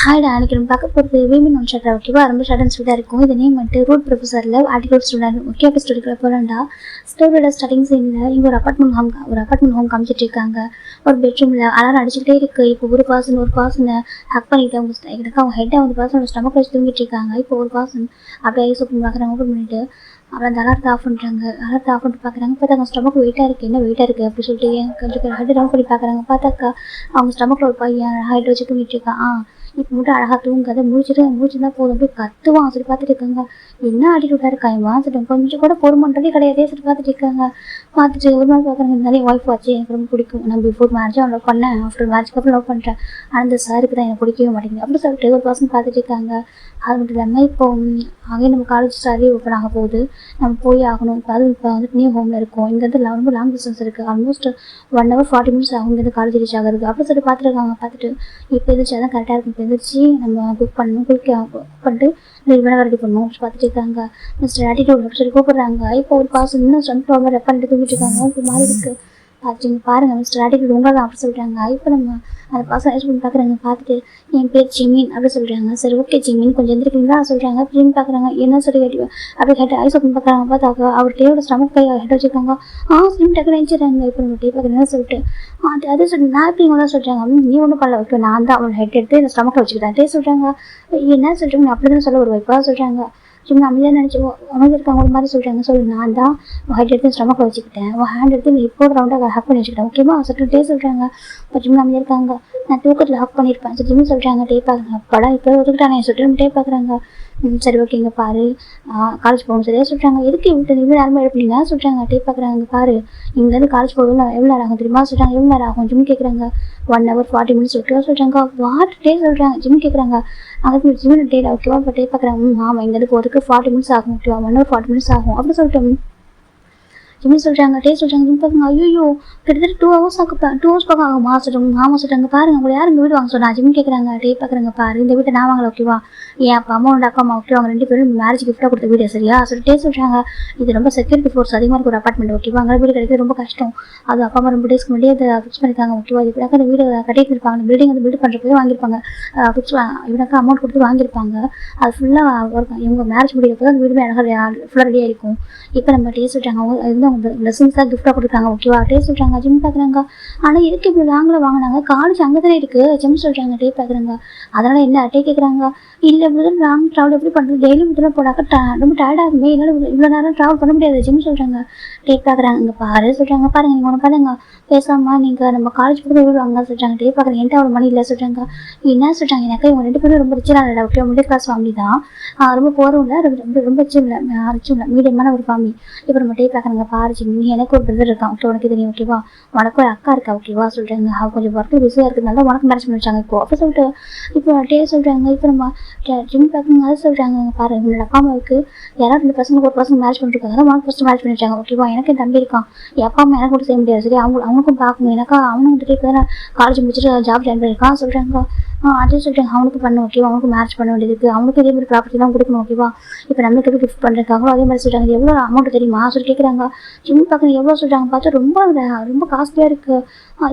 ஹாய்டா, அன்றைக்கி நம்ம பார்க்க போகிறது விமன் ஒன் ஷாட். ஓகேவா? ரொம்ப ஷார்ட் அண்ட் ஸ்வீட்டாக இருக்கும். இது நேம் வந்துட்டு ரூட் ப்ரொஃபஸரில் ஆட்டிடியூட் ஸ்டூடெண்ட். ஓகே, ஸ்டோரிக்குள்ள போகலாம்டா. ஸ்டோரியோட ஸ்டார்டிங் சீனில் இங்கே ஒரு அப்பார்ட்மெண்ட் ஹோம் காமிச்சிட்டு இருக்காங்க. ஒரு பெட்ரூமில் அலாரம் அடிச்சுக்கிட்டே இருக்குது. இப்போ ஒரு பர்சனை ஹக் பண்ணிட்டு அவங்க ஹெட்டை வந்து பர்சனோட ஸ்டமக் வச்சு தூங்கிட்டு இருக்காங்க. இப்போ ஒரு பர்சன் அப்படியே ஐஸ் ஓப்பன் பார்க்குறாங்க. ஓப்பன் பண்ணிட்டு அப்புறம் அந்த அலாரத்தை ஆஃப் பண்ணுறாங்க. அலாரத்தை ஆஃப் பண்ணிட்டு பார்க்குறாங்க. பார்த்தா அவங்க ஸ்டமக் வெயிட்டாக இருக்குது. என்ன வெயிட்டாக இருக்குது அப்படி சொல்லிட்டு கொஞ்சம் ஹெட் ரவுண்ட் பண்ணி பார்க்குறாங்க. பார்த்தாக்கா அவங்க ஸ்டமக்கில் ஒரு பையன் ஹைட் வச்சு தூங்கிட்டு இருக்கான். இப்போ மட்டும் அழகாக தூங்காத, முடிச்சுதான் போதும் அப்படி கத்துவான். சரி பார்த்துட்டு இருக்காங்க. என்ன ஆட்டிடியூட்டாக இருக்காயமா, சரி கொஞ்சம் கூட பொறுமன்றதே கிடையாதே. சரி பார்த்துட்டு இருக்காங்க. பார்த்துட்டு ஒரு நாள் பார்க்குறாங்க. இந்த மாதிரி ஒய்ஃப் ஆச்சு, எனக்கு ரொம்ப பிடிக்கும். நான் பிஃபோர் மேரேஜும் அவன் லவ் பண்ணேன், ஆஃப்டர் மேரேஜ்க்கு அப்புறம் லவ் பண்ணுறேன். ஆனால் இந்த சாருக்கு தான் எனக்கு பிடிக்கவே மாட்டேங்குது அப்படி சொல்லிட்டு ஒரு பர்சன் பார்த்துட்டு இருக்காங்க. அது மட்டும் இல்லாமல் இப்போ அங்கே நம்ம காலேஜ் ஸ்டார்ட் ஓப்பன் ஆக போகுது, நம்ம போய் ஆகணும். இப்போ வந்துட்டு நியூ ஹோமில் இருக்கும். இங்கேருந்து ரொம்ப லாங் டிஸ்டன்ஸ் இருக்குது. ஆல்மோஸ்ட் 1 hour 40 minutes ஆகும் இங்கேருந்து காலேஜ் ரீச் ஆகிறது. அப்படி சொல்லிட்டு பார்த்துருக்காங்க. பார்த்துட்டு இப்போ எதிர்த்து அதான் கரெக்டாக இருக்கும். இப்போ எதிர்த்து நம்ம குக் பண்ணணும், குக் பண்ணிட்டு வேலை ரெடி பண்ணணும் அப்படி பார்த்துட்டு இருக்காங்க. மிஸ்டர் ஆட்டிடியூட் அப்படி சொல்லி கூப்பிட்றாங்க. இப்போ ஒரு பாசம் இன்னும் ஸ்டண்ட் ப்ராப்ளம் ரெப் பண்ணிட்டு தூங்கிட்டு இருக்காங்க. இப்போ மாதிரி இருக்குது. பார்த்துங்க பாருங்கள், மிஸ்டர் ஆட்டிடியூட் உங்களை தான் அப்படி சொல்கிறாங்க. இப்போ நம்ம அந்த பாசம் யூஸ் பண்ணி பார்க்குறாங்க. பார்த்துட்டு என் பேர் ஜிமின் அப்படி சொல்கிறாங்க. சரி ஓகே ஜிமின், கொஞ்சம் எந்திரிக்கிறீங்களா சொல்கிறாங்க. அப்படின்னு பார்க்குறாங்க. என்ன சொல்லி அப்படி ஹெட் ஐஸ் ஓப்பன் பார்க்குறாங்க. பார்த்தாக்க அவர் டேயோட ஸ்டமக் கை ஹெட் வச்சுருக்காங்க. ஸ்லிம் டக்குன்னு நினச்சிடுறாங்க. இப்போ நம்ம டே பார்க்குறேன் சொல்லிட்டு அது சொல்லி நான் எப்படி இவங்க சொல்கிறாங்க. நீ ஒன்றும் பண்ணல, ஓகே நான் தான் அவனோட ஹெட் எடுத்து இந்த ஸ்டமக்கில் வச்சுக்கிட்டேன் டே சொல்கிறாங்க. என்ன சொல்கிறீங்க அப்படி தான் சொல்ல ஒரு வைப்பாக சொல்கிறாங்க. சும்மா அமைதியாக நினச்சி இருக்காங்க ஒரு மாதிரி சொல்கிறாங்க. நான் தான் ஹெட் எடுத்து ஸ்டமக்கில் வச்சுக்கிட்டேன், ஹேண்ட் எடுத்து இப்போ ரவுண்டாக ஹக் பண்ணி வச்சுக்கிட்டேன் ஓகேவா சொல்லிட்டு டே சொல்கிறாங்க. இப்போ ஜிம்மில் அமைதியாக இருக்காங்க. நான் தூக்கத்தில் ஹக் பண்ணியிருப்பேன். சரி ஜிம்மி சொல்கிறாங்க. டே பார்க்குறாங்க. படம் இப்போ ஒதுக்கிட்டானே சொல்லிட்டு டே பார்க்குறாங்க. சரி ஓகே இங்கே பாரு, காலேஜ் போகணும் சரியா சொல்கிறாங்க. எதுக்கு இவ்வளோ நேரமாக எழுப்பினீங்க சொல்கிறாங்க. டே பார்க்குறாங்க. பாரு இங்கேருந்து காலேஜ் போக எவ்வளோ நேரம் ஆகும் தெரியுமா சொல்கிறாங்க. எவ்வளோ நேரம் ஆகும் ஜிம் கேட்குறாங்க. 1 hour 40 minutes ஓகேவா சொல்கிறாங்க. வாட் டே சொல்கிறாங்க. ஜிம் கேட்குறாங்க. அதுக்கு ஜிம் டே ஓகேவா இப்போ டே பார்க்குறாங்க. ஆமாம் இங்கேருந்து போகிறதுக்கு 40 minutes ஆகும் ஓகேவா, 1 hour 40 minutes ஆகும் அப்படி சொல்லிட்டு ஜிம்மி சொல்கிறாங்க. டே சொல்கிறாங்க. ஜிம் பார்க்குங்க. ஐயோ கிட்டத்தட்ட 2 hours ஆகுப்பா, 2 hours பக்கம் ஆகும் சொல்கிறாங்க. ஆமாம் சொல்கிறாங்க. பாருங்க உங்களை யார் இந்த வீடு வாங்க சொன்னா. ஜிம் கேட்குறாங்க. டே பார்க்குறாங்க. பாரு இந்த வீட்டை நான் வாங்கல ஓகேவா, என் அப்பா அம்மாவோட அக்கா அம்மா ஓகே அவங்க 2 பேரும் மேரேஜ் கிஃப்டாக கொடுத்த வீடு சரியா சொல்லிட்டு சொல்கிறாங்க. இது ரொம்ப செக்யூரிட்டி ஃபோர்ஸ் அதிகமாக இருக்க ஒரு அப்பார்ட்மெண்ட் ஓகேவா, அங்கே வீடு கிடைக்கிறது ரொம்ப கஷ்டம். அது அப்பா அம்மா ரொம்ப டேஸ்க்கு முன்னாடியே அதை ஃபிக்ஸ் பண்ணியிருக்காங்க ஓகேவா. இப்படினாக்கா அந்த வீடு கட்டிட்டு இருப்பாங்க. அந்த பில்டிங் வந்து பில்ட் பண்ணுறப்பவே வாங்கியிருப்பாங்க. ஃபிக்ஸ் இப்படினாக்கா அமௌண்ட் கொடுத்து வாங்கியிருப்பாங்க. அது ஃபுல்லாக இவங்க மேரேஜ் முடியப்போ அந்த வீடுமே அழகாக ஃபுல்லாக ரெடியாக இருக்கும். இப்போ நம்ம டே சொல்கிறாங்க. அவங்க இது வந்து அவங்க பிளஸிங்ஸாக கிஃப்டாக கொடுக்குறாங்க ஓகேவா. டே சொல்கிறாங்க. ஜிம் பார்க்குறாங்க. ஆனால் எதுக்கு இப்படி லாங்கில் வாங்கினாங்க, காலேஜ் அங்கே தானே இருக்குது ஜிம் சொல்கிறாங்க. டே பார்க்குறாங்க. அதனால் என்ன டே கேட்குறாங்க. இல்லை இப்படி லாங் ட்ராவல் எப்படி பண்ணுறது, டெய்லி இப்படிலாம் போனாக்கா ரொம்ப டயர்டாகுமே, என்னால் இவ்வளோ நேரம் ட்ராவல் பண்ண முடியாது ஜிம் சொல்கிறாங்க. டே பார்க்குறாங்க. இங்கே பாரு சொல்கிறாங்க. பாருங்க நீங்கள் ஒன்று பாருங்க பேசாமல் நீங்கள் நம்ம காலேஜ் பக்கத்தில் வீடு வாங்க சொல்கிறாங்க. டே பார்க்குறேன். என்கிட்ட அவ்வளோ மணி இல்லை சொல்கிறாங்க. என்ன சொல்கிறாங்க. எனக்கு இவங்க 2 பேரும் ரொம்ப ரிச்சராக இல்லை ஓகே, மிடில் கிளாஸ் ஃபேமிலி தான், ரொம்ப போகிறோம் இல்லை, ரொம்ப ரிச்சும் இல்லை மீடியமான ஒரு ஃபேமிலி. இப்போ நம்ம டே பார்க்குறாங்க. பாரு ஜிம் எனக்கு ஒரு பிரதர் இருக்கான் ஓகே, உனக்கு தெரியும் ஓகேவா, உனக்கு ஒரு அக்கா இருக்கா ஓகேவா சொல்கிறாங்க. அவள் கொஞ்சம் ஒர்க்கு பிஸியாக இருக்கிறதுனால உனக்கு மேரேஜ் பண்ணி வச்சாங்க இப்போ அப்போ சொல்லிட்டு இப்போ டே சொல்கிறாங்க. இப்போ நம்ம ஜிம் பார்க்குங்க. அதை சொல்கிறாங்க. பாரு உங்களோட அப்பா அம்மாவுக்கு யாராவது 2 பசங்களுக்கு ஒரு பசங்க மேரேஜ் பண்ணிருக்காங்க, அதான் உனக்கு ஃபஸ்ட்டு மேரேஜ் பண்ணி வச்சாங்க ஓகேவா. எனக்கு என் தம்பி இருக்கான், என் அப்பா அம்மா எனக்கு கூட செய்ய முடியாது சரி, அவனுக்கும் பார்க்கணும் எனக்கா. அவனுக்கு இப்போ தான் காலேஜ் முடிச்சுட்டு ஜாப் ஜாயின் பண்ணியிருக்கான் சொல்கிறாங்க. அதே சொல்கிறாங்க. அவனுக்கு பண்ணணும் ஓகேவா, அவனுக்கு மேரேஜ் பண்ண வேண்டியது இருக்குது, அவனுக்கு இதே மாதிரி ப்ராப்பர்ட்டி தான் கொடுக்கணும் ஓகேவா. இப்போ நம்மளுக்கு எப்படி கிஃப்ட் பண்ணிருக்காங்களோ அதே மாதிரி சொல்கிறாங்க. எவ்வளோ அமௌண்ட் தெரியுமா சொல்லி கேட்குறாங்க. ஜிம் பார்க்குறது எவ்வளோ சொல்கிறாங்க. பார்த்தா ரொம்ப காஸ்ட்லியாக இருக்குது.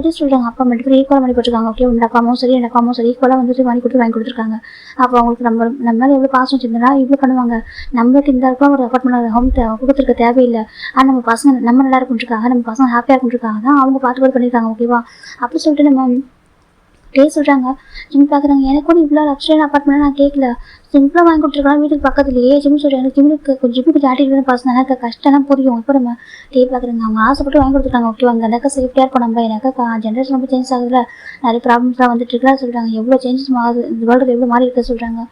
இதே சொல்கிறாங்க. அப்பா மட்டும் பேர் ஈக்குவலாக பண்ணி போட்டுருக்காங்க ஓகே, உங்கள் அக்காவும் சரி எனக்கு அம்மாவும் சரி ஈக்குவலாக வந்துட்டு வாங்கி கொடுத்துருக்காங்க. அப்போ அவங்களுக்கு நம்ம மேலே எவ்வளோ பாசம் வச்சுருந்தா இவ்வளோ பண்ணுவாங்க. நம்மளுக்கு இந்த அளவுக்கு ஒரு அப்பார்ட்மெண்ட் ஹோம் கொடுத்துருக்க தேவையில்லை. ஆனால் நம்ம பசங்க நம்ம நல்லா இருக்குன்றிருக்காங்க, நம்ம பசங்க ஹாப்பியாக இருக்குன்றிருக்காங்க தான் அவங்க பார்த்து பண்ணியிருக்காங்க ஓகேவா. அப்படி சொல்லிட்டு நம்ம டே சொல்கிறாங்க. ஜிம் பார்க்குறாங்க. எனக்கு கூட இவ்வளோ லக்ஸரியான அப்பார்ட்மெண்ட் நான் கேட்கல, சிம்பிளாக வாங்கி கொடுத்துருக்கலாம் வீட்டுக்கு பக்கத்துலேயே. ஜிம் சொல்கிறாங்க. ஜிம்முக்கு ஆட்டிட்டு பர்சன் எனக்கு கஷ்டம் புரியும். இப்போ நம்ம டே பார்க்குறாங்க. அவங்க ஆசைப்பட்டு வாங்கி கொடுத்துருக்காங்க ஓகேவா. அந்த அளவுக்கு சேஃப்டியாக இருக்கும். நம்ம எனக்கு ஜென்ரேஷன் ரொம்ப சேஞ்ச் ஆகுதுல, நிறைய ப்ராப்ளம்ஸ்லாம் வந்துட்டு இருக்கலாம் சொல்கிறாங்க. எவ்வளோ சேஞ்சஸ் ஆகுது, இந்த வேர்ல்டு எவ்வளோ மாறி இருக்க சொல்கிறாங்க.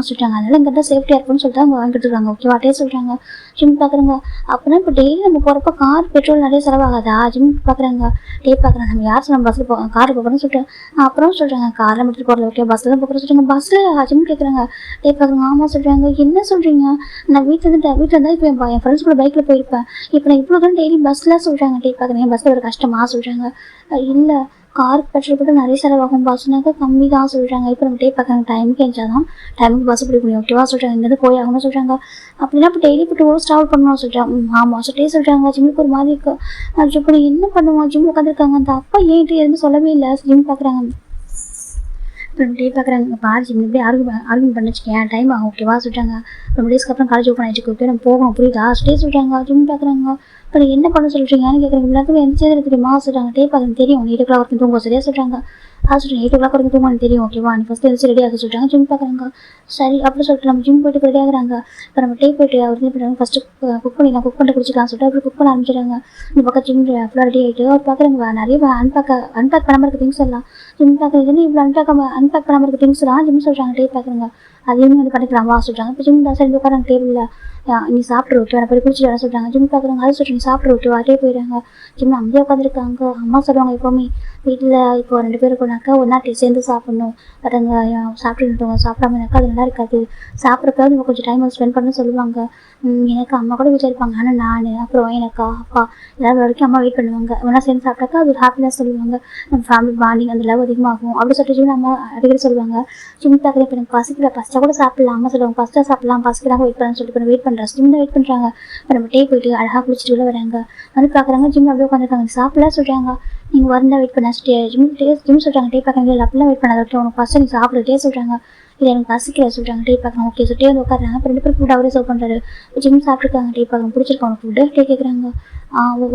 சொல்கிறாங்க. அதனால இங்கே தான் சேஃப்டியாக இருக்குன்னு சொல்லிட்டு அவங்க வாங்கிட்டு இருக்காங்க ஓகேவா. டே சொல்கிறாங்க. ஜிம் பார்க்குறாங்க. அப்படின்னா இப்போ டெய்லி நம்ம போகிறப்ப கார் பெட்ரோல் நிறைய செலவாகாதா ஜிம் பார்க்குறாங்க. டே பார்க்குறாங்க. நம்ம யார் நம்ம பஸ்ஸில் காரில் போகிறோன்னு சொல்லிட்டு அப்புறம் சொல்கிறாங்க. காரில் எடுத்துகிட்டு போகிறது ஓகே, பஸ்ஸில் தான் போகிறோம் சொல்கிறாங்க. பஸ்ஸில் ஜிம் கேட்குறாங்க. டே பார்க்குறாங்க. ஆமாம் சொல்கிறாங்க. என்ன சொல்கிறீங்க, நான் வீட்டில் இருந்தால் இப்போ என் ஃப்ரெண்ட்ஸ் கூட பைக்கில் போயிருப்பேன், இப்போ நான் இவ்வளோ தூரம் டெய்லி பஸ்ஸில் சொல்கிறாங்க. டே பார்க்குறேன். பஸ்ஸில் ஒரு கஷ்டமாக சொல்கிறாங்க. இல்லை காருக்கு பெட்ரோல் போட்டு நிறைய செலவாகும், பஸ்ஸுனாக்கா கம்மி தான் சொல்கிறாங்க. இப்போ நம்ம டே பார்க்குறாங்க. டைமுக்கு எழுந்தால் தான் டைமுக்கு பஸ் பிடிக்க முடியும் ஓகேவா சொல்கிறாங்க. இங்கேருந்து போய் ஆகணும்னு சொல்கிறாங்க. அப்படின்னா இப்போ டெய்லி இப்போ 2 hours ட்ராவல் பண்ணணும் சொல்கிறாங்க. ஆமாம் சொல்லிட்டே சொல்கிறாங்க. ஜிம்முக்கு ஒரு மாதிரி இருக்கு. இப்போ என்ன பண்ணுவோம், ஜிம் உட்காந்துருக்காங்க. அந்த அப்பா ஏன்ட்டு எதுவும் சொல்லவே இல்லை. ஜிம் பார்க்குறாங்க. அப்புறம் டே பார்க்குறாங்க பாரு ஜிம் இப்படி ஆர்கியூ பண்ணி வச்சுக்கேன் டைம் ஆகும் ஓகேவா சொல்லிட்டாங்க. ரொம்ப டேஸ்க்கு அப்புறம் காலேஜ் ஓப்பன் ஆயிடுச்சு ஓகே நம்ம போகணும் புரியுதா ஸ்டே சொல்கிறாங்க. ஜிம் பார்க்குறாங்க அப்புறம் என்ன பண்ண சொல்கிறீங்கன்னு கேட்குறாங்க. எல்லாத்துக்கும் எந்த செய்யறது தெரியுமா சொல்கிறாங்க. டே பார்க்குறது தெரியும் 8 o'clock வரைக்கும் தூங்க சரியா சொல்கிறாங்க. சொல்கிறேன் 8 o'clock வரைக்கும் தூங்க தெரியும் ஓகேவா நீ ஃபஸ்ட்டு எழுந்து ரெடி ஆக சொல்கிறாங்க. ஜிம் பார்க்குறாங்க சரி அப்படி சொல்லிட்டு நம்ம ஜிம் போய்ட்டு ரெடி ஆகுறாங்க. இப்போ நம்ம டே போய்ட்டு அவர் என்ன பண்ணுறாங்க ஃபஸ்ட்டு குக் பண்ணிட்டு குடிச்சிக்கலாம் சொல்லிட்டு அப்படி குக் பண்ண ஆரம்பிச்சிடுறாங்க. இந்த பக்கம் ஜிம் ஃபுல்லாக ரெடி ஆகிட்டு அவர் பார்க்குறாங்க நிறைய அன்பேக் பண்ணாமல் இருக்க திங்ஸ் எல்லாம். ஜிம் பார்க்குறதுன்னு இவ்வளோ அன்பேக் பண்ணாமல் இருக்க திங்ஸ் எல்லாம் ஜிம் சொல்கிறாங்க. டே பார்க்குறாங்க அதையுமே வந்து பண்ணிக்கலாம் வா சொல்கிறாங்க. இப்போ ஜிம் தான் சரி உட்காராங்க டேபிளில் நீ சாப்பிட்ரு ஓகே போய் குடிச்சிட்டு வர சொல்கிறாங்க. ஜிம் பார்க்குறாங்க அதை சொல்லிட்டு நீ சாப்பிட்ரு ஓகே வாட்டே போயிடுறாங்க. ஜிம் அமைதியாக உட்காந்துருக்காங்க. அம்மா சொல்லுவாங்க எப்போவுமே வீட்டில் இப்போ 2 பேர் இருக்கனாக்கா ஒன்றா சேர்ந்து சாப்பிட்ணும் பட்டங்க சாப்பிட்டுருந்தவங்க சாப்பிடாம இருந்தாக்கா அது நல்லா இருக்காது சாப்பிட்றக்காவது நம்ம கொஞ்சம் டைம் ஸ்பெண்ட் பண்ண சொல்லுவாங்க. எனக்கு அம்மா கூட விசாரிப்பாங்க ஆனால் நான் அப்புறம் எனக்கு அப்பா எல்லாரும் வரைக்கும் அம்மா வெயிட் பண்ணுவாங்க ஒன்றா சேர்ந்து சாப்பிட்டாக்கா அது ஒரு ஹாப்பினஸ் சொல்லுவாங்க நம்ம ஃபேமிலி பாண்டிங் அந்த லவ் அதிகமாகும் அப்படி சொல்லிட்டு ஜிம் அம்மா அடிக்கடி சொல்லுவாங்க. ஜிம் பார்க்குற இப்போ எனக்கு பசிச்சா கூட சாப்பிடலாம் அம்மா சொல்லுவாங்க ஃபஸ்ட்டாக சாப்பிடலாம் பசிக்கிறாங்க வெயிட் பண்ணு சொல்லிட்டு வெயிட் பண்ணுறேன் ஜிம் தான் வெயிட் பண்ணுறாங்க. இப்போ நம்ம டே போயிட்டு அழகாக குளிச்சுட்டு உள்ள வராங்க வந்து பார்க்குறாங்க ஜிம் அப்படியே உட்காந்துருக்காங்க சாப்பிடலாம் சொல்கிறாங்க. நீங்கள் வரந்தா வெயிட் பண்ண ஜிம் சொல்கிறாங்க. டே பார்க்குறாங்க இல்லை அப்படிலாம் வெயிட் பண்ணாத ஓகே உனக்கு ஃபஸ்ட்டு நீ சாப்பிடுட்டே சொல்கிறாங்க. இல்லை எனக்கு பசிக்கல சொல்கிறாங்க. டே பார்க்குறாங்க ஓகே சொல்லிட்டே வந்து உட்காராங்க. இப்போ 2 பேர் ஃபுட் அவரே சர்வ் பண்ணுறாரு. ஜிம் சாப்பிட்ருக்காங்க. டே பார்க்குறாங்க பிடிச்சிருக்காங்க ஃபுட்டு டே கேட்குறாங்க.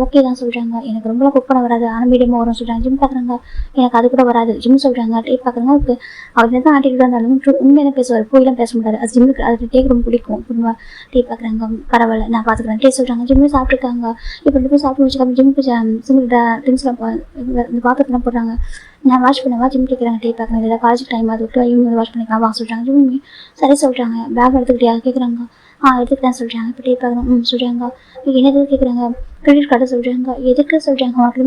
ஓகே தான் சொல்கிறாங்க. எனக்கு ரொம்பலாம் குக் பண்ண வராது ஆனால் மீடியமாக வரும் சொல்கிறாங்க. ஜிம் பார்க்குறாங்க எனக்கு அது கூட வராது ஜிம் சொல்கிறாங்க. டே பார்க்குறாங்க அவருக்கு அவர் எதாவது ஆட்டிட்டு இருந்தாலும் உண்மையாக பேசுவார் போயெல்லாம் பேச மாட்டார் அது ஜிம்முக்கு அது டேக்கு ரொம்ப பிடிக்கும் புரியுமா. டே பார்க்குறாங்க பரவாயில்ல நான் பார்த்துக்கிறேன் டே சொல்கிறாங்க. ஜிம்மே சாப்பிட்ருக்காங்க. இப்போ 2 பேர் சாப்பிட்டு வச்சுக்காம ஜிம்முக்கு சிங்கிள் ட்ரிங்க்ஸ்லாம் இந்த பாத்திரத்தெலாம் போடுறாங்க. நான் வாஷ் பண்ணவா ஜிம் கேட்குறாங்க. டே பார்க்குறாங்க இல்லை காலேஜ் டைம் அது விட்டு இவங்க வாஷ் பண்ணிக்கலாம் வா சொல்கிறாங்க. ஜிம்மே சரி சொல்கிறாங்க. பேக் எடுத்துக்கிட்டியா கேட்குறாங்க. எடுத்துக்கிட்டேன் சொல்கிறாங்க. இப்போ டே பார்க்குறாங்க சொல்கிறாங்க. என்னது கேட்குறாங்க. கிரெடிட் கார்டு சொல்கிறாங்க. எதுக்கு சொல்கிறாங்க உனக்கு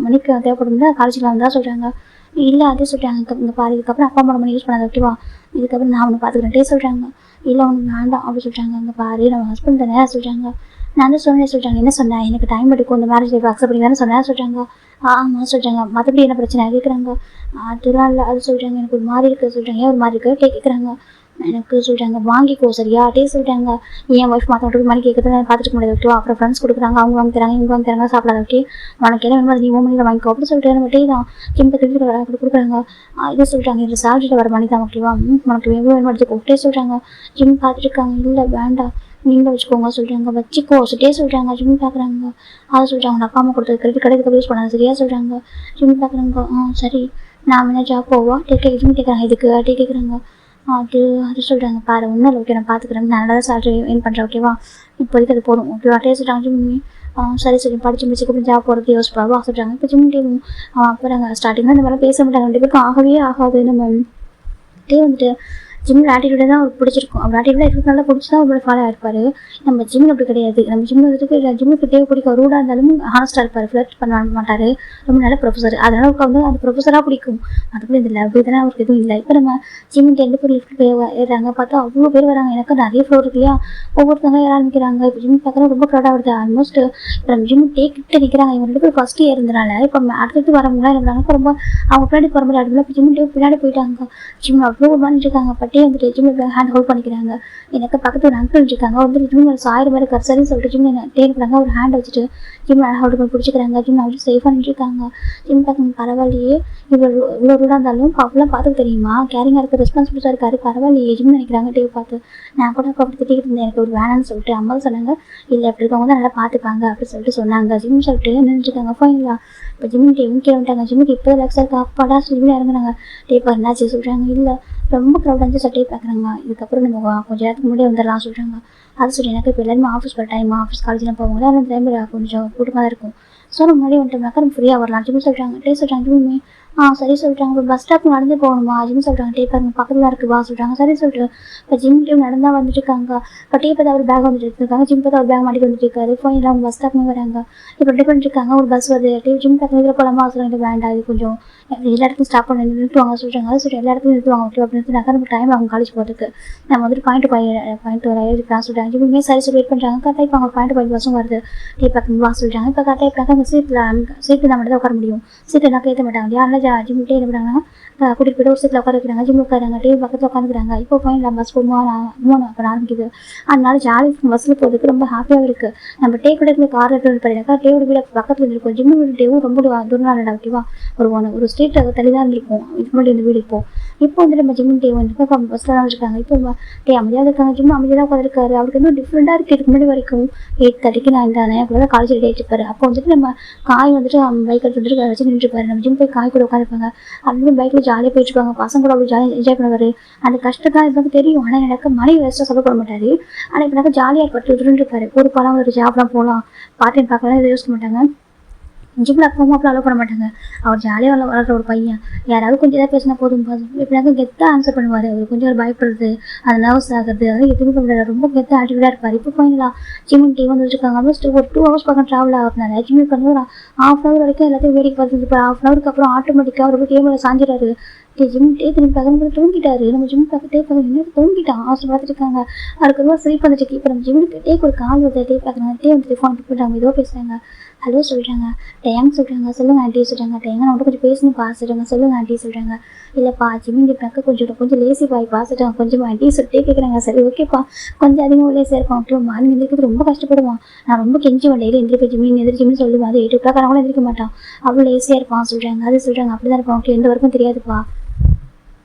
மணிக்கு தேவைப்படும்ல காலேஜில் வந்தால் சொல்கிறாங்க. இல்லை அதே சொல்கிறாங்க இங்கே பாரு இதுக்கப்புறம் அப்பா அம்மா மணி யூஸ் பண்ணாத ஓகேவா இதுக்கப்புறம் நான் ஒன்று பார்த்துக்கிறேன் டே சொல்கிறாங்க. இல்லை உனக்கு வேண்டாம் அப்படி சொல்கிறாங்க. இங்கே பாரு நம்ம ஹஸ்பண்ட் தானே சொல்கிறாங்க. நான் தான் சொன்னேன் சொல்கிறாங்க. என்ன சொன்னேன் எனக்கு டைம் எடுக்கும் இந்த மேரேஜ் லைஃப் அக்செப்ட் பண்ணி தானே சொன்னேன் சொல்கிறாங்க. ஆமாம் சொல்கிறாங்க. மற்றபடி என்ன பிரச்சனை கேட்குறாங்க. அதெல்லாம் இல்லை அது சொல்கிறாங்க. எனக்கு ஒரு மாதிரி இருக்குது சொல்கிறாங்க. ஏன் ஒரு மாதிரி இருக்குது டே கேட்குறாங்க. எனக்கு சொல்கிறாங்க வாங்கிக்கோ சரியா டே சொல்கிறாங்க. என் ஒய்ஃப் மற்றவங்களுக்கு மணி கேட்குறது பார்த்துட்டு முடியாது ஓகேவா அப்புறம் ஃப்ரெண்ட்ஸ் கொடுக்குறாங்க அவங்க வாங்கி தராங்க இவங்க வாங்கி தராங்க சாப்பிடாத ஓகே உனக்கு என்ன வேணுமோ அது நீ மணியில் வாங்கிக்கோ அப்படி சொல்லிட்டு நம்ம டே தான் கிட்ட கிரெடிட் கார்டு கொடுக்குறாங்க. இது சொல்கிறாங்க இந்த சேலரியில் வர மணி தான் ஓகேவா உனக்கு எவ்வளோ வேணுமோ எடுத்துக்கோ டே சொல்கிறாங்க. ஜிம் பார்த்துட்டு இருக்காங்க. இல்லை வேண்டாம் நீங்களும் வச்சுக்கோங்க சொல்கிறாங்க. வச்சுக்கோ டே சொல்கிறாங்க. ஜிம் பார்க்குறாங்க. அதை சொல்கிறாங்க நான் அப்பா அம்மா கொடுத்தது கிரெடிட் கார்டு இதுக்கு யூஸ் பண்ணாங்க சரியா சொல்கிறாங்க. ஜிம் பார்க்குறாங்க. சரி நான் வேணா ஜாப் போவா ஜிம் கேட்குறாங்க. இதுக்கு டே கேட்குறாங்க. அது சொல்கிறாங்க. பாரு ஒன்றும் இல்லை ஓகே நான் பார்த்துக்கிறேன் நான் நல்லா தான் சேலரி ஏர்ன் பண்ணுறேன் ஓகேவா இப்போதைக்கு அது போதும் ஓகேவா டே சொல்கிறாங்க. ஜிம் சரி சரி படித்து முடிச்சுக்கப்புறம் ஜாப் போகிறது யோசிப்பாவா சொல்கிறாங்க. இப்போ ஜிம் டே அப்புறம் ஸ்டார்டிங்கில் இந்த மாதிரிலாம் பேச மாட்டாங்க 2 பேருக்கும் ஆகவே ஆகாது. நம்ம டே வந்துட்டு ஜிம்மில் ஆட்டிடியூடே தான் அவருக்கு பிடிச்சிருக்கும் அவர் ஆட்டிடியூடாக இருக்கிறதுனால பிடிச்சி தான் அவர் ஃபாலோ ஆகிருப்பார். நம்ம ஜிம்மில் அப்படி கிடையாது. நம்ம ஜிம்மில் வந்துட்டு ஜிம்முக்கு தேவை பிடிக்கும் ரூடாக இருந்தாலும் ஹானஸ்ட்டாக இருப்பார் ஃப்ளர்ட் பண்ண மாட்டார் ரொம்ப நல்ல ப்ரொஃபஸர் அதனால் அவருக்கு வந்து அந்த ப்ரொஃபஸராக பிடிக்கும் அதுக்குள்ளே இந்த லவ் இதெல்லாம் அவருக்கு எதுவும் இல்லை. இப்போ நம்ம ஜிம்முக்கு 2 பேர் லிஃப்ட் போய் ஏறாங்க பார்த்தா அவ்வளோ பேர் வராங்க. எனக்கு நிறைய ஃப்ளோர் இருக்கு இல்லையா ஒவ்வொருத்தவங்க ஏற ஆரம்பிக்கிறாங்க. இப்போ ஜிம் பார்க்குறா ரொம்ப க்ரௌடாக வருது ஆல்மோஸ்ட் இப்போ நம்ம ஜிம் கிட்ட நிற்கிறாங்க. இவங்க 2 பேர் ஃபஸ்ட்டு ஏறதுனால இப்போ அடுத்தடுத்து வரவங்களா இருக்கிறாங்க ரொம்ப அவங்க பின்னாடி போகிற மாதிரி அடுப்பில் இப்போ ஜிம் பின்னாடி போயிட்டாங்க. ஜிம் அவ்வளோ பண்ணிட்டுருக்காங்க. பட்டே வந்துட்டு ஜிம்மில் ஹேண்ட் ஹோல்ட் பண்ணிக்கிறாங்க. எனக்கு பக்கத்தில் ஒரு அங்கிள் இருக்காங்க வந்து ஜிம் சாயிரம் மாதிரி கரைச்சாரின்னு சொல்லிட்டு ஜிம் தேடுறாங்க. ஒரு ஹேண்ட் வச்சுட்டு ஜிம் ஹோல்ட் பண்ணி பிடிச்சிக்கிறாங்க. ஜிம் அவ்வளோ சேஃபாக நின்றுருக்காங்க. ஜிம் பார்க்க பரவாயில்லையே இவ்வளோ ரூடாக இருந்தாலும் அவ்வளோ பார்த்துக்க தெரியுமா கேரிங்காக இருக்க ரெஸ்பான்சிபிலிட்டாக இருக்காரு பரவாயில்லையே ஜிம் நினைக்கிறாங்க. டிவி பார்த்து நான் கூட அப்போ அப்படி திட்டிகிட்டு இருந்தேன் எனக்கு ஒரு வேணான்னு சொல்லிட்டு அம்மா சொன்னாங்க இல்லை அப்படி இருக்கவங்க தான் நல்லா பார்த்துப்பாங்க அப்படின்னு சொல்லிட்டு சொன்னாங்க. ஜிம் சொல்லிட்டு நினைச்சிருக்காங்க ஃபைனலா இப்போ ஜிம் டேவும் கீழே வந்துட்டாங்க. ஜிம்முக்கு இப்போ ரிலாக்ஸாக இருக்கா அப்பாடா ஜிம்மில் இறங்குறாங்க. டே பாரு என்னாச்சு சொல்கிறாங்க. இல்லை ரொம்ப க்ரௌட் வந்து சட்டையை பார்க்குறாங்க. இதுக்கப்புறம் நம்ம கொஞ்சம் நேரத்துக்கு முன்னாடியே வந்துடலாம் சொல்கிறாங்க. அது சொல்லி எனக்கு இப்போ எல்லாருமே ஆஃபீஸ் போகிற டைம் ஆஃபீஸ் காலேஜில் போவாங்க அந்த டைமில் கொஞ்சம் கூட்டமாக தான் இருக்கும். ஸோ நம்ம முன்னாடி வந்துட்டோம்னாக்கா நம்ம ஃப்ரீயாக வரலாம் ஜிம் சொல்கிறாங்க. டே சொல்கிறாங்க ஜிம்மே சரி சொல்கிறாங்க. இப்போ பஸ் ஸ்டாப் நடந்து போகணுமா ஜிம் சொல்கிறாங்க. டே பாருங்க பக்கத்தில் இருக்குது வா சொல்கிறாங்க. சரி சொல்லிட்டு இப்போ ஜிம் டீம் நடந்தால் வந்துட்டு இருக்காங்க. இப்போ டே பார்த்து அவர் பேக் வந்துட்டு இருக்காங்க. ஜிம் பார்த்து அவர் பேக் மாட்டிட்டு வந்துட்டு இருக்காரு. ஃபோனில் அவங்க பஸ் ஸ்டாப்மே வராங்க. இப்போ ரெடி பண்ணிட்டு இருக்காங்க. ஒரு பஸ் வருது. டே ஜிம் பார்த்து இதில் போகலாமா சொல்கிறாங்க. வேண்டாம் இது கொஞ்சம் எல்லா இடத்துக்கும் ஸ்டாப் பண்ணி நிறுத்துவாங்க சொல்கிறாங்க. அதை சொல்லிட்டு எல்லா இடத்துக்கும் நிறுத்துவாங்க ஓகே அப்படின்னு நமக்கு டைம் அவங்க காலேஜ் போகிறதுக்கு நம்ம வந்துட்டு பாயிண்ட் எழுதிக்கலாம் சொல்கிறாங்க. ஜிம்மே சரி சொல்லி வெயிட் பண்ணுறாங்க. கரெக்டாக இப்போ அவங்க பாயிண்ட் பஸ்ஸும் வருது. டே பார்த்து வா சொல்கிறாங்க. இப்போ கரெக்டாக இப்போ அந்த சீட்டில் மட்டும் தான் உட்கார முடியும். சீட்டில் நான் ஏற்ற மாட்டாங்க. யாரெல்லாம் ஜிம்மிட்டே என்ன பண்ணுறாங்கன்னா கூட்டிகிட்டு போய்ட்டு ஒரு சீட்டில் உட்கார வைக்கிறாங்க. ஜிம் உட்காராங்க, டிவி பக்கத்தில் உட்காந்துக்கிறாங்க. இப்போ ஃபைனல் பஸ் மூணு அப்போ ஆரம்பிக்குது. அதனால ஜாலி பஸ்ஸில் போகிறதுக்கு ரொம்ப ஹாப்பியாகவும் இருக்குது. நம்ம டே கூட இருந்து கார் எடுத்து பண்ணிட்டாக்கா டேவோட வீடு பக்கத்தில் இருக்கும். ஜிம்மு வீடு டேவும் ரொம்ப தூரம் ஓகேவா, ஒரு ஸ்ட்ரீட் தள்ளி தான் இருந்திருக்கும் இதுக்கு முன்னாடி இந்த வீடு. இப்போ வந்துட்டு நம்ம ஜிம்மு டே வந்து பஸ்ஸில் தான் இருக்காங்க. இப்போ டே அமைதியாக இருக்காங்க, ஜிம்மு அமைதியாக தான் உட்காந்துருக்காரு. அவருக்கு இன்னும் டிஃப்ரெண்டாக இருக்குது. இதுக்கு முன்னாடி வரைக்கும் 8:30 நான் இந்த நேரத்தில் தான் காலேஜ் டேட் இருப்பாரு. அப்போ வந்துட்டு நம்ம காய் வந்துட்டு பைக் எடுத்துட்டு வச்சு நின்றுப்பாரு. நம்ம ஜிம் போய் காய் கூட உட்காந்துருப்பாங்க. அது பைக்கில் ஜாலியாக போயிட்டு இருப்பாங்க. பசங்க கூட அப்படி ஜாலியாக என்ஜாய் பண்ணுவார். அந்த கஷ்டத்தான் எனக்கு தெரியும். ஆனால் எனக்கு மணி வேஸ்ட்டாக சொல்லப்பட மாட்டார். ஆனால் இப்போ எனக்கு ஜாலியாக பட்டு இருப்பாரு. ஒரு பழம் ஒரு ஜாப்லாம் போகலாம், பார்ட் டைம் பார்க்கலாம், இதை யோசிக்க மாட்டாங்க. ஜிம்மில் அப்பவும் அப்படி அலோவ் பண்ண மாட்டாங்க. அவர் ஜாலியாக வளர்ற ஒரு பையன். யாராவது கொஞ்சம் எதாவது பேசினா போதும் எப்படினாக்க கெத்தாக ஆன்சர் பண்ணுவார். அவர் கொஞ்சம் பயப்படுறது, அது நர்வஸ் ஆகுறது, அதெல்லாம் எதுவுமே பண்ண ரொம்ப கெத்தாக ஆக்டிவிட்டாக இருப்பார். இப்போ ஃபைனலாக ஜிம்மு டே வந்து வச்சுருக்காங்க. ஆல்மோஸ்ட் ஒரு 2 hours பக்கம் ட்ராவல் ஆகுறதுனால ஜிம்முக்கு வந்து ஒரு 1/2 hour வரைக்கும் எல்லாத்தையும் வேடிக்கை பார்த்துட்டு இருப்பார். 1/2 hourக்கு அப்புறம் ஆட்டோமேட்டிக்காக அவர் கேமில் சாஞ்சிடாரு. ஜிம் டே திரும்பி பார்க்கும்போது தூங்கிட்டாரு. நம்ம ஜிம் பார்த்துட்டே இன்னும் தூங்கிட்டான். ஹாஸ்டல் பார்த்துட்டு இருக்காங்க. அதுக்கு ரொம்ப ஸ்லீப் வந்துட்டு. இப்போ நம்ம ஜிம்முக்கு டேக்கு ஒரு கால் வருது. டே பார்க்குறாங்க. டே வந்து ஃபோன் பிக் பண்ணுறாங்க. ஏதோ பேசுகிறாங்க. ஹலோ சொல்கிறாங்க. டேங் சொல்கிறாங்க. சொல்லுங்கள் ஆண்டி சொல்கிறாங்க. டேங்க நான் கொஞ்சம் பேசணும் சொல்கிறாங்க. சொல்லுங்கள் ஆண்டி சொல்கிறாங்க. இல்லைப்பா ஜிம்மிங்க பார்க்க கொஞ்சம் லேசி பாய் சொல்கிறாங்க. கொஞ்சம் ஆண்டி சொல்லிட்டே கேட்குறாங்க. சரி ஓகேப்பா, கொஞ்சம் அதிகமாக லேசியாக இருக்கும். அப்போ மார்னிங் எந்திரிக்கிறது ரொம்ப கஷ்டப்படுவான். நான் ரொம்ப கெஞ்சுவேன். டெய்லி எந்திரிப்பேன் ஜிம்மிங் எந்திரிச்சின்னு சொல்லுவேன். அது 8 o'clock கூட எந்திரிக்க மாட்டான். அவ்வளோ லேசியாக இருப்பான் சொல்கிறாங்க. அது சொல்கிறாங்க. அப்படி தான் இருப்பான். எந்த வரைக்கும் தெரியாதுப்பா.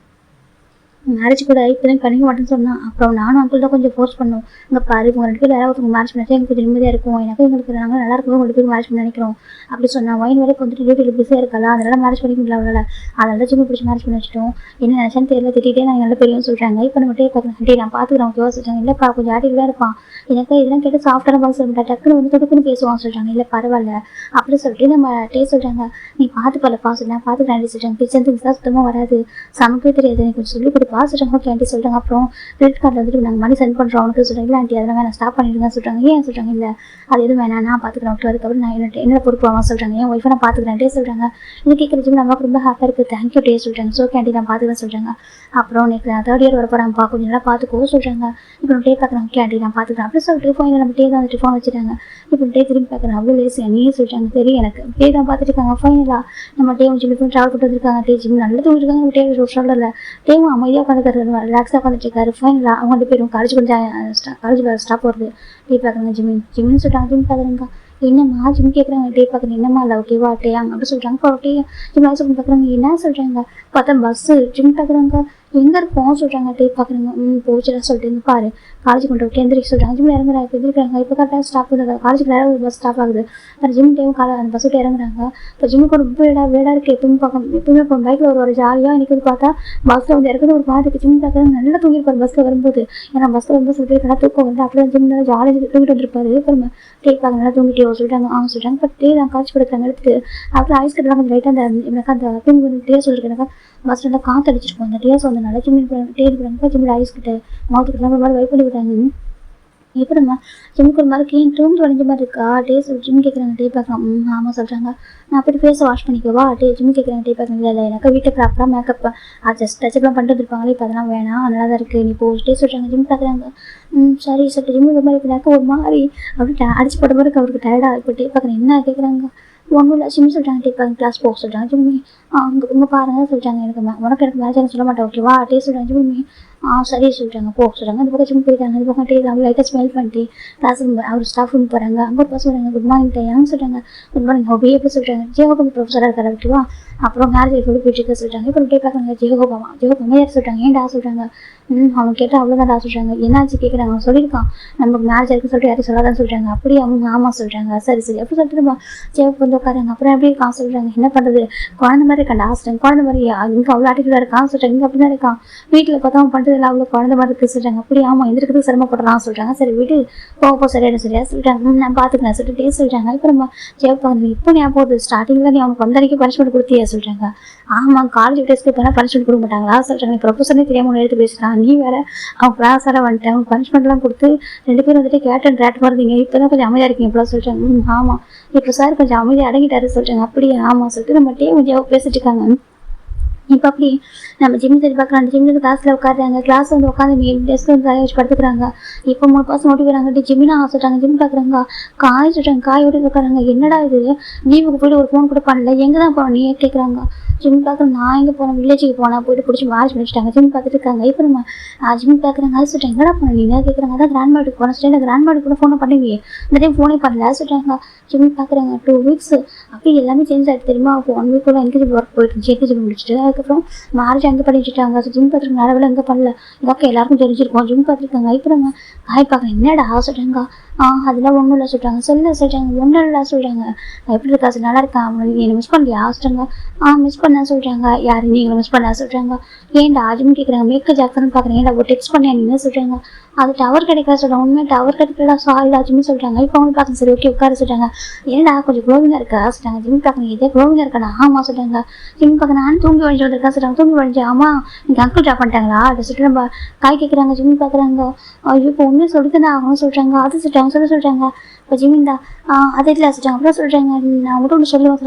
மேரேஜ் கூட இப்போதான் பண்ணிக்க மாட்டேன்னு சொன்னான். அப்புறம் நானும் அங்கிள் தான் கொஞ்சம் ஃபோர்ஸ் பண்ணோம். இங்கே பாரு உங்கள் 2 பேர் யாராவது மேரேஜ் பண்ணாச்சு எனக்கு கொஞ்சம் நிம்மதியாக இருக்கும். எனக்கு எங்களுக்கு நாங்கள் நல்லா இருக்கும். 2 பேர் மேரேஜ் பண்ண நினைக்கிறோம் அப்படி சொன்னால் வைன் வரைக்கும் வந்துட்டு டியூட்டியில் பிஸியாக இருக்கலாம். அதனால மேரேஜ் பண்ணிக்க முடியல அவளால். அதனால ஜிம்மு பிடிச்சி மேரேஜ் பண்ணி வச்சுட்டோம். என்ன நினச்சான்னு தெரியல. திட்டிகிட்டே நான் நல்ல பெரியன்னு சொல்கிறாங்க. இப்போ நம்ம டே பார்க்குறேன். நான் பார்த்துக்கிறேன் ஓகேவா சொல்கிறாங்க. இல்லைப்பா கொஞ்சம் ஆட்டிவிடாக இருப்பான். எனக்கு இதெல்லாம் கேட்டு சாஃப்டான பாக்ஸ் சொல்லிட்டா டக்குன்னு வந்து துடுக்குன்னு பேசுவான் சொல்கிறாங்க. இல்லை பரவாயில்ல அப்படி சொல்லிட்டு நம்ம டே சொல்கிறாங்க. நீ பார்த்து பல்லப்பா சொல்கிறேன். பார்த்துக்கிறேன் சொல்கிறாங்க. கிச்சன் திங்ஸ் தான் சுத்தமாக வராது, சமைக்கவே தெரியாது, எனக்கு கொஞ்சம் சொல்லி கொடுப்பா சொல்கிறாங்க. ஓகே ஆண்டி சொல்கிறாங்க. அப்புறம் கிரெடிட் கார்டில் வந்துட்டு நாங்கள் மணி சென்ட் பண்ணுறோம் அவனுக்கு சொல்கிறாங்க. இல்லை ஆண்டி அதெல்லாம் வேணாம் ஸ்டாப் பண்ணிடுங்க சொல்கிறாங்க. ஏன் சொல்கிறாங்க. இல்லை அது எதுவும் வேணாம் நான் பார்த்துக்கிறேன் ஓகே. அதுக்கப்புறம் நான் என்னோட பொறுப்பு ஆமாம் சொல்கிறாங்க. என் ஒய்ஃபை நான் பார்த்துக்கிறேன் டே சொல்கிறாங்க. இது கேட்குற ஜிம் நமக்கு ரொம்ப ஹாப்பியாக இருக்குது. தேங்க்யூ டே சொல்கிறாங்க. ஓகே ஆண்டி நான் பார்த்துக்கிறேன் சொல்கிறாங்க. அப்புறம் நெக்ஸ்ட் 3rd year வர போகிறான்ப்பா கொஞ்சம் நல்லா பார்த்துக்கோ சொல்கிறாங்க. இப்போ டே பார்க்குறேன். ஓகே ஆண்டி நான் பார்த்துக்கிறேன் அப்படி சொல்லிட்டு ஃபோன் நம்ம டே தான் வந்துட்டு ஃபோன் வச்சுட்டாங்க. இப்போ டே திரும்பி பார்க்குறேன். அவ்வளோ லேசியா நீ சொல்கிறாங்க. தெரியும் எனக்கு டே தான் பார்த்துட்டு இருக்காங்க. ஃபைனலாக நம்ம டே ஜிம் ட்ராவல் பண்ணிட்டு வந்துருக்காங்க. டே ஜிம் நல்லா தூங்கிட்டு இருக்காங்க. டே ஒரு ட்ராவலில் டேவும் அமைதியாக உட்காந்துக்காரு, ரிலாக்ஸாக உட்காந்துட்டு இருக்காரு. ஃபைனலாக அவங்க 2 பேரும் காலேஜில் ஸ்டாப் வருது. டே பார்க்குறாங்க. ஜிம்னு சொல்கிறாங்க. ஜிம் பார்க்குறாங்க. என்னம்மா ஜிம் கேட்குறாங்க. டே பார்க்குறேன். என்னம்மா இல்லை ஓகேவா டேயாங்க அப்படி சொல்கிறாங்க. இப்போ டே ஜிம் ஆசை பண்ணி பார்க்குறாங்க. என்ன சொல்கிறாங்க. பார்த்தா பஸ்ஸு ஜிம் பார்க்குறாங்க. எங்கே இருக்கோம் சொல்கிறாங்க. டே பார்க்குறாங்க. போச்சுடா சொல்லிட்டு இருந்து பாரு காலேஜ் கொண்டு விட்டு எந்திரிக்க சொல்கிறாங்க. ஜிம்மில் இறங்குறாங்க. இப்போ எந்திரிக்கிறாங்க. இப்போ கரெக்டாக ஸ்டாப் பண்ணுறாங்க. காலேஜுக்கு நேரம் ஒரு பஸ் ஸ்டாப் ஆகுது. அப்புறம் ஜிம் டேவும் அந்த பஸ் விட்டு இறங்குறாங்க. இப்போ ஜிம்முக்கு ஒரு வீடாக இருக்குது. எப்பவுமே இப்போ பைக்கில் ஒரு ஜாலியாக எனக்கு பார்த்தா பஸ்ஸில் வந்து இறக்குறது ஒரு மாதிரி ஜிம் பார்க்குறாங்க. நல்லா தூங்கிருப்பார் பஸ்ஸில் வரும்போது. ஏன்னா பஸ்ஸில் வந்து சொல்லிட்டு நல்லா தூக்கம் வந்து அப்படியே ஜிம்மில் ஜாலியாக தூங்கிட்டு வந்துருப்பாரு. அப்புறம் டே பார்க்க நல்லா தூங்கிட்டே சொல்லிட்டாங்க. சொல்லிட்டாங்க. பட் டே தான் காய்ச்சி கொடுக்குறாங்க எடுத்துட்டு. அப்புறம் ஐஸ் கட்டெல்லாம் கொஞ்சம் லைட்டாக எனக்கு அந்த தூங்கி வந்து டே சொல்லியிருக்காங்க. பஸ் நல்லா காற்று அடிச்சிருக்கோம். அந்த டேஸ் வந்தனால ஜிம்மில் டே இருக்கிறாங்க. ஜிம்மில் ஐஸ் கிட்ட மவுத்துக்கிட்ட ஒரு மாதிரி வைப் பண்ணி விட்டாங்க. இப்போ நம்ம ஜிம்முக்கு ஒரு மாதிரி க்ளீன் தூங்கி வளைஞ்ச மாதிரி இருக்கா டே ஜிம் கேட்குறாங்க. டே பார்க்கலாம். ஆமாம் சொல்கிறாங்க. நான் அப்படி ஃபேஸை வாஷ் பண்ணிக்கவா டே ஜிம் கேட்குறாங்க. டே பார்க்குறீங்க. இல்லை எனக்கு வீட்டை ப்ராப்பராக மேக்கப் ஜஸ்ட் டச்சப்லாம் பண்ணிட்டு வந்துருப்பாங்களே இப்போ அதெல்லாம் வேணாம் நல்லா தான் இருக்குது நீ போட்டே சொல்கிறாங்க. ஜிம் பார்க்குறாங்க. சரி சொல்லிட்டு ஜிம் ஒரு மாதிரி இப்படினாக்க ஒரு மாதிரி அப்படி அடிச்சு போட்ட மாதிரி அவருக்கு டயர்டாக இப்போ டே பார்க்குறேன். என்ன கேட்குறாங்க. ஒன்றும் இல்லை ஜிம் சொல்கிறாங்க. டே பார்க்குறேன். கிளாஸ் போக சொல்கிறாங்க. ஜிம்மி உங்கள் பாருங்க சொல்கிறாங்க. எனக்கு மேரேஜ் சொல்ல மாட்டேன் ஓகேவா டே சொல்கிறாங்க. ஜிம்மி சரி சொல்கிறாங்க. போக சொல்கிறாங்க. அந்த பக்கம் ஜிம் போயிட்டாங்க. அந்த பக்கம் டே அவங்க லைட்டாக ஸ்மெல் பண்ணிட்டு கிளாஸ் ரூம் அவர் ஸ்டாஃப் ரூம் போகிறாங்க. அங்கே ஒரு பஸ் வராங்க. குட் மார்னிங் டேயான்னு சொல்கிறாங்க. குட் மார்னிங் ஹோபி எப்படி சொல்கிறாங்க. ஜெயகோபம் ப்ரொஃபஸராக இருக்காரு ஓகேவா. அப்புறம் மேரேஜ் சொல்லி போயிட்டு இருக்க சொல்கிறாங்க. இப்போ டே பார்க்குறாங்க. ஜெயகோபம் யார் சொல்கிறாங்க. ஏன்டா சொல்கிறாங்க. அவங்க கேட்டால் அவ்வளோதான்டா சொல்கிறாங்க. என்னாச்சு கேட்குறாங்க. அவன் சொல்லியிருக்கான் நமக்கு மேரேஜ் இருக்குன்னு சொல்லிட்டு யாரும் சொல்லாதான் சொல்கிறாங்க. அப்படியே அவங்க ஆமாம் சொல்கிறாங்க. சரி அப்படி சொல்லிட்டு நம்ம ஜெயகோப் வந்து உட்காராங்க. அப்புறம் எப்படி இருக்கான் சொல்கிறாங்க. என்ன பண்ணுறது குழந்தை மாதிரி இருக்காண்டா சொல்கிறாங்க. குழந்தை மாதிரி இங்கே அவ்வளோ ஆட்டிடியூடாக இருக்கான் சொல்கிறாங்க. இங்கே அப்படி தான் இருக்கான். வீட்டில் பார்த்தா அவன் பண்ணுறதுல அவ்வளோ குழந்தை மாதிரி இருக்குது சொல்கிறாங்க. அப்படி ஆமாம் எந்திரிக்கிறதுக்கு சிரமப்படுறான் சொல்கிறாங்க. சரி வீட்டு போக சரியா சொல்லிட்டாங்க. நான் பார்த்துக்கிறேன் சொல்லிட்டு சொல்கிறாங்க. இப்போ நம்ம ஜெயகோப் வந்து இப்போ ஞாபகம் போகுது ஸ்டார்டிங்கில் நீ அவனுக்கு வந்தனைக்கு பனிஷ்மெண்ட் கொடுத்தியா சொல்கிறாங்க. ஆமாம் காலேஜ் டேஸ்க்கு இப்போ பனிஷ்மெண்ட் கொடுக்க மாட்டாங்களா சொல்கிறாங்க. ப்ரொஃபஸரே தெரியாமல் எடுத்து பேசுகிறான். நீ வேற அவன் கிளாஸார வந்துட்டேன் அவங்க பனிஷ்மெண்ட்லாம் கொடுத்து 2 பேரும் வந்துட்டு கேட் அண்ட் ரேட் வருதுங்க. இப்போ தான் கொஞ்சம் அமைதியாக இருக்கீங்க இப்போலாம் சொல்கிறாங்க. ஆமாம் இப்போ சார் கொஞ்சம் அமைதியாக அடங்கிட்டாரு சொல்கிறாங்க. அப்படியே ஆமாம் சொல்லிட்டு நம்ம டே ஜெயகோப் பேசிட்டு இருக்காங்க. இப்போ அப்படி நம்ம ஜிம் சரி பார்க்குறாங்க. ஜிம்மில் கிளாஸில் உட்காடுறாங்க. கிளாஸ் வந்து உட்காந்து டெஸ்க் வந்து தலையை வச்சு படுத்துக்கிறாங்க. இப்போ 3 பர்சன் ஓட்டி வராங்க. ஜிம்மினா சொல்கிறாங்க. ஜிம் பார்க்குறாங்க. காய் சொல்கிறாங்க. காய் ஓட்டி உட்காராங்க. என்னடா இது, லீவுக்கு போய்ட்டு ஒரு ஃபோன் கூட பண்ணல, எங்கே தான் போனோம் நீ கேட்குறாங்க. ஜிம் பார்க்குறேன். நான் எங்கே போனேன், வில்லேஜுக்கு போனால் போய்ட்டு பிடிச்சி மேரேஜ் பண்ணிச்சிட்டாங்க. ஜிம் பார்த்துட்டு இருக்காங்க. இப்போ நம்ம ஜிம் பார்க்குறாங்க. அது சொல்லிட்டு எங்கடா போனேன் நீ கேட்குறாங்க. அதான் கிராண்ட் மாட்டுக்கு போனேன் சொல்லிட்டு கிராண்ட் மாட்டுக்கு கூட ஃபோனை பண்ணுவீங்க, இந்த டைம் ஃபோனே பண்ணல சொல்கிறாங்க. ஜிம் பார்க்குறாங்க. 2 வீக்ஸ் அப்படி எல்லாமே சேஞ்ச் ஆகிட்டு தெரியுமா. அப்போ 1 வீக் கூட என்கேஜ் ஒர்க் போயிட்டு இருந்துச்சு. என்கேஜ் முடிச்சுட்டு அதுக்கப்புறம் மேரேஜ் அங்கே பண்ணி வச்சுட்டாங்க. ஜிம் பார்த்துருக்க நிறைய எங்கே பண்ணல, இதாக்கா எல்லாருக்கும் தெரிஞ்சிருக்கோம். ஜிம் பார்த்துருக்காங்க. இப்போ நம்ம காய் பார்க்குறேன். என்னடா சொல்கிறாங்க. அதெல்லாம் ஒன்றும் இல்லை சொல்கிறாங்க. சொல்கிறாங்க. ஒன்றும் இல்லை சொல்கிறாங்க. எப்படி இருக்கா சார், நல்லா இருக்கா, என்னை மிஸ் பண்ணலையா சொல்கிறாங்க. மிஸ் பண்ண சொல்கிறாங்க. யார் நீங்களை மிஸ் பண்ண சொல்கிறாங்க. ஏன்டா ஜிம் கேட்குறாங்க. மேக்கப் ஜாக்சன் பார்க்குறேன். ஏன்டா ஒரு டெக்ஸ்ட் பண்ணேன் நீங்க சொல்கிறாங்க. அது டவர் கிடைக்கல சொல்கிறாங்க. உண்மையாக டவர் கிடைக்கல சாரிடா ஜிம் சொல்கிறாங்க. இப்போ அவங்க பார்க்குறேன். சரி ஓகே உட்கார சொல்கிறாங்க. ஏன்டா கொஞ்சம் க்ளோவிங்காக இருக்கா சொல்கிறாங்க. ஜிம் பார்க்குறேன். இதே க்ளோவிங்காக இருக்கா. ஆமாம் சொல்கிறாங்க. ஜிம் பார்க்க நான் தூங்கி வழிஞ்சு வந்திருக்கா சொல்கிறாங்க. தூங்கி வழிஞ்சு ஆமாம் நீங்கள் அங்கிள் ட்ராப் பண்ணிட்டாங்களா அதை சொல்லிட்டு நம்ம காய் கேட்குறாங்க. ஜிம் பார்க்குறாங்க. ஐயோ இப்போ ஒன்றும் சொல்லித்தானே ஆகணும் சொல்கிறாங்க. அது சொல்கிறாங்க. இப்போ ஜிமின்டா அது இல்லை சொல்கிறாங்க. அப்புறம் சொல்கிறாங்க. நான் மட்டும் ஒன்று சொல்லுவேன்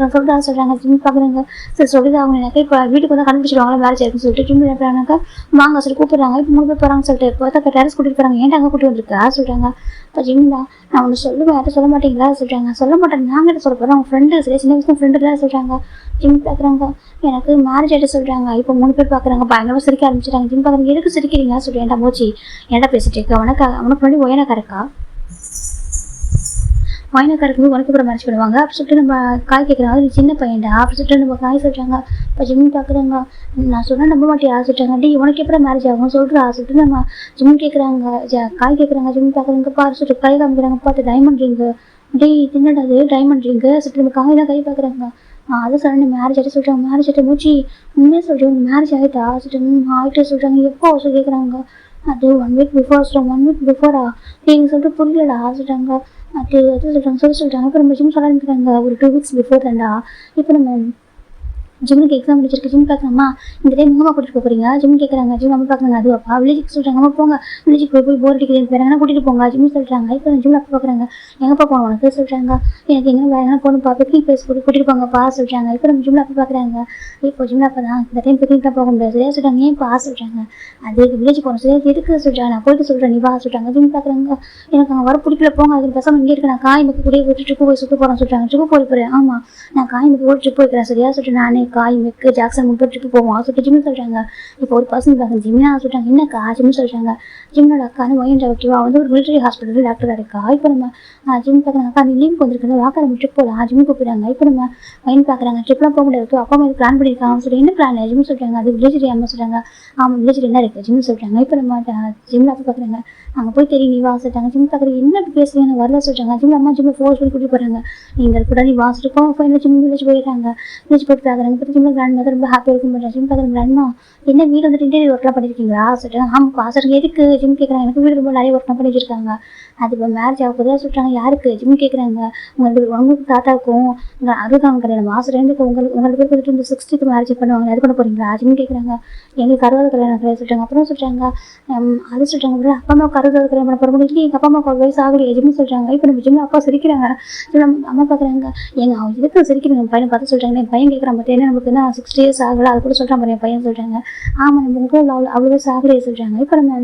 சொல்கிறாங்க. ஜிம் பார்க்குறாங்க. சரி சொல்லிதான் அவங்க எனக்கு இப்போ வீட்டுக்கு வந்து கண்டுபிடிச்சிடுவாங்களா மேரேஜ் ஆயிருக்குன்னு சொல்லிட்டு ஜிம் என்ன வாங்க சொல்லி கூப்பிடுறாங்க. இப்போ 3 பேர் போகிறாங்கன்னு சொல்லிட்டு இப்போ டேரஸ் கூட்டிகிட்டு போகிறாங்க. ஏன்டா அங்கே கூட்டிட்டு வந்திருக்கா சொல்கிறாங்க. இப்போ ஜிமின்டா நான் ஒன்று சொல்லுவேன், யாரும் சொல்ல மாட்டீங்களா சொல்கிறாங்க. சொல்ல மாட்டேன், நாங்கள் கிட்ட சொல்ல போகிறோம். அவங்க ஃப்ரெண்டு சரி சின்ன வயசுல ஃப்ரெண்டு தான் சொல்கிறாங்க. ஜிம் பார்க்குறாங்க. எனக்கு மேரேஜ் ஆகிட்டு சொல்கிறாங்க. இப்போ 3 பேர் பார்க்குறாங்க. பயங்கரமாக சிரிக்க ஆரம்பிச்சிட்டாங்க. ஜிம் பார்க்குறாங்க. எதுக்கு சிரிக்கிறீங்க சொல்கிறேன். ஏன்டா மூச்சி ஏன்டா பேசிட்டு இருக்கா, அவனுக்கு முன்னாடி ஒயனக்கா இருக்கா, ஒயனக்காருக்கு உனக்கு கூட மேரேஜ் பண்ணுவாங்க அப்படி சொல்லிட்டு நம்ம காய் கேட்குறாங்க. அது சின்ன பையன்டா அப்படி சொல்லிட்டு நம்ம காய் சொல்கிறாங்க. இப்போ ஜிம் பார்க்குறாங்க. நான் சொன்னால் நம்ப மாட்டேன் சொல்கிறாங்க. டி உனக்கு எப்போ மேரேஜ் ஆகும் சொல்கிறா சொல்லிட்டு நம்ம ஜிம் கேட்குறாங்க. காய் கேட்குறாங்க. ஜிம் பார்க்குறாங்க. பாரு சொல்லிட்டு கை காமிக்கிறாங்க. பார்த்து டைமண்ட் ரிங்கு. டி என்னடா அது டைமண்ட் ரிங்கு சொல்லிட்டு நம்ம காய் தான் கை பார்க்குறாங்க. அதை சொல்ல மேரேஜ் ஆகிட்டு சொல்கிறாங்க. மேரேஜ் ஆகிட்ட மூச்சு உண்மையாக சொல்கிறேன் மேரேஜ் ஆகிட்டா சொல்லிட்டு ஆகிட்டு சொல்கிறாங்க. எப்போ சொல்லி கேட்குறாங்க. அது 1 வீக் பிஃபோர் சொல்கிறாங்க. 1 வீக் பிஃபோரா நீங்கள் சொல்லிட்டு புரியலடா சொல்கிறாங்க. அது சொல்லிட்டாங்க. இப்போ நம்ம ஜிம் சொல்ல ஆரம்பிக்கிறாங்க. ஒரு 2 வீக்ஸ் பிஃபோர் தான்டா. இப்போ நம்ம ஜிம்முக்கு எக்ஸாம் முடிச்சிருக்கு. ஜிம் பார்க்குறோமா இந்த டைம் எங்கம்மா கூட்டிட்டு போகிறீங்க ஜிம் கேட்குறாங்க. ஜிம் அம்மா பார்க்குறாங்க. அது அப்பா வில்லேஜுக்கு சொல்கிறாங்க. அம்மா போங்க வில்லேஜுக்கு போய் போர் அடிக்கிறது வேறு எங்கன்னா கூட்டிகிட்டு போங்க ஜிம் சொல்கிறாங்க. இப்போ ஜிம்மில் அப்பா பார்க்குறாங்க. எங்கப்பா போகணும் உனக்கு சொல்கிறாங்க. எனக்கு எங்கே வேறு எங்கன்னா போகணும்ப்பா பிக்னிக் பிளேஸ் கூட்டிகிட்டு போங்கப்பா சொல்கிறாங்க. இப்போ நம்ம ஜிம்மில் அப்பா பார்க்குறாங்க. இப்போ ஜிம்மில் அப்பா தான் இந்த டைம் பிக்னிக்லாம் போக முடியாது சரியா சொல்கிறாங்க. ஏன்ப்பா சொல்கிறாங்க. அது வில்லேஜ் போகணும் சரியா எதுக்கு சொல்கிறாங்க. நான் போயிட்டு சொல்கிறேன் நீ வா சொல்கிறாங்க. ஜிம் பார்க்குறாங்க. எனக்கு அங்கே வர பிடிக்கல போங்க அதுக்கு பேசாமல் இங்கே இருக்கு. நான் காய் மிக்கு கூடிய போட்டு ட்ரிப்பு போய் சுற்று போகிறேன் சொல்கிறாங்க. ட்ரிப்பு போகிறேன். ஆமாம் நான் காய் மிக்கு கூட ட்ரிப் போய்க்கிறேன் சரியா சொல்லிட்டு நானே காய் மிக்கு ஜாக்சன் 3 பேர் ட்ரிப்பு போவோம் சொல்லிட்டு ஜிம் சொல்கிறாங்க. இப்போ ஒரு பர்சன் பார்க்குறேன். ஜிம்னா சொல்கிறாங்க. என்னக்கா ஜிம் சொல்கிறாங்க. ஜிம்னோட அக்கானு ஒயன்ற ஓகேவா வந்து ஒரு மிலிட்டரி ஹாஸ்பிட்டல் டாக்டராக இருக்கா. இப்போ நம்ம ஜிம் பார்க்குறாங்க. அக்கா நீ லீவுக்கு வந்துருக்குது வாக்க நம்ம ட்ரிப் போகலாம் ஜிம் கூப்பிடுறாங்க. இப்போ நம்ம ஒயின் பார்க்குறாங்க. ட்ரிப்லாம் போக முடியாது அப்பா அம்மா பிளான் பண்ணியிருக்காங்க சொல்லி என்ன பிளான் ஜிம் சொல்கிறாங்க. அது வில்லேஜ் அம்மா சொல்கிறாங்க. ஆமாம் வில்லேஜ் என்ன இருக்குது ஜிம் சொல்கிறாங்க. இப்போ நம்ம ஜிம்மில் அப்போ பார்க்குறாங்க. அங்கே போய் தெரியும் நீ வா சொல்லிட்டாங்க. ஜிம் பார்க்குறது என்ன பேசுறீங்க நான் வரல சொல்கிறாங்க. ஜிம்மில் அம்மா ஜிம்மில் ஃபோர்ஸ் பண்ணி கூட்டிட்டு போகிறாங்க. நீங்கள் கூட நீ வாசிருக்கோம் ஃபைனல் ஜிம் வில்லேஜ் போயிடுறாங்க. வில்லேஜ் போயிட்டு பார்க்குறாங்க. இப்போ ஜிம்மில் கிராண்ட் மதர் ரொம்ப ஹாப்பியாக இருக்கும் பண்ணுறாங்க. ஜிம் பார்க்குறாங்க. கிராண்ட்மா என்ன வீடு வந்துட்டு இன்டீரியர் ஒர்க்லாம் பண்ணியிருக்கீங்களா சொல்லிட்டாங்க. ஆமாம் பாசருங்க எதுக்கு ஜிம் கேட்குறாங்க. எனக்கு வீடு ரொம்ப நிறைய ஒர்க்லாம் பண்ணி வச்சிருக்காங்க. அது இப்போ மேரேஜ் ஆக போதா சொல்கிறாங்க. யாருக்கு ஜிம் கேட்குறாங்க. உங்களுக்கு தாத்தாவுக்கும் அறுபதாம் கல்யாணம் மாதம் 2க்கு உங்களுக்கு பேருக்கு வந்துட்டு இந்த 60க்கு மேரேஜ் பண்ணுவாங்க. அது பண்ண போகிறீங்களா ஜிம் கேட்குறாங்க. எங்களுக்கு 60 கல்யாணம் கிடையாது சொல்லிட்டாங்க. அப்புறம் சொல்கிறாங்க அது சொல்கிறாங்க. அப்புறம் அப்பா அம்மாவுக்கு 60 கல்யாணம் பண்ண போகிற இல்லை எங்கள் அப்பா அம்மாவுக்கு ஒரு வயசு ஆகலையே ஜிம் சொல்கிறாங்க. இப்போ நம்ம ஜிம்மில் அப்பா சிரிக்கிறாங்க. அம்மா பார்க்குறாங்க. அவங்க இதுக்கு சிரிக்கிறாங்க. என் பையனை பார்த்து சொல்கிறாங்க. என் பையன் கேட்குறான் பார்த்து என்ன நமக்கு என்ன 60 இயர்ஸ் ஆகலை அது கூட சொல்கிறான் பாரு என் பையன் சொல்கிறாங்க. ஆமாம் நம்ம உங்களுக்கு அவ்வளோ வயசு ஆகலையே சொல்கிறாங்க. இப்போ நம்ம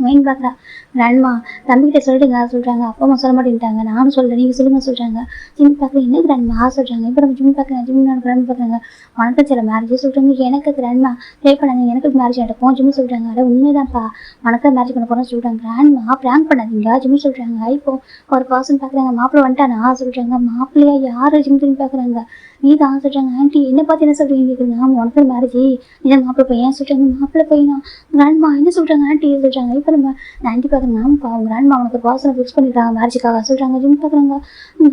மெயின் பார்க்குறா கிராண்ட்மா தம்பிக்கிட்ட சொல்லிட்டுங்க சொல்கிறாங்க. அப்பா அம்மா சொல்ல மாட்டேன்ட்டாங்க. நானும் சொல்கிறேன் நீங்கள் சொல்லுங்க சொல்கிறாங்க. ஜிம் பார்க்குறேன். என்ன கிராண்ட்மா சொல்கிறாங்க. இப்போ நம்ம ஜிம் பார்க்குறேன். ஜிம் நான் கிராண்ட் பார்க்குறாங்க. உனக்கு சில மேரேஜ் சொல்கிறாங்க. எனக்கு கிராண்ட்மா ப்ரே பண்ணாங்க. எனக்கு மேரேஜ் நடக்கும் ஜிம் சொல்கிறாங்க. அட உண்மைதான்ப்பா உனக்கு மேரேஜ் பண்ண போகிறேன்னு சொல்கிறாங்க. கிராண்ட்மா ப்ராங்க் பண்ணாதீங்க ஜிம் சொல்கிறாங்க. இப்போ ஒரு பர்சன் பார்க்குறாங்க. மாப்பிள்ளை வந்துட்டானா சொல்கிறாங்க. மாப்பிள்ளையா யார் ஜிம் திரும்பி பார்க்குறாங்க. நீ தான் சொல்கிறாங்க. ஆண்டி என்ன பார்த்து என்ன சொல்கிறீங்க கேட்குறீங்க. ஆமாம் உனக்கு மேரேஜ் இதை மாப்பிள்ளை பையன் சொல்கிறாங்க. மாப்பிள்ளை பையனா கிராண்ட்மா என்ன சொல்கிறாங்க ஆண்டி சொல்கிறாங்க. இப்போ நம்ம ஆண்டி பார்க்குறாங்க. ஆமாப்பா அவங்க கிராண்ட்மா அவனுக்கு பர்சனை ஃபிக்ஸ் பண்ணிடுறாங்க மேரேஜுக்காக சொல்கிறாங்க. ஜிம் பார்க்குறாங்க.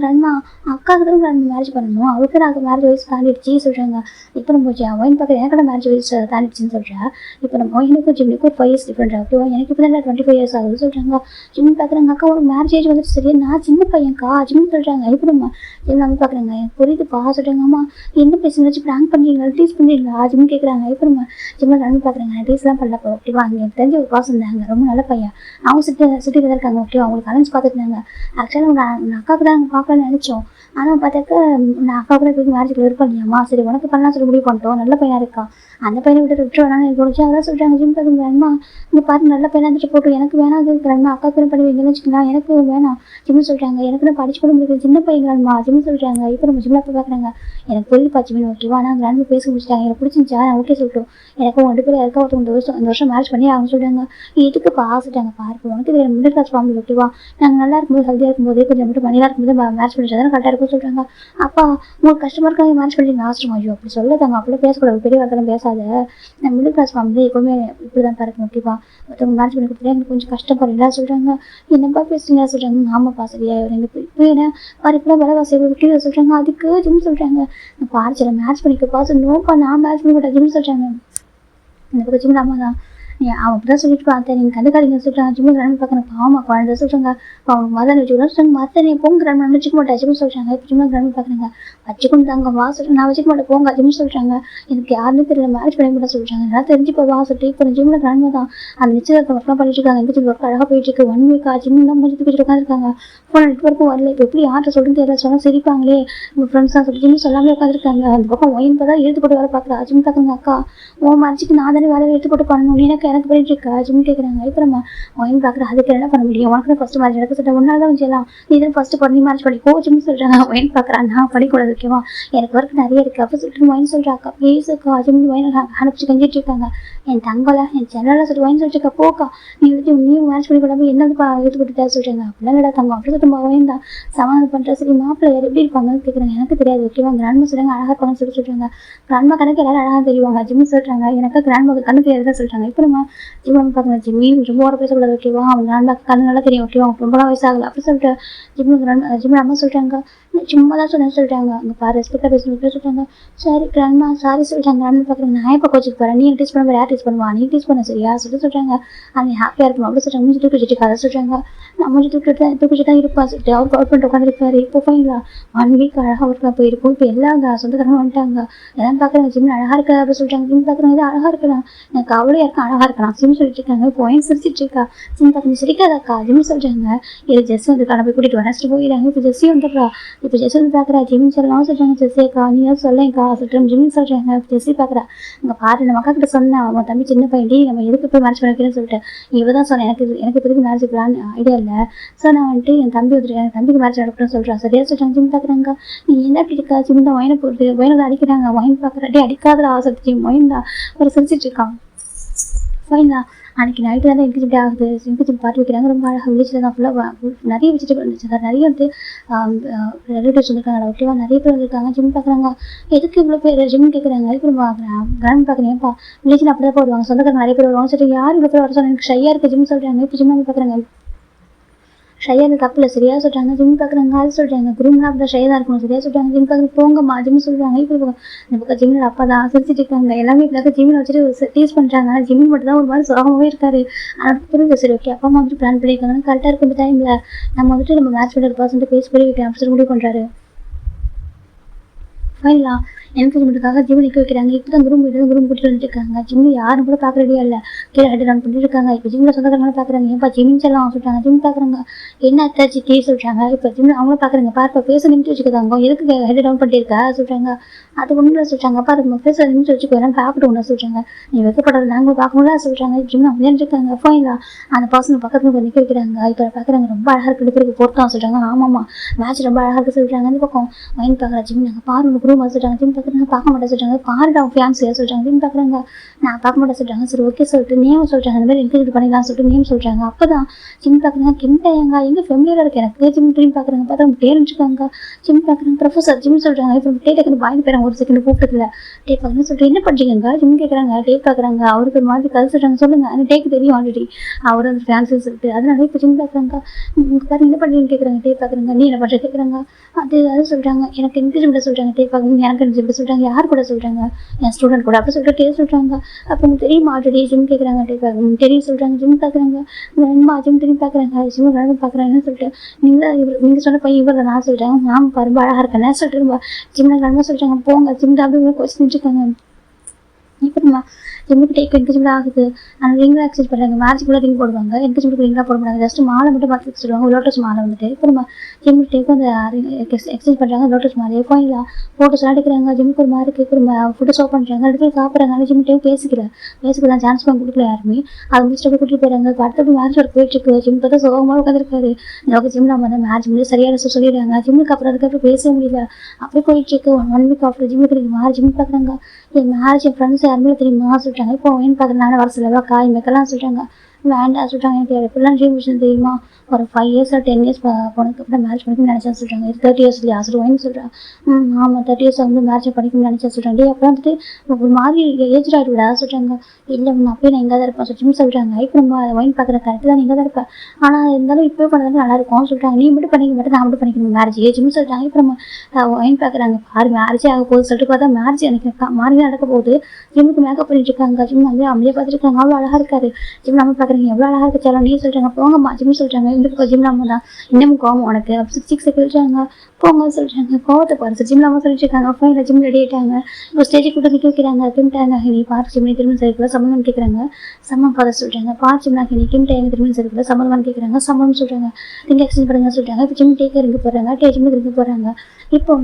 கிராண்ட்மா அக்காவுக்கு தான் கிராண்ட் மேரேஜ் பண்ணணும் அவளுக்கு நான் மேரேஜ் வயசு தாண்டிடுச்சு சொல்கிறாங்க. இப்போ நம்ம ஒயின் பார்க்குறேன் எனக்கு மேரேஜ் வயசு தாண்டிடுச்சுன்னு சொல்கிறேன். இப்போ நம்ம எனக்கு ஜிம்முக்கு 5 இயர்ஸ் டிஃப்ரெண்ட் ஓகேவா எனக்கு இப்போ தான் 25 இயர்ஸ் ஆகுது சொல்கிறாங்க. ஜிம் பார்க்குறாங்க. அக்கா ஒரு மேரேஜ் ஏஜ் வந்துட்டு சரி நான் சின்ன பையன்க்கா ஜிம் சொல்கிறாங்க. இப்போ நம்ம ஜிம் நம்ம பார்க்குறாங்க. எனக்கு புரியுதுப்பா சொல்கிறாங்க. அம்மா என்ன பேசுங்க வச்சு ப்ராங்க் பண்ணுறீங்களா டீஸ் பண்ணுறீங்களா ஜிம் கேட்குறாங்க. இப்போ நம்ம ஜிம்மில் ரன் பார்க்குறாங்க. டீஸ்லாம் பண்ணல ஓகேவா அங்கே எனக்கு தெரிஞ்ச ஒரு பாஸ் இருந்தாங்க ரொம்ப நல்ல பையன் அவங்க சுற்றி தான் இருக்காங்க ஓகேவா அவங்களுக்கு அலைன்ஸ் பார்த்துருந்தாங்க. ஆக்சுவலாக நான் அக்காவுக்கு தான் நாங்கள் பார்க்கலான்னு நினச்சோம். ஆனால் பார்த்தாக்க நான் அக்காவுக்கு தான் மேரேஜுக்கு விருப்பம் இல்லையாம்மா சரி உனக்கு பண்ணலாம் சொல்லி முடிவு பண்ணிட்டோம் நல்ல பையனாக இருக்கா அந்த பையனை விட்டு வேணாம்னு எனக்கு தோணுச்சு. அதான் சொல்கிறாங்க ஜிம் பார்க்குங்க அம்மா இங்கே பாரு நல்ல பையனாக இருந்துட்டு போட்டு எனக்கு வேணாம் அது இருக்கிறாங்க அக்காவுக்கு பண்ணி வைங்கன்னு வச்சுக்கலாம் எனக்கு வேணாம் ஜிம்னு சொல்கிறாங்க. எனக்கு படிச்சு கூட முடியாது சின்ன பையங்களாம்மா ஜிம்னு சொல்கிறாங்க. இப்போ நம்ம ஜிம்மில் போய் பார்க்குறாங்க. எனக்கு புரியுது பாச்சு மீன் ஓகேவா நான் கிராண்ட் பேச முடிச்சிட்டாங்க எனக்கு பிடிச்சிருந்துச்சா நான் ஓகே சொல்லிட்டோம். எனக்கு 2 பேர் யாருக்கா ஒருத்தவங்க இந்த வருஷம் மேரேஜ் பண்ணி அவங்க சொல்கிறாங்க எதுக்கு பாசிட்டாங்க பாருங்க உனக்கு இது மிடில் கிளாஸ் ஃபேமிலி ஓகேவா நாங்கள் நல்லா இருக்கும்போது ஹெல்த்தியாக இருக்கும்போது கொஞ்சம் மட்டும் பண்ணியாக இருக்கும்போது மேரேஜ் பண்ணிட்டு தான் கரெக்டாக இருக்கும் சொல்கிறாங்க. அப்பா உங்களுக்கு கஷ்டமாக இருக்காங்க மேரேஜ் பண்ணி ஆசிரமம் ஐயோ அப்படி சொல்லாதாங்க அப்படிலாம் பேசக்கூடாது பெரிய வார்த்தைலாம் பேசாத. நான் மிடில் கிளாஸ் ஃபேமிலி எப்பவுமே இப்படி தான் பாருங்க ஓகேவா ஒருத்தவங்க மேரேஜ் பண்ணி கொடுத்துட்டு எனக்கு கொஞ்சம் கஷ்டப்படுறீங்களா சொல்கிறாங்க. என்னப்பா பேசுறீங்களா சொல்கிறாங்க. ஆமாப்பா சரியா எனக்கு இப்போ என்ன பாரு இப்பெல்லாம் விலைவாசி எவ்வளோ விற்கிறது சொல்கிறாங்க. அதுக்கு ஜிம் சொல்கிறாங்க பாரு சில மேரேஜ் பண்ணிக்கப்பா நோப்பா நான் மேரேஜ் பண்ணி கூட ஜிம் சொல்கிறாங்க. இந்த பக்கம் ஜிம் அம்மா தான் அவன் அப்படிதான் சொல்லிட்டு பார்த்தேன் நீங்கள் கண்டுக்காதீங்க சொல்கிறாங்க. ஜிம்மு கிராண்ட் பார்க்குறேன் பாவமாக குழந்தை சொல்கிறாங்க. அவங்க மதன் வச்சுக்கலாம் சொல்கிறாங்க மற்ற போங்க கிராண்ட் நான் வச்சுக்க மாட்டேன் ஜிம் சொல்கிறாங்க. இப்போ ஜிம்மு கிராண்ட் பார்க்குறாங்க வச்சுக்கொண்டு தாங்க வா சொல்கிறேன் நான் வச்சுக்க மாட்டேன் போங்க ஜிம் சொல்கிறாங்க. எனக்கு யாருன்னு தெரியல மேரேஜ் பண்ணி கூட சொல்கிறாங்க. எல்லாம் தெரிஞ்சுப்போ வா சொல்லிட்டு இப்போ ஜிம்மில் கிராண்ட் தான் அந்த நிச்சயத்தை ஒர்க்லாம் பண்ணிட்டு இருக்காங்க. எங்கள் ஒர்க் அழகாக போயிட்டு இருக்கு 1 வீக்கா ஜிம்லாம் முடிஞ்சு போயிட்டு உட்காந்துருக்காங்க. ஃபோன் நெட்ஒர்க்கும் வரல இப்போ எப்படி யார்கிட்ட சொல்லுன்னு தெரியல சொன்னால் சிரிப்பாங்களே உங்கள் ஃப்ரெண்ட்ஸ் தான் சொல்லி ஜிம் சொல்லாமே உட்காந்துருக்காங்க. அந்த பக்கம் ஒயின் தான் எடுத்து போட்டு வேலை பார்க்குறா ஜிம் பார்க்குறாங்க. அக்கா ஓ மேரேஜுக்கு நான் தானே வேலை எடுத்து போட்டு பண்ணணும் எனக்கு பண்ணிட்டு இருக்கா ஜிம் கேட்குறாங்க. இப்போ நம்ம ஒயின் பார்க்குற அதுக்கு என்ன பண்ண முடியும் உனக்கு தான் ஃபஸ்ட்டு மேரேஜ் நடக்க சொல்லிட்டு ஒன்றால் தான் வச்சுலாம் நீ தான் ஃபஸ்ட்டு பண்ணி மேரேஜ் பண்ணிக்கோ ஜிம் சொல்கிறாங்க. ஒயின் பார்க்குறான் நான் படிக்கூடாது ஓகேவா எனக்கு ஒர்க் நிறைய இருக்குது அப்போ சொல்லிட்டு ஒயின் சொல்கிறாக்கா ப்ளீஸ் அக்கா ஜிம் ஒயின் அனுப்பிச்சு கஞ்சிட்டு இருக்காங்க. என் தங்கலை என் சென்னலில் சொல்லிட்டு ஒயின் சொல்லிட்டுக்கா போக்கா நீ வந்து நீயும் மேரேஜ் பண்ணி கூடாது என்னதுப்பா எடுத்து போட்டு தான் சொல்கிறாங்க. அப்படிலாம் இல்லடா தங்கம் அப்படி சொல்லிட்டு ஒயின் தான் சமாதானம் பண்ணுற சரி மாப்பிள்ளை யார் எப்படி இருப்பாங்கன்னு கேட்குறாங்க. எனக்கு தெரியாது ஓகேவா கிராண்ட்மா சொல்கிறாங்க அழகாக இருப்பாங்கன்னு சொல்கிறாங்க. கிராண்ட்மா கணக்கு எல்லாரும் அழகாக தெரியுவாங்க ஜிம் சொல்கிறாங்க. எனக்கு கிராண்ட்மா கண்ணு தெரியாதுதான் சொல்கிறாங்க. இப்போ நம்ம ஜிம் பார்க்கணும் ஜிம்மி ரொம்ப ஓர பேசக்கூடாது ஓகேவா அவங்க கிராண்ட்மா கண்ணு நல்லா தெரியும் ஓகேவா ரொம்பலாம் வயசாகல அப்படி சொல்லிட்டு ஜிம்மி அம்மா சொல்கிறாங்க சும்மா தான் சொல்லிட்டாங்க அங்கே பாரு ரெஸ்பெக்டாக பேசணும் சொல்கிறாங்க. சரி கிராண்ட்மா சாரி சொல்லிட்டாங்க. கிராண்ட்மா பார்க்குறாங்க நான் இப்போ கோச்சுக்கு போகிறேன் நீ டீச் பண்ண யார் டீச் பண்ணுவா நீ டீச் பண்ண சரியா சொல்கிறாங்க. அவங்க ஹாப்பியாக இருக்கணும் அப்படி சொல்கிறாங்க. மூஞ்சி தூக்கி வச்சுட்டு கதை சொல்கிறாங்க. நான் மூஞ்சி தூக்கிட்டு தான் இருப்பா சொல்லிட்டு அவர் கவுட் பண்ணிட்டு உட்காந்துருப்பாரு. இப்போ ஃபைங்களா 1 வீக் அழகாக ஒர்க்காக போயிருக்கும். இப்போ எல்லாம் சொந்தக்காரங்க வந்துட்டாங்க எல்லாம் பார்க்குறாங்க ஜிம் அழகாக இருக்கா அப்படி சொல்கிறாங்க. ஜிம் பார்க்குறாங்க இது அழகாக இருக்கலாம் எனக்கு அவ்வளோ யாருக்கும் அழகாக இருக்கலாம் ஜிம் சொல்லிட்டு இருக்காங்க. இப்போ ஒயின் சிரிச்சிட்டு இருக்கா ஜிம் பார்க்கணும் சிரிக்காதாக்கா ஜிம் சொல்கிறாங்க. இது ஜெஸ் வந்து கடை போய் கூட்டிகிட்டு வரேன் போயிடுறாங்க. இப்போ ஜெஸ்ஸி வந்துடுறா இப்போ ஜெஸ் வந்து பார்க்குறா ஜிம் சொல்லலாம் சொல்கிறாங்க. ஜெஸ்ஸேக்கா நீ ஏதாவது சொல்லேங்க்கா சொல்லிட்டு ஜிம் சொல்கிறாங்க. ஜெஸ்ஸி பார்க்குறா அங்கே பாரு நம்ம அக்கா கிட்ட சொன்னேன் அவன் தம்பி சின்ன பையன் நம்ம எதுக்கு போய் மேரேஜ் பண்ணிக்கிறேன்னு சொல்லிட்டு இவ தான் சொன்னேன் எனக்கு இப்போதைக்கு மேரேஜ் பிளான் ஐடியா இல்லை ஸோ நான் வந்துட்டு என் தம்பி வந்துருக்கேன் என் தம்பிக்கு மேரேஜ் நடக்கணும்னு சொல்கிறான். சரியா சொல்கிறாங்க. ஜிம் பார்க்குறாங்க நீ என்ன அப்படி இருக்கா ஜிம் தான் ஒயினை போட்டு ஒயினை தான் அடிக்கிறாங்க. ஒயின் பார்க்குறாட்டி அடிக்காத ஆசை ஜிம் ஒயின் தான் ஒரு சிரிச்சிட்டு இருக்கான். ஒயின் தான் அன்றைக்கி நைட்டு தானே எனக்கு இப்படி ஆகுது சிங்கு ஜிம் பாட்டு வைக்கிறாங்க ரொம்ப அழகாக விழிச்சில் தான் ஃபுல்லாக நிறைய வெஜிடபிள் இருந்துச்சு சார் நிறைய வந்து ரிலேட்டிவ்ஸ் வந்துருக்காங்க ஓகேவா நிறைய பேர் வந்துருக்காங்க. ஜிம் பார்க்குறாங்க எதுக்கு இவ்வளோ பேர் ஜிம் கேட்குறாங்க. இப்போ கிராண்ட் பார்க்குறேன்ப்பா வில்லேஜில் அப்படி தான் போடுவாங்க சொந்தக்காரங்க நிறைய பேர் வருவாங்க. சரி யார் இவ்வளோ பேர் வர சொன்னால் எனக்கு ஷையாக இருக்குது ஜிம் சொல்கிறாங்க. இப்போ ஜிம் பார்க்குறாங்க ஷையாக இருந்த தப்பு இல்லை சரியா சொல்கிறாங்க. ஜிம் பார்க்குறாங்க அது சொல்கிறாங்க குருமெலாம் அப்படி தான் ஷையாக தான் இருக்கணும் சரியா சொல்கிறாங்க. ஜிம் பார்க்குறது போங்கம்மா ஜிம் சொல்கிறாங்க. இப்போ இந்த பக்கம் ஜிம்மில் அப்பா தான் சிரிச்சிட்டு இருக்காங்க. எல்லாமே இப்போ ஜிம்மில் வச்சுட்டு டீஸ் பண்ணுறாங்க. ஆனால் ஜிம்மி மட்டும் தான் ஒரு மாதிரி சோகமாகவே இருக்காரு. ஆனால் புரியுது சரி ஓகே அப்பா அம்மா வந்துட்டு பிளான் பண்ணியிருக்காங்க கரெக்டாக இருக்கும் இந்த டைமில் நம்ம வந்துட்டு நம்ம மேட்ச் பண்ணுற பர்சன்ட்டு பேசி பண்ணி வைக்கலாம் அப்படி முடிவு பண்ணுறாரு. ஃபைனலா என்கரேஜ்மெண்ட்டுக்காக ஜிம் நிற்க வைக்கிறாங்க. இப்போ தான் குரூம் கூட்டிட்டு வந்துருக்காங்க. ஜிம் யாரும் கூட பார்க்க ரெடியா இல்லை கீழே ஹெட் ரன் பண்ணிட்டு இருக்காங்க. இப்போ ஜிம்மில் சொந்தக்காரங்களும் பார்க்குறாங்க ஏன்ப்பா ஜிம் செல்லாம் சொல்கிறாங்க. ஜிம் பார்க்குறாங்க என்ன அத்தாச்சி டீ சொல்கிறாங்க. இப்போ ஜிம் அவங்களும் பார்க்குறாங்க பார்ப்பா பேச நிமிஷம் வச்சுக்கிறாங்க எதுக்கு ஹெட் டவுன் பண்ணியிருக்கா சொல்கிறாங்க. அது ஒன்றும் சொல்கிறாங்க பாரு பேச நிமிஷம் வச்சுக்கோ எல்லாம் பார்க்கட்டும் ஒன்று சொல்கிறாங்க. நீ வைக்கப்படுறது நாங்களும் பார்க்கணும்ல சொல்கிறாங்க. ஜிம் அவங்க இருக்காங்க ஃபைனலா அந்த பர்சனை பக்கத்துல நிற்க வைக்கிறாங்க. இப்போ பார்க்குறாங்க ரொம்ப அழகாக இருக்கு பேருக்கு பொறுத்தான் சொல்கிறாங்க. ஆமாம்மா மேட்ச் ரொம்ப அழகாக இருக்கு சொல்கிறாங்க. அந்த பக்கம் மைண்ட் பார்க்குற ஜிம் நாங்கள் பாரு குரூம் சொல்கிறாங்க. ஜிம் பார்க்குறாங்க பார்க்க மாட்டேன் சொல்கிறாங்க. பாருடா அவங்க ஃபேன்ஸியாக சொல்கிறாங்க. ஜிம் பார்க்குறாங்க நான் பார்க்க மாட்டேன் சொல்கிறாங்க. சரி ஓகே சொல்லிட்டு நேம் சொல்கிறாங்க. அந்த மாதிரி என்கரேஜ் பண்ணிடலாம் சொல்லிட்டு நேம் சொல்கிறாங்க. அப்போ தான் ஜிம் பார்க்குறாங்க கிம்டையாங்க எங்கே ஃபெமிலியராக இருக்குது எனக்கு ஜிம் ட்ரீம் பார்க்குறாங்க பார்த்தா அவங்க பேர் இருக்காங்க. ஜிம் பார்க்குறாங்க ப்ரொஃபஸர் ஜிம் சொல்கிறாங்க. இப்போ டேக்கு பாய்ந்து போயிறாங்க ஒரு செகண்ட் கூப்பிட்டதில்ல டே பார்க்குறேன்னு சொல்லிட்டு என்ன பண்ணுறீங்க ஜிம் கேட்குறாங்க. டே பார்க்குறாங்க அவருக்கு ஒரு மாதிரி கதை சொல்கிறாங்க. சொல்லுங்கள் அந்த டேக்கு தெரியும் ஆல்ரெடி அவர் அந்த ஃபேன்ஸு சொல்லிட்டு அதனால இப்போ ஜிம் பார்க்குறாங்க பாரு என்ன பண்ணுறீங்கன்னு கேட்குறாங்க. டே பார்க்குறாங்க நீ என்ன பண்ணுற கேட்குறாங்க. அது சொல்கிறாங்க எனக்கு என்கரேஜ்மெண்ட் சொல்கிறாங்க. டே பார்க்குறாங்க எனக்கு என்கரேஜ்மெண்ட் சொல்கிறாங்க. யார் கூட சொல்கிறாங்க என் ஸ்டூடெண்ட் கூட அப்படி சொல்லிட்டு டே சொல்கிறாங்க. அப்போ உங்களுக்கு தெரியுமா ஆல்ரெடி ஜிம் கேட்குறாங்க. டே பார்க்குறாங்க தெரியும் சொல்கிறாங்க. ஜிம் பார்க்குறாங்க அம்மா ஜிம் தெரியும் பார்க்குறாங்க. ஜிம் நடந்து பார்க்குறாங்கன்னு சொல்லிட்டு நீங்கள் சொன்ன பையன் இவர் நான் சொல்கிறேன் நான் ரொம்ப அழகாக இருக்கேன் சொல்லிட்டு ஜிம்ல நடந்து சொல்கிறாங்க. போங்க ஜிம் அப்படி கொஸ்டின் இருக்காங்க. இப்போ நம்ம ஜிம்முக்கு டேக் என்கேஜ்மெண்ட் ஆகுது. ஆனால் ரிங்லாம் எக்ஸ்சேஞ்ச் பண்ணுறாங்க. மேரேஜ்க்குள்ள ரிங் போடுவாங்க, என்கேஜ்மெண்ட் ரிங்லாம் போட மாட்டாங்க. ஜஸ்ட் மாலை மட்டும் பார்த்து வச்சுருவாங்க. லோட்டஸ் மாலை வந்துட்டு இப்போ நம்ம ஜிம்முக்கு டேக்கும் அந்த எக்ஸ்சேஞ்ச் பண்ணுறாங்க. லோட்டஸ் மாலையை ஃபோனில் ஃபோட்டோஸ்லாம் எடுக்கிறாங்க. ஜிம்முக்கு ஒரு மாதிரி கேட்குற ஃபுட்டு ஷோ பண்ணுறாங்க. ரெண்டு பேரும் சாப்பிட்றாங்க. ஆனால் ஜிம் டேக் பேசிக்கலாம் சான்ஸ் பண்ணி கொடுக்கல யாருமே. அதை முடிச்சுட்டு கூட்டிட்டு போயிறாங்க. அடுத்தது மேரேஜ் ஒர்க் போயிட்டு இருக்கு. ஜிம் பார்த்தா சோகமாக உட்காந்துருக்காரு. நமக்கு ஜிம் நம்ம வந்து மேரேஜ் முடிஞ்சு சரியான சொல்லிடுறாங்க. ஜிம்முக்கு அப்புறம் அதுக்கப்புறம் பேசவே முடியல. அப்படியே போயிட்டு இருக்கு. 1 வீக் ஆஃப்டர் ஜிம்முக்கு தெரியுமா ஜிம் பார்க்குறாங்க. என் மேரேஜ் என் ஃப்ரெண்ட்ஸ் யாருமே தெரியுமா சொல்லிட்டாங்க. இப்போ ஏன்னு பார்க்குறதுனால வர செலவா காய் மேக்கெல்லாம் சொல்லிட்டாங்க. வேண்டாம் சொல்லிட்டாங்க. எனக்கு எப்படிலாம் ட்ரீம் விஷயம் தெரியுமா, ஒரு 5 இயர்ஸ் 10 இயர்ஸ் போனதுக்கு அப்புறம் மேரேஜ் பண்ணிக்கணும்னு நினச்சா சொல்கிறாங்க. இது 30 இயர்ஸ் இல்லையா சொல்லுவேன்னு சொல்கிறேன். ஆமாம் 30 இயர்ஸ் வந்து மேரேஜ் பண்ணிக்கணும்னு நினச்சா சொல்கிறாங்க. அப்புறம் வந்துட்டு ஒரு மாதிரி ஏஜ் ஆகிடுவிடா சொல்கிறாங்க. இல்லை அப்படியே நான் எங்கே தான் இருப்பேன் சொல்லி சொல்கிறாங்க. இப்போ நம்ம ஒயின் பார்க்குற கரெக்டு தான் எங்கே தான் இருப்பேன். ஆனால் இருந்தாலும் இப்போ பண்ணது நல்லா இருக்கும் சொல்கிறாங்க. நீ மட்டும் பண்ணிக்க மாட்டேன், நான் மட்டும் பண்ணிக்கணும் மேரேஜ் ஏஜ்னு சொல்கிறாங்க. இப்போ நம்ம ஒயின் பார்க்குறாங்க. பாரு மேரேஜே ஆக போகுது சொல்லிட்டு பார்த்தா மேரேஜ் எனக்கு மாறி நடக்க போகுது. ஜிம்முக்கு மேக்கப் பண்ணிட்டு இருக்காங்க. ஜிம் வந்து அப்படியே பார்த்துருக்காங்க. அவ்வளோ அழகாக இருக்காரு. ஜிம் நம்ம பார்க்குறீங்க எவ்வளோ அழகாக இருக்கு. சாலும் நீ சொல்கிறாங்க போங்கம்மா ஜிம் சொல்கிறாங்க. இந்த பக்கம் ஜிம் நம்ம தான் இன்னமும் கோவம் உனக்கு 6 சொல்லிட்டாங்க. போங்க சொல்கிறாங்க. கோவத்தை பாரு ஜிம் நம்ம சொல்லிட்டு இருக்காங்க. ஃபைனில் ஜிம் ரெடி ஆகிட்டாங்க. இப்போ ஸ்டேஜுக்கு கூட நிற்க வைக்கிறாங்க. கிம்ட்டாங்க நீ பார்த்து ஜிம் திரும்ப சரிக்குள்ள சம்மந்தம் கேட்குறாங்க. சம்மம் பார்த்து சொல்கிறாங்க. பார்த்து ஜிம் நீ கிம்ட்டா எங்க திரும்ப சரிக்குள்ள சம்மந்தம் கேட்குறாங்க. சம்மம் சொல்கிறாங்க. நீங்கள் எக்ஸ்சேஞ்ச் பண்ணுங்க சொல்கிறாங்க. இப்போ ஜிம் டேக்கர் இருக்க போகிறாங்க. ஜிம்முக்கு இருக்க போகிறாங்க. இப்போ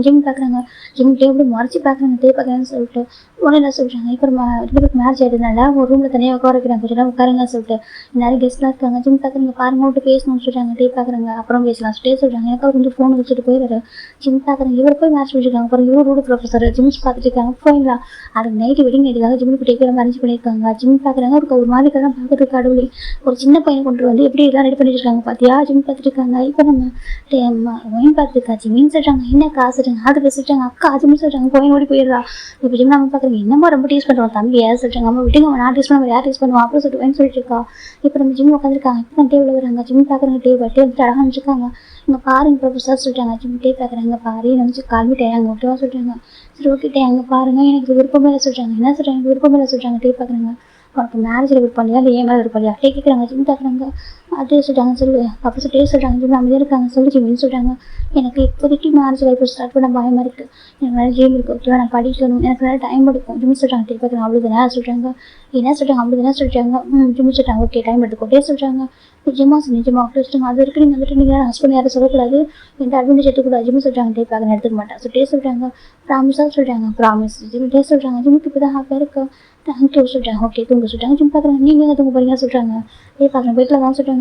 ஜிம் பார்க்குறாங்க. ஜிம் டேபிள் மறைச்சி பார்க்குறாங்க. பார்க்குறாங்கன்னு சொல்லிட்டு உடனே என்ன சொல்கிறாங்க. இப்போ மேரேஜ் ஆகிடுதுனால ஒரு ரூமில் தனியாக உட்கார வைக்கிறாங்க. கொஞ்சம் நேரம் உட்காருங்கன்னு சொல்லிட்டு நிறைய கெஸ்ட்லாம் இருக்காங்க. ஜிம் பார்க்குறாங்க. பாருங்க விட்டு பேசணும்னு சொல்கிறாங்க. பார்க்குறாங்க. அப்புறம் பேசலாம் சொல்கிறாங்க. எனக்கு அவர் வந்து ஃபோன் வச்சுட்டு போயிடுறாரு. ஜிம் பார்க்குறாங்க. இவர் போய் மேட்ச் வச்சுருக்காங்க. அப்புறம் இவரு ரூட் ப்ரொஃபஸர் ஜிம்ஸ் பார்த்துட்டு இருக்காங்க. போயிங்களா அது நைட்டு வெட்டிங் நைட்டுக்காக ஜிம்முக்கு டேக்கெல்லாம் அரேஞ்ச் பண்ணியிருக்காங்க. ஜிம் பார்க்குறாங்க. அவருக்கு ஒரு மாதிரி தான் பார்க்குறதுக்கு கடவுளே ஒரு சின்ன பையன் கொண்டு வந்து எப்படி இதெல்லாம் ரெடி பண்ணிட்டு இருக்காங்க பார்த்தியா ஜிம் பார்த்துட்டு இருக்காங்க. இப்போ நம்ம ஒயின் பார்த்துருக்கா ஜிம்னு சொல்கிறாங்க. என்ன காசு அது பேசிட்டாங்க. அக்கா ஜிம்னு சொல்கிறாங்க. போய் ஓடி போயிடுறா. இப்போ ஜிம் நம்ம பார்க்குறீங்க. என்னமோ ரொம்ப டீஸ் பண்ணுவோம் தம்பி யார் சொல்கிறாங்க. அம்மா விட்டுங்க நான் டீஸ் பண்ணுவோம் யார் டீஸ் பண்ணுவோம் அப்படின்னு சொல்லிட்டு இருக்கா. இப்போ நம்ம ஜிம் உட்காந்துருக்காங்க. இப்போ டேபிள் வராங்க. ஜிம் பார்க்குறாங்க. டேபிள் வந்துட்டு அழகாக நினச்சிருக்காங்க. இங்கே பாருங்க ப்ரொஃபஸர் சொல்லிட்டாங்க. ஜிம் பார்க்குறாங்க. பாரு நினச்சி கால்மிட்டாங்க ஓகேவா சொல்கிறாங்க. சரி ஓகே அங்கே பாருங்க எனக்கு விருப்பமே இல்லை சொல்கிறாங்க. என்ன சொல்கிறாங்க விருப்பமே இல்லை சொல்கிறாங்க. பார்க்குறாங்க. உனக்கு மேரேஜில் விருப்பம் இல்லையா இல்லை ஏன் மேலே விருப்பம் இல்லையா கேட்குறாங்க. ஜிம் பார்க்குறாங்க. அதே சொல்கிறாங்க. சொல்லு அப்போ சொல்லிட்டே சொல்கிறாங்க. ஜிம் அமைதியாக இருக்காங்க. சொல்லி ஜிம்னு சொல்கிறாங்க. எனக்கு இப்போதைக்கு மேரேஜ் லைஃப் ஸ்டார்ட் பண்ண பயமாக இருக்குது. எனக்கு நிறைய ஜிம் இருக்குது ஓகேவா நான் படிக்கணும் எனக்கு நிறைய டைம் எடுக்கும் ஜிம் சொல்கிறாங்க. பார்க்குறாங்க. அவ்வளோதானே சொல்கிறாங்க. என்ன சொல்கிறாங்க அவ்வளோதானே சொல்கிறாங்க. ஜிம் சொல்கிறாங்க. ஓகே டைம் எடுத்துக்கோட்டே சொல்கிறாங்க. நிஜமாக நிஜமாக அப்படி சொல்கிறாங்க. அது வரைக்கும் நீங்கள் வந்துட்டு நீங்கள் ஹஸ்பண்ட் யாரும் சொல்லக்கூடாது என்கிட்ட அட்வான்டேஜ் எடுத்துக்கூடாது ஜிம் சொல்கிறாங்க. பார்க்குறேன் எடுத்துக்க மாட்டேன் சொல்லிட்டே சொல்கிறாங்க. ப்ராமிஸாக சொல்கிறாங்க. ப்ராமிஸ் ஜிம்கிட்டே சொல்கிறாங்க. ஜிம்முக்கு இப்போ தான் ஹாப்பியாக இருக்கா தேங்க்யூ சொல்கிறாங்க. ஓகே தூங்க சொல்கிறாங்க. ஜிம் பார்க்குறாங்க. நீங்கள் எங்கே தூங்க போகிறீங்க சொல்கிறாங்க. பார்க்குறேன் வீட்டில் தான் சொல்கிறாங்க.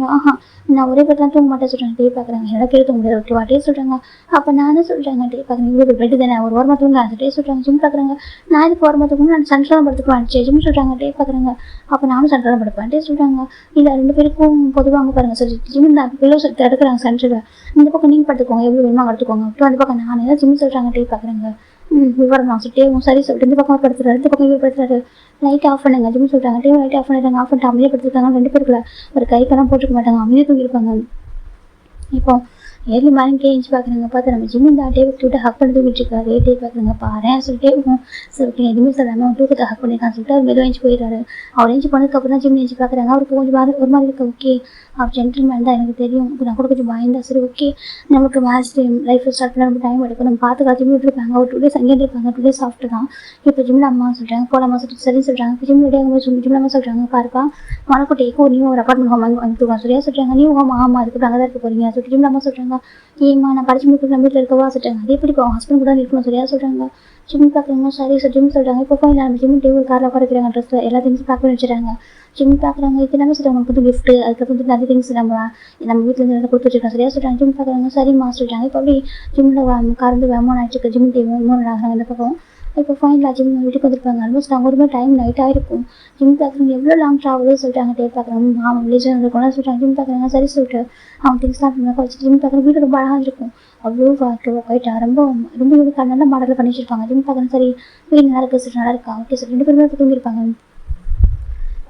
நான் ஒரே பேர் தான் தூங்க மாட்டேன் சொல்கிறாங்க. பார்க்குறாங்க. எனக்கு எடுத்து முடியாது ஓகேவா சொல்கிறாங்க. அப்போ நானே சொல்கிறாங்க. பார்க்குறேன் இவ்வளோ பெட்டு தானே ஒரு ஓரமாக தூங்க சொல்கிறாங்க. ஜிம் பார்க்குறாங்க. நான் இதுக்கு ஓரமாக தூங்க நான் சென்டரில் தான் படுத்துக்குவேன் ஜிம் சொல்கிறாங்க. பார்க்குறாங்க. அப்போ நானும் சென்டரில் தான் படுப்பேன் சொல்கிறாங்க. இல்லை 2 பேருக்கும் பொதுவாக பாருங்கள் சொல்லி ஜிம் தான் பிள்ளை எடுக்கிறாங்க சென்டரில். இந்த பக்கம் நீங்கள் படுத்துக்கோங்க எவ்வளோ வேணுமா எடுத்துக்கோங்க அப்போ அந்த பக்கம் நான் ஏதாவது ஜிம் சொல்கிறாங்க. பார்க்குறாங்க. விவரம் நான் சொல்லிட்டே சரி சொல்லிட்டு இந்த பக்கம் படுத்துறாரு. இந்த பக்கம் இவர் படுத்துறாரு. லைட் ஆஃப் பண்ணுங்க ஜிம் சொல்கிறாங்க. லைட் ஆஃப் பண்ணிடுறாங்க. ஆஃப் பண்ணிட்டு அமைதியாக படுத்துருக்காங்க. 2 பேருக்குள்ள ஒரு கைக்கெல்லாம் போட்டுக்க மாட்டாங்க. அமைதியாக தூங்கியிருப்பாங்க. இப்போ ஏர்லி மார்னிங் கேஞ்சி பார்க்குறாங்க. பார்த்து நம்ம ஜிம் இந்த டேவிட் விட்டு ஹக் பண்ணி தூக்கிட்டு இருக்காரு. பார்க்குறாங்க. பாரு சொல்லிட்டே இருக்கும். சரி எதுவுமே சொல்லாமல் தூக்கத்தை ஹக் பண்ணியிருக்கான்னு சொல்லிட்டு அவர் மெதுவாக எழுந்து போயிடுறாரு. அவர் எழுந்து போனதுக்கப்புறம் தான் ஜிம் எழுந்து பார்க்குறாங்க. அவருக்கு கொஞ்சம் ஒரு மாதிரி இருக்கு. ஓகே அவர் ஜென்டில்மேன் தான் எனக்கு தெரியும். நான் கூட கொஞ்சம் பயந்தா சரி ஓகே நமக்கு மேரேஜ் லைஃப் ஸ்டார்ட் பண்ண ரொம்ப டைம் எடுக்கும். நம்ம பார்த்துக்கா ஜிம் விட்டுருப்பாங்க. ஒரு 2 டேஸ் அங்கேயே இருப்பாங்க. 2 டேஸ் ஆஃப்டர் தான் இப்போ ஜிம்ல அம்மா சொல்கிறாங்க. போலாமா சொல்லிட்டு சரி சொல்கிறாங்க. இப்போ ஜிம் ரெடி ஆகும்போது ஜிம்ல அம்மா சொல்கிறாங்க. பாருப்பா மனக்கோட்டைக்கு நீ ஒரு அப்பார்ட்மெண்ட் ஹோம் வாங்கிட்டுருக்கோம் சரியா சொல்கிறாங்க. நீ ஆமாம் அதுக்கு அங்கே தான் இருக்க போகிறீங்க சொல்லிட்டு ஜிம்ல அம்மா சொல்கிறாங்க. ஏமா நான் படிச்சு முடிக்க நம்ம வீட்டில் இருக்கவா சொல்கிறாங்க. அதே எப்படி அவங்க ஹஸ்பண்ட் கூட இருக்கணும் சரியா சொல்கிறாங்க. ஜிம் பார்க்குறாங்க. சரி சார் ஜிம் சொல்கிறாங்க. இப்போ போய் நம்ம ஜிம் டேபிள் காரில் குறைக்கிறாங்க. ட்ரெஸ்ஸில் எல்லா திங்ஸும் பேக் பண்ணி வச்சுறாங்க. ஜிம் பார்க்குறாங்க. இது எல்லாமே சொல்கிறாங்க. நமக்கு வந்து கிஃப்ட்டு அதுக்கப்புறம் வந்து நிறைய திங்ஸ் நம்ம வீட்டிலேருந்து கொடுத்து வச்சுருக்கோம் சரியா சொல்கிறாங்க. ஜிம் பார்க்குறாங்க. சரிம்மா சொல்கிறாங்க. இப்போ அப்படி ஜிம்மில் கார் வேகமாக ஆகிடுச்சு. ஜிம் டேபிள் 3 ஆகிறாங்க இந்த பக்கம். இப்போ ஃபைனலாக ஜிம் வீட்டுக்கு வந்துருப்பாங்க. ஆல்மோஸ்ட் நாங்கள் ஒரு டைம் நைட் ஆகிருக்கும். ஜிம் பார்க்குறாங்க. எவ்வளோ லாங் ட்ராவல் சொல்கிறாங்க. பார்க்குறாங்க. ஆமாம் வில்லேஜ் இருக்கணும் சொல்கிறாங்க. ஜிம் பார்க்குறாங்க. சரி சொல்லிட்டு அவங்க திங்ஸ்லாம் பண்ணாக்க வச்சு ஜிம் பார்க்குறாங்க. வீடு ரொம்ப அழகாக இருக்கும். அவ்வளோ போயிட்டா ரொம்ப ரொம்ப வீடு நல்ல மாடலில் பண்ணி வச்சிருப்பாங்க. ஜிம் பார்க்குறாங்க. சரி வீடு நல்லா இருக்குது சார் நல்லா இருக்கா ஓகே சார் 2 பேருமே இப்போ தூங்கியிருப்பாங்க.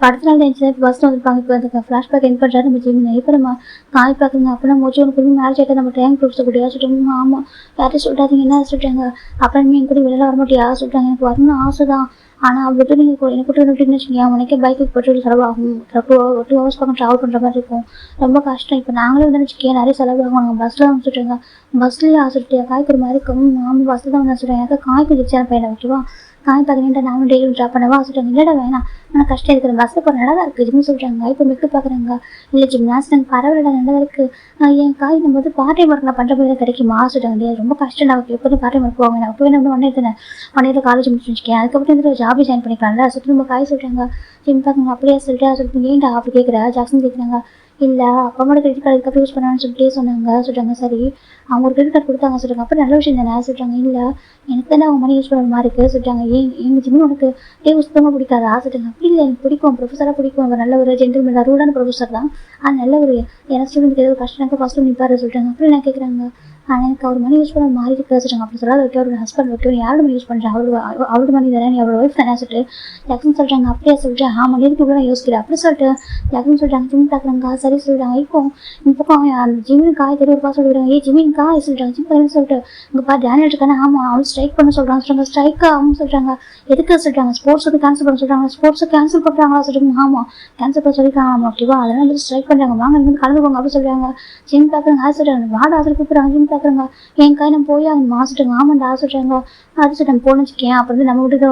அடுத்த நாள் தான் பஸ்ஸில் வந்துருப்பாங்க. இப்போ அந்த ஃப்ளாஷ்பேக் என் பண்ணுறாரு நம்ம ஜிம். இப்போ நம்ம காய் பார்க்குங்க. அப்போ நம்ம வச்சு உனக்கு மேரேஜ் ஆகிட்டா நம்ம டைம் ப்ரூஃப் சொல்லிட்டு சொல்லிட்டு ஆமாம் யார்ட்டும் சொல்லிட்டாதீங்க என்ன சொல்லிட்டாங்க. அப்புறம் என் கூட வெளியில் வரமாட்டே யாரும் சொல்லிட்டாங்க. எனக்கு வரணும்னு ஆசை தான். ஆனால் அவ்வளோ நீங்கள் எனக்கு கூட்டு வந்துட்டுன்னு வச்சுக்கோங்க. உனக்கே பைக்கு பெட்ரோல் செலவாகும். 2 ஹவர்ஸ் பக்கம் ட்ராவல் பண்ணுற மாதிரி இருக்கும். ரொம்ப கஷ்டம். இப்போ நாங்களே வந்து வச்சுக்கேன் நிறைய செலவாகும். நாங்கள் பஸ்ஸில் வந்து சொல்லிட்டாங்க. பஸ்ஸில் சொல்லிட்டு காய்க்கு ஒரு மாதிரி இருக்கும். ஆமாம் பஸ்ஸில் தான் வந்து சொல்லிட்டேன். எனக்கு காய்க்கு வச்சு பையனை ஓகேவா காய் பார்க்குறேன்ட்டு நானும் டெய்லி ட்ராப் பண்ணவா சொல்லிட்டாங்க. இல்லைடா வேணாம், ஆனால் கஷ்டம் இருக்கிற பஸ்ஸில் போகிற நல்லா தான் இருக்குது ஜிம்னு சொல்கிறாங்க. இப்போ மெக்கு பார்க்குறாங்க. இல்லை ஜிம்னாஸ் நாங்கள் பரவாயில்ல நல்லா இருக்குது. என் காய் நம்ம வந்து பார்ட் டைம் ஒர்க் நான் பண்ணுற போது கிடைக்குமா சொல்லிட்டாங்க. ரொம்ப கஷ்டம் நான் எப்போதும் பார்ட் டைம் ஒர்க் போவாங்க. நான் அப்போ என்ன ஒன்றே எடுத்தேன் 1 இயர் காலேஜ் முடிச்சு வச்சுக்கேன். அதுக்கப்புறம் வந்து ஜாபே ஜாயின் பண்ணிக்கலாம்ல சொல்லிட்டு நம்ம காய் சொல்லிட்டாங்க. ஜிம் பார்க்குங்க அப்படியே சொல்லிட்டு ஏன்டா அப்படி கேட்குறா ஜாக்சன் கேட்குறாங்க. இல்லை அப்பா அம்மாவோட கிரெடிட் கார்டு இதுக்கப்புறம் யூஸ் பண்ணான்னு சொல்லிட்டே சொல்கிறாங்க. சரி அவங்க ஒரு கிரெடிட் கார்டு கொடுத்தாங்க சொல்கிறாங்க. அப்போ நல்ல விஷயம் தானே சொல்கிறாங்க. இல்லை எனக்கு தானே அவங்க மணி யூஸ் பண்ணுற மாதிரி இருக்குது சொல்லிட்டாங்க. எங்கள் ஜிம்மு உனக்கு சுத்தமாக பிடிக்காதா சொல்லிட்டாங்க. அப்படி இல்லை எனக்கு பிடிக்கும், ப்ரொஃபஸராக பிடிக்கும், அவர் நல்ல ஒரு ஜென்டில்மேன் ரூடான ப்ரொஃபஸர் தான். நல்ல ஒரு எனக்கு ஸ்டூடெண்ட் ஏதோ கஷ்டம் ஃபஸ்ட்டு நிற்பாரு சொல்லிட்டாங்க. அப்படி நான் கேட்குறாங்க. ஆனால் எனக்கு அவர் மணி யூஸ் பண்ண மாதிரி இருக்குது சொல்லிட்டாங்க. அப்படி சொல்லாத வைக்க அவரோட ஹஸ்பண்ட் வைக்க யாரோட மணி யூஸ் பண்ணுறேன், அவரோட மணி தானே நீ அவரோட ஒய்ஃப் தானே சொல்லிட்டு ஜாக்சன் சொல்கிறாங்க. அப்படியே சொல்லிட்டு ஆமாம் எதுக்கு இவ்வளோ யோசிக்கிறேன் அப்படி சொல்லிட்டு ஜாக்சன் சொல்கிறாங்க. ஜிம் பார்க்குறாங்க. சரி சொல்லிட்டாங்க. இந்த பக்கம் அந்த ஜிம்மின் காய் தெரியுப்பா சொல்லிவிடுவாங்க. ஜிம்மின் காய் சொல்லிட்டாங்க. ஜிம் பார்க்குறேன்னு சொல்லிட்டு இங்கே பா டேனியல் இருக்கானே ஆமாம் அவன் ஸ்ட்ரைக் பண்ண சொல்கிறாங்க. ஸ்ட்ரைக்காக அவங்க சொல்கிறாங்க. எதுக்கு சொல்லிட்டாங்க ஸ்போர்ட்ஸ் வந்து கேன்சல் பண்ண சொல்கிறாங்க. ஸ்போர்ட்ஸை கேன்சல் பண்ணுறாங்களா சொல்லிட்டு ஆமாம் கேன்சல் பண்ண சொல்லியிருக்காங்க. ஆமாம் ஓகேவா அதெல்லாம் வந்து ஸ்ட்ரைக் பண்ணுறாங்க. வாங்க நீங்கள் கலந்துக்கோங்க அப்படி சொல்கிறாங்க. ஜிம் பார்க்குறாங்க. அது சொல்கிறாங்க வாட ஆசிரியர் கூப்பிட்றாங்க. ஜிம் பார்க்குறாங்க. என் காய் நம்ம போய் அவங்க மாசிட்டாங்க. ஆமாண்டா சொல்கிறாங்க. அது சொல்லிட்டு நம்ம போகணும்னு வச்சுக்கேன் அப்புறம் வந்து நம்ம வீட்டுக்கு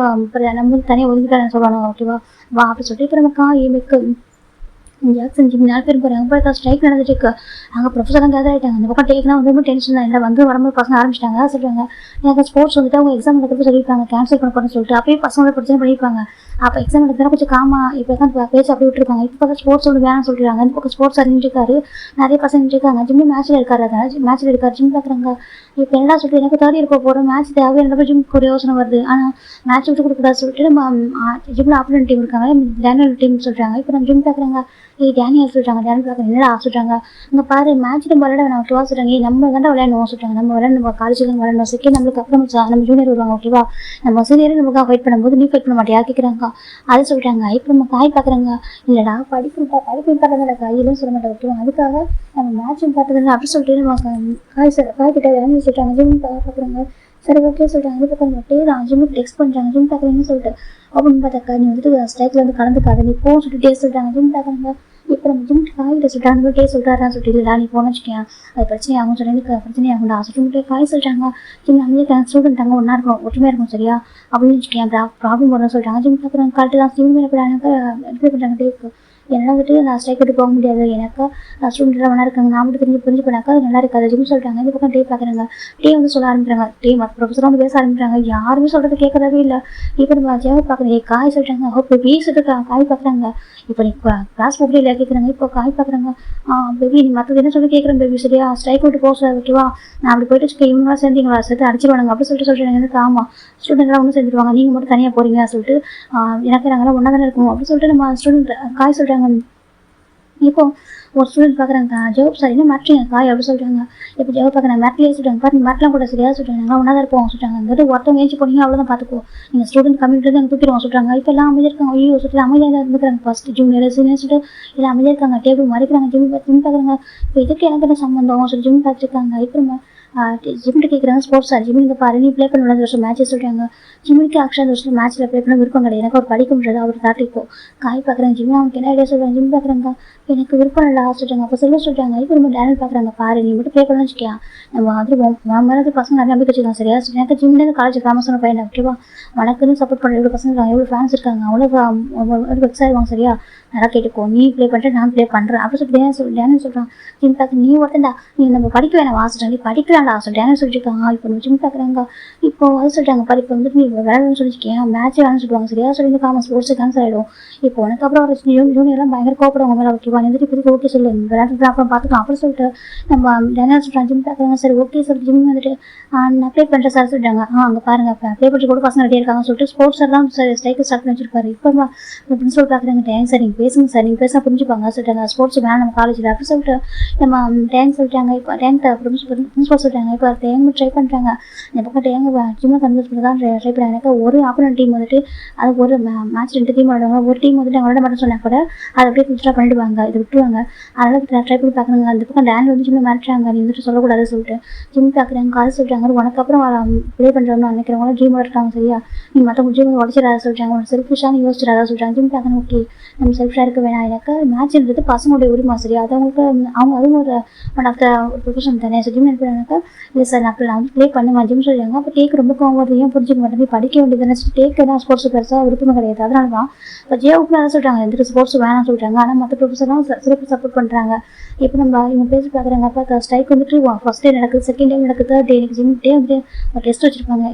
நம்ம வந்து தனியாக ஒதுக்கிட்டான்னு சொல்லுவாங்க. ஓகேவா வா அப்படி சொல்லிட்டு இப்போ நம்ம காய் மிக்க ஜாக்சன் ஜிம் 4 பேர் போகிறாங்க. அப்புறம் ஸ்ட்ரைக் நடந்துட்டு இருக்கு. அங்கே ப்ரொஃபஸர்லாம் கேதர் ஆகிட்டாங்க. அந்த பக்கம் டேக்னா வந்து ரொம்ப டென்ஷன் தான். இல்லை வந்து வரும்போது பசங்க ஆரம்பிச்சிட்டாங்க சொல்லுவாங்க. எனக்கு ஸ்போர்ட்ஸ் வந்துட்டு அவங்க எக்ஸாம் நடக்கிறப்ப சொல்லியிருப்பாங்க கேன்சல் பண்ண போகிறேன்னு சொல்லிட்டு அப்பயே பசங்களோட பிரச்சனை பண்ணியிருப்பாங்க. அப்போ எக்ஸாம் எடுத்தா கொஞ்சம் காமா இப்போ தான் பேச்சு அப்படி விட்டுருப்பாங்க. இப்போ பார்த்தா ஸ்போர்ட்ஸ் ஒன்று வேணாம்னு சொல்லிடுறாங்க. இந்த பக்கம் ஸ்போர்ட்ஸ் அறிஞ்சிருக்காரு. நிறைய பசங்க இருக்காங்க. ஜிம்மு மேட்ச்சில் இருக்காரு. அதனால் மேட்ச்சில் இருக்காரு. ஜிம் பார்க்குறாங்க. இப்போ என்னடா சொல்லிட்டு எனக்கு 3rd இயர் போகிறோம் மேட்ச் தேவை என்னப்போ ஜிம்க்கு ஒரு யோசனை வருது. ஆனால் மேட்ச் விட்டு கொடுக்கூடாது சொல்லிட்டு நம்ம ஜிம்மில் ஆப்போனன்ட் டீம் இருக்காங்க டேனியல் டீம் சொல்கிறாங்க. இப்போ நம்ம ஜிம் பார்க்குறாங்க. டேனியல் சொல்கிறாங்க. டேனியல் பார்க்குறேன் என்னடா சொல்கிறாங்க. இங்கே பாரு மேட்ச் நம்ம விளையாட வேணாம் ஓகேவா சொல்கிறாங்க. நம்ம தாண்டா விளையாடணும் சொல்கிறாங்க. நம்ம விளையாட நம்ம காலேஜில் விளையாடணும் செகண்ட் நம்மளுக்கு அப்புறம் நம்ம ஜூனியர் வருவாங்க ஓகேவா நம்ம சீனியர் நமக்கு ஃபைட் பண்ணும்போது நீ ஃபைட் பண்ண மாட்டியா கேட்குறாங்க. அது சொல்லிட்டாங்க. இப்போ நம்ம காய் பார்க்குறாங்க. இல்லைடா படிப்பு பார்க்குறதுல கையிலும் சொல்ல மாட்டேன் ஓகேவா அதுக்காக நம்ம மேட்சும் பார்த்துக்கணும் அப்படி சொல்லிட்டு நம்ம காய் கிட்ட வேணும்னு சொல்லிட்டாங்க. ஜிம் பார்க்குறாங்க. சரி ஓகே சொல்கிறாங்க. இது பக்கம் மட்டும் தான் ஜிம்முக்கு டெக்ஸ்ட் பண்ணுறாங்க. ஜிம் பார்க்குறீங்கன்னு சொல்லிட்டு அப்படின்னு பார்த்தாக்கா நீ வந்துட்டு ஸ்ட்ரைக்கில் வந்து கலந்துக்காத நீ போன்னு சொல்லிட்டு டே சொல்கிறாங்க. ஜிம் பார்க்குறாங்க. இப்போ நம்ம ஜிம் காய்கிட்ட சொல்கிறாங்க. டே சொல்கிறாரான்னு சொல்லிட்டு இல்லைடா நீ போன வச்சுக்கேன் அது பிரச்சனை ஆகும் சொல்லி பிரச்சனை ஆகும்டா சொல்லிட்டு காய் சொல்கிறாங்க. ஜிம் அமைதியாக ஸ்டூடெண்ட் அங்கே ஒன்றா இருக்கும் ஒற்றுமையாக இருக்கும் சரியா அப்படின்னு வச்சுக்கேன் ப்ராப்ளம் வரும்னு சொல்லிட்டாங்க. ஜிம் பார்க்குறாங்க. கரெக்டு தான் ஜிம் மேலே எப்படி பண்ணுறாங்க டேக்கு என்ன வந்துட்டு நான் ஸ்ட்ரைக் விட்டு போக முடியாது எனக்கு ஸ்டூடெண்ட் நல்லா இருக்காங்க நான் மட்டும் புரிஞ்சு போனாக்கா அது நல்லா இருக்காது ஜிம் சொல்லிட்டாங்க. இந்த பக்கம் டே பார்க்குறாங்க. டே வந்து சொல்ல ஆரம்பிக்கிறாங்க. டே மற்ற ப்ரொஃபஸர் வந்து பேச ஆரம்பிக்கிறாங்க. யாருமே சொல்கிறது கேட்கறதே இல்லை. இப்போ நம்ம ஜெவ பார்க்குறேன் காய் சொல்லிட்டாங்க. இப்போ பேசிட்டு காய் பார்க்குறாங்க. இப்போ நீ கிளாஸ் போகவே இல்லை கேட்குறாங்க. இப்போ காய் பார்க்குறாங்க. பேபி நீ மற்றது என்ன சொல்லி கேட்குறேன் பேபி சரியா ஸ்ட்ரைக் விட்டு போக ஓகேவா நான் அப்படி போயிட்டு வச்சுக்க இவங்களாம் சேர்ந்தீங்களா சேர்த்து அடிச்சிருவாங்க அப்படி சொல்லிட்டாங்க. எனக்கு ஆமாம் ஸ்டூடெண்ட்லாம் ஒன்றும் சேர்ந்துருவாங்க நீங்கள் மட்டும் தனியாக போகிறீங்க சொல்லிட்டு எனக்கு நாங்களாம் ஒன்றா தானே இருக்கும் அப்படி சொல்லிட்டு நம்ம ஸ்டூடெண்ட் காய் சொல்கிறாங்க. இப்போ ஒரு ஸ்டூடெண்ட் பார்க்குறாங்க. ஜவாப் சார் என்ன மாட்டுறீங்க காய் அப்படி சொல்கிறாங்க. இப்போ ஜவாப் பார்க்குறாங்க மேட்லேயே சொல்கிறாங்க பாரு மேட்லாம் கூட சரியாக சொல்கிறாங்க நாங்கள் ஒன்றா தான் இருப்போம் சொல்கிறாங்க. அங்கிட்ட ஒருத்தவங்க ஏஞ்சி போனீங்க அவ்வளோதான் பார்த்துக்கோ நீங்கள் ஸ்டூடெண்ட் கம்யூனிட்டி தான் தூக்கிடுவோம் சொல்கிறாங்க. இப்போ எல்லாம் அமைதியாக இருக்காங்க. ஐயோ சொல்லிட்டு அமைதியாக தான் இருந்துக்கிறாங்க. ஃபஸ்ட் ஜூனியர் சீனியர் சொல்லிட்டு எல்லாம் அமைதியாக இருக்காங்க. டேபிள் மறைக்கிறாங்க. ஜிம் பார்க்குறாங்க. இப்போ இதுக்கு எனக்கு என்ன சம்மந்தம் சொல்லி ஜிம் பார்த்துருக்காங்க. இப்போ நம்ம ஜிம்மிட்டு கேட்குறாங்க. ஸ்போர்ட்ஸ் சார் ஜிம்மிங்க பாரு நீ ப்ளே பண்ண வருஷம் மேட்சஸ் சொல்கிறாங்க. ஜிம்மிக்கு ஆக்சுவலாக வருஷம் மேட்ச்சில் ப்ளே பண்ண விருப்பம் கிடையாது எனக்கு அவர் படிக்க முடியாது அவர் தாட்டிப்போ காய் பார்க்குறாங்க. ஜிம் அவனுக்கு என்ன ஐடியா சொல்கிறாங்க. ஜிம் பார்க்குறாங்க. எனக்கு விருப்பம் இல்லை சொல்கிறாங்க. அப்போ சொல்ல சொல்கிறாங்க. இப்போ நம்ம டேனியல் பார்க்குறாங்க. பாரு நீ மட்டும் ப்ளே பண்ணணும்னு வச்சுக்கியா நம்ம வந்து மேலே பசங்க நிறைய நம்பிக்கை வச்சுக்கலாம் சரியா எனக்கு ஜிம்லேருந்து காலேஜ் ஃபேமஸான பையன் ஓகேவா உனக்குன்னு சப்போர்ட் பண்ண எவ்வளோ பசங்க இருக்காங்க எவ்வளோ ஃபேன்ஸ் இருக்காங்க அவ்வளோ வெக்ஸ் ஆயிடுவாங்க சரியா நல்லா கேட்டுக்கோ நீ ப்ளே பண்ணுற நான் ப்ளே பண்ணுறேன் அப்படி சொல்லி டேனியல் சொல்கிறான். ஜிம் பார்க்க நீ ஒருத்தண்டா நீ நம்ம படிக்க வேணாம் வாசிட்டா நீ படிக்கலாம்டா சொல்லி டேனியல் சொல்லியிருக்காங்க. இப்போ நம்ம ஜிம் பார்க்குறாங்க. இப்போ அது சொல்லிட்டாங்க பாரு இப்போ வந்துட்டு நீ விளையாடணும்னு சொல்லியிருக்கேன் மேட்ச்சே வேணும்னு சொல்லுவாங்க சரியா சொல்லி காமன் ஸ்போர்ட்ஸு கேன்சல் ஆகிடும். இப்போ உனக்கு அப்புறம் ஒரு ஜூனியர்லாம் பயங்கர கோப்படுவாங்க மேலே ஓகேவா வந்துட்டு இப்போதைக்கு ஓகே சொல்லு விளையாட்டு அப்புறம் பார்த்துக்கலாம் அப்படி சொல்லிட்டு நம்ம டேனியல் சொல்கிறாங்க. ஜிம் பார்க்குறாங்க. சரி ஓகே சொல்லிட்டு ஜிம் வந்துட்டு நான் ப்ளே பண்ணுறேன் சார் சொல்லிட்டாங்க. அங்கே பாருங்க இப்போ ப்ளே பண்ணி கூட பசங்க ரெடியாக இருக்காங்க சொல்லிட்டு ஸ்போர்ட்ஸ் எல்லாம் சார் ஸ்ட்ரைக்கு ஸ்டார்ட் பண்ணி வச்சிருப்பாரு. இப்போ பிரின்சிபல் பார்க்குறாங்க. டேங்க் சார் நீங்கள் பேசுங்க சார் நீங்கள் பேச புரிஞ்சுப்பாங்க சொல்லிட்டாங்க. ஸ்போர்ட்ஸ் வேணும் நம்ம காலேஜில் அப்படி சொல்லிட்டு நம்ம டேங்க் சொல்லிட்டாங்க. இப்போ டேங்க் பிரின்சிபல் சொல்லிட்டாங்க. இப்போ டேங்க் ட்ரை பண்ணுறாங்க. இந்த பக்கம் டேங்க் ஜிம்மில் கன்வெர்ஸ் பண்ணி தான் ட்ரை பண்ணாங்க. எனக்கு ஒரு ஆப்போனன்ட் டீம் வந்துட்டு அது ஒரு மேட்ச் 2 டீம் விளாடுவாங்க ஒரு டீம் வந்துட்டு அவங்களோட மட்டும் சொன்னால் கூட அதை அப்படியே வித்ட்ரா பண்ணிடுவாங்க இது விட்டுருவாங்க அதனால் ட்ரை பண்ணி பார்க்குறாங்க. அந்த பக்கம் டேனில் வந்து ஜிம்மில் மாட்டுறாங்க நீ வந்துட்டு சொல்லக்கூடாது சொல்லிட்டு ஜிம் பார்க்குறாங்க. காசு சொல்லிட்டாங்க. உனக்கு அப்புறம் ப்ளே பண்ணுறோம்னு நினைக்கிறவங்களும் ட்ரீம் இருக்காங்க சரியா நீ மற்றவங்க ட்ரீம் உடச்சிடாத சொல்லிட்டாங்க. உனக்கு செல்ஃபிஷாக யோசிச்சிடாத சொல்லிட்டாங்க. ஜிம் பார்க்கணும். ஓகே நம்ம செல்ஃபிஷாக இருக்க வேணாம் எனக்கு மேட்ச்ன்றது பசங்களுடைய உரிமை சரியா அது அவங்களுக்கு அவங்க அதுவும் ஒரு ஒன் ஆஃப் த ப்ரொஃபஷன் தானே ஸோ ஜிம் நினைக்கிறாங்க. இல்லை சார் நான் வந்து ப்ளே பண்ணுவேன் ஜிம் சொல்லிடுறாங்க. அப்போ டேக்கு ரொம்ப கோவம் வருது, ஏன் புரிஞ்சுக்க மாட்டேன், படிக்க வேண்டியது நினச்சி டேக்கு தான் ஸ்போர்ட்ஸ் பெருசாக விருப்பம் கிடையாது. அதனால தான் இப்போ ஜியோவுக்கு தான் சொல்கிறாங்க எந்த ஸ்போர்ட்ஸ் வேணாம்னு சொல்கிறாங்க. ஆனால் மற்ற ப்ரொஃபஸர்லாம் சிறப்பு சப்போர்ட் பண்ணுறாங்க. இப்போ நம்ம இவங்க பேசி பார்க்குறாங்க. அப்போ ஸ்ட்ரைக் வந்துட்டு ஃபர்ஸ்ட் டே நடக்குது, செகண்ட் டே நடக்குது, தேர்ட் டே எனக்கு ஜிம் டே வந்து டெஸ்ட் வச்சிருப்பாங்க.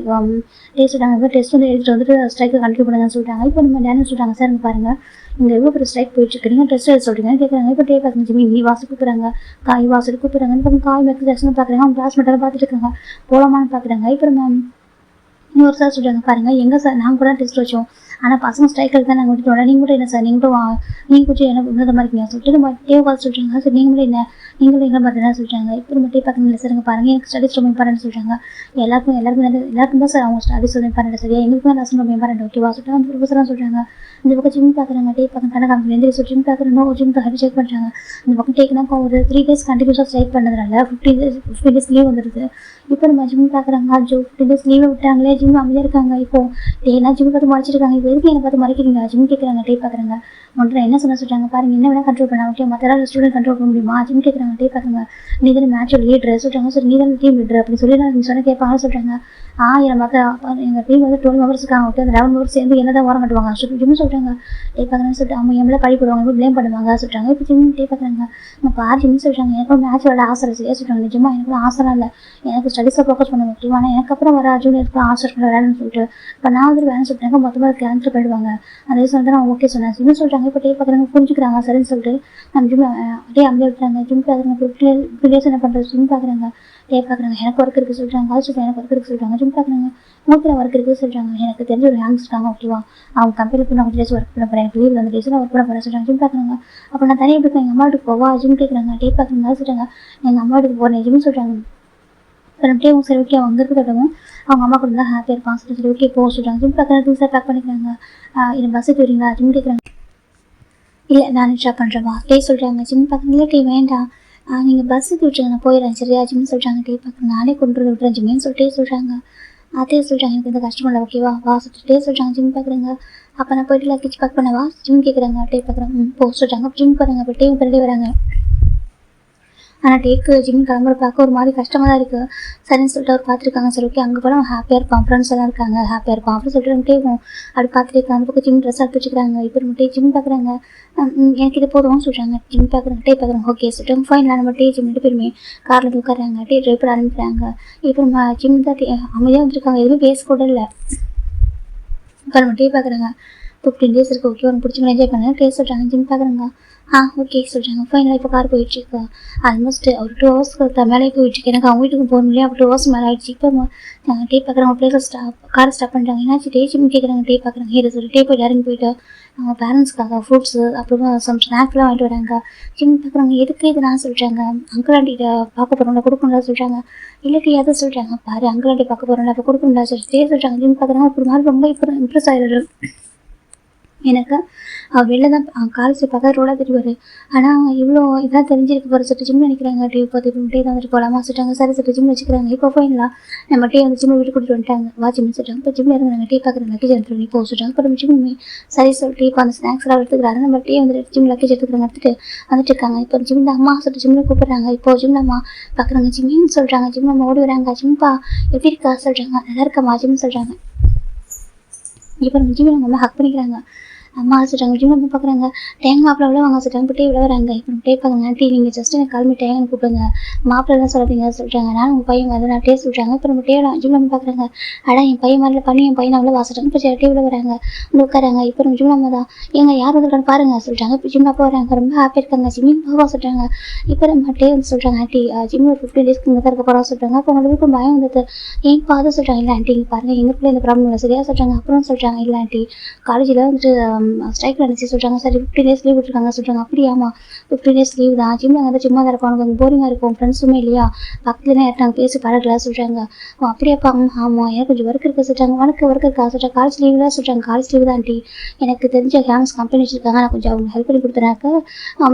டெஸ்ட் சொல்கிறாங்க, டெஸ்ட் வந்து எடுத்துகிட்டு வந்துட்டு ஸ்ட்ரைக்கை கண்டினியூ பண்ணுங்கன்னு சொல்லிட்டாங்க. இப்போ நம்ம டேனி சொல்கிறாங்க, சார் இங்கே பாருங்கள் இங்கே எவ்வளோ பெரிய ஸ்ட்ரைக் போயிட்டு இருக்கீங்க, டெஸ்ட் எடுத்து சொல்கிறீங்கன்னு கேட்குறாங்க. இப்போ டே பார்க்குங்க ஜிம்மி நீ வாசல் கூப்பிட்றாங்க, காய் வாசல் கூப்பிட்றாங்க. இப்போ காய் மேற்கு தர்ஷனம் பார்க்குறாங்க, அவங்க கிளாஸ்மேட்டெல்லாம் பார்த்துட்டு இருக்காங்க, போகலாமான்னு பார்க்குறாங்க. இப்போ நம்ம இன்னொரு சார் சொல்கிறாங்க, பாருங்கள் எங்கே சார் நாங்கள் கூட டெஸ்ட் வச்சோம், ஆனால் பசங்க ஸ்ட்ரைக்கில் தான் நாங்கள் விட்டுட்டு நீங்கள் கூட என்ன சார் நீங்கள் கொஞ்சம் என்ன இந்த மாதிரி இருக்கீங்க சொல்லிட்டு நம்ம டேவை பார்த்து சொல்கிறாங்க. சார் நீங்களும் என்ன நீங்களும் எங்களை மாதிரி என்ன சொல்கிறாங்க. இப்போ நம்ம டே பார்க்கணும் இல்லை சார், பாருங்கள் எனக்கு ஸ்டடிஸ் ரொம்ப இம்பார்ட்டன் சொல்கிறாங்க. எல்லாருக்கும் தான் சார் அவங்க ஸ்டடிஸ் ரொம்ப இம்பார்ட்டன் சரியா, எங்களுக்கும் லெசன் ரொம்ப இம்பார்ட்டன் ஓகேவா சொல்லிட்டு அந்த ப்ரொஃபஸராக சொல்கிறாங்க. இந்த பக்கம் ஜிம் பார்க்குறாங்க, டே பார்க்க கணக்கு அவங்க எந்த ஜிம் பார்க்குறனோ ஜிம் ஹெட் செக் பண்ணுறாங்க. இந்த பக்கம் டேக்குனா ஒரு 3 days கண்டினியூஸாக ஸ்ட்ரைக் பண்ணதுனால 15 days லீவ் வந்துடுது. இப்போ நம்ம ஜிம் பார்க்குறாங்க, 15 days லீவை விட்டாங்களே, ஜிம் அமைதியாக இருக்காங்க. இப்போ டேனா ஜிம் பார்த்து மறைச்சிருக்காங்க, இப்போ எதுக்கு என்னை பார்த்து மறைக்கிறீங்க ஜிம் கேட்குறாங்க. டே பார்க்குறாங்க, ஒன்றரை என்ன சொல்கிறாங்க பாருங்க, என்ன வேணால் கண்ட்ரோல் பண்ண ஓகே, மற்ற யாராவது ஸ்டூடெண்ட் கண்ட்ரோல் பண்ண முடியுமா ஜிம் கேட்குறாங்க. டே பார்க்குறாங்க, நீ தானே மேட்ச் லீடர் சொல்கிறாங்க. சார் நீ தானே டீம் லீடர் அப்படி சொல்லி நான் சொன்ன கேட்பாங்க சொல்கிறாங்க. மற்ற எங்கள் டீம் வந்து 12 members இருக்காங்க, ஓகே அந்த 11 members சேர்ந்து என்ன தான் ஓரம் கட்டுவாங்க ஜிம் சொல்கிறாங்க. டே பார்க்குறாங்க சொல்லிட்டு அவங்க எவ்வளோ பழி போடுவாங்க, ப்ளேம் பண்ணுவாங்க சொல்கிறாங்க. இப்போ ஜிம் டே பார்க்குறாங்க, நம்ம பாரு ஜிம் சொல்கிறாங்க, எனக்கு மேட்ச் விளையாட ஆசை சரியா சொல்கிறாங்க. நிஜமாக எனக்கு ஆசைலாம் இல்லை, எனக்கு ஸ்டடிஸை ஃபோக்கஸ் பண்ண முடியும், ஆனால் எனக்கு அப்புறம் வர ஜூனியருக்கு ஆசை விளையாடணும்னு சொல்லிட்டு இப்போ நான் வந்து வேணும்னு சொல்லிட்டாங்க. மொத்தமாக கேன்சல் பண்ணிடுவாங்க. அதே சொல்லிட்டு நான் ஓகே சொன்னேன் ஜிம் சொல்கிறாங்க. இப்போ டே பார்க்குறாங்க புரிஞ்சுக்கிறாங்க சரின்னு சொல்லிட்டு நம்ம ஜிம் அப்படியே அமைதியாக விட்டுறாங்க. ஜிம் பார்க்குறாங்க, 15 days என்ன பண்ணுறது ஜிம் பார்க்குறாங்க. டே பார்க்குறாங்க, எனக்கு ஒர்க் இருக்குது சொல்கிறாங்க. அது சொல்லிட்டு எனக்கு ஒர்க் இருக்குது சொல்கிறாங்க. ஜிம் பார்க்குறாங்க, மூக்கில் ஒர்க் இருக்குது சொல்கிறாங்க. எனக்கு தெரிஞ்ச ஒரு ஹேங்ஸ் இருக்காங்க ஓகேவா, அவங்க கம்பெனியில் போய் நான் கொஞ்சம் டேஸ் ஒர்க் பண்ண போகிறேன், எனக்கு லீவ் அந்த டேஸில் ஒர்க் பண்ண போகிறேன் சொல்கிறாங்க. ஜிம் பார்க்குறாங்க, அப்போ நான் தனியாக எப்படி எங்கள் அம்மா வீட்டுக்கு போவா ஜிம் கேட்குறாங்க. டே பார்க்குறாங்க சொல்கிறாங்க, எங்கள் அம்மா வீட்டுக்கு போகிறேன் ஜிம் சொல்கிறாங்க. அப்புறம் டே சரி ஓகே அவங்க இருக்கிறதும் அவங்க அம்மா கூட தான் ஹாப்பியாக இருப்பாங்க சரி ஓகே போக சொல்கிறாங்க. ஜிம் பார்க்குறாங்க, திங்ஸாக பேக் பண்ணிக்கிறாங்க. இது பஸ்ஸுக்கு வரீங்களா ஜிம் கேட்குறாங்க. இல்லை நான் ட்ராப் பண்ணுறவா டே சொல்கிறாங்க. ஜிம் பார்க்குறாங்க, இல்லை டே வேண்டாம் நீங்கள் பஸ்ஸுக்கு விட்டுருங்க நான் போயிடுறேன் சரியா ஜிம் சொல்கிறாங்க. டே பார்க்குறாங்க, நானே கொண்டு வந்து விட்டுறேன் ஜிம்மின்னு சொல்லிட்டு சொல்கிறாங்க. அதே சொல்கிறாங்க, எனக்கு இந்த கஷ்டம் இல்லை ஓகேவா வா சொல்லிட்டு டே சொல்கிறாங்க. ஜிம் பார்க்குறாங்க, அப்போ நான் போய்ட்டு லக்கேஜ் பேக் பண்ணவா ஜிம் கேட்குறாங்க. டே பார்க்குறாங்க போக சொல்கிறாங்க. ஜிம் பாருங்க, அப்போ டே பின்னாடி வராங்க. ஆனால் டேக்கு ஜிம் கிளம்புற பார்க்க ஒரு மாதிரி கஷ்டமாக தான் இருக்குது. சரின்னு சொல்லிட்டு அவர் பார்த்துருக்காங்க. சரி ஓகே அங்கே போல அவன் ஹாப்பியாக இருப்பான், ஃப்ரெண்ட்ஸ் எல்லாம் இருக்காங்க ஹாப்பியாக இருப்பான் அப்படின்னு சொல்லிட்டு டேவும் அப்படி பார்த்துட்டு அந்த பக்கம் ஜிம் ட்ரெஸ் எடுத்து வச்சுக்கிறாங்க. இப்போ நம்ம டே ஜிம் பார்க்குறாங்க, எனக்கு இது போதும்னு சொல்கிறாங்க. ஜிம் பார்க்குறாங்க, டே பார்க்குறாங்க ஓகே சொல்லிட்டு ஃபைன் நம்ம டே ஜிம் 2 பேருமே காரில் உட்காராங்க. டே ட்ரைவ் பண்ண ஆரம்பிக்கிறாங்க. இப்போ நம்ம ஜிம் தான் அமைதியாக வந்துருக்காங்க, எதுவுமே பேசக்கூட இல்லை. இப்போ நம்ம டே பார்க்குறாங்க, 15 days இருக்குது ஓகே உனக்கு பிடிச்ச என்ஜாய் பண்ண டே சொல்கிறாங்க. ஜிம் பார்க்குறாங்க, ஓகே சொல்கிறாங்க. ஃபைனலாக இப்போ கார் போயிட்டுருக்கு, ஆல்மோஸ்ட் ஒரு 2 hours மேலே போயிட்டுருக்கு. எனக்கு அவங்க வீட்டுக்கு போகணும் இல்லையா, அப்போ 2 hours மேலே ஆகிடுச்சு. இப்போ டே பார்க்குறாங்க, பிளேஸில் காரை ஸ்டாப் பண்ணுறாங்க. என்னாச்சு டே ஜிம் கேட்குறாங்க. டே பார்க்குறாங்க, ஹீரோ சொல்லி டே போய்ட்டு இறங்கி போயிட்டு அவங்க பேரண்ட்ஸ்க்காக ஃப்ரூட்ஸு அப்புறமா சம் ஸ்நாக்ஸ்லாம் வாங்கிட்டு வராங்க. ஜிம் பார்க்குறாங்க, எதுக்கு இது நான் சொல்கிறாங்க, அங்கிள் ஆண்டிகிட்ட பார்க்க போகிறோம்ல கொடுக்கணும்ல சொல்கிறாங்க. இல்லாட்டி எதை சொல்கிறாங்க பாரு அங்கிள் ஆண்டி பார்க்க போகிறோம்ல அப்போ கொடுக்கணும்ல சொல்லி சொல்கிறாங்க. ஜிம் பார்க்குறாங்க, ஒரு மாதிரி ரொம்ப இம்ப்ரெஸ் ஆகிடுது. எனக்கு அவர் வெளில தான் காலேஜ் பார்க்க ரோடாக தெரிவார், ஆனால் இவ்வளோ இதெல்லாம் தெரிஞ்சிருக்கு போகிற சொல்லிட்டு ஜிம் நினைக்கிறாங்க. டே பார்த்து இப்போ டே வந்துட்டு போகலாமா சொல்லிட்டாங்க. சரி சொல்லிட்டு ஜிம் வச்சுக்கிறாங்க. இப்போ ஃபைனலாக நம்ம டே வந்து ஜிம் வீட்டு கூட்டிட்டு வந்துட்டாங்க. வா ஜிம்னு சொல்லிட்டாங்க. இப்போ ஜிம்மில் இருந்து நாங்கள் டே பார்க்குற லக்கேஜ் எடுத்துகிட்டு பண்ணி போக சொல்லிட்டாங்க. அப்புறம் ஜிம்மே சரி சொல்லிட்டு இப்போ அந்த ஸ்நாக்ஸ் எல்லாம் எடுத்துக்கிறாங்க. நம்ம டே வந்து ஜிம் லக்கேஜ் எடுத்துக்கிறாங்க, எடுத்துகிட்டு வந்துட்டு இருக்காங்க. இப்போ ஜிம்ல அம்மா சொல்லிட்டு ஜிம்மில் கூப்பிட்றாங்க. இப்போ ஜிம்ல அம்மா பார்க்குறாங்க, ஜிம்மின்னு சொல்கிறாங்க. ஜிம்ல அம்மா ஓடி வராங்க. ஜிம்பா எப்படி இருக்கா சொல்கிறாங்க. நல்லா இருக்கம்மா ஜிம்னு சொல்கிறாங்க. இப்போ நம்ம ஜிம்மில் அவங்க அம்மா ஹக் பண்ணிக்கிறாங்க. அம்மா சொல்கிறாங்க. ஜிம் நம்ம பார்க்குறாங்க, டேங்க் மாப்பிள்ள வாங்க சொல்கிறாங்க. இப்போ டே விட வராங்க. இப்போ டே பார்க்குறாங்க, ஆண்டி நீங்கள் ஜஸ்ட் எனக்கு கிளம்பி டேங்கன்னு கூப்பிடுங்க, மாப்பிள்ளலாம் சொல்கிறீங்க சொல்கிறாங்க. நான் உங்கள் பையன் வந்து நான் டே சொல்கிறாங்க. இப்போ நம்ம டே ஜிம் நம்ம பார்க்குறாங்க, அடா என் பையன் மாதிரி பண்ணி என் பையன் அவ்வளோ வாசிட்டாங்க. இப்போ டே விட வராங்க, வந்து உட்காராங்க. இப்போ நம்ம ஜிம் நம்ம தான் எங்கள் யார் வந்துருக்கான்னு பாருங்க சொல்கிறாங்க. இப்போ ஜிம் அப்போ வராங்க, ரொம்ப ஹாப்பியாக இருக்காங்க. ஜிம்மிங் போவா சொல்கிறாங்க. இப்போ நம்ம டே வந்து சொல்கிறாங்க, ஆண்டி ஜிம் ஒரு 15 days இங்கே தான் இருக்க போகிறோம் சொல்கிறாங்க. அப்போ உங்களுக்கு பயம் வந்தது ஏன் பார்த்து சொல்கிறாங்க. இல்லை ஆண்டி பாருங்கள் எங்களுக்குள்ள இந்த ப்ராப்ளம் இல்லை சரியா சொல்கிறாங்க. அப்புறம் சொல்கிறாங்க, இல்லை ஆண்டி காலேஜில் வந்துட்டு ஸ்ட்ரைக் நடந்துச்சு சொல்கிறாங்க. சரி 15 days லீவ் விட்டுருக்காங்க சொல்கிறாங்க. அப்படியாமா 15 days லீவ் தான், ஜிம்மில் அங்கே தான் சும்மா தான் இருப்பாங்க, கொஞ்சம் போரிங்காக இருக்கும், ஃப்ரெண்ட்ஸுமே இல்லையா பக்கத்துலேயே இருக்காங்க, பேசி பழகல சொல்கிறாங்க. அப்படியாப்பா ஆமாம் எனக்கு கொஞ்சம் ஒர்க் இருக்குது சொல்கிறாங்க. உனக்கு ஒர்க் இருக்கா சொல்கிறாங்க. காலேஜ் லீவ் தான் சொல்கிறாங்க. காலேஜ் லீவ் தான் ஆண்டி, எனக்கு தெரிஞ்ச ஹேங்ஸ் கம்பெனி வச்சுருக்காங்க, நான் கொஞ்சம் அவங்க ஹெல்ப் பண்ணி கொடுத்தனாக்க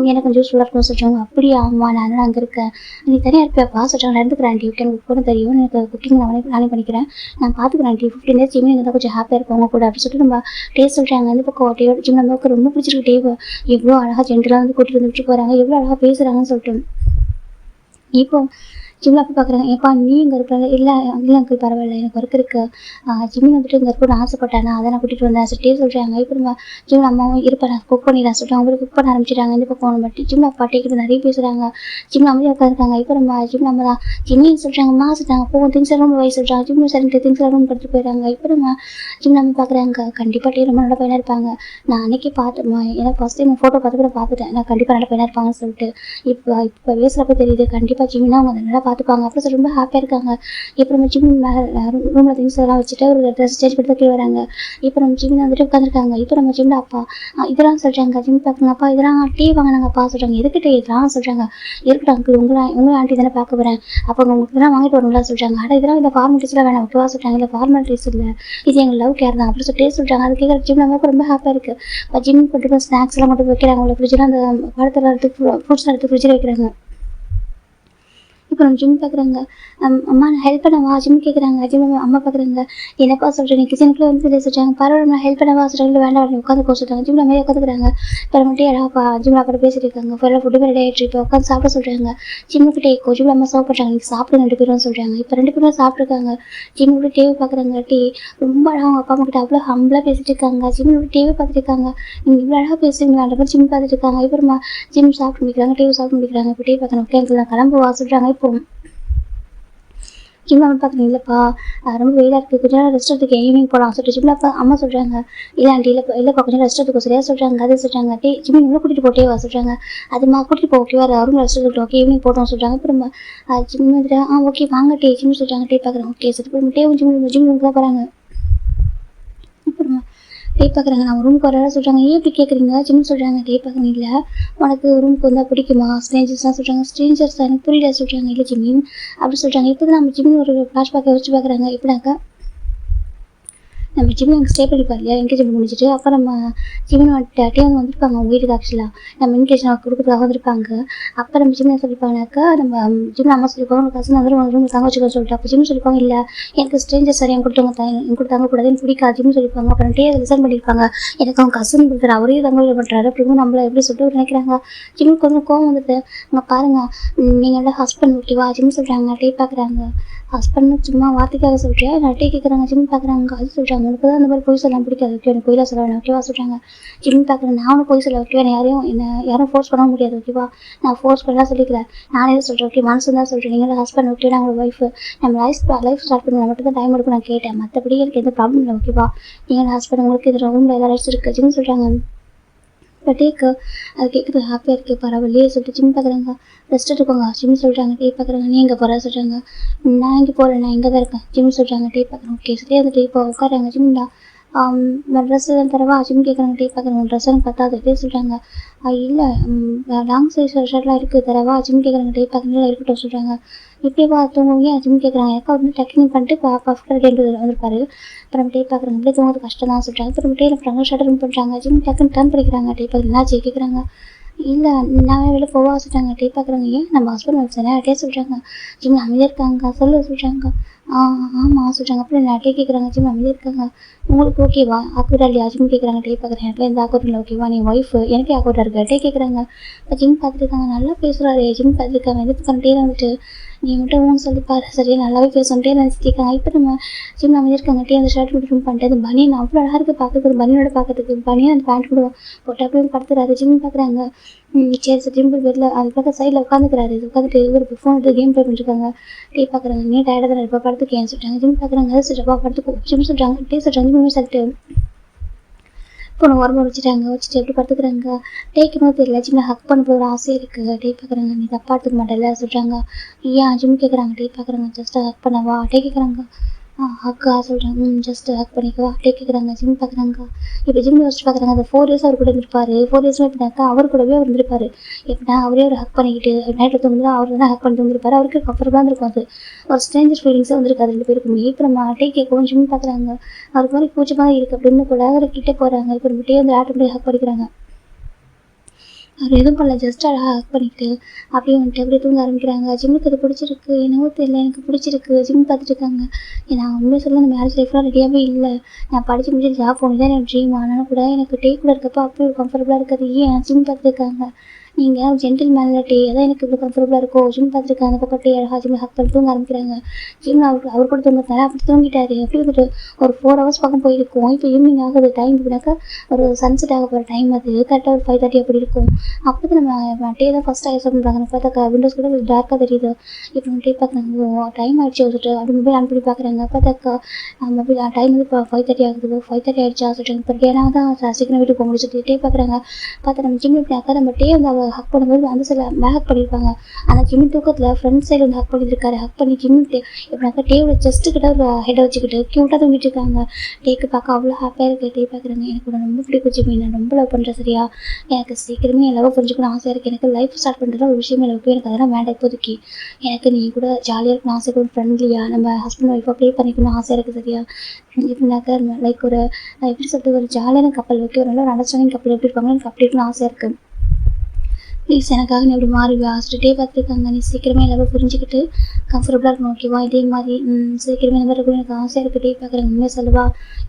எனக்கு கொஞ்சம் யூஸ்ஃபுல்லாக இருக்கும் சொல்கிறாங்க. அப்படியா ஆமாம் நான் அங்கே இருக்கேன், நீ தனியாக இருப்பியாப்பா சொல்கிறாங்க. நான் இருந்துக்கிறேன் ஆண்டி, ஓகே எனக்கு கூட தெரியும், எனக்கு குக்கிங் நானே பண்ணிக்கிறேன், நான் பார்த்துக்கிறேன் ஆண்டி 15 days ஜிம்மில் இருந்தால் கொஞ்சம் ஹாப்பியாக இருக்கும் அவங்க கூட அப்படின்னு சொல்லிட்டு நம்ம டே சொல்கிறாங்க. இந்த பக்கம் டேவோட ஜிம் நமக்கு ரொம்ப பிடிச்சிருக்கு. டேவை எவ்வளோ அழகாக ஜென்டலாக வந்து கூட்டிகிட்டு வந்து விட்டு போகிறாங்க, எவ்வளோ அழகாக பேசுகிறாங்கன்னு சொல்லிட்டு இப்போ ஜிம்மில் அப்போ பார்க்குறாங்க, ஏப்பா நீ இங்கே இருக்கிற இல்லை இல்லை அங்கிள் பரவாயில்ல எனக்கு ஒர்க் இருக்குது, ஜிம்மில் வந்துட்டு இங்கே இருக்கணும்னு ஆசைப்பட்டானா அதை நான் கூட்டிகிட்டு வந்தேன் சொல்லிட்டே சொல்கிறாங்க. இப்போ நம்ம ஜிம்மில் அம்மாவும் இருப்பேன் நான் குக் பண்ணிடலாம் சொல்லிட்டு அவங்க குக் பண்ண ஆரம்பிச்சிட்டாங்க. இந்த பக்கம் பட் ஜிம்மில் அப்பா டேக்கிட்டு நிறைய பேசுகிறாங்க. ஜிம்மில் அமைதியாக உட்காந்துருக்காங்க. இப்போ நம்ம ஜிம்மில் நம்ம தான் ஜிம்மின்னு சொல்கிறாங்கம்மா சொல்கிறாங்க. போகும் திங்ஸ் எல்லாம் ரொம்ப வயசு சொல்கிறாங்க. ஜிம்மில் சரிட்டு திங்ஸ் எல்லாம் படுத்து போயிடுறாங்க. இப்போ நம்ம ஜிம்மில் நம்ம பார்க்குறாங்க, கண்டிப்பாக டே ரொம்ப நல்ல பையனாக இருப்பாங்க. நான் அன்றைக்கி பார்த்தேம்மா, ஏன்னா ஃபஸ்ட் டைம் ஃபோட்டோ பார்த்து கூட பார்த்துட்டேன், நான் கண்டிப்பாக நல்ல பையனாக இருப்பாங்கன்னு சொல்லிட்டு இப்போ பேசுகிறப்ப தெரியுது கண்டிப்பாக ஜிம்மினா அவங்க நல்லா பார்த்துப்பாங்க. அப்புறம் சொல்லி ரொம்ப ஹாப்பியாக இருக்காங்க. இப்போ நம்ம ஜிம் ரூமில் திங்ஸ் எல்லாம் வச்சுட்டு ஒரு ட்ரெஸ் சேஞ்ச் பண்ணி கீழே வராங்க. இப்போ நம்ம ஜிம்மில் வந்துட்டு உட்காந்துருக்காங்க. இப்போ நம்ம ஜிம்மில் அப்பா இதெல்லாம் சொல்கிறாங்க. ஜிம் பார்க்குங்க அப்பா இதெல்லாம் டீ வாங்கினாங்கப்பா சொல்கிறாங்க. எதுக்கு டீ இதெல்லாம் சொல்கிறாங்க. இருக்கட்டும் அங்கிள் உங்களை ஆண்டி தானே பார்க்க போகிறேன், அப்போ உங்களுக்கு இதெல்லாம் வாங்கிட்டு வரணும்ல சொல்கிறாங்க. ஆனால் இதெல்லாம் இந்த ஃபார்மாலிட்டிஸ்லாம் வேணாம் ஓகேவா சொல்கிறாங்க. இல்லை ஃபார்மாலிட்டிஸ் இல்லை, இது எங்கள் லவ் கேர் தான் அப்படி சொல்லிட்டு சொல்கிறாங்க. அது கேட்குற ஜிம் நமக்கு ரொம்ப ஹாப்பியாக இருக்குது. இப்போ ஜிம் கொண்டு போய் ஸ்நாக்ஸ் எல்லாம் கொண்டு போய் வைக்கிறாங்க. உங்களை ஃப்ரிட்ஜில் அந்த பழத்தில் எடுத்து ஃப்ரூட்ஸ்லாம் எடுத்து ஃப்ரிட்ஜில் வைக்கிறாங்க. இப்போ நம்ம ஜிம் பார்க்குறாங்க, அம்மா நான் ஹெல்ப் பண்ணவா ஜிம் கேட்குறாங்க. ஜிம் அம்மா பார்க்குறாங்க, என்னப்பா சொல்கிறேன் நீ கிச்சனுக்குள்ளே வந்து சொல்கிறாங்க. பரவாயில்ல நான் ஹெல்ப் பண்ணவா சொல்கிறாங்க. வேண்டாம் உட்காந்து போக சொல்கிறாங்க. ஜிம்மில் மாதிரி உட்காந்துக்கிறாங்க. இப்போ மட்டும் யாராப்பா ஜிம்மில் அப்புறம் பேசிட்டு இருக்காங்க. ஃபுல்லாக ஃபுட்டு ரெடி ஆகிடுச்சு. இப்போ உட்காந்து சாப்பிட சொல்கிறாங்க. ஜிம்முக்கு டேக்கோ ஜிம்மில் அம்மா சர்வ் பண்ணுறாங்க. நீங்கள் சாப்பிட்டு 2 பேரும் சொல்கிறாங்க. இப்போ 2 பேரும் சாப்பிட்ருக்காங்க. ஜிம்மில் டிவி பார்க்குறாங்க. ரொம்ப அழகாக அவங்க அப்பா அம்மா கிட்ட அவ்வளோ ஹம்பிளாக பேசிட்டு இருக்காங்க. ஜிம்மில் டிவி பார்த்துட்டு இருக்காங்க. நீங்கள் இவ்வளோ அழகாக பேசுறீங்களா அந்த மாதிரி ஜிம் பார்த்துட்டு இருக்காங்க. இப்போ ஜிம் சாப்பிட்டு முடிக்கிறாங்க, டிவி சாப்பிட்டு முடிக்கிறாங்க. இப்போ டிவி பார்க்கணும் ஓகே அங்கிள் நான் கிளம்புவா சொல்கிறாங்க. இப்போ ஜிம்மில் அம்மா பார்க்குறீங்க, இல்லைப்பா ரொம்ப வெயிலாக இருக்குது, கொஞ்சம் நேரம் ரெஸ்ட் எடுத்துக்க ஈவினிங் போகலாம் சொல்லிட்டு ஜிம்மில் அப்பா அம்மா சொல்கிறாங்க. இல்லை ஆண்டி இல்லைப்பா கொஞ்சம் ரெஸ்ட் எடுத்துக்கோ சரியா சொல்கிறாங்க. அது சொல்கிறாங்க. ஜிம்மி இவ்வளோ கூட்டிகிட்டு போட்டே வா சொல்கிறாங்க. அதுமா கூட்டிகிட்டு போ ஓகேவா ரூம் ரெஸ்ட் எடுத்துக்கிட்டோம் ஓகே ஈவினிங் போட்டோம் சொல்கிறாங்க. இப்போ நம்ம ஜிம் வந்துட்டு ஓகே வாங்க ஜிம் சொல்கிறாங்க. பார்க்குறேன் ஓகே சரி இப்போ ஜிம் ரூமுக்கு தான் போகிறாங்க. இப்போ நம்ம பார்க்குறாங்க. நான் ரூமுக்கு வர சொல்கிறாங்க. ஏன் இப்படி கேட்குறீங்க ஜிம் சொல்கிறாங்க. பார்க்குறீங்க இல்லை உனக்கு ரூமுக்கு வந்தால் பிடிக்குமா ஸ்ட்ரேஞ்சர்ஸ்லாம் சொல்கிறாங்க. ஸ்ட்ரேஞ்சர்ஸ் எனக்கு புரியல சொல்கிறாங்க. இல்லை ஜிம்மின் அப்படி சொல்கிறாங்க. இப்போ தான் நம்ம ஜிம்மின் ஒரு ஃப்ளாஷ்பேக்கை வச்சு பார்க்குறாங்க. எப்படினாக்கா நம்ம ஜிம்மில் அங்கே ஸ்டே பண்ணிப்பார் இல்லையா என்கேஜ்மெண்ட் முடிச்சுட்டு அப்போ நம்ம ஜிம்மின் வந்துட்டு அவங்க வந்திருப்பாங்க அவங்க வீட்டுக்கு ஆக்சுவலாக நம்ம இன்விடேஷன் கொடுக்குறதுக்காக வந்திருப்பாங்க. அப்போ நம்ம ஜிம்மில் சொல்லிப்பாங்கனாக்கா நம்ம ஜிம்மில் அம்மா சொல்லிப்பாங்க உங்கள் கசன் வந்து உங்கள் ரூம் தங்க வச்சுக்கோன்னு சொல்லிட்டு அப்போ ஜிம் சொல்லிப்பாங்க இல்லை எனக்கு ஸ்ட்ரேஞ்சர் சரியாக கொடுத்தவங்க என் கூட தங்கக்கூடாதுன்னு பிடிக்காது ஜிம் சொல்லிப்பாங்க. அப்புறம் ரிசைன் பண்ணியிருப்பாங்க. எனக்கு அவங்க கசன் கொடுக்குற அவரே தங்க விட பண்ணுறாரு அப்படின்னு நம்மளை எப்படி சொல்லிட்டு நினைக்கிறாங்க. ஜிம்முக்கு கொஞ்சம் கோவம் வந்துட்டு அங்கே பாருங்கள் நீங்களோட ஹஸ்பண்ட் ஓகேவா ஜிம் சொல்கிறாங்க. பார்க்குறாங்க ஹஸ்பண்ட்னு சும்மா வார்த்தைக்காக சொல்கிறேன் நான் கேட்குறாங்க. ஜிம் பார்க்குறாங்க. அது சொல்கிறாங்க உனக்கு தான் அந்த மாதிரி பொய் சொல்லலாம் பிடிக்காது ஓகே எனக்கு பொய்லாம் சொல்ல வேணாம் ஓகேவா சொல்கிறாங்க. ஜிம் பார்க்குறேன் நான் ஒன்றும் பொய் சொல்ல ஓகேவா யாரும் ஃபோர்ஸ் பண்ண முடியாது ஓகேவா நான் ஃபோர்ஸ் பண்ணலாம் சொல்லிக்கிறேன் நானே சொல்கிறேன் ஓகே மனசு தான் சொல்கிறேன். நீங்களோட ஹஸ்பண்ட் ஓகே நாங்கள் ஒய்ஃபு நம்ம லைஃப் ஸ்டார்ட் பண்ணி மட்டும் தான் டைம் எடுக்கும் நான் கேட்டேன் மற்றபடி எனக்கு எந்த ப்ராப்ளம் இல்லை ஓகேவா. நீங்களோட ஹஸ்பண்ட் உங்களுக்கு இது ரூமில் எல்லாம் ரைட்ஸ் இருக்குது ஜிம் சொல்கிறாங்க. இப்போ அது கேட்குறது ஹாப்பியாக இருக்குது பரவாயில்லையே சொல்லிட்டு ஜிம் பார்க்குறாங்க. ரெஸ்ட் எடுக்கோங்க ஜிம் சொல்கிறாங்க. பார்க்குறாங்க நீ எங்கே போகிற சொல்கிறாங்க. நான் எங்கே போகிறேன் நான் இங்கே தான் இருக்கேன் ஜிம் சொல்கிறாங்க. பார்க்குறேன் ஓகே சரியா அந்த இப்போ உட்காராங்க. ஜிம்டா ட்ரெஸ் எல்லாம் தரவா ஜிம் கேட்குறாங்க. பார்க்குறாங்க ட்ரெஸ் எல்லாம் பத்தாது சொல்கிறாங்க. இல்லை லாங் சைஸ் ஷர்ட்லாம் இருக்குது தரவா ஜிம் கேட்குறாங்க. பார்க்குறீங்களா இருக்கட்டும் சொல்கிறாங்க. இப்படியேப்பா தூங்குவீங்க ஜிம் கேட்குறாங்க. ஏக்கா வந்து டக்கிங் பண்ணிட்டு பஃப்கர் வந்திருப்பாரு. அப்புறம் பார்க்குறாங்க அப்படியே தூங்குறது கஷ்டம் தான் சொல்கிறாங்க. அப்புறம் பண்ணுறாங்க ஷட்டர் ரூம் பண்ணுறாங்க. ஜிம் டக்குன்னு டர்ன் பண்ணிக்கிறாங்க. பார்க்குறீங்க என்னாச்சு கேட்குறாங்க. இல்லை நான் வெளில போவா சொல்கிறாங்க. பார்க்குறாங்க. ஏன் நம்ம ஹஸ்பண்ட் ஒய்ஃப் தானே சொல்கிறாங்க. ஜிம் அமைதியாக இருக்காங்க சொல்ல சொல்கிறாங்க. ஆமாம் சொல்கிறாங்க. அப்புறம் நான் கேட்குறாங்க. ஜிம் அமைதியாக இருக்காங்க. உங்களுக்கு ஓகேவா ஆக்வர்டாக இல்லையா ஜிம் கேட்குறாங்க. பார்க்குறேன் எனக்கு எந்த ஆக்வர்ட் இல்லை ஓகேவா நீ ஒய்ஃபு எனக்கே ஆக்வர்டாக இருக்கு கேட்குறாங்க. இப்போ ஜிம் பார்த்துருக்காங்க நல்லா பேசுகிறாரு. ஜிம் பார்த்துருக்காங்க. எதுக்கு பண்ணிட்டே வந்துட்டு நீ மட்டும் ஊன்னு சொல்லிப்பாரு சரியா நல்லாவே பேசுன்ட்டே நினச்சிருக்காங்க. இப்போ நம்ம ஜிம் அமைதியாக இருக்காங்க. அந்த ஷர்ட் மட்டும் பண்ணிட்டு அந்த பனியன் அவ்வளோ அழகாக இருக்குது பார்க்குறதுக்கு. பனியனோட பார்க்கறதுக்கு பனியன் அந்த பேண்ட் கூட போட்டு அப்படியே படுத்துறாரு. ஜிம் பார்க்குறாங்க. சரி சார் ஜிம் பெட்டில் அது பார்க்க சைடில் உட்காந்துக்கிறாரு. உட்காந்துட்டு ஒரு ஃபோன் எடுத்து கேம் ப்ளே பண்ணிருக்காங்க. பார்க்குறாங்க நீ டயர்டாக தான் இருப்பா படுத்துக்கேன்னு சொல்லிட்டாங்க. ஜிம் பார்க்குறாங்க. அது சொல்கிறப்பா படுத்துக்கோ ஜிம் சொல்கிறாங்க. சொல்கிறாங்க ஜிம் சொல்லிட்டு இப்போ உரமா வச்சுட்டாங்க. வச்சுட்டு எப்படி படுத்துக்கிறாங்க. இன்னும் தெரியல ஜிம்மில் ஹக் பண்ண போகிற ஆசை இருக்குது. பார்க்குறாங்க நீ தப்பா எடுத்துக்க மாட்டேல சொல்கிறாங்க. ஏன் ஜிம் கேட்குறாங்க. பார்க்குறாங்க ஜஸ்ட் ஹக் பண்ணவா கேட்குறாங்க. ஹக்கா சொல்கிறாங்க. ஜஸ்ட் ஹக் பண்ணிக்கவா கேட்குறாங்க. ஜிம் பார்க்குறாங்க. இப்போ ஜிம் யோசிச்சு பார்க்குறாங்க. அந்த 4 இயர்ஸ் அவர் கூட இருந்திருப்பாரு. 4 இயர்ஸ்மே எப்படினாக்கா அவர் கூடவே அவர் இருந்திருப்பாரு. எப்படின்னா அவரே ஒரு ஹக் பண்ணிக்கிட்டு நைட்டில் தூங்கும்போது அவர் தான் ஹக் பண்ணி தூங்கிருப்பாரு. அவருக்கு கம்ஃபர்டபுளாக இருந்திருக்கும். அது ஒரு ஸ்ட்ரேஞ்சர் ஃபீலிங்ஸே வந்திருக்காது 2 பேருக்குமே. இப்போ நம்ம கேட்கவும் ஜிம் பார்க்குறாங்க. அவருக்கு மாதிரி கூச்சமாக இருக்குது அப்படின்னு கூட அவர் கிட்டே போகிறாங்க. இப்போ நம்மகிட்டே வந்து ஆட்டோமேட்டிக் ஹக் பண்ணிக்கிறாங்க. அவர் எதுவும் பண்ணல ஜஸ்ட் அழகாக ஹக் பண்ணிக்கிட்டு அப்படியே வந்துட்டு அப்படியே தூங்க ஆரம்பிக்கிறாங்க. ஜிம்முக்கு அது பிடிச்சிருக்கு என்னவோ தெரியல எனக்கு பிடிச்சிருக்கு. ஜிம் பார்த்துட்டு இருக்காங்க. நான் உண்மையை சொல்ல அந்த மேரேஜ் லைஃப்லாம் ரெடியாகவே இல்லை. நான் படித்து முடிச்சு ஜாப் போகணும் தான் எனக்கு ட்ரீம். ஆனாலும் கூட எனக்கு கூட இருக்கப்போ அப்படி ஒரு கம்ஃபர்டபுளாக இருக்காது. ஏன் ஜிம் பார்த்துருக்காங்க. நீங்கள் ஜென்டில் மேனிட்டி அதான் எனக்கு இப்படி கம்ஃபர்டபுளாக இருக்கும். ஜிம் பார்த்துருக்காங்க அந்த பக்கம் டீ அழகாக ஜிம்மில் ஹக் பண்ணி தூங்க ஆரம்பிக்கிறாங்க. ஜிம்மில் அவர் கூட தூங்குறதுனால அப்படி தூங்கிட்டாரு. எப்படி வந்துட்டு ஒரு 4 ஹவர்ஸ் பக்கம் போயிருக்கும். இப்போ ஈவினிங் ஆகுது டைம். இப்படினாக்கா ஒரு சன்செட் ஆக போகிற டைம் அது கரெக்டாக ஒரு 5:30 அப்படி இருக்கும். அப்போ தான் நம்ம டே தான் ஃபஸ்ட் ஆகி பண்ணுறாங்க. பார்த்தாக்கா விண்டோஸ் கூட டார்க்காக தெரியுது. இப்போ நம்ம டே பார்க்குறாங்க டைம் ஆகிடுச்சு வந்துட்டு அப்படி மொபைல் ஆன் பண்ணி பார்க்குறாங்க. பார்த்தாக்கா மொபைல் டைம் வந்து இப்போ 5:30 ஆகுது. 5:30 ஆகிடுச்சா சொல்லிட்டு இப்போ டேனா தான் சீக்கிரம் வீட்டுக்கு போக முடிச்சு டே பார்க்குறாங்க. பார்த்தா நம்ம ஜிம்மில் இப்படினாக்கா நம்ம டே வந்து அவள் ஹக் பண்ணும்போது அந்த சைடில் ஹக் பண்ணியிருப்பாங்க. அந்த ஜிம்மி தூக்கத்தில் ஃப்ரண்ட் சைடு வந்து ஹக் பண்ணியிருக்காரு. ஹக் பண்ணி ஜிம்மி எப்படினாக்கா டேவோட செஸ்ட்டு கிட்ட ஒரு ஹெட்டை வச்சுக்கிட்டு க்யூட்டாக தூங்கிட்டு இருக்காங்க. டேக்கு பார்க்க அவ்வளோ ஹாப்பியாக இருக்குது. டே பார்க்குறாங்க எனக்கு உன்னை ரொம்ப பிடிக்கும் ஜிம்மி, நான் ரொம்ப லவ் பண்ணுறேன் சரியா, எனக்கு சீக்கிரமே என் லவ் புரிஞ்சுக்கணும் ஆசையாக இருக்குது. எனக்கு லைஃப் ஸ்டார்ட் பண்ணுறது ஒரு விஷயம் எனக்கு அதெல்லாம் வேண்டாம் இப்போதைக்கு. எனக்கு நீ கூட ஜாலியாக இருக்கணும் ஆசை கூட ஃப்ரெண்ட்லியாக நம்ம ஹஸ்பண்ட் ஒய்ஃபாக ப்ளே பண்ணிக்கணும் ஆசையாக இருக்குது சரியா. எப்படின்னாக்கா லைக் ஒரு எப்படி சொல்கிறது ஒரு ஜாலியான கப்பல் வைக்க ஒரு நல்ல ஒரு அண்டர்ஸ்டாண்டிங் கப்பல் எப்படி இருப்பாங்களோ எனக்கு அப்படி இருக்கணும் ஆசையாக இருக்குது. ப்ளீஸ் எனக்காக நீ அப்படி மாறுவியா டே பார்த்துருக்காங்க. நீ சீக்கிரமே எல்லாமே புரிஞ்சுக்கிட்டு கம்ஃபர்டபுளாக இருக்கணும் ஓகேவா. இதே மாதிரி சீக்கிரமே இந்த மாதிரி இருக்கணும் எனக்கு ஆசையாக இருக்குது. டே பார்க்குறாங்க உண்மையாக சொல்லுவா,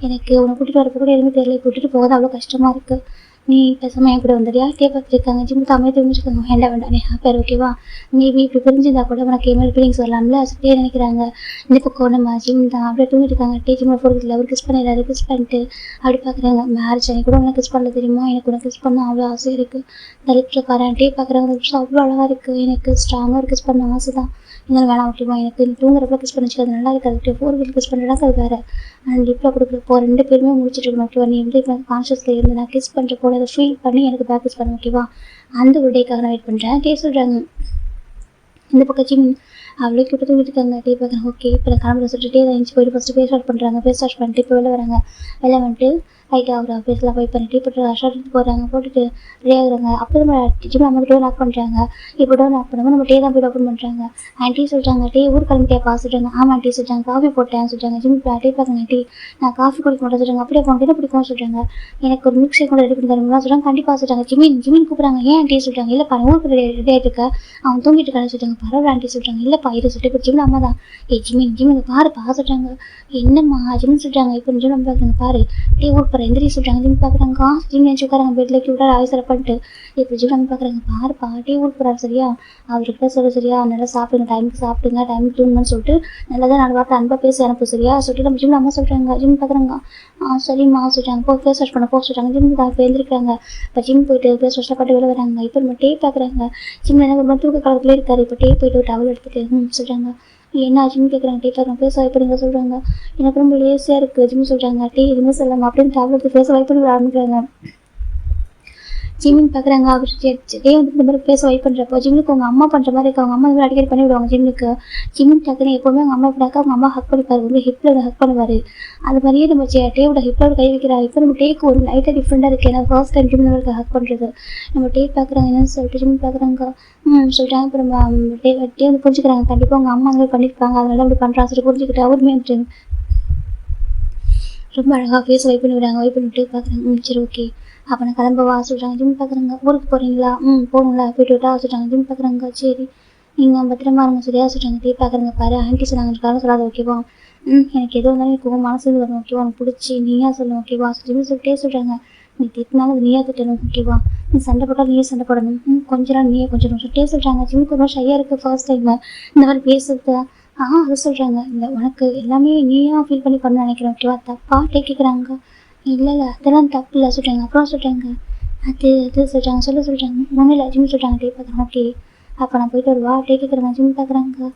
எனக்கு உன்னை கூட்டிகிட்டு வரப்போ கூட எதுவுமே தெரியல, கூட்டிகிட்டு போகாத அவ்வளோ கஷ்டமாக இருக்குது. நீ பேசாமல் என் கூட வந்துடுறியா. டே பார்த்துருக்காங்க. ஜிம் தாமே தெரிஞ்சுருக்காங்க. வேண்டாம் நீ ஹாப்பியாக ஓகேவா. மேபி இப்படி புரிஞ்சிருந்தா கூட உனக்கு ஏமாதிரி ஃபீலிங்ஸ் வரலாம்ல. டே நினைக்கிறாங்க இந்த பக்கம் நம்ம ஜிம் தான் அப்படியே தூங்கிட்டு இருக்காங்க. டே ஜிம்மில் போகிறதுல அவர் கிஸ் பண்ணிடுறாரு. கிஸ் பண்ணிட்டு அப்படி பார்க்குறாங்க. மேரேஜ் அன்னைக்கு கூட உனக்கு கிஸ் பண்ணல தெரியுமா, எனக்கு உனக்கு கிஸ் பண்ண அவ்வளோ ஆசை இருக்குது. தலிப்பில் பாரு டே பார்க்குறாங்க. அவ்வளோ அழகாக இருக்குது. எனக்கு ஸ்ட்ராங்காக ஒரு கிஸ் பண்ண ஆசை தான். இதனால் வேணாம் ஓகேவா. எனக்கு தூங்குறப்ப கிஸ் பண்ணிச்சு அது நல்லா இருக்காது. 4 வீல் கிஸ் பண்ணுறதுனாக்க அது வேறு. அண்ட் லிப்பில் கொடுக்குறப்போ 2 பேருமே முடிச்சுட்டு இருக்கணும் ஓகேவா. நீ வந்து இப்போ கான்ஷியஸில் இருந்து நான் கிஸ் பண்ணுற போல அதை ஃபீல் பண்ணி எனக்கு பேக் கிஸ் பண்ண ஓகேவா. அந்த ஒரு டேக்காக நான் வெயிட் பண்ணுறேன். டே சொல்கிறாங்க. இந்த பக்கம் ஜிம் அவ்வளோ கிட்ட தூங்கிட்டு இருக்காங்க. டே பார்க்குறாங்க. ஓகே இப்போ நான் கிளம்புற சொல்லிட்டு டே தான் எழுந்து போயிட்டு ஃபஸ்ட்டு ஃபேஸ் வாஷ் பண்ணுறாங்க. ஃபேஸ் வாஷ் பண்ணிட்டு இப்போ வெளில வராங்க. வெளில வந்துட்டு லைட்டாக அவர் ஃபேஸ்லாம் போய் பண்ணிட்டு போட்டு ஷர்ட் எடுத்து போடுறாங்க. போட்டுட்டு ரெடி ஆகுறாங்க. அப்போ நம்ம ஜிம்மில் நம்ம டோர் லாக் பண்ணுறாங்க. இப்போ டோர் லாக் பண்ணும்போது நம்ம டே தான் போய் ஓப்பன் பண்ணுறாங்க. ஆண்டி சொல்கிறாங்க டே ஊர் கிளம்பிட்டியாப்பா சொல்கிறாங்க. ஆமாம் ஆண்டி சொல்கிறாங்க. காஃபி போட்டேன் சொல்கிறாங்க. ஜிம் டே பார்க்குறாங்க. டே நான் காஃபி குடிக்க மாட்டேன் சொல்கிறாங்க. அப்படியே போன பிடிக்கும்னு சொல்கிறாங்க. எனக்கு ஒரு மில்க் ஷேக் கூட ரெடி பண்ணி தரணும்னா சொல்கிறாங்க. கண்டிப்பாக சொல்கிறாங்க. ஜிமின் கூப்பிட்றாங்க. ஏன் ஆண்டி சொல்கிறாங்க. இல்லைப்பா ஊருக்கு ரெடி ஆகிட்டு இருக்க அவன் தூங்கிட்டு இருக்கான்னு சொல்கிறாங்க. பரவாயில்ல ஆண்டி சொல்கிறாங்க. இல்லைப்பா இது சொல்லிட்டு இப்போ ஜிம்மில் அம்மா தான் ஜிமின் பாருப்பா சொல்கிறாங்க. என்னம்மா ஜிம்னு சொல்கிறாங்க. இப்போ ஜிம் நம்ம பார்க்குறாங்க. பாரு டே ஊருக்கு போகிற எந்திரி சொல்கிறாங்க. ஜிம் பார்க்குறாங்க. ஜிம் நினச்சி உட்காராங்க. பெட்டில் கியூட்டாக அவசரம் பண்ணிட்டு இப்போ ஜிம் நம்ம பார்க்குறாங்க. பாருப்பா டே ஊருக்கு போகிறாரு சரியா, அவர்கிட்ட சொல்ல சரியா, நல்லா சாப்பிடுங்க டைமுக்கு சாப்பிடுங்க டைமுக்கு தூங்குங்கன்னு சொல்லிட்டு நல்லா தான் 4 வார்த்தை அன்பாக பேசி அனுப்பு சரியா சொல்லிட்டு நம்ம ஜிம்மில் அம்மா சொல்கிறாங்க. ஜிம் பார்க்குறாங்க. சரிம்மா சொல்கிறாங்க. போ ஃபேஸ் வாஷ் பண்ண போக சொல்கிறாங்க. ஜிம் இப்போ எழுந்திருக்காங்க. இப்போ ஜிம் போயிட்டு ஃபேஸ் வாஷ்லாம் பண்ணிட்டு வெளில வராங்க. இப்போ நம்ம டே பார்க்குறாங்க. ஜிம்மில் என்ன ஒரு தூக்க காலத்துலேயே இருக்காரு. இப்போ டே போயிட்டு ஒரு டவல் எடுத்துட்டு சொல்கிறாங்க. என்ன ஆச்சுன்னு கேட்குறாங்க. டே பார்க்குறாங்க. ஃபேஸ் வாய்ப் பண்ணுங்க சொல்கிறாங்க. எனக்கு ரொம்ப லேசியாக இருக்குது ஜிம் சொல்கிறாங்க. டே எதுவுமே சொல்லாமல் அப்படின்னு டவல் எடுத்து ஃபேஸ் வாய்ப் பண்ணி ஆரம்பிக்கிறாங்க. ஜிம்மின்னு பார்க்குறாங்க. அவர் டே வந்து இந்த மாதிரி ஃபேஸ் வைப் பண்ணுறப்போ ஜிம்முக்கு அவங்க அம்மா பண்ணுற மாதிரி இருக்குது. அவங்க அம்மா வந்து அடிக்கடி பண்ணி விடுவாங்க ஜிம்முக்கு. ஜிம்மின் டக்குன்னு எப்போவுமே அவங்க அம்மா எப்படினாக்கா அவங்க அம்மா ஹக் பண்ணிப்பாரு. வந்து ஹிப்பில் ஹக் பண்ணுவார். அது மாதிரியே நம்ம டேவோட ஹிப்பில் கை வைக்கிறாரு. இப்போ நம்ம டேக்கு ஒரு லைட்டாக டிஃப்ரெண்ட்டாக இருக்குது. ஏன்னா ஃபர்ஸ்ட் டைம் ஜிம்மில் ஹக் பண்ணுறது. நம்ம டே பார்க்குறாங்க. என்னன்னு சொல்லிட்டு ஜிம் பார்க்குறாங்க. சொல்லிட்டாங்க. இப்போ நம்ம டே வந்து புரிஞ்சுக்கிறாங்க. கண்டிப்பாக அவங்க அம்மா அந்த மாதிரி பண்ணியிருப்பாங்க. அதனால அப்படி பண்ணுறாங்க சொல்லி புரிஞ்சுக்கிட்டு அவருமே ரொம்ப அழகாக ஃபேஸ் வைப் பண்ணி விடுறாங்க. வைப் பண்ணிட்டு பார்க்குறாங்க. சரி ஓகே அப்போ நான் கிளம்பவா சொல்கிறாங்க. ஜிம் பார்க்குறாங்க. ஊருக்கு போகிறீங்களா போகணுங்களா போய்ட்டு விட்டா சொல்கிறாங்க. ஜிம் பார்க்குறாங்க. சரி நீங்கள் பத்திரமா இருங்க சரியா சொல்கிறாங்க. டே பார்க்குறாங்க. பாரு ஆண்டி சொன்னாங்க சொல்லாத ஓகேவா. எனக்கு எது வந்தாலும் எனக்கு மனசு வரும் ஓகேவா, உனக்கு பிடிச்சி நீயா சொல்லணும் ஓகேவா. ஜிம் சொல்லிட்டே சொல்கிறாங்க. நீ திட்டினாலும் அது நீயா திட்டணும் ஓகேவா. நீ சண்டை போட்டால் நீயே சண்டை போடணும். கொஞ்ச நாள் நீயே கொஞ்சம் சொல்லிட்டே சொல்கிறாங்க. ஜிம்முக்கு ஒரு ஷையாக இருக்குது ஃபர்ஸ்ட் டைம் இந்த மாதிரி பேசுறது. அது சொல்கிறாங்க. இல்லை உனக்கு எல்லாமே நீயா ஃபீல் பண்ணி பண்ண நினைக்கிறேன் ஓகேவா. தப்பா கேட்குறாங்க. இல்லை அதெல்லாம் தப்பு இல்லை சொல்கிறாங்க. அப்புறம் சொல்கிறாங்க. அது சொல்கிறாங்க. சொல்கிறாங்க. ஒன்றும் இல்லை ஜிம் சொல்கிறாங்க. டே பார்க்குறாங்க. ஓகே அப்போ நான் போயிட்டு வருவா. டே கேட்குறாங்க. ஜிம் பார்க்குறாங்க.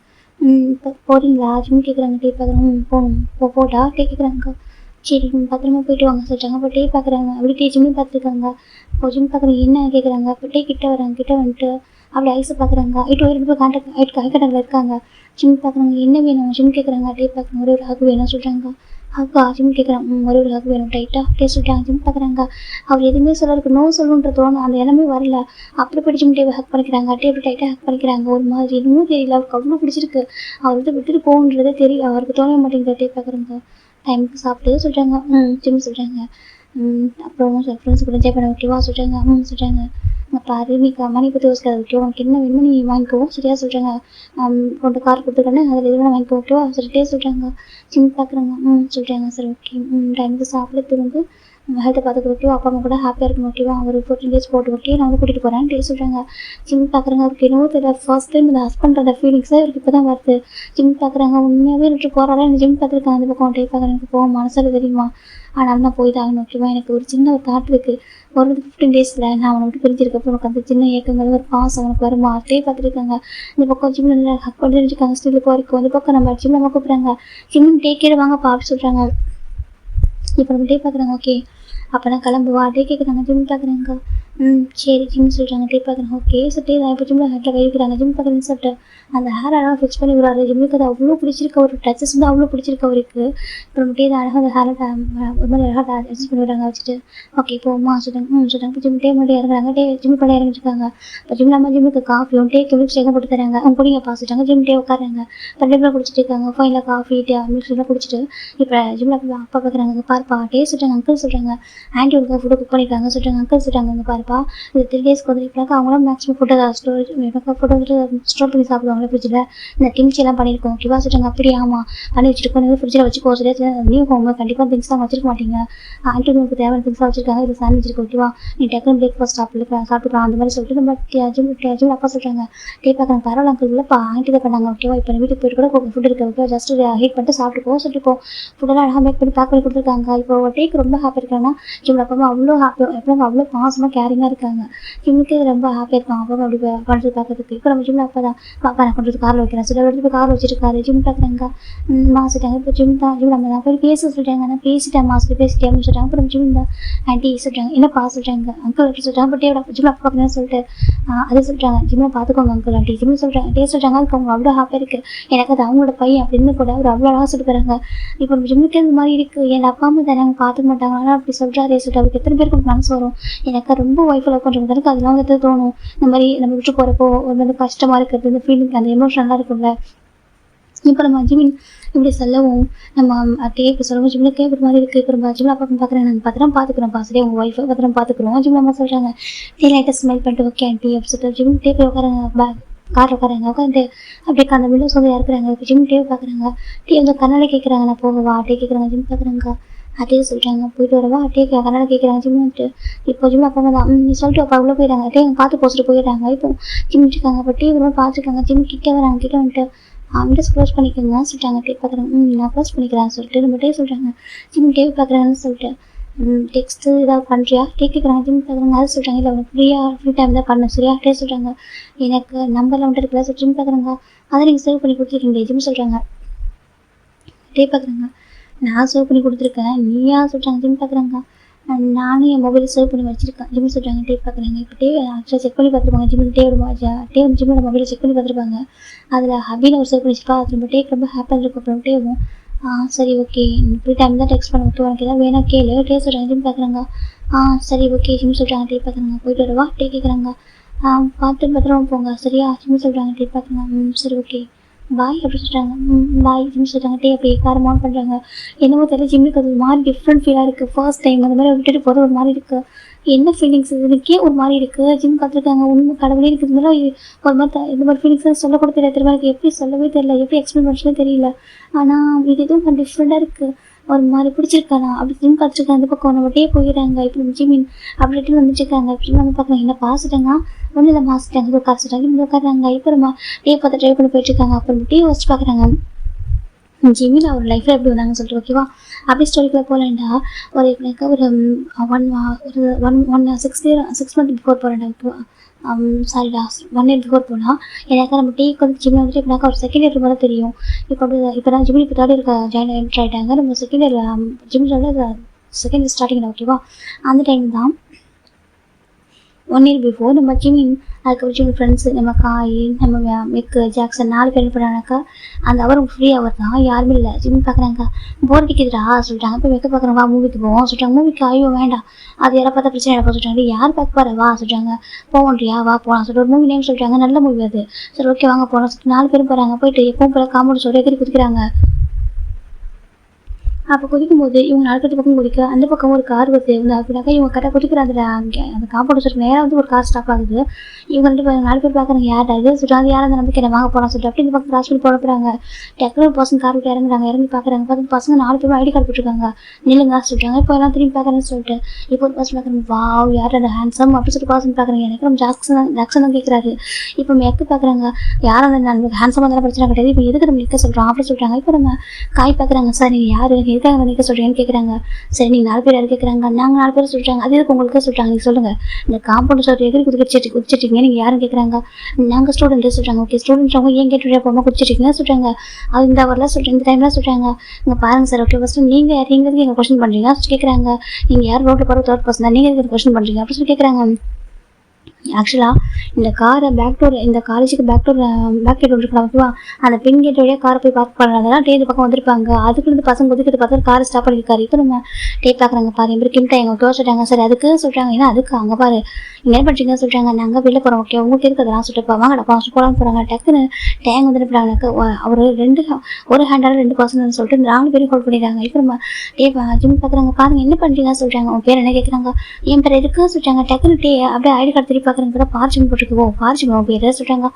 இப்போ போகிறீங்களா ஜிம் கேட்குறாங்க. டே பார்க்குறாங்க. போகணும் போட்டா டே கேட்குறாங்க. சரி பத்திரமா போயிட்டு வாங்க சொல்கிறாங்க. அப்போ டே பார்க்குறாங்க. அப்படி டே ஜிம்மி பார்த்துருக்காங்க. இப்போ ஜிம் பார்க்குறாங்க. என்ன கேட்குறாங்க. அப்போ டே கிட்ட வராங்க. கிட்ட வந்துட்டு அப்படி ஐஸை பார்க்குறாங்க. 2 பேர் கான்டாக்டில் இருக்காங்க. ஜிம் பார்க்குறாங்க. என்ன வேணும் ஜிம் கேட்குறாங்க. டே பார்க்குறாங்க. ஒரே ஒரு ஹக் வேணும் சொல்கிறாங்க. ஹக்கா ஜிம் கேட்குறாங்க. ஒரே ஒரு ஹக் வேணும் டைட்டாக டே சொல்லிட்டாங்க. ஜிம் பார்க்குறாங்க. அவர் எதுவுமே சொல்லருக்கு நோ சொல்லணுன்ற தோணும் அந்த இடமே வரல. அப்படி போய் ஜிம் டேவை ஹக் பண்ணிக்கிறாங்க. டே அப்படி டைட்டாக ஹக் பண்ணிக்கிறாங்க. ஒரு மாதிரி இன்னும் தெரியல அவருக்கு அவ்வளோ பிடிச்சிருக்கு. அவர் வந்து விட்டுட்டு போகணுன்றதே தெரியல. அவருக்கு தோண மாட்டேங்குது. டே பார்க்குறாங்க. டைமுக்கு சாப்பிட்டு சொல்கிறாங்க. ஜிம் சொல்கிறாங்க. அப்புறம் ஃப்ரெண்ட்ஸ் கூட என்ஜாய் பண்ண ஓகேவா சொல்கிறாங்க. சொல்கிறாங்க. பாரு நீ மணி பற்றி யோசிக்காது ஓகே, உனக்கு என்ன வேணுமோ நீ வாங்கிக்கோ சரியா சொல்கிறாங்க. கொண்டு கார் கொடுத்துருக்கேன்னு அதில் எதுவும் வாங்கிக்கோ ஓகேவா சொல்லிட்டே சொல்கிறாங்க. ஜிம் பார்க்குறாங்க. சொல்கிறாங்க. சரி ஓகே டைமுக்கு சாப்பிட திரும்ப ஹெல்த்தை பார்த்துக்க ஓகேவா, அப்பா அம்மா கூட ஹாப்பியாக இருக்கணும் ஓகேவா, ஒரு 14 days போட்டு ஓகே நான் வந்து கூட்டிகிட்டு போகிறேன் டே சொல்கிறாங்க. ஜிம் பார்க்குறாங்க அவருக்கு என்னவோ தெரியல, ஃபர்ஸ்ட் டைம் இந்த ஹஸ்பண்ட் அந்த ஃபீலிங்ஸே அவருக்கு இப்போ தான் வருது. ஜிம் பார்க்குறாங்க உண்மையாகவே விட்டு போகிறாரா, எனக்கு ஜிம் பார்த்துருக்காங்க அந்த பக்கம் டே பார்க்குறேன், எனக்கு போக மனசில் தெரியுமா, ஆனால் நான் போய் தான் ஆகணும் ஓகேவா, எனக்கு ஒரு சின்ன ஒரு தாட் இருக்குது, ஒரு 15 daysல நான் அவனை விட்டு பிரிஞ்சிருக்கப்போ எனக்கு அந்த சின்ன ஏக்கங்கள் ஒரு பாசம் அவனுக்கு வருமா, அதே பார்த்துருக்காங்க. இந்த பக்கம் ஜிம்மில் ஹக் பண்ணி தெரிஞ்சுக்காங்க ஸ்டில் போயிருக்கும், அந்த பக்கம் நம்ம ஜிம்மில் நம்ம கூப்பிட்றாங்க, ஜிம் டேக் கேர் வாங்கப்பா அப்படி சொல்கிறாங்க. இப்போ நம்ம டே பார்க்குறாங்க ஓகே அப்போ நான் கிளம்புவா டே கேட்குறாங்க. ஜிம் பார்க்குறாங்க சரி ஜிம் சொல்கிறாங்க. டே பார்க்குறாங்க ஓகே டே தான் இப்போ ஜிம்மில் ஹேரில் வைக்கிறாங்க. ஜிம் பார்க்குறேன்னு சொல்லிட்டு அந்த ஹேர் அழகாக ஃபிக்ஸ் பண்ணி விடுறாரு. ஜிம்முக்கு அது அவ்வளோ பிடிச்சிருக்கு, ஒரு டச்சஸ் வந்து அவ்வளோ பிடிச்சிருக்கு அவருக்கு. அப்புறம் டே தான் அழகாக அந்த ஹேரை ஒரு மாதிரி அழகாக அட்ஜஸ்ட் பண்ணி விடுறாங்க வச்சுட்டு ஓகே போமா சொல்கிறாங்க. சொல்கிறாங்க இப்போ ஜிம் டே முன்னாடி இறங்குறாங்க. டே ஜிம் பண்ணி இறங்கிட்டுருக்காங்க. இப்போ ஜிம் நம்ம ஜிம்முக்கு காஃபியும் டேக்கு மில்க் ஷேக்கும் போட்டு தராங்க. அவங்க குடிங்க பார்த்துட்டாங்க. ஜிம் டே உட்காராங்க. இப்போ 2 பேரும் குடிச்சிட்டு இருக்காங்க. ஃபைனில் காஃபி டே மில்க் ஷேக்லாம் குடிச்சிட்டு இப்போ ஜிம்மில் அப்பா பார்க்குறாங்க. பாருப்பா டே சொல்கிறாங்க. அங்கிள் சொல்கிறாங்க ஆண்டி ஒரு ஃபுட்டு குக் பண்ணியிருக்காங்க சொல்கிறாங்க. அங்கிள் சொல்கிறாங்க அங்கே பாருப்பா இது 3 days வந்து இப்போனாக்கா அவங்களும் மேக்ஸிமம் ஃபுட்டை ஸ்டோரேஜ் எனக்கு ஃபுட்டை வந்துட்டு ஸ்டோர் பண்ணி சாப்பிடுவாங்களே ஃப்ரிட்ஜில் இந்த கிம்ச்சியெல்லாம் பண்ணியிருக்கோம் ஓகேவா சொல்கிறாங்க. அப்படியே ஆமாம் பண்ணி வச்சுருக்கோம் ஃப்ரிட்ஜில் வச்சுக்கோ சரியா, நியூ ஹோம் கண்டிப்பாக திங்ஸ் தான் வச்சிருக்க மாட்டீங்க, ஆண்டி உங்களுக்கு தேவையான திங்ஸாக வச்சிருக்காங்க, இது சாண்ட்விச் இருக்கு ஓகேவா, நீ டக்குனு பிரேக்ஃபாஸ்ட் சாப்பிட்டுக்கலாம் அந்த மாதிரி சொல்லிட்டு நம்ம ஜிம் அப்பா சொல்கிறாங்க. டே பார்க்குறாங்க பரவாயில்ல அங்கிள் இல்லைப்பா ஆண்டி தான் பண்ணாங்க ஓகேவா, இப்போ வீட்டுக்கு போய்ட்டு கூட ஃபுட் இருக்குது ஓகேவா, ஜஸ்ட் ஹீட் பண்ணிட்டு சாப்பிட்டுப்போம் சொல்லிட்டு ஃபுட்டெல்லாம் அழகாக மேக் பண்ணி பேக் பண்ணி கொடுத்துருக்காங்க. இப்போ டேக்கு ரொம்ப ஹாப்பி இருக்காங்கன்னா ஜிம்மில் அப்பா அவ்வளோ ஹாப்பி எப்படிங்க அவ்வளோ பாசமாக கேரிங்காக இருக்காங்க. ஜிம்முக்கு ரொம்ப ஹாப்பியாக இருக்காங்க அப்பா அப்படி பண்ணுறது பார்க்கறதுக்கு. இப்போ நம்ம ஜிம்மில் அப்பா தான் பாப்பா நான் கொண்டு காரில் வைக்கிறேன் சில இடத்துல போய் காரில் வச்சிருக்காரு. ஜிம் பார்க்குறாங்க மாசிட்டாங்க. இப்போ ஜிம் தான் ஜிம் நம்ம தான் போய் பேச சொல்லிட்டாங்க. நான் பேசிட்டேன் மாசிட்டு பேசிட்டேன் அப்படின்னு சொல்லிட்டாங்க. அப்புறம் ஜிம் தான் ஆண்டி சொல்கிறாங்க என்னப்பா சொல்கிறாங்க. அங்கிள் எப்படி சொல்கிறாங்க. பட் ஜிம்மில் அப்பா பார்க்குறேன்னு சொல்லிட்டு அதை சொல்கிறாங்க. ஜிம்மில் பார்த்துக்கோங்க அங்கிள் ஆண்டி ஜிம் சொல்கிறாங்க. டே சொல்கிறாங்க அதுக்கு அவங்க அவ்வளோ ஹாப்பியாக இருக்குது, எனக்கு அது அவங்களோட பையன் அப்படின்னு கூட அவர் அவ்வளோ அழகாக சொல்லி போகிறாங்க. இப்போ நம்ம ஜிம்முக்கு இந்த மாதிரி இருக்குது, என் அப்பா அம்மா தானே அவங்க பார்த்துக்க மாட்டாங்க, ஆனால் அப்படி சொல்கிறாரே சொல்லிட்டு அவருக்கு எத்தனை பேருக்கு மனசு வரும். எனக்கு ரொம்ப ஒய்ஃபில் பண்ணுறது எனக்கு அதெல்லாம் வந்து தோணும். இந்த மாதிரி நம்ம விட்டு போகிறப்போ ஒரு வந்து கஷ்டமாக இருக்கிறது இந்த ஃபீலிங் அந்த எமோஷனலாக இருக்கும்ல. இப்போ நம்ம ஜிமின் இப்படி சொல்லவும் நம்ம டேக்கு சொல்லவும் ஜிம்முக்கே ஒரு மாதிரி இருக்குது. இப்போ நம்ம ஜிம்மில் அப்பா பார்க்குறேன் நாங்கள் பத்திரம் பார்த்துக்குறோம் பாசரே உங்கள் ஒய்ஃபை பத்திரம் பார்த்துக்குறோம். ஜிம்மில் அம்மா சொல்கிறாங்க டே லைட்டாக ஸ்மைல் பண்ணிட்டு ஓகே ஆண்டி அப்படி சொல்லிட்டு ஜிம் டே போய் உட்காராங்க. காரில் உட்காராங்க. உட்காந்து அப்படியே அந்த விண்டோஸ் வந்து இறக்குறாங்க. இப்போ ஜிம் டே பார்க்குறாங்க. டே வந்து கண்ணாடி கேட்குறாங்க நான் போகவா டே கேட்குறாங்க. ஜிம் பார்க்குறாங்க அதே சொல்கிறாங்க போயிட்டு வரவா டே கண்ணாடி கேட்குறாங்க. ஜிம் வந்துட்டு இப்போ ஜிம் அப்பா தான் நீ சொல்லிட்டு அப்பா உள்ளே போயிடுறாங்க. டே பார்த்து போச்சுட்டு போயிடுறாங்க. இப்போ ஜிம் இருக்காங்க. இப்போ டே ஒரு பார்த்துருக்காங்க. ஜிம் கிட்டே வராங்க. கிட்டே வந்துட்டு விண்டோஸ் க்ளோஸ் பண்ணிக்கோங்க சொல்லிட்டாங்க. டே பார்க்குறாங்க நான் க்ளோஸ் பண்ணிக்கிறேன் சொல்லிட்டு நம்ம டே சொல்கிறாங்க. ஜிம் டே பார்க்குறாங்கன்னு சொல்லிட்டு டெக்ஸ்ட்டு ஏதாவது பண்ணுறியா டே கேட்குறாங்க. ஜிம் பார்க்குறாங்க. அது சொல்கிறாங்க இல்லை அவனுக்கு ஃப்ரீ டைம் தான் பண்ண சரியா டே சொல்கிறாங்க. எனக்கு நம்பரில் வந்துட்டு இருக்குல்ல சொல்லி ஜிம் பார்க்குறாங்க. அதை நீங்கள் சேவ் பண்ணி கொடுத்துருக்கீங்களே ஜிம் சொல்கிறாங்க. டே பார்க்குறாங்க நான் சேவ் பண்ணி கொடுத்துருக்கேன் நீயா சொல்கிறாங்க. ஜிம் பார்க்குறாங்க நானும் என் மொபைலில் சேவ் பண்ணி வச்சுருக்கேன் ஜிம் சொல்கிறாங்க. டே பார்க்குறாங்க. இப்போ டே ஆக்சுவலாக செக் பண்ணி பார்த்துருப்பாங்க. டே வந்து ஜிம்மோட மொபைலில் செக் பண்ணி பார்த்துருப்பாங்க. அதில் ஹபியில் ஒரு சேவ் பண்ணி வச்சுருப்பா. அது நம்ம டேக்கு ரொம்ப ஹாப்பியாக இருக்கும். அப்புறம் டேவும் சரி ஓகே ஃப்ரீ டைம் தான் டெக்ஸ்ட் பண்ண ஓகே உனக்கு எதாவது வேணா கேளு டே சொல்கிறாங்க. ஜிம் பார்க்குறாங்க சரி ஓகே ஜிம் சொல்கிறாங்க. டே பார்க்குறாங்க போயிட்டு வரவா டே கேட்குறாங்க. பார்த்து பத்திரமா போங்க சரியா ஜிம் சொல்கிறாங்க. டே பார்க்குறாங்க சரி ஓகே பாய் அப்படி சொல்கிறாங்க. பாய் ஜிம் சொல்கிறாங்க. டே அப்படி காரமாக பண்ணுறாங்க. என்னமோ தெரியல ஜிம்முக்கு அது ஒரு மாதிரி டிஃப்ரெண்ட் ஃபீலாக இருக்குது. ஃபர்ஸ்ட் டைம் அந்த மாதிரி விட்டுட்டு போகிறது ஒரு மாதிரி இருக்குது. என்ன ஃபீலிங்ஸ் இதுக்கே ஒரு மாதிரி இருக்குது. ஜிம் பார்த்துருக்காங்க உண்மை கடவுளே இருக்குது ஒரு மாதிரி இந்த மாதிரி ஃபீலிங்ஸ் சொல்லக்கூட தெரியல. திரும்ப எனக்கு எப்படி சொல்லவே தெரியல, எப்படி எக்ஸ்பிளைன் பண்ணுறதுனே தெரியல. ஆனால் இது எதுவும் டிஃப்ரெண்ட்டாக இருக்குது, ஒரு மாதிரி பிடிச்சிருக்கானா அப்படி ஜிம் பார்த்துருக்காங்க. அந்த பக்கம் நம்ம டே போயிடுறாங்க. இப்போ நம்ம ஜிமின் அப்படின்ட்டு வந்துட்டுருக்காங்க. இப்படி நம்ம பார்க்குறாங்க என்ன பாசிட்டாங்க ஒன்றும் இல்லை மாசிட்டாங்க இது உட்காரிச்சிட்டாங்க இப்படி உட்காராங்க. இப்போ நம்ம டே பார்த்து ட்ரை பண்ணி போயிட்டுருக்காங்க. அப்புறம் டே வச்சு பார்க்குறாங்க ஜிமின் அவர் லைஃப்பில் எப்படி வந்தாங்கன்னு சொல்லிட்டு ஓகேவா. அப்படி ஸ்டோரிக்குள்ளே போகலாண்டா ஒரு எனக்கு ஒரு 6 month பிஃபோர் போகிறேன்டா ஓகேவா. சாரிடா 1 year பிஃபோர் போனால் எனக்கு நம்ம டேக்கு வந்து ஜிம்மில் வந்துட்டு இப்போனாக்கா ஒரு செகண்ட் இயர் மாதிரி தெரியும். இப்போ தான் ஜிம்மில் இப்போ 3rd year ஜாயின் என்ட்ரு ஆகிட்டாங்க. நம்ம செகண்ட் இயர் ஜிம்மில் செகண்ட் இயர் ஸ்டார்டிங் ஓகேவா. அந்த டைம் தான் 1 year பிஃபோர் நம்ம ஜிமின் அதுக்கப்புறம் ஜிம் ஃப்ரெண்ட்ஸு நம்ம காய் நம்ம மெக்கு ஜாக்சன் 4 பேர் பண்ணானாக்கா அந்த அவரும் ஃப்ரீ அவர் தான் யாருமே இல்லை. ஜிம் பார்க்குறாங்க போர் அடிக்குதுடா சொல்லிட்டாங்க. இப்போ மெக்க பார்க்குறேன் வா மூவிக்கு போவோம் சொல்லிட்டாங்க. மூவிக்கு ஐயோ வேண்டாம் அது யாரை பார்த்தா பிரச்சனை எடுப்பா சொல்லிட்டாங்க. யார் பார்க்க போகிற வா சொல்லிட்டாங்க. போவோன்றியா வா போகலாம் சொல்லிட்டு ஒரு மூவி நேம் சொல்லிட்டாங்க. நல்ல மூவி அது சரி ஓகே வாங்க போகலாம் சொல்லிட்டு 4 பேரும் போகிறாங்க. போயிட்டு எப்பவும் போல காம்பவுண்ட் சொல்லி எதிரி குதிக்கிறாங்க. அப்போ குதிக்கும்போது இவங்க 4 பேர் பக்கம் குதிக்க அந்த பக்கம் ஒரு கார் வருது. அப்படின்னாக்கா இவங்க கரெக்டாக குதிக்கிற அந்த காம்பவுண்ட் சொல்லிட்டு நேராக வந்து ஒரு கார் ஸ்டாப் ஆகுது. இவங்க 4 பேர் பார்க்குறாங்க யார்டா இது சொல்லிட்டு அது யாரும் அந்த நம்பிக்கை என்ன வாங்க போகிறான்னு சொல்லிட்டு அப்படி இந்த பக்கம் கிராஸ் பண்ணி போட போகிறாங்க. டக்குனு ஒரு பசங்க கார் விட்டு இறங்குறாங்க. இறங்கி பார்க்குறாங்க. பார்த்து பசங்க 4 பேரும் ஐடி கார்டு போட்டுருக்காங்க. நில்லுங்க சொல்லிட்டாங்க. இப்போ எல்லாம் திரும்பி பார்க்குறேன்னு சொல்லிட்டு இப்போ ஒரு பசங்க பார்க்குறாங்க. வாவ் யார் அந்த ஹேண்ட்ஸம் அப்படின்னு சொல்லிட்டு பசங்க பார்க்குறாங்க. எனக்கு நம்ம ஜாக்சன் தான் கேட்குறாரு. இப்போ மெக்கு பார்க்குறாங்க. யாரும் அந்த நம்ம ஹேண்ட்ஸமாக இருந்தாலும் பிரச்சனை கிடையாது. இப்போ எதுக்கு நம்ம நிற்க சொல்கிறோம் அப்படின்னு சொல்லிட்டாங்க. இப்போ நம்ம காய் பார்க்குறாங்க. சார் நீங்கள் யார் எதுக்காக நிற்க சொல்கிறீங்கன்னு கேட்குறாங்க. சரி நீங்கள் 4 பேர் யாரும் கேட்குறாங்க. நாங்கள் 4 பேர் சொல்லிட்டாங்க. அது எதுக்கு உங்களுக்கு சொல்லிட்டாங்க நீங்கள் சொல்லுங்கள். இந்த காம்பவுண்ட் சொல்லிட்டு எதிரி குதிச்சிட்டீங்க நீங்கள் யாரும் கேட்குறாங்க. நாங்கள் ஸ்டூடெண்ட்டு சொல்கிறாங்க. ஓகே ஸ்டூடெண்ட்ஸ் அவங்க ஏன் கேட்டு போகாமல் குதிச்சிட்டீங்கன்னு சொல்கிறாங்க. அது இந்த வரலாம் சொல்கிறேன் இந்த டைம்லாம் சொல்கிறாங்க. இங்கே பாருங்கள் சார் ஓகே ஃபஸ்ட்டு நீங்கள் யார் எங்களுக்கு எங்கள் கொஸ்டின் பண்ணுறீங்க கேட்குறாங்க. நீங்கள் யார் ரோட்டில் போகிற தேர்ட் பர்சன் தான் நீங்கள் எங்களுக்கு கொஸ்டின் பண்ணுறீங்க அப்படின்னு சொல்லி கேட்குறாங்க. ஆக்சுவலாக இந்த காரை இந்த காலேஜுக்கு பேக் கேட் இருக்கலாம் ஓகேவா. அந்த பின் கேட் வழியாக காரை போய் பார்க் பண்ணுறதுனால டேட் பக்கம் வந்திருப்பாங்க. அதுக்குள்ளேருந்து பசங்க ஒதுக்கிட்டு பார்த்தா காரை ஸ்டாப் பண்ணியிருக்காரு. இப்போ நம்ம பார்க்குறாங்க பாரு எப்படி கிம்ட்டா எங்கள் டோர் சொல்லிட்டாங்க. சார் அதுக்கு சொல்கிறாங்க. ஏன்னா அதுக்கு அங்கே பாரு நீங்கள் என்ன பண்ணுறீங்கன்னு சொல்கிறாங்க. நாங்கள் வெளில போகிறோம் ஓகே உங்களுக்கு இருக்கிறதெல்லாம் சொல்லிட்டு வாங்கடா போகலான்னு போகிறாங்க. டக்குன்னு டேங் வந்துட்டு போகிறாங்க. அவர் ஒரு ஹேண்டால் 2 பர்சன் சொல்லிட்டு 4 பேரும் ஹோல்ட் பண்ணிடுறாங்க. இப்போ நம்ம ஜிம் பார்க்குறாங்க. பாருங்க என்ன பண்ணுறீங்கன்னு சொல்கிறாங்க. உன் பேர் என்ன கேட்குறாங்க. என் பேர் எதுக்குன்னு சொல்கிறாங்க. டக்குன்னு அப்படியே ஐடி கார்டு திருப்பி பார்க்குறாங்க. பார்ஜிம் போட்டுருக்கோம் பார்ஜிம் உன் பேர் சொல்கிறாங்க.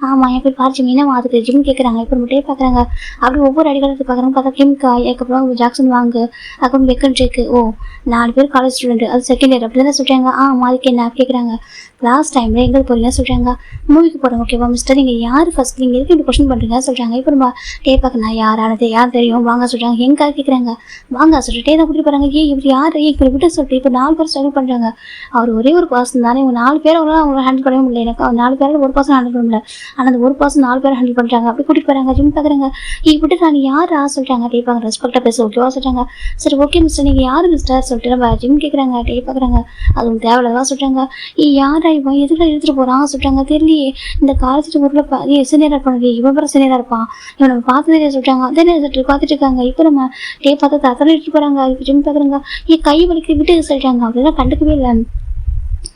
ஆமாம் என் பேர் பார்ஜிம் என்ன அதுக்கு ஜிம் கேட்குறாங்க. இப்போ நம்ம பார்க்குறாங்க. அப்படி ஒவ்வொரு ஐடி கார்டு பார்க்குறாங்க. பார்த்தா கிம்கா அதுக்கப்புறம் ஜாக்சன் வாங்கு அப்புறம் வெக்கன் டேக்கு 4 பேர் காலேஜ் ஸ்டூடெண்ட் அது செகண்ட் இயர் அப்படி தானே சொல்கிறாங்க. அதுக்கு என்ன கேட்குறாங்க. லாஸ்ட் டைமில் எங்கே போகிறீங்கன்னு சொல்கிறாங்க. மூவிக்கு போகிறோம் ஓகேவா மிஸ்டர் நீங்கள் யார் ஃபஸ்ட் நீங்கள் எதுக்கு இப்படி கொஸ்டின் பண்ணுறீங்கன்னு சொல்கிறாங்க. இப்போ நம்ம பார்க்க நான் யாரானது யார் தெரியும் வாங்க சொல்கிறாங்க. எங்கே கேட்குறாங்க. வாங்க சொல்லிட்டு தான் கூட்டிட்டு போகிறாங்க. இவர் யார் இப்படி விட்டு சொல்லிட்டு இப்போ 4 பேர் ஸ்ட்ரகிள் பண்ணுறாங்க. அவர் ஒரே ஒரு பர்சன் தானே. இவங்க 4 பேர் அவங்களால ஹேண்டில் பண்ணவே முடியல. எனக்கு 4 பேரில் ஒரு பர்சன் ஹேண்டில் பண்ண முடியல. ஆனால் அந்த ஒரு பர்சன் 4 பேர் ஹேண்டில் பண்ணுறாங்க. அப்படி கூட்டிட்டு போகிறாங்க. ஜிம் பார்க்குறாங்க. விட்டு நான் யாரா சொல்லிட்டாங்க. பார்க்க ரெஸ்பெக்டாக பேச ஓகேவா சொல்கிறாங்க. சரி ஓகே மிஸ்டர் நீங்கள் யார் மிஸ்டர் சொல்லிட்டு நம்ம ஜிம் கேட்குறாங்க. பார்க்குறாங்க. அது உங்களுக்கு தேவையில்லதான் சொல்கிறாங்க. யாரா இவன் எதுக்கு எடுத்துகிட்டு போகிறான் சொல்லிட்டாங்க. தெரியலையே இந்த காலேஜ் ஊரில் சீனியராக இருப்பாங்க. இவன் பேர் சீனியராக இருப்பான். இவன் நம்ம பார்த்துதே சொல்லிட்டாங்க. அதே பார்த்துட்டு இருக்காங்க. இப்போ நம்ம பார்த்து தத்தனை எடுத்துட்டு போகிறாங்க. இப்போ ஜிம் பார்க்குறாங்க. கை வலிக்கு விட்டு சொல்லிட்டாங்க. அப்படிலாம் கண்டுக்கவே இல்லை.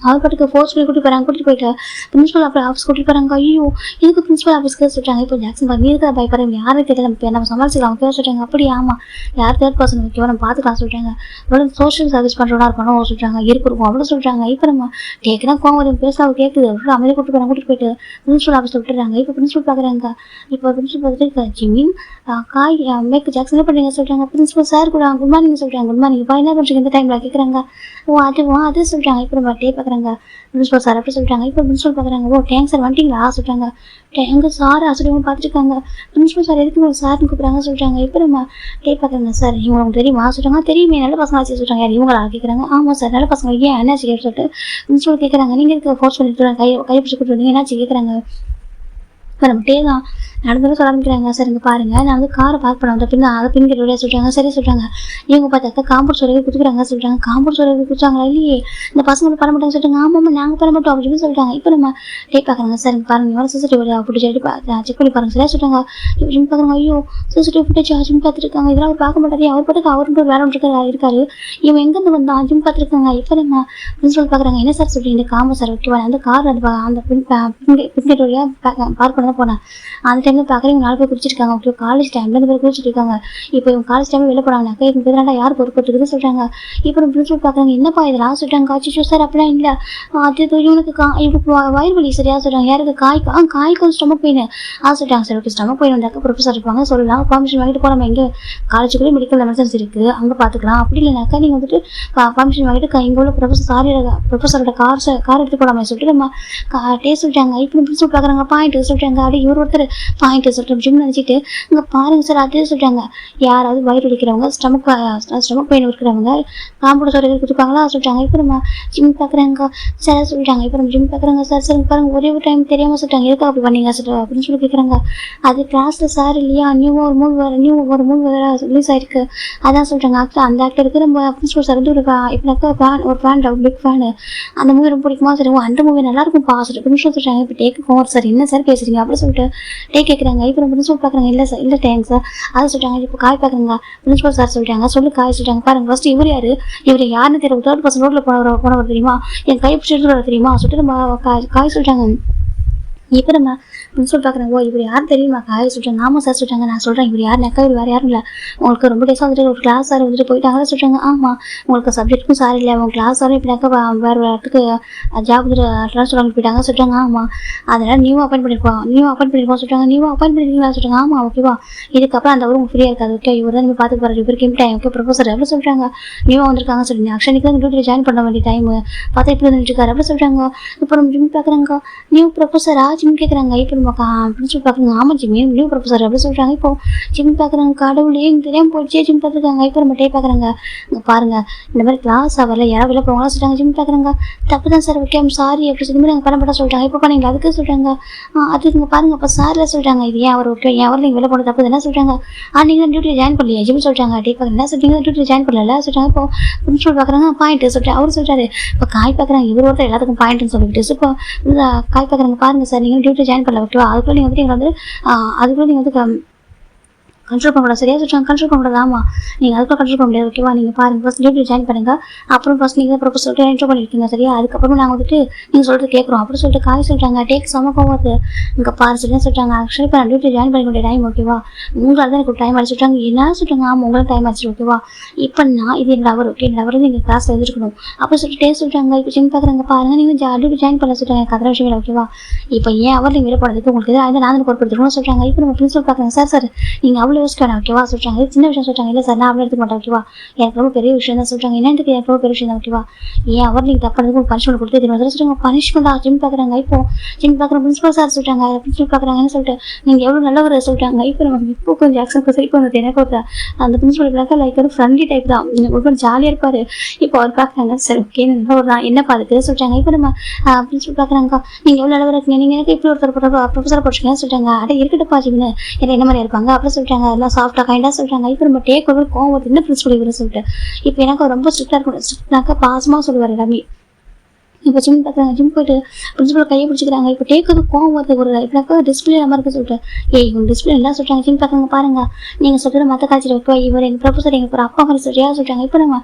அவர் பாட்டுக்கு ஃபோர்ஸ் பண்ணி கூட்டிட்டு போயிட்டு பிரின்சிபல் ஆஃபீஸ் கூட்டிட்டு போகிறாங்க. ஐயோ இதுக்கு பிரின்சிபல் ஆஃபீஸ்க்கு சொல்லிட்டாங்க. இப்போ ஜாக்சன் பாரு நீ பயப்படுறேன் யாரும் தெரியல நம்ம சமாளிச்சிக்கலாம் ஓகே சொல்லிட்டாங்க. அப்படி ஆமாம் யார் தேர்ட் பர்சன் ஓகேவா நம்ம பார்த்துக்கலாம் சொல்லிட்டாங்க. அவ்வளோ சோஷியல் சர்வீஸ் பண்ணுறதா இருக்கணும் சொல்லிட்டாங்க. இருக்கும் அவ்வளோ சொல்லிட்டாங்க. இப்போ நம்ம கேட்குறா கோவம் பேச கேட்குது. அவ்வளோ அமைதியாக கூட்டிட்டு போயிட்டு பிரின்சிபல் ஆஃபீஸ் விட்டுறாங்க. இப்போ பிரின்சிபல் பார்க்குறாங்க. இப்போ பிரின்சிபல் பார்த்துட்டு ஜிமின் காய் மேற்கு ஜாக்சன் என்ன பண்ணுறீங்க சொல்லிட்டாங்க. பிரின்சிபல் சார் கூட குட் மார்னிங் சொல்லிட்டாங்க. குட் மார்னிங் இப்போ என்ன பண்ணுறீங்க இந்த டைமில் கேட்குறாங்க. அது சொல்லிட்டாங்க. இப்போ நம்ம பார்க்குறாங்க. பிரின்சிபல் சார் அப்படி சொல்லிட்டாங்க. இப்போ பிரின்சிபல் பார்க்குறாங்க. டேங்க் சார் வந்துட்டீங்களா சொல்லிட்டாங்க. எங்க சார் சொல்லி பார்த்துருக்காங்க. பிரின்சிபல் சார் எதுக்கு உங்களுக்கு சார்னு கூப்பிட்றாங்க சொல்லிட்டாங்க. இப்போ நம்ம பார்க்குறாங்க. சார் இவங்களுக்கு தெரியுமா சொல்லிட்டாங்க. தெரியுமே நல்ல பசங்க ஆச்சு சொல்லிட்டாங்க. யார் இவங்களா கேட்குறாங்க. ஆமாம் சார் நல்ல பசங்க ஏன் என்னாச்சு சொல்லிட்டு பிரின்சிபல் கேட்குறாங்க. நீங்கள் எதுக்கு ஃபோர்ஸ் பண்ணிட்டு கை பிடிச்சி கூப்பிட்டு வந்தீங்க என்னாச்சு கேட்குறாங்க. இப்போ நம்ம தான் நடந்தாலும் சொல்ல ஆரம்பிக்கிறாங்க. சார் இங்கே பாருங்கள் நான் வந்து காரை பார்க் பண்ண வந்த அதை பின்கிட்ட வழியாக சொல்லிட்டாங்க. சரி சொல்லிட்டாங்க. இவங்க பார்த்தாக்கா காம்பவுண்ட் சோலையை குதிக்கிறாங்க சொல்லிட்டாங்க. காம்பவுண்ட் சோலையை குதிச்சாங்களா இல்லையே இந்த பசங்க பண்ண மாட்டாங்க சொல்லிட்டாங்க. ஆமாம் நாங்கள் பண்ண மாட்டோம் அப்படின்னு சொல்லிட்டாங்க. இப்போ நம்ம பார்க்குறாங்க. சார் இங்கே பாருங்கள் இவங்க சிசிடிவி பிடிச்சி செக் பண்ணி பாருங்க சரியா சொல்லிட்டாங்க. இப்படின்னு பார்க்குறாங்க. ஐயோ சிசிடிவி ஃபுட்டேஜ் ஜிம் பார்த்துருக்காங்க. இதெல்லாம் அவர் பார்க்க மாட்டாரு. அவர் பாட்டுக்கு அவருக்கு வேலை இருக்காரு. இவன் எங்கேருந்து வந்தான் ஜிம் பார்த்துருக்காங்க. இப்போ நம்ம பிரின்சிபல் பார்க்குறாங்க. என்ன சார் சொல்றீங்க இந்த காம்பவுண்ட் சார் ஓகேவா அந்த கார் அந்த பின்கேட் வழியாக பார்க் பண்ண போனேன். அந்த டைமில் பார்க்குறேன் 4 பேர் குடிச்சிருக்காங்க. ஓகே காலேஜ் டைமில் 2 பேர் குடிச்சிட்டு இருக்காங்க. இப்போ இவங்க காலேஜ் டைமில் வெளில போனாங்கனாக்கா இவங்க பேராண்டா யார் பொறுப்பட்டுக்குதுன்னு சொல்கிறாங்க. இப்போ பிரின்சிபல் பார்க்குறாங்க. என்னப்பா இதெல்லாம் சொல்லிட்டாங்க. காய்ச்சி சார் அப்படிலாம் இல்லை அது இவனுக்கு வயிறு வலி சரியா சொல்கிறாங்க. யாருக்கு காய்க்கு ஸ்டொமக் பெயின் சொல்லிட்டாங்க. சார் ஓகே ஸ்டொமக் பெயின் வந்தாக்கா ப்ரொஃபஸர் இருப்பாங்க சொல்லலாம். பர்மிஷன் வாங்கிட்டு போகலாம். எங்கே காலேஜுக்குள்ளே மெடிக்கல் எமர்ஜென்சி இருக்குது அங்கே பார்த்துக்கலாம். அப்படி இல்லைனாக்கா நீங்கள் வந்துட்டு பர்மிஷன் வாங்கிட்டு இங்கே உள்ள ப்ரொஃபஸரோட கார் எடுத்து போகலாமே சொல்லிட்டு நம்ம சொல்லிட்டாங்க. இப்போ பிரின்சிபல் பார்க்குறாங்க. பாயிண்ட் சொல்லிட்டாங்க. அப்படி இவர் ஒருத்தர் பாயிண்ட் சொல்லிட்டு ஜிம் நினச்சிட்டு இங்கே பாருங்க சார் அதே சொல்லிட்டாங்க. யாராவது வயிறு வலிக்கிறவங்க ஸ்டமக் பெயின் இருக்கிறவங்க காம்பவுண்ட் சோறு கொடுப்பாங்களா சொல்லிட்டாங்க. இப்போ நம்ம ஜிம் பார்க்குறாங்க. சார் சொல்லிட்டாங்க. இப்போ நம்ம ஜிம் பார்க்குறாங்க. சார் சார் பாருங்க ஒரே ஒரு டைம் தெரியாமல் சொல்லிட்டாங்க. எதுக்காக அப்படி பண்ணீங்க சார் அப்படின்னு சொல்லி கேட்குறாங்க. அது கிளாஸில் சார் இல்லையா நியூ ஒரு மூவி வேறு ரிலீஸ் ஆயிருக்கு அதான் சொல்லிட்டாங்க. ஆக்சுவலாக அந்த ஆக்டருக்கு நம்ம பிரின்சிபல் சார் வந்து இப்போனாக்கா ஒரு ஃபேன் பிக் ஃபேனு அந்த மூவி ரொம்ப பிடிக்குமா சரி அந்த மூவி நல்லா இருக்கும் சொல்லிட்டு பிரின்சிபல் சொல்லிட்டாங்க. இப்போ டேக்கு சார் என்ன சார் பேசுறீங்க அப்படி சொல்லிட்டு கேட்குறாங்க. இப்போ பிரின்சிபல் பார்க்குறாங்க. இல்லை சார் இல்லை டேங்க் சார் அதை சொல்லிட்டாங்க. இப்போ காய் பார்க்குறாங்க. பிரின்சிபல் சார் சொல்லிட்டாங்க. சொல்லி காய் சொல்லிட்டாங்க. பாருங்க ஃபர்ஸ்ட் இவர் யாருன்னு தெரியல. தேர்ட் பர்சன் ரோட்டில் போனவர் தெரியுமா என் கை பிடிச்சி எடுத்துட்டு வர தெரியுமா சொல்லிட்டு நம்ம காய் சொல்லிட்டாங்க. இப்போ நம்ம பிரின்சிபல் பார்க்குறாங்க. ஓ இவர் யார் தெரியுமா காய் சொல்கிறாங்க. ஆமாம் சார் சொல்கிறாங்க. நான் சொல்கிறேன் இவர் யாருனாக்கா இவர் வேறு யாரும் இல்லை, உங்களுக்கு ரொம்ப டேஸாக வந்துட்டு ஒரு கிளாஸ் சார் வந்துட்டு போயிட்டாங்களா சொல்கிறாங்க. ஆமாம் உங்களுக்கு சப்ஜெக்ட்டுக்கும் சார் இல்லை, உங்கள் கிளாஸ் சாரும் இப்படினாக்கா வேறு இடத்துக்கு ஜாப் வந்துட்டு ட்ரான்ஸ்ஃபர் வாங்கி போயிட்டாங்க சொல்கிறாங்க. ஆமாம் அதனால் நியூ அப்பாயின்ட் பண்ணியிருக்கோம் சொல்கிறாங்க. நியூ அப்பாயின்ட் பண்ணிருக்கீங்களா சொல்கிறாங்க. ஆமாம் ஓகேவா, இதுக்கப்புறம் அந்த ஊருக்கு ஃப்ரீயாக இருக்காது. ஓகே இவர் தான் நீங்கள் பார்த்து போகிறார், இவருக்கு டைம் ஓகே ப்ரொஃபஸர் எப்படி சொல்கிறாங்க. நியூவாக வந்திருக்காங்க சொல்லி ஆக்சுவலிக்கு தான் டியூட்டியில் ஜாயின் பண்ண வேண்டிய டைம் பார்த்தா இப்படி வந்துட்டு இருக்காரு அப்படி சொல்கிறாங்க. இப்போ நம்ம ஜிம் பார்க்குறாங்க. நியூ ப்ரொஃபஸரா ஜிம் கேட்குறாங்க. இப்போ நம்ம பிரின்சிபல் பார்க்குறாங்க. ஆமாம் ஜிம் நியூ ப்ரொஃபஸர் அப்படி சொல்கிறாங்க. இப்போ ஜிம் பார்க்குறாங்க. கடவுளே இங்கே தெரியாமல் போயிடுச்சே ஜிம் பார்த்துருக்காங்க. இப்போ நம்ம டே பார்க்குறாங்க. இங்கே பாருங்கள் இந்த மாதிரி கிளாஸ் அவரில் யாராவது வெளில போவாங்களா சொல்கிறாங்க. ஜிம் பார்க்குறாங்க. தப்பு தான் சார் ஓகே சாரி அப்படி சொல்லி நாங்கள் பண்ண சொல்கிறாங்க. இப்போ பண்ணீங்களா அதுக்கு சொல்கிறாங்க. அது இங்கே பாருங்கள் அப்போ சாரில் சொல்கிறாங்க. இது ஏன் அவர் ஓகே ஏன் அவர் நீங்கள் வெளில போன தப்பு என்ன சொல்கிறாங்க. நீங்கள் டியூட்டியில் ஜாயின் பண்ணலையா ஜிம் சொல்கிறாங்க. டே பார்க்குறேன் என்ன சொல்கிறீங்க டியூட்டியில் ஜாயின் பண்ணல சொல்கிறாங்க. இப்போ பிரின்சிபல் பார்க்குறாங்க. பாயிண்ட்டு சொல்லிட்டு அவர் சொல்கிறாரு. இப்போ காய் பார்க்குறாங்க. இவர் ஒருத்தர் எல்லாத்துக்கும் பாயிண்ட்டுன்னு சொல்லிட்டு இப்போ காய் பார்க்குறாங்க. பாருங்கள் சார் நீங்கள் டியூட்டி ஜாயின் பண்ணல ஓகேவா, அதுக்குள்ளே நீங்கள் வந்து அதுக்குள்ளே நீங்கள் வந்து கண்ட்ரோல் பண்ணக்கூடாது சரியா சொல்கிறாங்க. கண்ட்ரோல் பண்ணக்கூடாது. ஆமாம் நீங்கள் அதுக்குள்ள கண்ட்ரோல் பண்ண முடியாது ஓகேவா. நீங்கள் பாருங்கள் ஃபஸ்ட் டியூட்டி ஜாயின் பண்ணுங்கள், அப்புறம் ஃபஸ்ட் நீங்கள் ப்ரொபோஸ் சொல்லிட்டு என்ட்ரோ பண்ணியிருக்கீங்க சரியா, அதுக்கப்புறம் நாங்கள் வந்துட்டு நீங்கள் சொல்லிட்டு கேட்குறோம் அப்படின்னு சொல்லிட்டு காய் சொல்கிறாங்க. டேக் சமக்கம் வருது இங்கே பாரு சரியா சொல்கிறாங்க. ஆக்சுவலி இப்போ நான் டியூட்டி ஜாயின் பண்ணிக்க வேண்டிய டைம் ஓகேவா, உங்களால் தான் எனக்கு டைம் ஆச்சு சொல்கிறாங்க. என்ன சொல்கிறாங்க. ஆமாம் உங்களுக்கு டைம் ஆச்சு ஓகேவா, இப்போ நான் இது என்னோட அவர் ஓகே என்னோட அவர் வந்து எங்கள் கிளாஸில் எழுதிருக்கணும் அப்போ சொல்லிட்டு டே சொல்கிறாங்க. இப்போ ஜிம் பார்க்குறாங்க. பாருங்கள் நீங்கள் டியூட்டி ஜாயின் பண்ணல சொல்கிறாங்க. எனக்கு அதர விஷயம் ஓகேவா, இப்போ ஏன் அவர் நீங்கள் விடப்படுறதுக்கு உங்களுக்கு எதாவது நான் பொறுப்படுத்துக்கணும்னு சொல்கிறாங்க. இப்போ நம்ம பிரின்சிபல் பார்க்குறாங்க. சார் நீங்கள் அவ்வளோ யோசிக்க வேணாம் ஓகேவா சொல்கிறாங்க. இது சின்ன விஷயம் சொல்கிறாங்க. இல்லை சார் நான் அவ்வளோ எடுத்துக்க மாட்டேன் ஓகேவா, எனக்கு ரொம்ப பெரிய விஷயம் தான் சொல்கிறாங்க. என்னன்றது எனக்கு ரொம்ப பெரிய விஷயம் தான் ஓகேவா, ஏன் அவர் நீங்கள் தப்புறதுக்கு ஒரு பனிஷ்மெண்ட் கொடுத்து தெரியும் சொல்கிறாங்க. பனிஷ்மெண்ட்டாக ஜிம் பார்க்குறாங்க. இப்போ ஜிம் பார்க்குற பிரின்சிபல் சார் சொல்கிறாங்க. பிரின்சிபல் பார்க்குறாங்கன்னு சொல்லிட்டு நீங்கள் எவ்வளோ நல்லவர் சொல்கிறாங்க. இப்போ நம்ம இப்போ கொஞ்சம் ஆக்சன் சரி வந்தது எனக்கு ஒரு அந்த பிரின்சிபல் பார்க்க லைக் ஒரு ஃப்ரெண்ட்லி டைப் தான், ரொம்ப ஜாலியாக இருப்பார். இப்போ அவர் பார்க்குறாங்க. சரி ஓகே நல்லவர் தான் என்ன பார்த்துட்டு சொல்கிறாங்க. இப்போ நம்ம பிரின்சிபல் பார்க்குறாங்க. நீங்கள் எவ்வளோ நல்லவர் இருக்கீங்க, நீங்கள் எனக்கு இப்படி ஒருத்தர் ப்ரொஃபஸர் படிச்சிங்கன்னு சொல்கிறாங்க. அட இருக்கட்டப்பா ஜிம்னு என்ன என்ன மாதிரி இருப்பாங்க அப்படின்னு சொல்கிறாங்க. எல்லாம் சாஃப்டாக கைண்டாக சொல்கிறாங்க. இப்போ நம்ம டேக் ஓவர் கோவம் வருது என்ன பிரின்சிபல் இவரை சொல்லிட்டு. இப்போ எனக்கு ரொம்ப ஸ்ட்ரிக்டாக இருக்கணும், ஸ்ட்ரிக்ட்னாக்கா பாசமாக சொல்லுவார் எல்லாமே. இப்போ ஜிம் பார்க்குறாங்க. ஜிம் போயிட்டு பிரின்சிபல் கையை பிடிச்சிக்கிறாங்க. இப்போ டேக்கு கோவம் வருது ஒரு இப்படினாக்கா டிஸ்பிளே இல்லாமல் இருக்க சொல்லிட்டு இவங்க டிஸ்பிளே எல்லாம் சொல்கிறாங்க. ஜிம் பார்க்குறாங்க. பாருங்கள் நீங்கள் சொல்கிற மற்ற காய்ச்சல் வைப்பா இவர் எங்கள் ப்ரொஃபஸர் எங்களுக்கு ஒரு அப்பா மாதிரி சரியா சொல்கிறாங்க. இப்போ நம்ம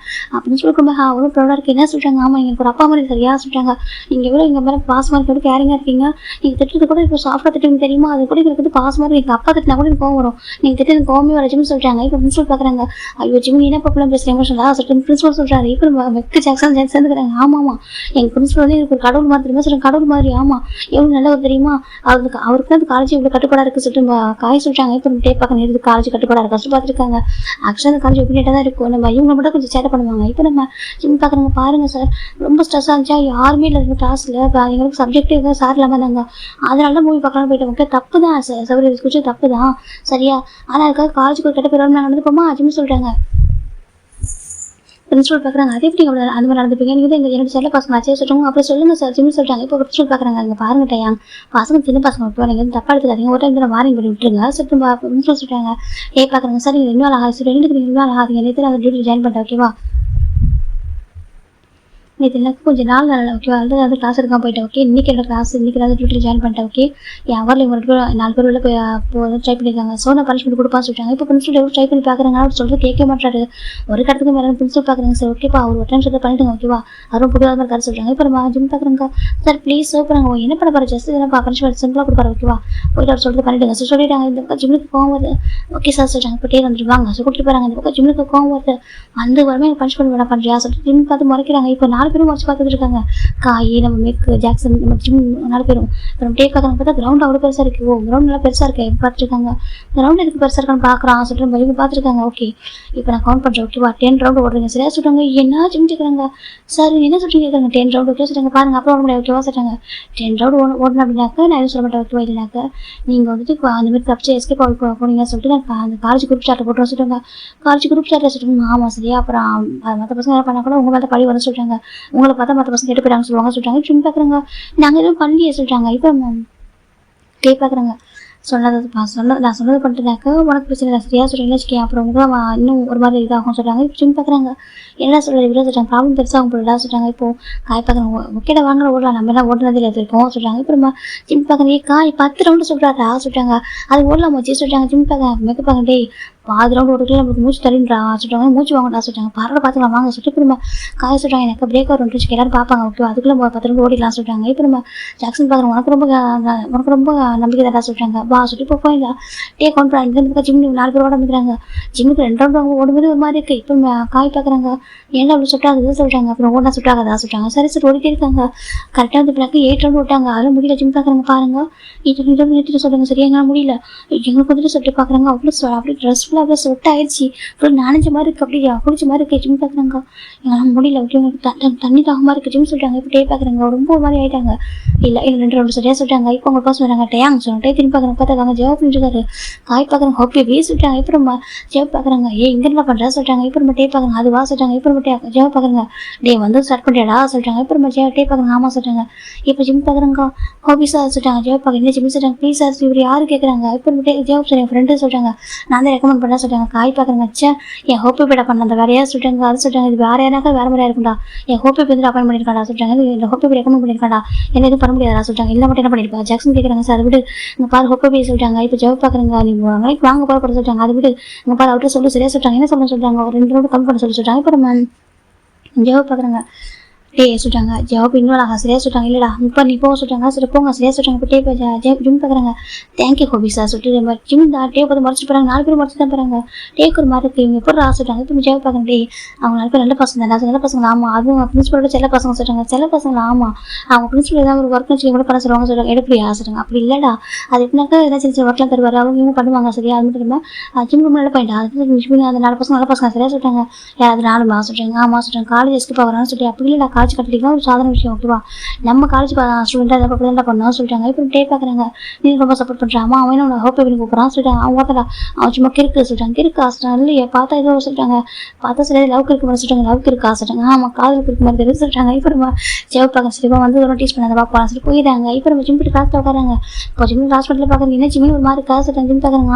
பிரின்சிபல் ரொம்ப அவ்வளோ ப்ரௌடாக இருக்குது என்ன சொல்கிறாங்க. ஆமாம் எங்களுக்கு ஒரு அப்பா மாதிரி சரியா சொல்கிறாங்க. நீங்கள் எவ்வளோ எங்கள் மேலே பாசமாக இருக்க கேரிங்காக இருக்கீங்க, நீங்கள் திட்டது கூட இப்போ சாஃப்டாக திட்டுங்க தெரியுமா, அது கூட எனக்கு வந்து பாசமாக எங்கள் அப்பா திட்டினா கூட எனக்கு கோவம் வரும், நீங்கள் திட்டு கோவமே வர ஜிம் சொல்கிறாங்க. இப்போ பிரின்சிபல் பார்க்குறாங்க. ஐயோ ஜிம் என்ன பக்கம் பேசுகிற எமோஷனலாக சொல்லிட்டு பிரின்சிபல் சொல்கிறாரு. இப்போ நம்ம வெக்கு ஜாக்சன் சேர்ந்துக்கிறாங்க. ஆமாம் எங்கள் பிரின்சிபல் வந்து எனக்கு ஒரு கடவுள் மாதிரி தெரியுமா சொல்கிறாங்க. கடவுள் மாதிரி ஆமாம் எவ்வளோ நல்லவர் தெரியுமா, அவருக்கு அந்த காலேஜ் இவ்வளோ கட்டுப்பாடாக இருக்குது சொல்லிட்டு காய் சொல்கிறாங்க. இப்போ நம்ம டேப் பார்க்க நேரத்துக்கு காலேஜ் கட்டுப்பாடாக இருக்கு கஷ்டம் பார்த்துருக்காங்க. ஆக்சுவலாக அந்த காலேஜ் எப்படி தான் இருக்கும், நம்ம இவங்க மட்டும் கொஞ்சம் சேட்டை பண்ணுவாங்க. இப்போ நம்ம ஜிம் பார்க்குறாங்க. பாருங்கள் சார் ரொம்ப ஸ்ட்ரெஸ்ஸாக இருந்துச்சா, யாருமே இல்லை கிளாஸில் எங்களுக்கு சப்ஜெக்டே இருந்தால் சார் இல்லாமல் இருந்தாங்க, அதனால தான் மூவி பார்க்கலாம் போயிட்டு ஓகே தப்பு தான் சௌரி குறிச்சு தப்பு தான் சரியா, ஆனால் அதுக்காக காலேஜுக்கு ஒரு கெட்ட பேர் நாங்கள் நடந்துப்போமா ஜிம் சொல்கிறாங்க. பிரின்சிபல் பார்க்குறாங்க. அதே எப்படி அவ்வளோ அந்த மாதிரி நடந்துப்பீங்க, நீங்கள் தான் எங்கள் என்னோட செல்ல பசங்க ஆச்சே சொல்லுவாங்க அப்படி சொல்லுங்கள் சார் ஜிம் சொல்கிறாங்க. இப்போ பிரின்சிபல் பார்க்குறாங்க. அங்கே பாருங்க டையாங் பசங்க சின்ன பசங்க விட்டுவாங்க, நீங்கள் தப்பாக எடுத்துக்காதீங்க ஒரு டைம் தான் வாரிங் பண்ணி விட்டுருங்க சொல்லிட்டு பிரின்சிபல் சொல்கிறாங்க. பார்க்குறாங்க சார் நீங்கள் 2 நாள் ஆகாது சார் 2 நாள் ஆகாதீங்க நேற்று அந்த டியூட்டி ஜாயின் பண்ணிட்டேன் ஓகேவா, நேற்று எனக்கு கொஞ்சம் நாள் ஓகேவா அது கிளாஸ் எடுக்காமல் போயிட்டேன் ஓகே, இன்றைக்கி என்னோட கிளாஸ் இன்றைக்கி ஏதாவது டியூட்டி ஜாயின் பண்ணிட்டேன் ஓகே, என் அவரில் இவங்க 4 பேர் வெளில போய் ட்ரை பண்ணியிருக்காங்க ஸோ நான் பனிஷ்மெண்ட் கொடுப்பான்னு சொல்லிட்டாங்க. இப்போ பிரின்சிபல் எவ்வளோ ட்ரை பண்ணி பார்க்குறாங்க அவர் சொல்கிறது கேட்க மாட்டாரு, ஒரு கடத்துக்கு மேலே பிரின்சிபல் பார்க்குறாங்க. சார் ஓகேப்பா அவர் ஒரு டைம் சொல்லிட்டு பண்ணிட்டுங்க ஓகேவா, அவரும் புரியாத மாதிரி கதை சொல்கிறாங்க. இப்போ நம்ம ஜிம் பார்க்குறாங்க. சார் ப்ளீஸ் சூப்பராங்க என்ன பண்ண பாரு ஜஸ்ட் என்ன பனிஷ்மெண்ட் சிம்பிளாக கொடுப்பாரு ஓகேவா, போய்ட்டு அவர் சொல்லிட்டு பண்ணிவிடுங்க சார் சொல்லிட்டாங்க. இந்த பக்கம் ஜிம்முக்கு கோவம் வருது ஓகே சார் சொல்கிறாங்க. இப்போ டே வந்துடுவாங்க ஸோ கூட்டிட்டு போகிறாங்க. இந்த பக்கம் ஜிம்முக்கு கோவம் வருது வந்து வரமே பனிஷ்மெண்ட் வேணா பண்ணுறியா சொல்லிட்டு ஜிம் பார்த்து முறைக்கிறாங்க. இப்போ 4 பேரும் முறைச்சு பார்த்துட்டு இருக்காங்க. காய் நம்ம மேற்கு ஜாக்சன் நம்ம ஜிம் 4 பேரும் இப்போ நம்ம டேக் பார்க்குறாங்க. பார்த்தா கிரவுண்ட் அவ்வளோ பெருசாக இருக்குது, ஓ கிரவுண்ட் நல்லா பெருசாக இருக்கு பார்த்துருக்காங்க. கிரவுண்ட் எதுக்கு பெருசாக இருக்கான்னு பார்க்குறான் சொல்லிட்டு இவங்க பார்த்துருக்காங்க. ஓகே இப்போ நான் கவுண்ட் பண்ணுறேன் ஓகேவா 10 ரவுண்ட் ஓடுறீங்க சரியா சொல்கிறாங்க. என்ன ஜிம் கேட்குறாங்க. சார் என்ன சொல்லிட்டு கேட்குறாங்க 10 ரவுண்ட் ஓகே சொல்கிறாங்க. பாருங்க அப்புறம் ஓட முடியாது ஓகேவா சொல்கிறாங்க. 10 ரவுண்ட் ஓடணும் அப்படின்னாக்கா நான் எதுவும் சொல்ல மாட்டேன் ஓகேவா, இல்லைனாக்கா நீங்கள் வந்துட்டு அந்த மாதிரி தப்பிச்சு எஸ்கேப் போனீங்க சொல்லிட்டு நான் அந்த காலேஜ் குரூப் சார்ட்டை போட்டுருவோம் சொல்கிறாங்க. காலேஜ் குரூப் சார்ட்டை சொல்லிட்டு ஆமாம் சரியா, அப்புறம் மற்ற பசங்க என்ன பண்ணால் கூட உங்கள் மேலே பழி வர சொல்கிறாங்க, உங்களை பார்த்தா மற்ற பசங்க கெட்டு போயிட்டாங்க சொல்கிறாங்க. ஜிம் பார்க்குறாங்க. நாங்கள் எதுவும் பண்ணியே சொல்கிறாங்க. இப்போ டே பார்க்குறாங்க. நான் சொன்னது பண்ணிட்டுனாக்கா உனக்கு பிரச்சனை இல்லை சரியா சொல்கிறீங்களா வச்சுக்கேன், அப்புறம் உங்களை இன்னும் ஒரு மாதிரி இதாகும் சொல்கிறாங்க. இப்போ ஜிம் பார்க்குறாங்க. என்ன சொல்கிறது இவ்வளோ சொல்கிறாங்க ப்ராப்ளம் பெருசாகும் போடா சொல்கிறாங்க. இப்போது காய் பார்க்குறாங்க. ஓகேடா வாங்க ஓடலாம் நம்ம எல்லாம் ஓடுனதில் எடுத்துருக்கோம் சொல்கிறாங்க. இப்போ நம்ம ஜிம் பார்க்குறேன். காய் 10 ரவுண்டு சொல்கிறாரா சொல்கிறாங்க. அது ஓடலாம் வச்சு சொல்கிறாங்க. ஜிம் பார்க்க மேக்கப் பார்க்க டே பாதி ரவுண்ட் ஓடுறதுல நம்மளுக்கு மூச்சு தள்ளின்றா சொல்லிட்டாங்க, மூச்சு வாங்கடா சொல்லிட்டாங்க. பரவாயில்ல பார்த்துக்கலாம் வாங்க சொல்லிட்டு இப்போ நம்ம காய சொல்கிறாங்க. எனக்கு பிரேக் அவர் வந்துச்சு எல்லாரும் பார்ப்பாங்க, ஓகே அதுக்குள்ளே 10 ரவுண்ட் ஓடிடலாம் சொல்லிட்டாங்க. இப்போ நம்ம ஜாக்சன் பார்க்குறோம், உனக்கு ரொம்ப நம்பிக்கை தரா சொல்லிட்டாங்க. வா சொல்லிட்டு இப்போ போயிடலாம் டேக் கவுண்ட் பண்ணி ஜிம் 4 பேர் ஓட வந்துக்கிறாங்க. ஜிம்முக்கு 2 ரவுண்ட் அவங்க ஓடும்போது ஒரு மாதிரி இருக்குது. இப்போ காய் பார்க்குறாங்க, ஏன்னா அவ்வளோ சுட்டாகுது சொல்லிட்டாங்க. அப்புறம் ஓடா சுட்டாகதா சொல்லிட்டாங்க. சரி சரி ஓடிட்டே இருக்காங்க. கரெக்டாக வந்து பிள்ளைக்கு 8 ரவுண்ட் ஓட்டாங்க. அதில் முடியல. ஜிம் பார்க்குறாங்க, பாருங்க இது நிறுத்திட்டு சொல்லுங்க சரியா, எங்களால் முடியல எங்களுக்கு வந்துட்டு சொல்லிட்டு பார்க்குறாங்க. அப்படி ட்ரெஸ் ஃபுல்லாக அப்படியே சொட்ட ஆயிடுச்சு, ஃபுல் நனைஞ்ச மாதிரி இருக்குது, அப்படியே குடிச்ச மாதிரி இருக்குது. ஜிம் பார்க்குறாங்க, எங்களால் முடியல தண்ணி தாகமாக இருக்குது ஜிம் சொல்லிட்டாங்க. இப்போ டே பார்க்குறாங்க, ரொம்ப ஒரு மாதிரி ஆகிட்டாங்க. இல்லை 2 ரவுண்ட் சரியாக சொல்லிட்டாங்க. இப்போ அவங்க பாஸ் வராங்க, டேங்க சொல்லிட்டு திரும்பி பார்க்குறாங்க. பார்த்தாங்க ஜவாப் பண்ணிருக்காரு. காய் பார்க்குறாங்க, ஓகே வே சொல்லிட்டாங்க. இப்போ நம்ம ஜவாப் பார்க்குறாங்க, இங்கே என்ன பண்ணுறா சொல்லிட்டாங்க. இப்போ நம்ம டே பார்க்குறாங்க, அது வா சொல்லிட்டாங்க. இப்போ நம்ம ஜவாப் பார்க்குறாங்க, டே வந்து ஸ்டார்ட் பண்ணிடா சொல்லிட்டாங்க. இப்போ நம்ம டே பார்க்குறாங்க, ஆமாம் சொல்லிட்டாங்க. இப்போ ஜிம் பார்க்குறாங்க, ஹாபி சார் சொல்லிட்டாங்க. ஜவாப் பார்க்குறேன், என்ன ஜிம் சொல்லிட்டாங்க, ப்ளீஸ் சார் இவர் யார் கேட்குறாங்க. இப்போ நம்ம ஜவாப் சொல்லி என் ஃப்ரெண்டு சொல்லிட்டாங்க, நான் தான் ரெக்கமெண்ட் பண்ண சொல்லிட்டாங்க. காய் பார்க்குறாங்க, அச்சா என் ஹோப்பி பேட பண்ண அந்த வேறையா சொல்லிட்டாங்க. அது சொல்லிட்டாங்க, இது வேறு யாராக்கா வேறு மாதிரியா இருக்கும்டா, என் ஹோப்பி பேர் அப்பாயின் பண்ணியிருக்காடா சொல்லிட்டாங்க. இந்த ஹோப்பி பேர் ரெக்கமெண்ட் பண்ணியிருக்காடா, என்ன எதுவும் பண்ண முடியாதா சொல்லிட்டாங்க. இல்லை மட்டும் என்ன பண்ணியிருப்பா ஜாக்சன் கேட்குறாங்க. சார் விடு இங்கே பாரு ஹோப்பி பேர் சொல்லிட்டாங்க. இப்போ ஜவாப் பார்க்குறாங்க, நீங்கள் வாங்க போகிற சொல்லிட்டாங்க. அது விடு இங்கே பாரு அவர்கிட்ட சொல்லி சரியா சொல்லிட்டாங்க. என்ன சொல்லிட்டாங்க, ஒரு 2 ரவுண்ட் கம்மி பண்ண சொல்லிட்டாங்க. இப்போ நம்ம ஜவாப் பார்க்குறாங்க, டே சொல்லிட்டாங்க. ஜவாப் இன்னும் சரியாக சொல்லிட்டாங்க. இல்லைடா இப்போ நீ போக சொல்லிட்டாங்க. சரி போங்க சரியாக சொல்லிட்டாங்க. இப்போ ஜிம் பார்க்குறாங்க, தேங்க்யூ ஹோபி சார் சொல்லிட்டு நம்ம ஜிம் தான் டே பார்த்து மறைச்சிட்டு போகிறாங்க. 4 பேர் மறைச்சு தான் போகிறாங்க. டேக்கு ஒரு மாதிரி இருக்குது, இவங்க எப்படி சொல்லிட்டாங்க. இப்போ ஜவாப் பார்க்குறேன், டே அவங்க 4 பேர் நல்ல பசங்க தான் நல்ல பசங்க. ஆமாம் அதுவும் பிரின்சிபலோட செல்ல பசங்க சொல்லிட்டாங்க. செல்ல பசங்க ஆமாம் அவங்க பிரின்சிபல் ஏதாவது ஒரு ஒர்க் வச்சு கூட பண்ண சொல்லுவாங்க சொல்லிட்டாங்க. எப்படியா சொல்லிட்டாங்க. அப்படி இல்லைடா அது எப்படின்னாக்கா ஏதாச்சும் சின்ன ஒர்க்லாம் தருவார், அவங்க இவங்க பண்ணுவாங்க சரியா. அது மட்டும் இல்லாமல் ஜிம் ரொம்ப நல்ல பாயிண்ட் அது அந்த 4 பசங்க நல்ல பசங்க சரியா சொல்லிட்டாங்க. அது 4 மாதம் சொல்லிட்டாங்க. ஆமாம் சொல்லிட்டாங்க. காலேஜ் எஸ்கேப் ஆகிறான்னு சொல்லி அப்படி இல்லை காலேஜ் கட்டிக்கலாம் ஒரு சாதாரண விஷயம் ஓகேவா, நம்ம காலேஜ் ஸ்டூடெண்டாக அதை தான் பண்ணணும் சொல்லிட்டாங்க. இப்போ டே பார்க்குறாங்க, நீ ரொம்ப சப்போர்ட் பண்ணுறாமா, அவன் அவனை ஹோப் பண்ணி கூப்பிட்றான்னு சொல்லிட்டாங்க. அவங்க பார்த்தா அவன் சும்மா கிறுக்கு சொல்லிட்டாங்க. கிறுக்கு ஆசிட்டாங்க இல்லையே பார்த்தா ஏதோ சொல்லிட்டாங்க. பார்த்தா சரி லவ் இருக்கு மாதிரி சொல்லிட்டாங்க. லவ் இருக்கு ஆசிட்டாங்க. ஆமாம் காதலுக்கு இருக்கு மாதிரி தெரிஞ்சு சொல்லிட்டாங்க. இப்போ நம்ம ஜெவ் பார்க்க சரிப்பா வந்து ஒரு டீச் பண்ணாத பாப்பா சொல்லி போயிடாங்க. இப்போ நம்ம ஜிம் கிளாஸில் உட்காராங்க. இப்போ ஜிம் ஹாஸ்பிட்டலில் பார்க்குறது என்ன ஜிம்னு ஒரு மாதிரி காசு சொல்லிட்டாங்க. ஜிம் பார்க்குறாங்க,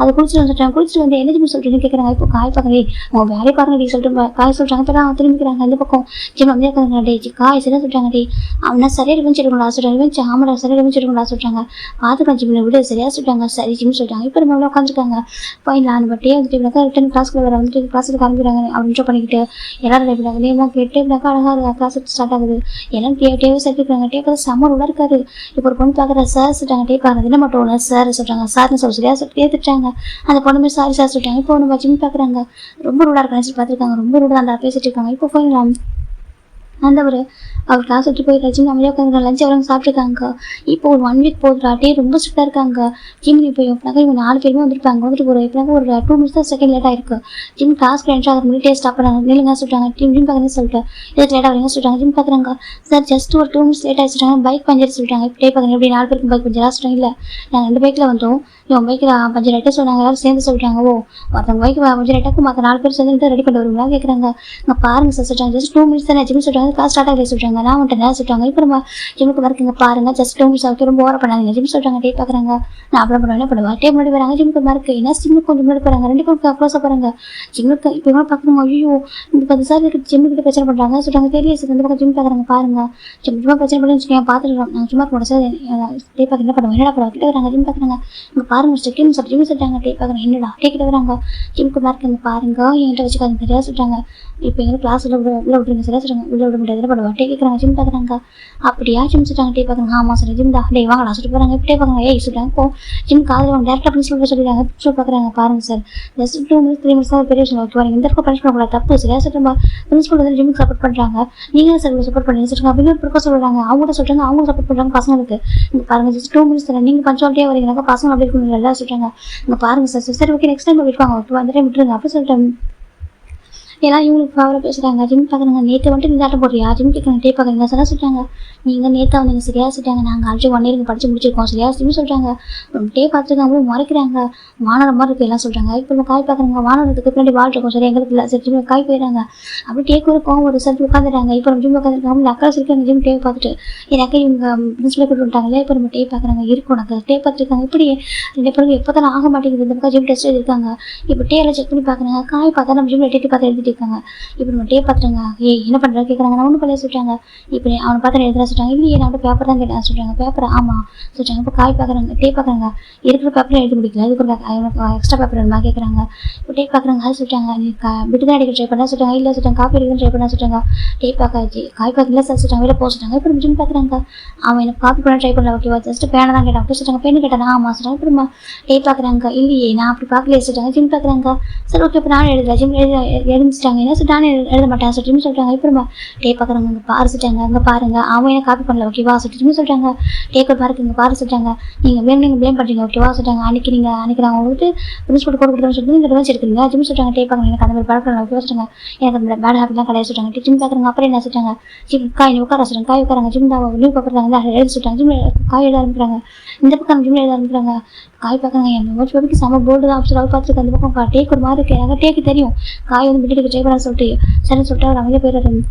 அதை குடிச்சிட்டு வந்துட்டாங்க. குடிச்சிட்டு வந்து என்ன ஜிம் சொல்லிட்டு கேட்குறாங்க. இப்போ காய் பார்க்குறேன் அவங்க வேலையை பாருங்க டி சொல்லிட்டு காய் சொல்லிட்டாங்க. இப்போ தான் திரும்பிக்கிறாங்க. இந்த பக்கம் ஜிம் வந்து கேட்குறாங்க, டே காய் சரியா சொல்லிட்டாங்க. டே அவனா சரியா ரிவெஞ்ச் எடுக்கணும்டா சொல்லிட்டாங்க. ஆமாடா சரியா ரிவெஞ்ச் எடுக்கணும்டா சொல்லிட்டாங்க. பார்த்துக்கலாம் ஜிம்மில் விட சரியா சொல்லிட்டாங்க. சரி ஜிம் சொல்லிட்டாங்க. இப்போ நம்ம உட்காந்துருக்காங்க. போயிடலாம் நம்ம டே வந்துட்டு ரிட்டன் கிளாஸ்க்கு வர வந்துட்டு கிளாஸுக்கு காமிக்கிறாங்க. அப்படின்னு பண்ணிக்கிட்டு எல்லாரும் ரெடிப்பாங்க. நேம்லாம் கேட்டு இப்படினாக்கா அழகாக கிளாஸ் ஸ்டார்ட் ஆகுது. எல்லாம் டேவே சேர்த்துக்கிறாங்க. டே பார்த்து சம்மர் உள்ள இருக்காரு. இப்போ ஒரு பொண்ணு பார்க்குற சார் சொல்லிட்டாங்க. டே பார்க்குறது என்ன மட்டும் ஒன்று சார் சொல்லிட்டாங்க. சார்னு சொல்லி சரியா சொல்லி கேட்டுட்டாங்க. அந்த பொண்ணு சாரி சார் சொல்லிட்டாங்க. இப்போ நம்ம ஜிம் பார்க்குறாங்க. ரொம்ப ரூடாக இருக்கான்னு பார்த்துருக்காங்க. ரொம்ப ரூடாக அந்த பேசிட்டு இருக்காங்க. இப்போ போயிடலாம் அந்த அவர் கிளாஸ் விட்டு போய் ரஜினி அமைதியாக உட்காந்து லஞ்ச் எவ்வளோ சாப்பிட்ருக்காங்க. இப்போ ஒரு 1 வீக் போகுதுடா டே ரொம்ப ஸ்ட்ரிக்டாக இருக்காங்க. ஜிம் இப்போ எப்படினாக்கா இவங்க 4 பேருமே வந்துருப்பாங்க. வந்துட்டு ஒரு எப்படினாக்கா ஒரு 2 மினிட்ஸ் தான் செகண்ட் லேட்டாக இருக்குது. ஜிம் கிளாஸ்க்கு என்ட்ரு ஆகிற முன்னாடி ஸ்டாப் பண்ணாங்க. நில்லுங்க சொல்லிட்டாங்க. ஜிம் பார்க்குறேன்னு சொல்லிட்டு இதுக்கு லேட்டாக வரீங்க சொல்லிட்டாங்க. ஜிம் பார்க்குறாங்க, சார் ஜஸ்ட் ஒரு 2 மினிட்ஸ் லேட் ஆகிடுச்சிட்டாங்க. பைக் பஞ்சர் சொல்லிட்டாங்க. இப்போ டே பார்க்குறேன் எப்படி 4 பேருக்கு பைக் பஞ்சராக சொல்லிட்டாங்க. இல்லை நாங்கள் 2 பைக்கில் வந்தோம், இவன் பைக்கில் பஞ்சர் ஆகிட்டு சொன்னாங்க. எல்லாரும் சேர்ந்து சொல்லிட்டாங்க. ஓ மற்றவங்க பைக் பஞ்சர் ஆகிட்டாக்கு மற்ற 4 பேர் சேர்ந்து ரெடி பண்ணி வருவீங்களா கேட்குறாங்க. இங்கே பாருங்க சார் சொல்லிட்டாங்க. ஜஸ்ட் 2 மினிட்ஸ் தானே ஜிம் சொல்லிட்டாங்க. கிளாஸ் ஸ்டார்ட் ஆகலை சொல்லிட்டாங்க. நான் வந்துட்டேன் சொல்லிட்டாங்க. இப்போ நம்ம ஜிம்முக்கு வரக்குங்க பாருங்க ஜஸ்ட் 2 மினிட்ஸ் ஆகி ரொம்ப ஓர பண்ணாங்க. ஜிம் சொல்லிட்டாங்க. டே பார்க்குறாங்க, நான் அவ்வளோ பண்ணுவேன் என்ன பண்ணுவேன். டே முன்னாடி வராங்க. ஜிம்முக்கு மறக்கு என்ன ஜிம்முக்கு கொஞ்சம் முன்னாடி போகிறாங்க. 2 பேருக்கு க்ளோஸாக போகிறாங்க. ஜிம்முக்கு இப்போ இவங்க பார்க்குறாங்க. ஐயோ இந்த 10 சார் ஜிம்முக்கிட்ட பிரச்சனை பண்ணுறாங்க சொல்லிட்டாங்க. தெரியல சார் இந்த பக்கம் ஜிம் பார்க்குறாங்க. பாருங்க சும்மா பிரச்சனை பண்ணி வச்சுக்கேன் பார்த்துருக்கோம். நாங்கள் சும்மா போட சார் டே பார்க்க என்ன பண்ணுவோம் என்னடா பண்ணுவோம் கிட்ட வராங்க. ஜிம் பார்க்குறாங்க. இங்கே பாருங்க ஸ்டெக்கிங் சார் ஜிம் சொல்லிட்டாங்க. டே பார்க்குறேன் என்னடா டே கிட்ட வராங்க. ஜிம்முக்கு மறக்குங்க பாருங்க என்கிட்ட வச்சுக்காங்க சரியா சொல்லிட்டாங்க. இப்போ எங்களுக்கு கிளாஸ் உள்ள விட்டுருங்க சரியா சொல்லுங்க. உள்ள விட முடியாது என்ன பண்ணுவோம். டே கேட்குறாங்க. ஜிம் பார்க்குறாங்க. அப்படியா ஜிம் சொல்லிட்டாங்க. டே பார்க்குறாங்க. ஆமாம் சார் ஜிம் தான் டே வாங்கடா சொல்லிட்டு போகிறாங்க. இப்படியே பார்க்குறாங்க. ஏய் சொல்லிட்டாங்க. இப்போ ஜிம் காதில் வாங்க டேரக்டாக பிரின்சிபல் சொல்லிடுறாங்க. பிரின்சிபல் பார்க்குறாங்க. பாருங்க சார் ஜஸ்ட் 2 மினிட்ஸ் 3 மினிட்ஸ் தான் பெரிய விஷயம் ஓகேவா. நீங்கள் இந்த பக்கம் பனிஷ் பண்ணக்கூடாது தப்பு சரியா சொல்லிட்டு பிரின்சிபல் வந்து ஜிம்முக்கு சப்போர்ட் பண்ணுறாங்க. நீங்கள் சார் சப்போர்ட் பண்ணி சொல்லிட்டாங்க. அப்படின்னு ஒரு ப்ரிப்போஸ் சொல்கிறாங்க. அவங்க சொல்கிறாங்க அவங்க சப்போர்ட் பண்ணுறாங்க பசங்களுக்கு. இங்கே பாருங்க ஜஸ்ட் 2 மினிட்ஸ் தானே நீங்கள் பஞ்சுவாலிட்டியாக வரீங்கன்னாக்கா பசங்க அப்படி இருக்கணும் எல்லாம் சொல்கிறாங்க. இங்கே பாருங்க சார் சரி ஓகே நெக்ஸ்ட் டைம் விட்டுவாங்க ஓகேவா அந்த டைம் விட்டுருங்க அப்படி சொல்லிட்டேன். எல்லாம் இவங்களுக்கு ஃபேவராக பேசுகிறாங்க. ஜிம் பார்க்குறாங்க. நேற்று வந்துட்டு இந்த ஆட்டம் போடுறியா ஜிம் கேட்குறாங்க. டே பார்க்குறீங்க சார் சொல்லிட்டாங்க. நீங்கள் நேற்று வந்தீங்க சரியா சொல்லிட்டாங்க. நாங்கள் ஆல்ரெடி 1 இயர் படித்து முடிச்சிருக்கோம் சரியா ஜிம் சொல்கிறாங்க. டே பார்த்துருக்காங்க மறைக்கிறாங்க. வானரம் மாதிரி இருக்குது எல்லாம் சொல்கிறாங்க. இப்போ நம்ம காய் பார்க்குறாங்க. வானரத்துக்கு பின்னாடி வாழ் இருக்கும் சரி எங்களுக்கு இல்லை சரி ஜிம் காய் போயிடறாங்க. அப்படி டேக்கு இருக்கும் ஒரு சரி உட்காந்துட்டாங்க. இப்போ நம்ம ஜிம் உட்காந்துருக்காங்க. அக்கா சொல்லிருக்காங்க ஜிம் டே பார்த்துட்டு எனக்கு இவங்க பிரின்சிபல் கூட்டு விட்டாங்களே. இப்போ நம்ம டே பார்க்குறாங்க இருக்கும் எனக்கு டே பார்த்துருக்காங்க. இப்படி 2 பேருக்கு எப்போ தான் ஆக மாட்டேங்குது. இந்த பக்கம் ஜிம் டெஸ்ட் இருக்காங்க. இப்போ டே எல்லாம் செக் பண்ணி பார்க்குறாங்க. காய் பார்த்தா நம்ம ஜிம் டேட்டு பார்த்து எழுதிட்டு இருக்காங்க. இப்போ நம்ம டேப் பார்த்துட்டாங்க. ஏய் என்ன பண்ணுற கேட்குறாங்க. நான் ஒன்றும் பண்ணல சொல்லிட்டாங்க. இப்போ அவனை பார்த்து எழுதுறா சொல்லிட்டாங்க. இல்லையே நான் பேப்பர் தான் கேட்டேன் சொல்லிட்டாங்க. பேப்பர் ஆமாம் சொல்லிட்டாங்க. இப்போ காய் பார்க்குறாங்க டேப் பார்க்குறாங்க. இருக்கிற பேப்பரில் எழுதி முடிக்கல. இதுக்கு எக்ஸ்ட்ரா பேப்பர் வேணுமா கேட்குறாங்க. இப்போ டேப் பார்க்குறாங்க. அது சொல்லிட்டாங்க. நீ விட்டு தான் அடிக்க ட்ரை பண்ண சொல்லிட்டாங்க. இல்லை சொல்லிட்டாங்க. காப்பி அடிக்க ட்ரை பண்ண சொல்லிட்டாங்க. டேப் பார்க்காச்சு காய் பார்க்க இல்லை சார் சொல்லிட்டாங்க. வெளில போக சொல்லிட்டாங்க. இப்போ ஜிம் பார்க்குறாங்க. அவன் எனக்கு காப்பி பண்ண ட்ரை பண்ணல. ஓகேவா ஜஸ்ட் பேனை தான் கேட்டான். அப்படி சொல்லிட்டாங்க. பெண்ணு கேட்டானா ஆமாம் சொல்லிட்டாங்க. இப்போ டேப் பார்க்குறாங்க. இல்லையே நான் அப்படி பார்க்கலையே சொல்லிட்டாங்க. ஜிம் பார்க்குறாங்க. சரி ஓகே இப்போ நானும் எழுதுறேன். ஜிம் எழுதிச்சிட்டாங்க. என்ன சொல்லி நானே எழுத மாட்டேன் சொல்லி ஜிம் சொல்லிட்டாங்க. இப்போ டேப் பார்க்குறாங்க. இங்கே பாரு சொல்லிட்டாங்க. அங்கே பாருங்க அவன் என்ன காப்பி பண்ணல ஓகேவா சொல்லிட்டு ஜிம் சொல்லிட்டாங்க. டேக் பாருக்கு இங்கே பாரு சொல்லிட்டாங்க. நீங்கள் ப்ளேம் பண்ணுறீங்க ஓகேவா சொல்லிட்டாங்க. அன்னைக்கு நான் உங்களுக்கு பிரின்சிபல் கோட் கொடுத்துருன்னு சொல்லிட்டு நீங்கள் ரிவென்ஸ் எடுக்கிறீங்க. ஜிம் சொல்லிட்டாங்க. டேப் பார்க்குறாங்க. எனக்கு அந்த மாதிரி பழக்கம் ஓகேவா சொல்லிட்டாங்க. எனக்கு அந்த பேட் ஹேபிட்லாம் கிடையாது சொல்லிட்டாங்க. ஜிம் பார்க்குறாங்க. அப்புறம் என்ன சொல்லிட்டாங்க. ஜிம் காய் உட்கார சொல்லிட்டாங்க. காய் உட்காராங்க. ஜிம் தான் நியூ பார்க்குறாங்க. எழுதி சொல்லிட்டாங்க. ஜிம் காய் எழுத ஆரம்பிக்கிறாங்க. இந்த பக்கம் ஜிம் எழுத ஆரம்பிக்கிறாங்க. காய் பார்க்குறாங்க. என் மோச்சு பேபிக்கு செம்ம போல்டு தான் ஆப்ஷன் பார்த்துருக்கு. அந்த பக்கம் டேக் ஒரு மாதிரி இருக்கு. எனக்கு டேக்கு தெரியும் காய் வந்து விட்டுட்டு ட்ரை பண்ண சொல்லிட்டு சரின்னு சொல்லிட்டு அவர் அமைதியாக போயிடுறாரு.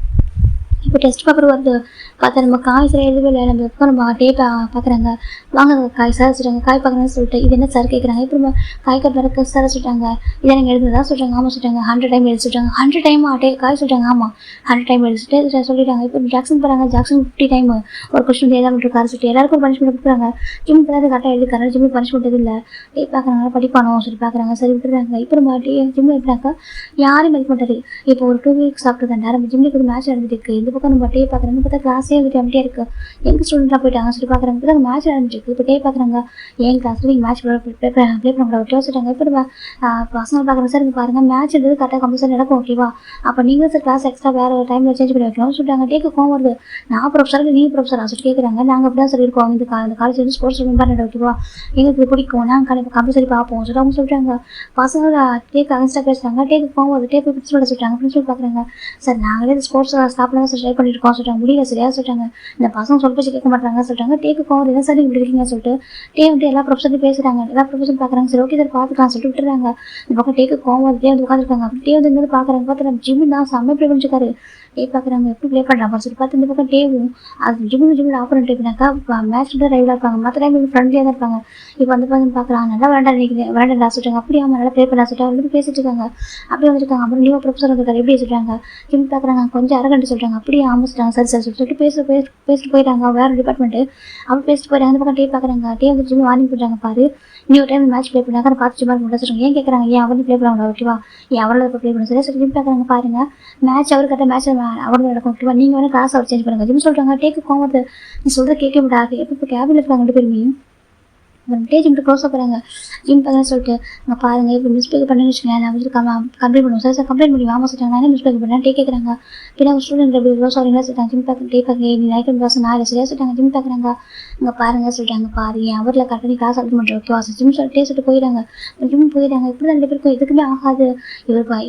இப்போ டெஸ்ட் பேப்பர் வருது பார்த்தா நம்ம காய் சார் எழுதவே இல்லை. நம்ம டேட்டா பார்க்குறாங்க. வாங்க காய் சார் சொல்லிட்டாங்க. காய் பார்க்குறேன்னு சொல்லிட்டு இது என்ன சார் கேட்குறாங்க. இப்போ நம்ம காய் கட்டுறதுக்கு சார் சொல்லிட்டாங்க. இதை நீங்கள் எழுதுதான் சொல்லிட்டாங்க. ஆமாம் சொல்லிட்டாங்க. 100 டைம் எழுதி சொல்லிட்டாங்க. 100 டைம் காய் சொல்லிட்டாங்க. ஆமாம் 100 டைம் எழுதிட்டு சொல்லிட்டாங்க. இப்போ ஜாக்சன் போகிறாங்க. ஜாக்சன் 50 டைம் ஒரு கொஸ்டின் எழுதாம இருக்காரு சொல்லிட்டு எல்லாருக்கும் பனிஷ்மெண்ட் கொடுக்குறாங்க. ஜிம் பிறகு கரெக்டாக எழுதிக்காரு. ஜிம்மு பனிஷ்மெண்ட் எதுவும் இல்லை. டே பார்க்குறாங்க படிப்பானோ சொல்லி பார்க்குறாங்க. சரி விட்டுறாங்க. இப்போ நம்ம ஜிம்மில் எழுதினாக்கா யாரும் மதிக்க மாட்டாரு. இப்போ ஒரு 2 வீக்ஸ் ஆஃப்டர் தான் நம்ம ஜிம்முக்கு மேட்ச் நடந்துட்டு இந்த பக்கம் நம்ம டே பார்க்குறாங்க. பார்த்தா கிளாஸே வந்துட்டு அப்படியே இருக்கு. எங்கள் ஸ்டூடெண்ட்லாம் போயிட்டாங்க சொல்லி பார்க்குறாங்க. இப்போ தான் மேட்ச் நடந்துருக்கு. இப்போ டே பார்க்குறாங்க. என் கிளாஸில் நீங்கள் மேட்ச் ப்ளே பண்ணக்கூடாது ஓகேவா சொல்லிட்டாங்க. இப்போ நம்ம பசங்க பார்க்குறேன் சார் இங்கே பாருங்கள் மேட்ச் இருந்தது கரெக்டாக கம்பல்சரி நடக்கும் ஓகேவா. அப்போ நீங்கள் சார் கிளாஸ் எக்ஸ்ட்ரா வேறு டைமில் சேஞ்ச் பண்ணி வைக்கணும்னு சொல்லிட்டாங்க. டேக்கு கோவம் வருது. நான் ப்ரொஃபஸர் நீங்கள் ப்ரொஃபஸரா சொல்லி கேட்குறாங்க. நாங்கள் அப்படி தான் சொல்லியிருக்கோம். இந்த காலேஜ் வந்து ஸ்போர்ட்ஸ் இம்பார்ட்டன்ட் ஓகேவா. எங்களுக்கு பிடிக்கும் நாங்கள் கம்பல்சரி பார்ப்போம் சொல்லிட்டு அவங்க சொல்லிட்டாங்க. பசங்க டேக்கு அகேன்ஸ்டாக பேசுகிறாங்க. டேக்கு கோவம் வருது. டேக்கு பிரின்சிபல் சொல்லிட்டாங்க. பிரின்சிபல் பார்க்குறாங்க. சார் நாங்களே ஸ்போர்ட்ஸ் ஸ்டாஃப்ல தான் சார் ட்ரை பண்ணியிருக்கோம் சொல்லிட்டாங்க. முடியல சரியா சொல்லிட்டாங்க. இந்த பசங்க சொல் பேச்சு கேட்க மாட்டாங்க சொல்லிட்டாங்க. டேக்கு கோவம் என்ன சார் இப்படி இருக்கீங்க சொல்லிட்டு டே வந்து எல்லா ப்ரொஃபஸரும் பேசுகிறாங்க. எல்லா ப்ரொஃபஸரும் பார்க்குறாங்க. சரி ஓகே சார் பார்த்துக்கலாம் சொல்லிட்டு விட்டுறாங்க. இந்த பக்கம் டேக்கு கோவம் வந்து டே வந்து உட்காந்துருக்காங்க. அப்படி டே வந்து இங்கே பார்க்குறாங்க. பார்த்து நம்ம ஜிம்மு தான் செம்ம ப்ளே பண்ணிருக்காரு. டே பார்க்குறாங்க எப்படி ப்ளே பண்ணலாம் சொல்லி பார்த்து இந்த பக்கம் டேவும் அது ஜிம்மில் ஆப்பரண்ட் டைப்னாக்கா மேட்ச் தான் ரைவலாக இருப்பாங்க. மற்ற டைம் ஃப்ரெண்ட்லியாக தான் இருப்பாங்க. இப்போ வந்து பார்த்து பார்க்குறாங்க நல்லா வேண்டாம் சொல்லிட்டாங்க. அப்படியே அவங்க நல்லா ப்ளே பண்ண சொல்லிட்டு அவங்க பேசிட்டு இருக்காங்க. அப்படியே வந்துருக்காங்க. அப்புறம் நியூ ப்ரொஃபஸர் வந்துருக்காரு. எப்படி சொல்லிட்டாங்க. ஜிம் பார்க்குறாங்க. கொஞ்சம் அரகண்டு சொல்லிட்டாங்க. அப்படியே ஆரம்பிச்சிட்டாங்க. சரி சார் சொல்லிட்டு பேசிட்டு போயிட்டாங்க. வேறு டிபார்ட்மெண்ட்டு அப்போ பேசிட்டு போயிட்டாங்க. அந்த பக்கம் டே பார்க்குறாங்க. டே வந்து ஜிம் வார்னிங் பண்ணுறாங்க. பாரு இன்னொரு டைம் மேட்ச் ப்ளே பண்ணாங்க பார்த்து ஜிம்மா மட்டும் சொல்லுவாங்க. ஏன் கேட்குறாங்க. ஏன் அவரும் ப்ளே பண்ணுவாங்க ஓகேவா. ஏன் அவரோட இப்போ ப்ளே பண்ண சரி சொல்லி ஜிம் பார்க்குறாங்க. பாருங்க மேட்ச் அவர் கரெக்டாக மேட்ச் அவரோட நடக்கும் ஓகேவா. நீங்கள் வேணால் கிளாஸ் அவர் சேஞ்ச் பண்ணுங்க ஜிம் சொல்கிறாங்க. டேக்கு கோவத்தை நீ சொல்கிறத கேட்க முடியாது. இப்போ கேபில் இருக்காங்க 2 பேருமே. ஜிம்ட்டு க்ளோஸாக போகிறாங்க. ஜிம் பார்க்க சொல்லிட்டு அங்கே பாருங்கள் இப்போ மிஸ்டேக் பண்ணுன்னு வச்சுக்கோங்க. நான் வந்து கம்ப்ளைண்ட் பண்ணுவோம் சார் கம்ப்ளைண்ட் பண்ணி வாமா சொல்லிட்டாங்க. நான் என்ன மிஸ்டேக் பண்ணேன் டே கேட்குறாங்க. பின்னா ஒரு ஸ்டூடெண்ட் எப்படி க்ளோஸ் ஆகிறீங்களா சொல்லிட்டாங்க. ஜிம் பார்க்க டே பார்க்க நீ நைட் கிளாஸ் நான் சரியா சொல்லிட்டாங்க. ஜிம் பார்க்குறாங்க. அங்கே பாருங்கள் சொல்லிட்டாங்க. பாரு என் அவரில் கரெக்டாக கிளாஸ் அட்டன் பண்ணுறேன் ஓகேவா ஜிம் சொல்லிட்டு போயிடாங்க. ஜிம் போயிடாங்க. இப்படி தான் 2 பேருக்கும் எதுக்குமே ஆகாது.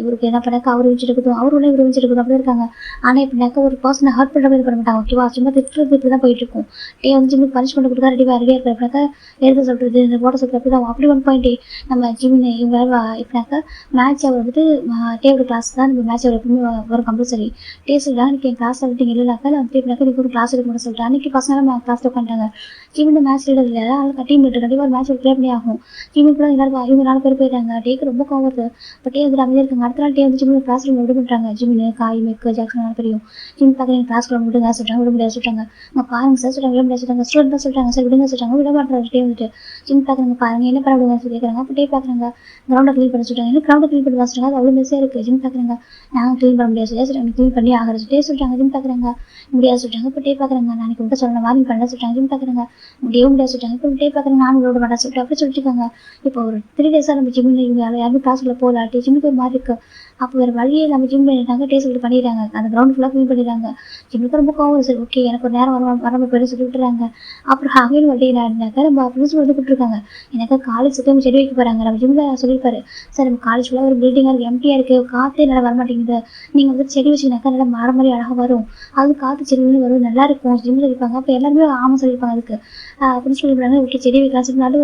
இவருக்கு என்ன பண்ணாக்க அவர் வச்சுருக்குதும் அவர் உள்ள இவர் வச்சுருக்குதும் அப்படி இருக்காங்க. ஆனால் இப்படினாக்க ஒரு பர்சனை ஹர்ட் பண்ணுற மாதிரி பண்ண மாட்டாங்க ஓகேவா. சும்மா திட்டுறது இப்படி தான் போயிட்டு இருக்கும். டே வந்து ஜிம்முக்கு பனிஷ்மெண்ட் கொடுத்தா ரெடியாக இருக்கிறப்ப எழுத சொல்கிறது இந்த போட சொல்கிறது அப்படி தான் அப்படி 1 பாயிண்ட் நம்ம ஜிம்னு இவங்க இப்படினாக்கா மேட்ச் அவர் வந்துட்டு டேவோட கிளாஸ் தான் நம்ம மேட்ச் அவர் எப்பவுமே வரும் கம்பல்சரி. டே சொல்லிட்டாங்க அன்றைக்கி என் கிளாஸ் வந்துட்டு இல்லைனாக்கா நான் வந்து இப்படினாக்கா நீங்கள் ஒரு கிளாஸ் எடுக்க மட்டும் சொல்லிட்டு அன்றைக்கி பசங்க கிளாஸில் உட்காந்துட்டாங்க. ஜிம் மேட்ச் இல்லை அதனால் டீம் லீடர் கண்டிப்பாக ஒரு மேட்ச் ப்ளே பண்ணி ஆகும். ஜிம்முக்கு கூட எல்லாரும் இவங்க 4 பேர் போயிட்டாங்க. டேக்கு ரொம்ப கோவம் வருது. இப்போ டே வந்து அமைதியாக இருக்காங்க. அடுத்த நாள் டே வந்து ஜிம்மில் கிளாஸ் ரூம் விட பண்ணுறாங்க. ஜிம்னு காய் மெக்கு ஜாக்சன் 4 பேரையும் ஜிம் பார்க்குறீங்க கிளாஸ் ரூம் விடுங்க சொல்லிட்டாங்க. விட முடியாது சொல்லிட்டாங்க. அங்கே பாருங்க சார் சொல்லிட்டாங்க. விட முடியாது சொல்லிட்டாங்க. ஸ்டூடெண்ட் தான் சொல்லிட்டாங்க. சார் விடுங்க சொல்லிட்டாங்க. விட மாட்டாங்க. டே வந்துட்டு ஜிம் பார்க்குறாங்க. பாருங்க என்ன பண்ண விடுங்க சொல்லி கேட்குறாங்க. அப்போ டே பார்க்குறாங்க. கிரௌண்டை க்ளீன் பண்ண சொல்லிட்டாங்க. என்ன கிரௌண்டை க்ளீன் பண்ணி வச்சுட்டாங்க. அது அவ்வளோ மெஸ்ஸாக இருக்குது. ஜிம் பார்க்குறாங்க. நாங்கள் க்ளீன் பண்ண முடியாது சொல்லிட்டாங்க. க்ளீன் பண்ணி ஆகிறது டே சொல்லிட்டாங்க. ஜிம் பார்க்குறாங்க. முடியாது சொல்லிட்டாங்க. இப்போ டே பார்க்குறாங்க. நாளைக்கு மட்டும் சொல்லணும் வார்னிங் பண்ணல சொல்லிட்டாங்க. ஜிம் பார்க்குறாங்க. முடியவும் முடியாது சொல்லிட்டாங்க. இப்போ டே பார்க்குறாங்க. நானும் விட மாட்டேன் சொல்லிட்டு அப்படி சொல்லிட்டுருக்காங்க. இப்போ ஒரு 3 டேஸாக நம்ம ஜிம்மில் இவங்க யாருமே கிளாஸுக்குள்ள போகல. ஜிம்முக்கு ஒரு மாதிரி இருக்குது. அப்போ வேறு வழியே நம்ம ஜிம் பண்ணிட்டாங்க. டே சொல்லிட்டு பண்ணிடுறாங்க. அந்த கிரவுண்ட் ஃபுல்லாக க்ளீன் பண்ணிடுறாங்க. ஜிம்முக்கு ரொம்ப கோவம் சரி ஓகே எனக்கு ஒரு நேரம் வராமல் போயிட்டு சொல்லி விட்டுறாங்க. அப்புறம் அகைன் ஒரு டே நடந்தாக்க நம்ம பிரின்சிபல் வந்து கூப்பிட்டுருக்காங்க. எனக்கு காலேஜ் சுற்றி செடி வைக்க போகிறாங்க. நம்ம ஜிம்மில் சொல்லியிருப்பாரு சார் நம்ம காலேஜ் ஃபுல்லாக ஒரு பில்டிங்காக இருக்குது எம்டியாக இருக்குது காற்றே நல்லா வரமாட்டேங்குது. நீங்கள் வந்து செடி வச்சிங்கனாக்கா நல்லா மரம் மாதிரி அழகாக வரும். அது காற்று செடி வரும் நல்லா இருக்கும் ஜிம்மில் இருப்பாங்க. அப்போ எல்லாருமே ஆமாம் சொல்லியிருப்பாங்க. அதுக்கு பிரின்சிபல் சொல்லியிருப்பாங்க ஓகே செடி வைக்கலாம் சொல்லி நல்ல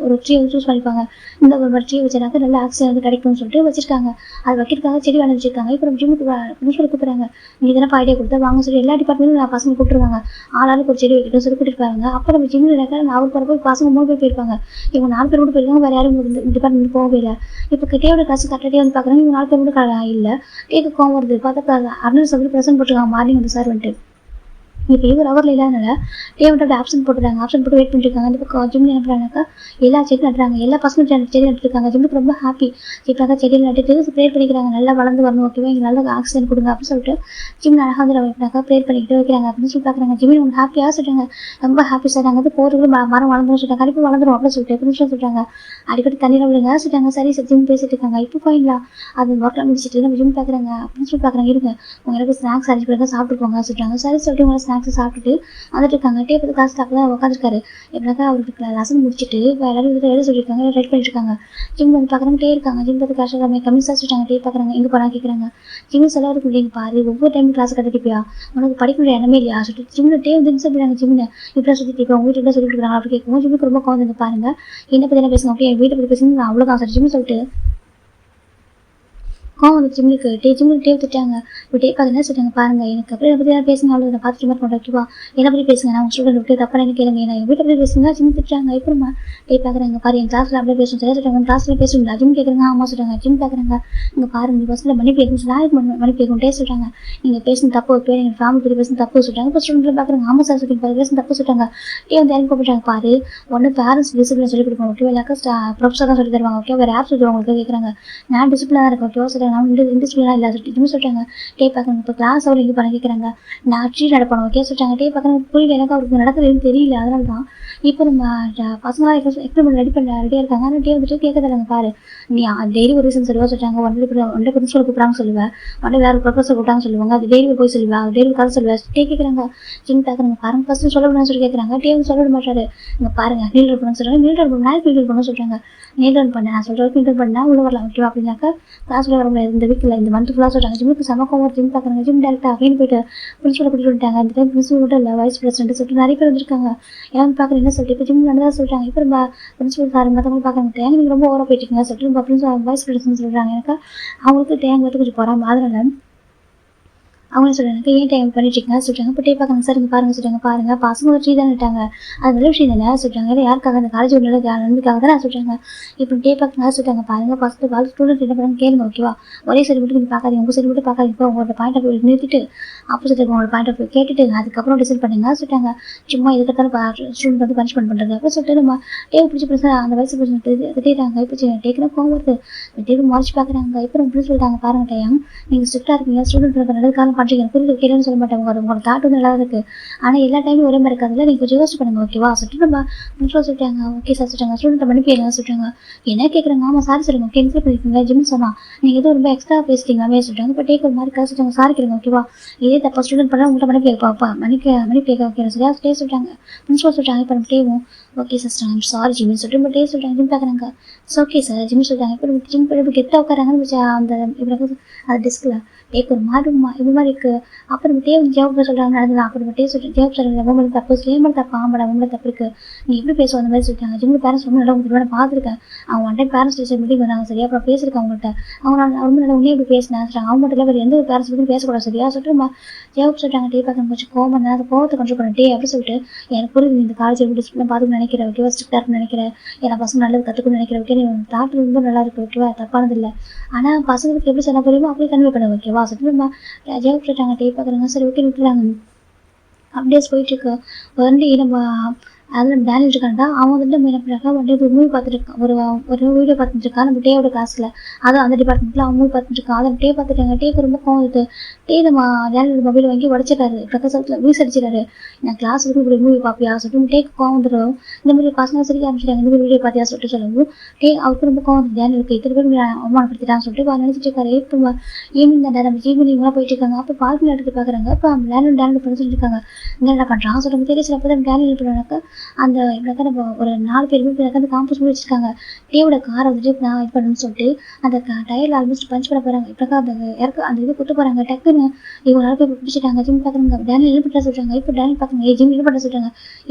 ஒரு ட்ரீ வந்து சூஸ் பண்ணிப்பாங்க. இந்த ஒரு ட்ரீ வச்சாக்க நல்ல ஆக்சிஜன் வந்து கிடைக்கும்னு சொல்லிட்டு வச்சிருக்காங்க. அது வைக்கிறதுக்காக செடி வளர்ந்துருக்காங்க. இப்போ நம்ம ஜிம்முக்கு பிரின்சிபல் கூப்பிட்றாங்க. நீ இதெல்லாம் ஐடியா கொடுத்தா வாங்க சொல்லி எல்லா டிபார்ட்மெண்ட்டும் பசங்க கூப்பிட்டுருவாங்க. ஆளாளுக்கு ஒரு செடி வைக்கட்டும் சொல்லி கூட்டிருப்பாங்க. அப்போ நம்ம ஜிம்மில் அவர் போகிறப்போ பசங்க 3 பேர் போயிருப்பாங்க. இவங்க 4 பேர் கூட போயிருக்காங்க. வேறு யாரும் டிபார்ட்மெண்ட் போகவே இல்லை. இப்போ டேயோட கிளாஸ் கரெக்டாக வந்து பார்க்குறாங்க. இவங்க 4 பேர் கூட இல்லை. டேக்கு கோவம் வருது. பார்த்தா அர்ணல் சொல்லி ப்ரெசென்ட் போட்டுருக்காங்க. மார்னிங் வந்து சார் வந்துட்டு இப்போ இவர் அவரில் இல்லாதனால டே வந்துட்டு அப்படி ஆப்ஷன் போட்டுறாங்க. ஆப்ஷன் போட்டு வெயிட் பண்ணிருக்காங்க. அந்த பக்கம் ஜிம்மில் என்ன பண்ணுறாங்கனாக்கா எல்லா செடி நட்டுறாங்க. எல்லா பசங்களும் செடி நட்டுருக்காங்க. ஜிம்முக்கு ரொம்ப ஹாப்பி. இப்போக்கா செடியில் நட்டுட்டு ப்ரேயர் பண்ணிக்கிறாங்க. நல்லா வளர்ந்து வரணும், ஓகேவா, இங்கே நல்லா ஆக்சிஜன் கொடுங்க அப்படின்னு சொல்லிட்டு ஜிம்மில் அழகாக வந்து வைக்கிறாங்க. ப்ரேயர் பண்ணிக்கிட்டு வைக்கிறாங்க அப்படின்னு சொல்லி பார்க்குறாங்க. ஜிம்மில் உங்களுக்கு ஹாப்பியாக சொல்லிட்டாங்க. ரொம்ப ஹாப்பி சார். நாங்கள் வந்து போகிறதுக்கு மரம் வளர்ந்துடும் சொல்லிட்டாங்க. கண்டிப்பாக வளர்ந்துடும் அப்படின்னு சொல்லிட்டு அப்படின்னு சொல்லிட்டாங்க. அடிக்கடி தண்ணியில் விடுங்க சொல்லிட்டாங்க. சரி சார் ஜிம் பேசிட்டு இருக்காங்க. இப்போ போயிடலாம் அது ஒர்க்கில் முடிச்சுட்டு நம்ம ஜிம் பார்க்குறாங்க அப்படின்னு சொல்லி பார்க்குறாங்க. இருங்க உங்களுக்கு ஸ்நாக்ஸ் அரேஞ்ச் பண்ணுங்க, சாப்பிட்டு போங்க சொல்லிட்டாங்க. சரி சொல்லிட்டு உங்களை ஸ்நாக்ஸ் சாப்பிட்டுட்டு வந்துட்டு இருக்காங்க. டே பார்த்து கிளாஸ் ஸ்டாஃப் தான் உட்காந்துருக்காரு. எப்படினாக்கா அவருக்கு லெசன் முடிச்சுட்டு எல்லாரும் எழுத சொல்லியிருக்காங்க, ரைட் பண்ணிட்டு இருக்காங்க. ஜிம் வந்து பார்க்குறாங்க. டே இருக்காங்க. ஜிம் பார்த்து கிளாஸ் எல்லாமே கம்மிஸாக சொல்லிட்டாங்க. டே பார்க்குறாங்க. எங்கே போனால் கேட்குறாங்க. ஜிம் செலவுக்கு இல்லைங்க பாரு, ஒவ்வொரு டைம் கிளாஸ் கட்டிப்பியா, உனக்கு படிக்கிற எண்ணமே இல்லையா சொல்லிட்டு ஜிம்மில் டே வந்து சொல்லிடுறாங்க. ஜிம்மில் இப்படி சொல்லிட்டு இப்போ உங்கள் வீட்டில் சொல்லிட்டு இருக்காங்க. அப்படி கேட்கும் ஜிம்முக்கு ரொம்ப குழந்தைங்க பாருங்க என்ன பற்றி என்ன பேசுங்க, அப்படியே என் வீட்டை பற்றி பேசுங்க, நான் அவ்வளோதான் சார் ஜிம்னு சொல்லிட்டு கோவம் வந்து ஜிம்முக்கு டே விட்டுட்டாங்க. இப்போ டே பார்த்து என்ன சொல்லிட்டாங்க பாருங்க, எனக்கு அப்படி என்ன பற்றி பேசுங்க, அவ்வளோ நான் பார்த்துட்டு மாதிரி பண்ணுறேன், என்ன பற்றி பேசுங்க, நான் உங்கள் ஸ்டூடெண்ட் விட்டு தப்பாக என்ன கேளுங்க, நான் என் வீட்டை பற்றி பேசுங்க ஜிம் திட்டுறாங்க. இப்போமா டே பார்க்குறாங்க பாரு என் கிளாஸில் அப்படியே பேசும் சரியா சொல்லிட்டாங்க. உங்கள் கிளாஸில் பேசுங்களா ஜிம் கேட்குறாங்க. ஆமாம் சொல்லிட்டாங்க. ஜிம் பார்க்குறாங்க. இங்கே பாருங்க நீ பஸ்ஸில் மணி பேக்கணும் சொல்லி மணி பேக்கணும் டே சொல்லிட்டாங்க. நீங்கள் பேசுன தப்பு பேர் எங்கள் ஃபேமிலி பற்றி பேசுன தப்பு சொல்லிட்டாங்க. இப்போ ஸ்டூடெண்ட் பார்க்குறாங்க. ஆமாம் சார் சொல்லிட்டு பேசுன தப்பு சொல்லிட்டாங்க. டே வந்து இறங்கி போட்டுட்டாங்க. பாரு ஒன்று பேரண்ட்ஸ் டிசிப்ளின் சொல்லி கொடுப்பாங்க, ஓகே, இல்லாக்கா ப்ரொஃபஸர் தான் சொல்லி தருவாங்க, ஓகே, வேறு ஆப் சொல்லி உங்களுக்கு கேட்குறாங்க. நான் டிசிப்ளினாக இருக்கேன், ஓகே சொல்லிட்டாங்க. நான் இன்டிசிப்ளினாக இல்லை சொல்லிட்டு சொல்லிட்டாங்க. டே பார்க்குறாங்க. இப்போ கிளாஸ் அவர் எங்கே பண்ண கேட்குறாங்க. நான் ட்ரீ நடப்பணும், ஓகே சொல்லிட்டாங்க. டே பார்க்குறாங்க. புரியல, எனக்கு அவருக்கு நடக்கிறதுன்னு தெரியல, அதனால தான் இப்போ நம்ம பசங்களாம் எக்ஸ்பெரிமெண்ட் ரெடியாக இருக்காங்க. ஆனால் டே வந்துட்டு கேட்கறதில்லைங்க. பாரு நீ டெய்லி ஒரு ரீசன் சொல்லுவா சொல்லிட்டாங்க. ஒன்றை பிரின்சிபல் கூப்பிட்றாங்க சொல்லுவேன், ஒன்றை வேறு ப்ரொஃபஸர் கூப்பிட்டாங்க சொல்லுவாங்க, அது டெய்லி போய் சொல்லுவா, அது டெய்லி கதை சொல்லுவேன். டே கேட்குறாங்க. ஜிம் பார்க்குறாங்க. பாருங்க ஃபஸ்ட்டு சொல்ல விடான்னு சொல்லி கேட்குறாங்க. டே வந்து சொல்ல விட மாட்டாரு. இங்கே பாருங்க நீல் ரன் பண்ண சொல்கிறாங்க. நீல் ரன் பண்ண நாளைக்கு நீல் பண்ண சொல்கிறாங்க. நீல் ரன் பண்ண நான் சொல்கிற நீல் ரன் பண்ணால் உள்ள வரலாம், ஓகேவா, அப்படின்னாக்கா கிளாஸில் வர முடியாது இந்த வீக்கில் இந்த மந்த் ஃபுல்லாக சொல்கிறாங்க. ஜிம்முக்கு சமக்கம் ஒரு ஜிம் பார்க்குறாங்க. ஜிம் டேரக்டாக அப்படின்னு போயிட்டு பிரின்சிபல் கூட்டிட்டு வந்துட்டாங்க. இந்த டைம் பிரின்சிபல் மட்டும் இல்லை, வைஸ் பிரசிடென்ட் சொல்லிட்டு நிறைய பேர் வந்திருக்காங்க. எல்லாம் பார்க்குறேன் என்ன சொல்லிட்டு இப்போ ஜிம் நடந்ததாக சொல்லிட்டாங்க. இப்போ நம்ம பிரின்சிபல் சார் மற்றவங்க பார்க்குறாங்க. டேங்க் நீங்கள் ரொம்ப ஓவராக போயிட்டீங்க சொல்லிட்டு நம்ம பிரின்சிபல் வைஸ் பிரசிடென்ட் சொல்கிறாங்க. எனக்கு அவங்களுக்கு டேங்க் வந்து கொஞ்சம் போகிறாங்க. அதனால அவங்க சொல்கிறாங்க ஏன் டைம் பண்ணிட்டுருக்கீங்க சொல்லிட்டாங்க. இப்போ டே பார்க்குறாங்க. சார் இங்கே பாருங்கள் சொல்லிட்டாங்க. பாருங்கள் பசங்க ஒரு ட்ரீ தான் நட்டாங்க, அது நல்ல விஷயம் தானே சொல்லிட்டாங்க. இல்லை யாருக்காக அந்த காலேஜ் ஒரு நல்ல நன்மைக்காக தான் சொல்லிட்டாங்க. இப்போ டே பார்க்குறாங்க சொல்லிட்டாங்க. பாருங்கள் ஃபஸ்ட்டு பால் ஸ்டூடெண்ட் என்ன பண்ணுறாங்க கேளுங்க, ஓகேவா, ஒரே சரி மட்டும் நீங்கள் பார்க்காதீங்க, உங்கள் சரி மட்டும் பார்க்காதீங்க, இப்போ உங்களோட பாயிண்ட் ஆஃப் வியூ நிறுத்திட்டு ஆப்போசிட் உங்களோட பாயிண்ட் ஆஃப் வியூ கேட்டுட்டு அதுக்கப்புறம் டிசைட் பண்ணுங்க சொல்லிட்டாங்க. சும்மா எதுக்கத்தாலும் ஸ்டூடெண்ட் வந்து பனிஷ்மெண்ட் பண்ணுறது அப்படின்னு சொல்லிட்டு நம்ம டே பிடிச்சி பிரச்சனை அந்த வயசு பிரச்சனை திட்டாங்க. இப்போ டேக்குனா கோவம் வருது. டேக்கு மறைச்சு பார்க்குறாங்க. இப்போ இப்படி சொல்லிட்டாங்க. பாருங்க டைம் நீங்கள் ஸ்ட்ரிக்டாக இருக்கீங்க, ஸ்டூடெண்ட் இருக்க நல்ல காலம் பண்ணுறீங்க, புரியுது கேளுன்னு சொல்ல மாட்டாங்க. உங்களோட தாட் வந்து நல்லா இருக்குது, ஆனால் எல்லா டைமும் ஒரே மாதிரி இருக்காதுல்ல, நீங்கள் கொஞ்சம் யோசிச்சு பண்ணுங்க, ஓகேவா சொல்லிட்டு நம்ம பிரின்சிபல் சொல்லிட்டாங்க. ஓகே சார் சொல்லிட்டாங்க. ஸ்டூடெண்ட் மணி பேருங்க சொல்லிட்டாங்க. என்ன கேட்குறாங்க. ஆமாம் சாரி சொல்லுங்க, ஓகே இன்சல் பண்ணிருக்கீங்க ஜிம்னு சொன்னால் நீங்கள் எதுவும் ரொம்ப எக்ஸ்ட்ரா பேசிட்டீங்களாமே சொல்லிட்டாங்க. இப்போ டேக் ஒரு மாதிரி காசு சொல்லிட்டாங்க. சாரி கேளுங்க, ஓகேவா, இதே தப்பா ஸ்டூடெண்ட் பண்ணால் உங்கள்கிட்ட மணி கேட்பாப்பா மணி கேட்க ஓகே சரியா டே சொல்லிட்டாங்க. பிரின்சிபல் சொல்லிட்டாங்க. இப்போ நம்ம டேவும் ஓகே சிஸ்டர் ஐம் சாரி ஜிம்னு சொல்லிட்டு நம்ம டே சொல்லிட்டாங்க. ஜிம் பார்க்குறாங்க. ஓகே சார் ஜிம் சொல்லிட்டாங்க. இப்போ ஜிம் இப்போ கெட்டாக உட்காராங்க அந்த இப்படி அந்த டெஸ்கில் டேக் ஒரு மாதிரி இது மாதிரி இருக்குது. அப்புறம் நம்ம டே வந்து ஜவாப் சொல்கிறாங்க நடந்தது. அப்புறம் டே சொல்லிட்டு ஜவாப் சொல்கிறாங்க ரொம்ப தப்பு ஸ்லேமல் தப்பு ஆமாடா ரொம்ப தப்பு இருக்குது, நீ எப்படி பேசுவோம் அந்த மாதிரி சொல்லிட்டாங்க. ஜிம் பேரண்ட்ஸ் ரொம்ப நல்லா உங்களுக்கு நான் பார்த்துருக்கேன், அவங்க one time parents teacher meeting வந்தாங்க சரியா, அப்புறம் பேசியிருக்கேன் அவங்கள்ட்ட, அவங்க ரொம்ப நல்லா உன்னே எப்படி பேசினேன் சொல்லிட்டாங்க. அவங்க மட்டும் இல்லை வேறு எந்த ஒரு பேரண்ட்ஸ் பற்றி பேசக்கூடாது சரியா சொல்லிட்டு நம்ம ஜவாப் சொல்லிட்டாங்க. டே பார்க்க கொஞ்சம் கோவம் தான், அந்த கோவத்தை கொஞ்சம் பண்ண டே அப்படி சொல்லிட்டு எனக்கு புரியுது இந்த காலேஜ் எப்படி டிசிப்ளின் பார்த்துக்கணும்னு நினைக்கிறேன், ஓகேவா, ஸ்ட்ரிக்டாக இருக்குன்னு நினைக்கிறேன், எல்லா பசங்க நல்லது கற்றுக்கணும்னு நினைக்கிறேன், ஓகே, நீ தாட் ரொம்ப நல்லா இருக்குது, ஓகேவா, தப்பானது இல்லை, ஆனால் பசங்களுக்கு எப்படி சொன்ன புரியுமோ அப்படியே கன்வே பண்ணுங்க, ஓகேவா சொல்லிட்டு நம்ம ஜவாப் சொல்லிட்டாங்க. டே பார்க்குறாங்க. சரி ஓகே விட்டுறாங்க. அப்டேஸ் போயிட்டுருக்கு. வந்து நம்ம அதில் டேனியல் இருக்கான்டா, அவன் வந்து நம்ம என்ன பண்ணுறாங்க வந்து ஒரு மூவி பார்த்துட்டு இருக்கான், ஒரு வீடியோ பார்த்துட்டு இருக்கான் நம்ம டேயோட கிளாஸில், அதுவும் அந்த டிபார்ட்மெண்ட்டில் அவன் மூவி பார்த்துட்டு இருக்கான். அதை டே பார்த்துட்டாங்க. டேக்கு ரொம்ப கோவம் வருது. டே நம்ம டேனியல் மொபைல் வாங்கி உடச்சிட்டாரு, பிரகாசத்தில் வீஸ் அடிச்சிடாரு. நான் கிளாஸ் இருக்கு இப்படி மூவி பார்ப்பியா சொல்லிட்டு டேக்கு கோவம் வந்துடும். இந்த மாதிரி பசங்க சிரிக்க ஆரம்பிச்சிட்டாங்க. இந்த மாதிரி வீடியோ பார்த்தியா சொல்லிட்டு சொல்லவும் டே அவருக்கு ரொம்ப கோவம் வந்து டேனியலுக்கு இத்தனை பேர் அவமானப்படுத்திட்டான்னு சொல்லிட்டு நினச்சிட்டு இருக்காரு. இப்போ ஈவினிங் தான் நம்ம ஈவினிங்லாம் போயிட்டு இருக்காங்க. அப்போ பார்க்கில் எடுத்து பார்க்குறாங்க. இப்போ டேனியல் பண்ண சொல்லிட்டு இருக்காங்க. என்ன பண்ணுறான் சொல்லிட்டு தெரியல. அப்போ தான் டேனியல் பண்ணாக்க அந்த இப்படிக்கா நம்ம ஒரு 4 பேருமே இப்படிக்கா அந்த காம்பஸ் பண்ணி வச்சிருக்காங்க. டேவோட காரை வந்துட்டு நான் இது பண்ணணும்னு சொல்லிட்டு அந்த டயரில் ஆல்மோஸ்ட் பஞ்ச் பண்ண போகிறாங்க. இப்படிக்கா அந்த அந்த இது குத்த போகிறாங்க. டக்குன்னு இவங்க 4 பேர் பிடிச்சிட்டாங்க. ஜிம் பார்க்குறாங்க. டேனியல் என்ன பண்ணுறா சொல்கிறாங்க. இப்போ டேனியல் பார்க்குறாங்க. ஜிம் என்ன பண்ண சொல்கிறாங்க.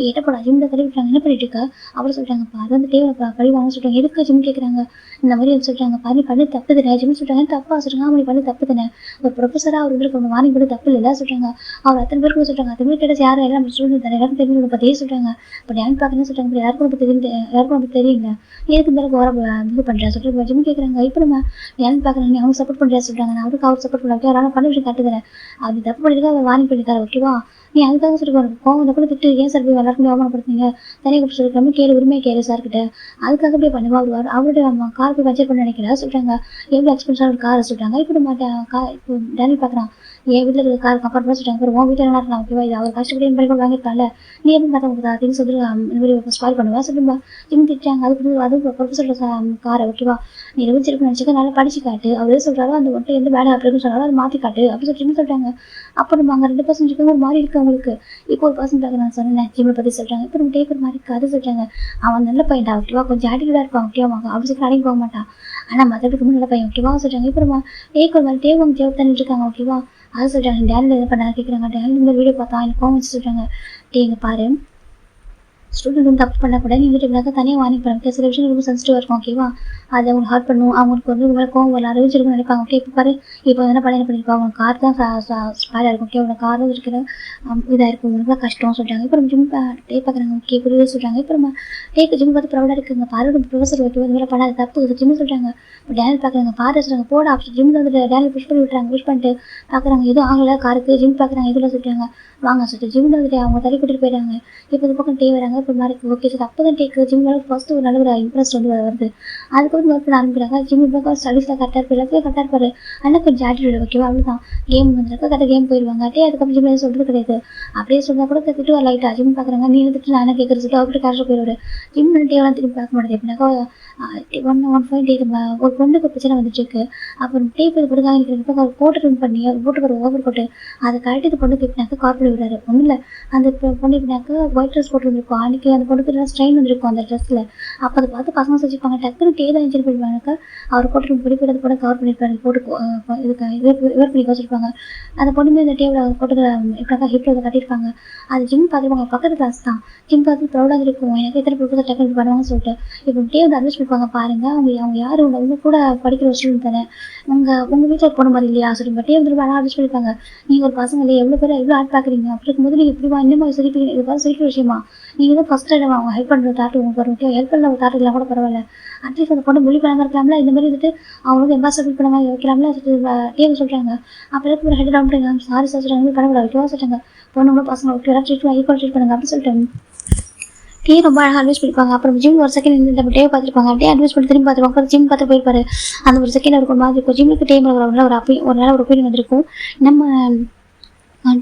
எட்ட போடா ஜிம்ல தள்ளி விட்டாங்க. என்ன பண்ணிட்டு இருக்கா அவ்வளோ சொல்லிட்டாங்க. அது வந்து டேவோட பழி வாங்க சொல்கிறாங்க. எதுக்கு ஜிம் கேட்குறாங்க. இந்த மாதிரி சொல்கிறாங்க. பண்ணி தப்பு தானே ஜிம் சொல்கிறாங்க. தப்பா சொல்கிறாங்க. அப்படி பண்ணி தப்பு தானே ஒரு ப்ரொஃபஸராக அவர் வந்து ஒன்று வார்னிங் பண்ணி தப்பு இல்லை சொல்கிறாங்க. அவர் அத்தனை பேருக்கு சொல்கிறாங்க. அத்தனை பேர் கேட்டால் யாரும் எல்லாம் ஸ்டூடெண்ட் தானே எல்லாரும் தெரிஞ்சு பற்றியே சொல்கிறாங்க. இப்போ டேன் பார்க்கணும்னு சொல்கிறாங்க. எல்லாருக்கும் நம்ம தெரியும். எல்லாருக்கும் நம்ம தெரியல. எதுக்கு இந்த ஓர இது பண்ணுறேன் சொல்லிட்டு ஜிம் கேட்குறாங்க. இப்போ நம்ம டேன் பார்க்குறாங்க. அவங்க சப்போர்ட் பண்ணுறேன் சொல்கிறாங்க. நான் அவருக்கு அவர் சப்போர்ட் பண்ண அதனால் பண்ண விஷயம் கட்டு தானே அது தப்பு பண்ணிட்டு அவர் வார்னிங் பண்ணிட்டாரு. ஓகேவா நீ அதுக்காக சொல்லிட்டு கோவம் கூட திட்டு ஏன் சார் போய் எல்லாருக்கும் அவமானப்படுத்துங்க தனியாக கூப்பிட்டு சொல்லிருக்காம கேளு உரிமையை கேளு சார் கிட்ட அதுக்காக அப்படியே பண்ணுவா வருவார். அவருடைய கார் போய் பஞ்சர் பண்ண நினைக்கிறா சொல்கிறாங்க. எவ்வளோ எக்ஸ்பென்ஸாக ஒரு காரை சொல்கிறாங்க. இப்போ நம்ம இப்போ டேனியல் பார்க்குறான். என் வீட்டில் இருக்கிற கார் கம்பேர் பண்ண சொல்லிட்டாங்க. உன் வீட்டில் என்ன இருக்கலாம் ஓகேவா இது அவர் கஷ்டப்பட்டு பண்ணி கூட வாங்கியிருக்காங்க. நீ எப்படி பார்த்தா உங்களுக்கு அப்படின்னு சொல்லிட்டு இந்த மாதிரி ஸ்பாயில் பண்ணுவா சொல்லுவா. ஜிம் திட்டாங்க. அதுக்கு ப்ரொஃபஸரோட காரை ஓகேவா நீ வச்சிருக்கணும்னு நினச்சிக்க நல்லா படிச்சு காட்டு அவர் சொல்கிறாரோ அந்த ஒன்றை எந்த வேலை அப்படின்னு சொன்னாலும் அதை மாற்றி காட்டு அப்படி சொல்லிட்டு சொல்லிட்டாங்க. அப்போ நம்ம அங்கே 2% இருக்காங்க ஒரு மாதிரி இருக்கு அவங்களுக்கு. இப்போ ஒரு பர்சன் பார்க்க நான் சொன்னேன் ஜிம்மை பற்றி சொல்கிறாங்க. இப்போ நம்ம டேக்கர் மாதிரி இருக்காது சொல்கிறாங்க. அவன் நல்ல பையன்டா ஓகேவா கொஞ்சம் ஆட்டிடியூடாக இருப்பான் ஓகேவா அப்படி சொல்லி அடங்கி போக மாட்டான். ஆனால் மற்றபடி ரொம்ப நல்ல பையன் ஓகேவா சொல்கிறாங்க. இப்போ நம்ம டேக்கர் மாதிரி டேவங்க தேவை தண்ணிட்டு இருக்காங்க ஓகேவா அது சொல்கிறாங்க. டேனியல் எதை பண்ணாங்க கேட்குறாங்க. டேனியல் இந்த வீடியோ பார்த்தா எனக்கு கோவம் வச்சு சொல்கிறாங்க. டேங்க பாரு ஸ்டூடெண்ட் வந்து தப்பு பண்ணக்கூட நீ வீட்டுக்கு தனியாக வார்னிங் பண்ணுங்க. சில விஷயம் ரொம்ப சென்சிட்டிவாக இருக்கும் ஓகேவா அது அவங்களுக்கு ஹார்ட் பண்ணும். அவங்களுக்கு வந்து மேலே கோவம் வரல அறிவிச்சிருக்குன்னு நினைப்பாங்க. ஓகே இப்போ பாரு இப்போ என்ன பண்ணியிருப்பாங்க அவங்க கார் தான் ஸ்பாயிலாக இருக்கும். ஓகே அவங்க கார் இருக்கிற இதாக இருக்கும் உங்களுக்கு தான் கஷ்டம் சொல்கிறாங்க. இப்போ நம்ம ஜிம் டே பார்க்குறாங்க. ஓகே புரியுது சொல்கிறாங்க. இப்போ நம்ம டேக்கு ஜிம் பார்த்து ப்ரௌடாக இருக்குங்க பாரு ப்ரொஃபஸர் ஓகே இந்த மாதிரி பண்ணாது தப்பு ஜிம் சொல்கிறாங்க. இப்போ டேனியல் பார்க்குறாங்க பாரு சொல்கிறாங்க போட ஆப்ஷன் ஜிம்மில் வந்து டேனியல் புஷ் பண்ணி விட்டுறாங்க. புஷ் பண்ணிட்டு பார்க்குறாங்க எதுவும் ஆகலை காருக்கு ஜிம் பார்க்குறாங்க இதெல்லாம் சொல்கிறாங்க. வாங்க சொல்லிட்டு ஜிம்மில் வந்துட்டு அவங்க தள்ளி கூட்டிட்டு போயிடுறாங்க. இப்போ இந்த பக்கம் டே வராங்க. இப்போ மாதிரி ஓகே சார் அப்போ தான் டேக்கு ஜிம் மேலே ஃபர்ஸ்ட் ஒரு நல்ல ஒரு இம்ப்ரெஸ் வந்து வருது. அதுக்கு வந்து ஒர்க் பண்ண ஆரம்பிக்கிறாங்க. ஜிம் பக்கம் ஸ்டடீஸில் கரெக்டாக இருப்பார் எல்லாத்தையும் கரெக்டாக இருப்பார். ஆனால் கொஞ்சம் ஆட்டிடியூட் ஓகேவா அவ்வளோதான் கேம் வந்துருக்கா கரெக்டாக கேம் போயிடுவாங்க. டே அதுக்கப்புறம் ஜிம்ல சொல்கிறது கிடையாது. அப்படியே சொன்னால் கூட திட்டு லைட்டாக ஜிம் பார்க்குறாங்க. நீ திட்டு நான் என்ன கேட்குறது சொல்லிட்டு அவர்கிட்ட கேஷ் போயிடுவார். ஜிம் டேவெல்லாம் திரும்பி பார்க்க மாட்டேது எப்படின்னாக்கா 1.8 ஒரு பொண்ணுக்கு பிரச்சனை வந்துட்டு இருக்கு. அப்புறம் டே போய் கொடுக்காங்க இருக்கிறப்ப அவர் கோட்டை ரிம் பண்ணி அவர் போட்டு ஒரு ஓவர் கோட்டு அதை கழட்டி இந்த பொண்ணுக்கு எப்படினாக்கா கார்பெட் விடுறாரு. ஒன்றும் இல்லை அந்த பொண்ணு எப்படினாக்கா ஒயிட் ட்ரெஸ் போட்டு வந்துருக்கும். அன்றைக்கி அந்த பொண்ணுக்கு ஸ்ட்ரெயின் வந்துருக்கும் அந்த ட்ரெஸ்ஸில். அப்போ அதை பார்த்து பசங்க செஞ்சுப்பாங்க. டக்குன்னு டே தான் என்ஜாய் பண்ணுவாங்கக்கா அவர் கோட்டை பிடிப்பி அந்த பொண்ணை கவர் பண்ணியிருப்பாரு போட்டு இதுக்கு இவர் பண்ணி வச்சுருப்பாங்க. அந்த பொண்ணுமே இந்த டேவில் போட்டு எப்படினாக்கா ஹிப்பில் அதை கட்டியிருப்பாங்க. அது ஜிம் பார்த்துருப்பாங்க பக்கத்து கிளாஸ் தான். ஜிம் பார்த்து ப்ரௌடாக இருக்கும் எனக்கு எத்தனை ப்ரொஃபஸர் டக்குனு பண்ணுவாங்கன்னு சொல்லிட்டு இப்போ டே வந்து அட்வைஸ் பண்ணிப்பாங்க பாருங்கள் அவங்க யார் உங்க கூட படிக்கிற ஒரு ஸ்டூடெண்ட் தானே உங்கள் வீட்டில் போன மாதிரி இல்லையா சொல்லுங்க. டே வந்து ஆனால் அட்வைஸ் பண்ணியிருப்பாங்க. நீங்கள் ஒரு பசங்க இல்லையா எவ்வளோ பேர் எவ்வளோ ஆட் பார்க்குறீங்க அப்படி இருக்கும்போது நீங்கள் இப்படிவா இன்னும் சிரிப்பீங்க இது பார்த்து சிரிக்கிற விஷயமா நீங்கள் தான் ஃபஸ்ட் டைம் அவங்க ஹெல்ப் பண்ணுற தாட்டு உங்களுக்கு வரும். ஹெல்ப் பண்ண ஒரு தாட்டு இல்லை கூட பரவாயில்ல அட்லீஸ்ட் அந்த பொண்ணு மொழி பண்ணாமல் இருக்கலாம்ல இந்த மாதிரி வந்துட்டு அவங்க வந்து எம்பாசிடர் பண்ண மாதிரி வைக்கலாம்ல டேவை சொல்கிறாங்க. அப்போ எல்லாத்துக்கும் ஹெட் டவுன் பண்ணிங்க சாரி சார் சொல்கிறாங்க பண்ணக்கூடாது வைக்கவா சொல்கிறாங்க. பொண்ணுங்களும் பசங்க ஓகே எல்லாம் ட்ரீட் பண்ணி ஈக்குவல் ட்ரீட் பண்ணுங்க அப்படின்னு சொல்லிட்டு டே ரொம்ப அழகாக அட்வைஸ் பண்ணிப்பாங்க. அப்புறம் ஜிம் ஒரு செகண்ட் இந்த டே பார்த்துருப்பாங்க. அப்படியே அட்வைஸ் பண்ணி திரும்பி பார்த்துருப்பாங்க. அப்புறம் ஜிம் பார்த்து போயிருப்பாரு. அந்த ஒரு செகண்ட் இருக்கும் மாதிரி இருக்கும். ஜிம்முக்கு டைம் ஒரு நல்ல ஒரு ஒப்பீனியன் வந்திருக்கும். நம்ம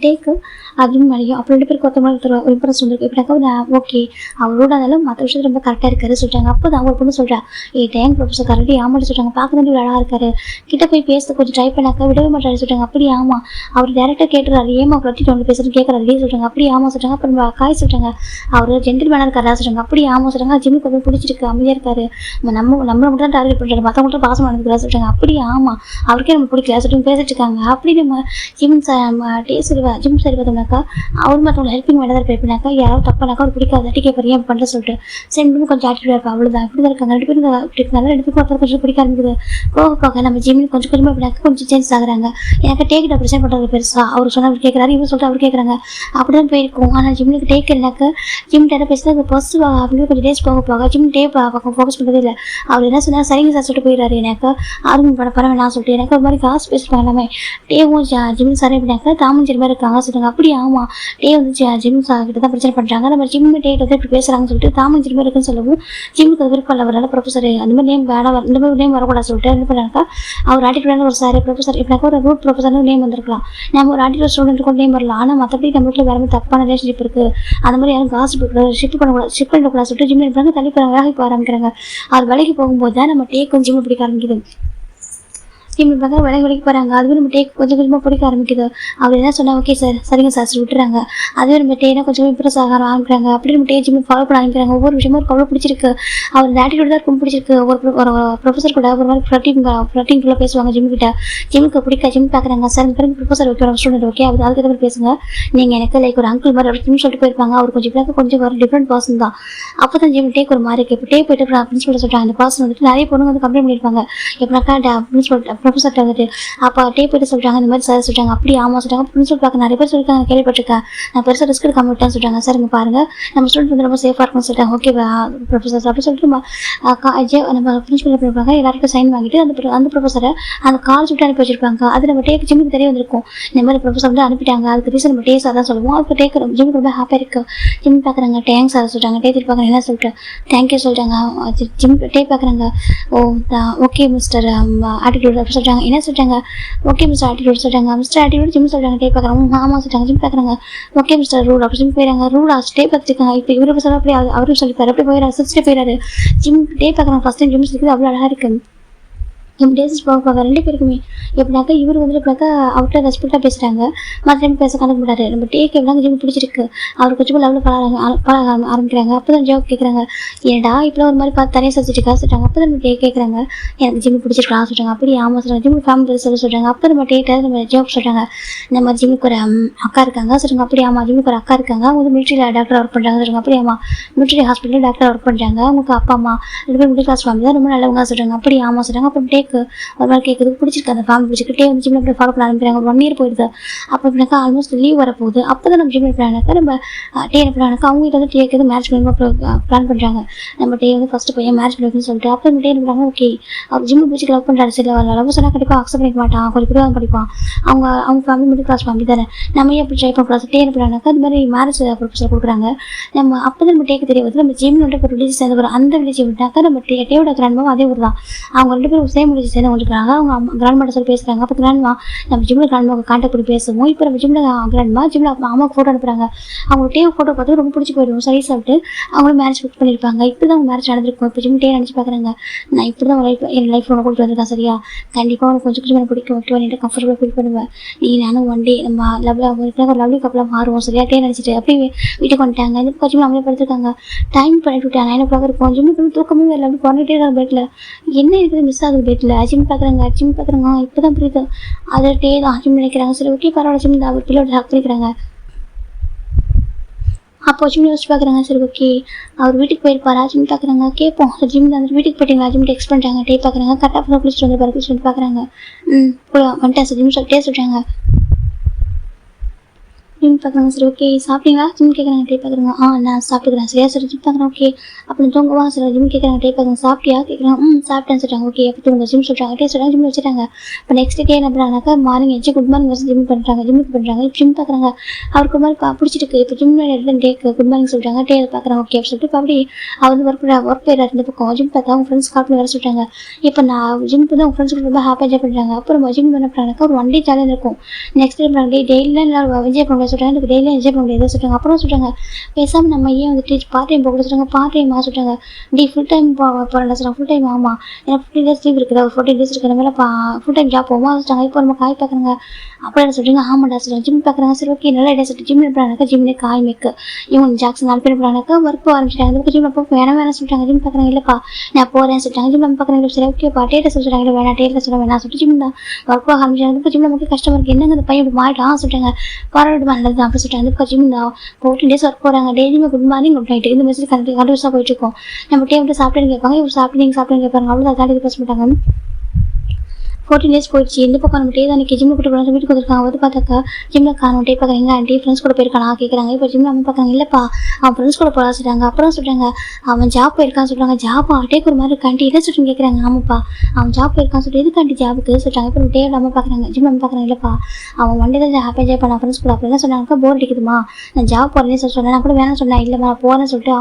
டேக்கு அப்படின்னு மழையும் அப்புறம் 2 பேருக்கு ஒருத்தவங்க ஒரு இம்ப்ரெஸ் வந்துருக்கு. எப்படினாக்கா ஓகே அவரோட அதெல்லாம் மற்ற விஷயத்தில் ரொம்ப கரெக்டாக இருக்காரு சொல்லிட்டாங்க. அப்போ தான் ஒரு பொண்ணு சொல்கிறா டேங்க் ப்ரொஃபஸர் கரெக்டாக ஆமாட்டு சொல்லிட்டாங்க. பார்க்க தான் இவ்வளோ அழகாக இருக்காரு கிட்ட போய் பேச கொஞ்சம் ட்ரை பண்ணாக்கா விடவே மாட்டாரு சொல்லிட்டாங்க. அப்படி ஆமாம் அவர் டேரக்டாக கேட்டுறாரு ஏமா கட்டிட்டு வந்து பேசுறது கேட்குறாரு சொல்லிட்டாங்க. அப்படி ஆமாம் சொல்லிட்டாங்க. அப்புறம் காய் சொல்லிட்டாங்க அவர் ஜென்டில் மேனாக இருக்காரா சொல்லிட்டாங்க. அப்படி ஆமாம் சொல்லிட்டாங்க. ஜிம்முக்கு கொஞ்சம் பிடிச்சிருக்கு அமைதியாக இருக்காரு நம்மளை மட்டும் தான் டார்கெட் பண்ணுறாரு மற்றவங்கள்ட்ட பாசம் நடந்துக்கிறா சொல்லிட்டாங்க. அப்படி ஆமாம் அவருக்கே நம்ம பிடிக்கல சொல்லிட்டு பேசிட்டு இருக்காங்க. அப்படி நம்ம ஜிம் டே சொல்லுவா ஜிம் சரி பார்த்தோம்னாக்கா அவர் மற்றவங்க ஹெல்ப்பிங் வேணாதான் இருப்பேன் எப்படினாக்கா யாராவது தப்பானாக்கா அவர் பிடிக்காது தட்டி கேட்பாரு ஏன் பண்ணுற சொல்லிட்டு சரி கொஞ்சம் ஆட்டிடியூடாக இருப்பா அவ்வளோதான் இப்படி தான் இருக்காங்க 2 பேரும் இப்படி இருந்தாலும் 2 பேருக்கும் ஒருத்தர் கொஞ்சம் பிடிக்க ஆரம்பிக்குது. போக போக நம்ம ஜிம்மில் கொஞ்சம் கொஞ்சமாக எப்படினாக்கா கொஞ்சம் சேஞ்ச் ஆகுறாங்க. எனக்கு டேக்கிட்ட ப்ரெசென்ட் பண்ணுறது பெருசாக அவர் சொன்னால் அவர் கேட்குறாரு இவர் சொல்லிட்டு அவர் கேட்குறாங்க அப்படி தான் போயிருக்கும். ஆனால் ஜிம்முக்கு டேக் இல்லைனாக்கா ஜிம் டேரை பேசுறது ஃபர்ஸ்ட் அவங்க கொஞ்சம் டேஸ் போக போக ஜிம் டே பக்கம் ஃபோக்கஸ் பண்ணுறதே இல்லை. அவர் என்ன சொன்னால் சரிங்க சார் சொல்லிட்டு போயிடுறாரு. எனக்கு ஆர்வம் பண்ண வேணாம் சொல்லிட்டு எனக்கு ஒரு மாதிரி காசு பேசுவாங்க எல்லாமே டேவும் ஜிம் சார் எப்படினாக்கா தாமும் ஜிம் மாதிரி இருக்காங்க சொல்லுவாங்க. அப்படி ஆமாம் டே வந்து ஜிம் கிட்ட தான் பிரச்சனை பண்ணுறாங்க நம்ம ஜிம் டேட் வந்து இப்படி பேசுகிறாங்கன்னு சொல்லிட்டு தாமன் ஜிம் இருக்குன்னு சொல்லவும் ஜிம்முக்கு அது விருப்பம் இல்லை வரல ப்ரொஃபஸர் அந்த மாதிரி நேம் வேணாம் இந்த மாதிரி நேம் வரக்கூடாது சொல்லிட்டு என்ன பண்ணாக்கா அவர் ஆட்டிடியூடான ஒரு சார் ப்ரொஃபஸர் இப்படினாக்கா ஒரு ரூட் ப்ரொஃபஸர்னு நேம் வந்திருக்கலாம். நம்ம ஒரு ஆட்டிடியூட் ஸ்டூடெண்ட்டுக்கு நேம் வரலாம். ஆனால் மற்றபடி நம்மளுக்கு வேறு மாதிரி தப்பான ரிலேஷன்ஷிப் இருக்குது அந்த மாதிரி யாரும் காசு ஷிப் பண்ணக்கூடாது சொல்லிட்டு ஜிம் இருப்பாங்க தள்ளி போகிறாங்க வேலைக்கு போக ஆரம்பிக்கிறாங்க. அவர் வேலைக்கு போகும்போது தான் நம்ம டேக்கும் ஜிம் பிடிக்க ஆரம்பிக்குது. ஜிம் பார்க்க வேலைக்கு போகிறாங்க. அதுவே நம்ம டேக் கொஞ்சம் கொஞ்சமாக பிடிக்க ஆரம்பிக்குது. அவர் என்ன சொன்னால் ஓகே சார் சரிங்க சார் விட்டுறாங்க. அதுவே நம்ம டேனா கொஞ்சம் இம்ப்ரெஸ் ஆக ஆரம்பிக்கிறாங்க. அப்படி நம்ம டே ஜிம் ஃபாலோ பண்ண ஆரம்பிக்கிறாங்க. ஒவ்வொரு விஷயமும் அவருக்கு அவ்வளோ பிடிச்சிருக்கு. அவர் ஆட்டிடியூட் தான் ரொம்ப பிடிச்சிருக்கு. ஒரு ப்ரொஃபஸர் கூட ஒரு மாதிரி ஃப்ளட்டிங்குள்ளே பேசுவாங்க ஜிம்கிட்ட. ஜிம்முக்கு பிடிக்க ஜிம் பார்க்குறாங்க. சார் பிறகு ப்ரொஃபஸர் ஓகே ஒரு ஸ்டூடெண்ட் ஓகே அதுக்கு மாதிரி பேசுங்க. நீங்கள் எனக்கு லைக் ஒரு அங்கிள் மாதிரி அப்படின்னு சொல்லிட்டு போயிருப்பாங்க. அவர் கொஞ்சம் ஒரு டிஃப்ரெண்ட் பர்சன் தான். அப்போ தான் ஜிம் டேக் ஒரு மாதிரி இப்போ டே போயிட்டு அப்படின்னு சொல்லிட்டு சொல்கிறாங்க. அந்த பர்சன் வந்துட்டு நிறைய பொண்ணுங்க வந்து கம்ப்ளைண்ட் பண்ணியிருப்பாங்க எப்படின்னாக்கா பிரின்சிபல் ப்ரொஃபஸர்கிட்ட வந்துட்டு. அப்போ டே போயிட்டு சொல்கிறாங்க இந்த மாதிரி சார் சொல்கிறாங்க. அப்படி ஆமாம் சொல்கிறாங்க. பிரின்சிபல் பார்க்க நிறைய பேர் சொல்லியிருக்காங்க கேள்விப்பட்டிருக்கேன். நான் பெருசாக ரிஸ்க் எடுக்காம விட்டேன்னு சொல்கிறாங்க. சார் இங்கே பாருங்கள் நம்ம ஸ்டூடெண்ட் வந்து ரொம்ப சேஃபாக இருக்கும்னு சொல்லிட்டாங்க. ஓகே ப்ரொஃபஸர் அப்படி சொல்லிட்டு நம்ம பிரின்சிபல் எப்படி இருப்பாங்க எல்லாருக்கும் சைன் வாங்கிட்டு அந்த ப்ரொஃபஸரை அந்த கால் சுட்டு அனுப்பி வச்சிருப்பாங்க. அது நம்ம டேக்கு ஜிம்முக்கு தெரிய வந்திருக்கும். இந்த மாதிரி ப்ரொஃபஸர் வந்து அனுப்பிட்டாங்க. அதுக்கு ரீசன் நம்ம டே சார் தான் சொல்லுவோம். அதுக்கு டேக் ஜிம்முக்கு ரொம்ப ஹாப்பியாக இருக்குது. ஜிம் பார்க்குறாங்க டேங்க் சார் சொல்கிறாங்க. டே திருப்பி பார்க்குறாங்க என்ன சொல்லிட்டு தேங்க்யூ சொல்கிறாங்க. ஜிம் டே பார்க்குறாங்க. ஓகே மிஸ்டர் ஆட்டிடியூட் அப்படி சொல்கிறாங்க. என்ன சொல்கிறாங்க ஓகே மிஸ்டர் ஆட்டிடியூட் சொல்கிறாங்க. மிஸ்டர் ஆட்டிடியூட் ஜிம் சொல்கிறாங்க. டே பார்க்குறாங்க ஆமாம் சொல்கிறாங்க. ஜிம் பார்க்குறாங்க ஓகே மிஸ்டர் ரூல் அப்படி சொல்லி போயிடறாங்க. ரூல் டே பார்த்துருக்காங்க. இப்போ இவரு சொல்ல அப்படி அவரும் சொல்லிப்பாரு அப்படி போயிடறாரு சிரிச்சுட்டு போயிடாரு. ஜிம் டே பார்க்குறாங்க. ஃபஸ்ட் டைம் ஜிம் சொல்லிக்கிறது அவ்வளோ அழகாக இருக்குது. என் டேஸஸ் பார்க்க ரெண்டு பேருக்குமே எப்படினாக்கா இவர் வந்துட்டு எப்படினாக்கா அவர்கிட்ட ரெஸ்பெக்டாக பேசுகிறாங்க. மற்ற டைம் பேச கணக்கு மாட்டாரு. நம்ம டேக்கு எப்படினாங்க ஜிம் பிடிச்சிருக்கு. அவர் கொஞ்சம் லெவலில் பழக ஆரம்பிக்கிறாங்க. அப்போ தான் ஜாப் கேட்குறாங்க. ஏன்டா இப்போலாம் ஒரு மாதிரி பார்த்து தனியாக சதிச்சுட்டு சொல்கிறாங்க. அப்போ தான் நம்ம டே கேட்குறாங்க எனக்கு ஜிம் பிடிச்சிருக்கலாம் சொல்கிறாங்க. அப்படி ஆமாம் சொல்கிறாங்க. ஜிம் ஃபேமிலி சொல்கிறாங்க. அப்போ நம்ம டேட்டை நம்ம ஜாப் சொல்கிறாங்க. இந்த மாதிரி ஜிம்முக்கு ஒரு அக்கா இருக்காங்க சொல்கிறாங்க. அப்படி ஆமாம் ஜிம்முக்கு ஒரு அக்கா இருக்காங்க. அவங்க வந்து மிலிட்ரியில் டாக்டர் ஒர்க் பண்ணுறாங்க சொல்கிறாங்க. அப்படி ஆமாம் மிலிட்ரி ஹாஸ்பிட்டலில் டாக்டர் ஒர்க் பண்ணுறாங்க. அவங்களுக்கு அப்பா அம்மா ரெண்டு பேர் மிடில் கிளாஸ் ஃபேமிலி தான் ரொம்ப நல்லவங்க சொல்கிறாங்க. அப்படி ஆமாம் சொல்கிறாங்க. அப்புறம் டேக்கு ஒரு மாதிரி கேட்குறது பிடிச்சிருக்கு. அந்த ஃபேமிலி பிடிச்சிக்கிட்டே வந்து ஜிம்மில் அப்படி ஃபாலோ பண்ண ஆரம்பிக்கிறாங்க. 1 இயர் போயிடுது. அப்போ எப்படினாக்கா ஆல்மோஸ்ட் லீவ் வரப்போகுது. அப்போ தான் நம்ம ஜிம்மில் பிளானாக்கா நம்ம டே என்ன பிளானாக்கா அவங்க கிட்ட வந்து டேக்கு வந்து மேரேஜ் பண்ணி பிளான் பண்ணுறாங்க. நம்ம டே வந்து ஃபஸ்ட்டு பையன் மேரேஜ் பண்ணிக்கணும்னு சொல்லிட்டு அப்போ நம்ம டே என்ன பண்ணுறாங்க ஓகே அவர் ஜிம்மில் பிடிச்சி லவ் பண்ணுறாரு. சரி லவ் சொன்னால் கண்டிப்பாக அக்செப்ட் பண்ணிக்க மாட்டான். கொஞ்சம் கூட படிப்பான். அவங்க ஃபேமிலி மிடில் கிளாஸ் ஃபேமிலி தானே நம்ம ஏன் அப்படி ட்ரை பண்ணக்கூடாது. டே என்ன பிளானாக்கா அது மாதிரி மேரேஜ் ப்ரொபோசல் கொடுக்குறாங்க. நம்ம அப்போ தான் நம்ம டேக்கு தெரிய வந்து நம்ம ஜிம்மில் வந்து ஒரு ரிலீஜ் சேர்ந்து வரும். அந்த வில்லேஜ் விட்டாக்கா நம்ம டேவோட கிராண்ட்மாவும் அதே ஊர் தான். அவங்க ரெண்டு பேரும் சேம் வில்லேஜ் சேர்ந்து வந்துருக்காங்க. அவங்க கிராண்ட்மாட்ட சொல்லி பேசுகிறாங்க. அப்போ கிராண்ட்மா நம்ம ஜிம்மில் கிராண்ட்மாவுக்கு கான்டாக்ட் பண்ணி பேசுவோம். இப்போ நம்ம ஜிம்மில் கிராண்ட்மா ஜிம்மில் அம்மாவுக்கு ஃபோட்டோ அனுப்புகிறாங்க. அவங்க டே ஃபோட்டோ பார்த்து ரொம்ப பிடிச்சி போயிடும். சரி சாப்பிட்டு அவங்களும் மேரேஜ் புக் பண்ணியிருப்பாங்க. இப்படி தான் அவங்க மேரேஜ் நடந்திருக்கும். இப்போ ஜிம் டே நினச்சி பார்க்குறாங்க நான் இப்படி தான் என் லைஃப் ஒன்று கூப்பிட்டு வந்திருக்கேன். சரியா கண்டிப்பாக உனக்கு கொஞ்சம் கொஞ்சம் எனக்கு பிடிக்கும் ஓகே நீட்டு கம்ஃபர்டபுளாக ஃபீல் பண்ணுவேன். நீ நானும் ஒன் டே நம்ம ஒரு லவ்லி கப்பலாக மாறுவோம். சரியா டே நினச்சிட்டு அப்படியே வீட்டுக்கு வந்துட்டாங்க. இந்த கொஞ்சம் நம்மளே படுத்துருக்காங்க. டைம் பண்ணிட்டு விட்டேன் 9 o'clock இருக்கும். ஜிம்முக்கு தூக்கமே வரல. அப்படி பண்ணிட்டே இருக்காங்க பெட்டில். என்ன இருக்குது மிஸ் ஆகுது பெட்டில். ஜிம் பார்க்குறாங்க இப்போ தான் புரியுது. அதை டே தான் ஜிம் நினைக்கிறாங்க. சரி ஓகே பரவாயில்ல ஜிம் அவர் பிள்ளோட ஹக் பண்ணிக்கிறாங்க. அப்போ ஜிம் யோசிச்சு பார்க்குறாங்க. சரி ஓகே அவர் வீட்டுக்கு போயிருப்பாரா ஜிம் பார்க்குறாங்க. கேட்போம் ஜிம் வந்து வீட்டுக்கு போயிட்டீங்களா ஜிம் டெக்ஸ்ட் பண்ணுறாங்க. டே பார்க்குறாங்க கரெக்டாக ஃபோன் குளிச்சுட்டு வந்துருப்பாரு. குளிச்சுட்டு பார்க்குறாங்க வந்துட்டேன் சார் ஜிம் சொல்லிட்டே சொல்கிறாங்க. ஜிம் பார்க்குறாங்க. சரி ஓகே சாப்பிட்டீங்களா ஜிம் கேட்குறாங்க. டே பார்க்குறாங்க நான் சாப்பிட்டுக்கிறேன். சரியா சார் ஜிம் பார்க்குறேன். ஓகே அப்படின்னு தூங்குவா சார் ஜிம் கேட்குறாங்க. டே பார்க்குறாங்க சாப்பிட்டியா கேட்குறாங்க. சாப்பிட்டேன்னு சொல்கிறாங்க. ஓகே அப்போ தூங்க ஜிம் சொல்கிறாங்க. டே சொல்கிறாங்க ஜிம் வச்சுட்டாங்க. இப்போ நெக்ஸ்ட் டே என்ன பண்ணுறாங்கனாக்கா மார்னிங் எச்சு குட் மார்னிங் வச்சு ஜிம் பண்ணுறாங்க. ஜிம்முக்கு பண்ணுறாங்க. இப்போ ஜிம் பார்க்குறாங்க அவருக்கு ஒரு மாதிரி பிடிச்சிருக்கு. இப்போ ஜிம் டேக்கு குட் மார்னிங் சொல்கிறாங்க. டே பார்க்குறாங்க. ஓகே அப்படி சொல்லிட்டு இப்போ அப்படி அவர் வந்து ஒர்க் போயிடாரு. இந்த பக்கம் ஜிம் பார்த்தா அவங்க ஃப்ரெண்ட்ஸ் கால் பண்ணி வர சொல்லிட்டாங்க. இப்போ நான் ஜிம் வந்து அவங்க ஃப்ரெண்ட்ஸ் ரொம்ப ஹாப்பியாக என்ஜாய் பண்ணுறாங்க. அப்புறம் ஜிம் என்ன பண்ணுறாங்கனாக்கா ஒரு 1 day ஜாலியாக இருக்கும். நெக்ஸ்ட் டே பண்ணுறாங்க. டெய்லியும் என்ஜாய் பண்ண சொல்கிறாங்க. எனக்கு டெய்லியும் என்ஜாய் பண்ண முடியாது சொல்கிறாங்க. அப்புறம் சொல்கிறாங்க பேசாமல் நம்ம ஏன் வந்துட்டு பார்ட் டைம் போக சொல்கிறாங்க. பார்ட் டைமாக சொல்கிறாங்க. ஃபுல் டைம் போகல சொல்கிறாங்க. ஃபுல் டைம் ஆமாம் ஏன்னா 15 days லீவ் இருக்குது. ஒரு 14 days இருக்கிற மேலே ஃபுல் டைம் ஜாப் போகுமா சொல்கிறாங்க. இப்போ நம்ம காய் பார்க்குறாங்க. அப்படி என்ன சொல்கிறீங்க ஆமாண்டா சொல்கிறாங்க. ஜிம் பார்க்குறாங்க. சரி ஓகே நல்ல ஐடியா சொல்லிட்டு ஜிம் பண்ணுறாங்க. ஜிம்லேயே காய் மேக்கு இவங்க ஜாக்சன் 4 பேர் பண்ணுறாங்க. ஒர்க் ஆரம்பிச்சிட்டாங்க. அதுக்கு ஜிம் அப்போ வேணாம் சொல்லிட்டாங்க. ஜிம் பார்க்குறாங்க. இல்லைப்பா நான் போகிறேன்னு சொல்லிட்டாங்க. ஜிம் நம்ம பார்க்குறாங்க. சரி ஓகேப்பா டேட்டை சொல்கிறாங்க. இல்லை வேணாம் டேட்டில் சொல்ல வேணாம் சொல்லிட்டு ஜிம் தான் ஒர்க் ஆரம்பிச்சாங்க. இப்போ ஜிம் நமக்கு கஷ்டமாக என்னங்க அந்த பையன் இப்படி மாறிட்டான் சொல்லிட்டாங்க. பரவாயில்ல நல்லது அப்படி சொல்லிட்டாங்க. இப்போ ஜிம் தான் 14 days ஒர்க் போகிறாங்க. டெய்லியுமே குட் மார்னிங் குட் நைட் இந்த மெசேஜ் கண்டிப்பாக போயிட்டு இருக்கோம். நம்ம டே வந்து சாப்பிட்டு கேட்பாங்க. இவர் சாப்பிட்டு கேட்பாங்க. அவ்வளோ தாண்டி இது பேச மாட்டாங்க. 14 days போயிடுச்சு. இந்த பக்கம் நம்ம டே தான் ஜிம்மில் கூட்டு போகலாம் வீட்டுக்கு வந்துருக்காங்க. வந்து பார்த்தாக்கா ஜிம்மில் காணும். டே பார்க்குறீங்க ஆண்டி ஃப்ரெண்ட்ஸ் கூட போயிருக்கானா கேட்குறாங்க. இப்போ ஜிம்மில் அம்மா பார்க்குறாங்க. இல்லைப்பா அவன் ஃப்ரெண்ட்ஸ் கூட போகலாம் சொல்கிறாங்க. அப்புறம் சொல்கிறாங்க அவன் ஜாப் போயிருக்கான்னு சொல்கிறாங்க. ஜாப் டேக்கு ஒரு மாதிரி இருக்காண்டி என்ன சொல்லிட்டு கேட்குறாங்க. ஆமாப்பா அவன் ஜாப் போயிருக்கான்னு சொல்லிட்டு எதுக்காண்டி ஜாபுக்கு சொல்கிறாங்க. இப்போ டே அம்மா பார்க்குறாங்க. ஜிம்மில் அம்மா பார்க்குறாங்க. இல்லைப்பா அவன் 1 day தான் ஹாப்பியாக என்ஜாய் பண்ண ஃப்ரெண்ட்ஸ் கூட அப்படி என்ன சொன்னாங்க. போர் அடிக்குதுமா நான் ஜாப் போகிறேன்னு சொன்னேன். நான் கூட வேணாம் சொன்னேன். இல்லைம்மா நான் போகிறேன்னு சொல்லிட்டு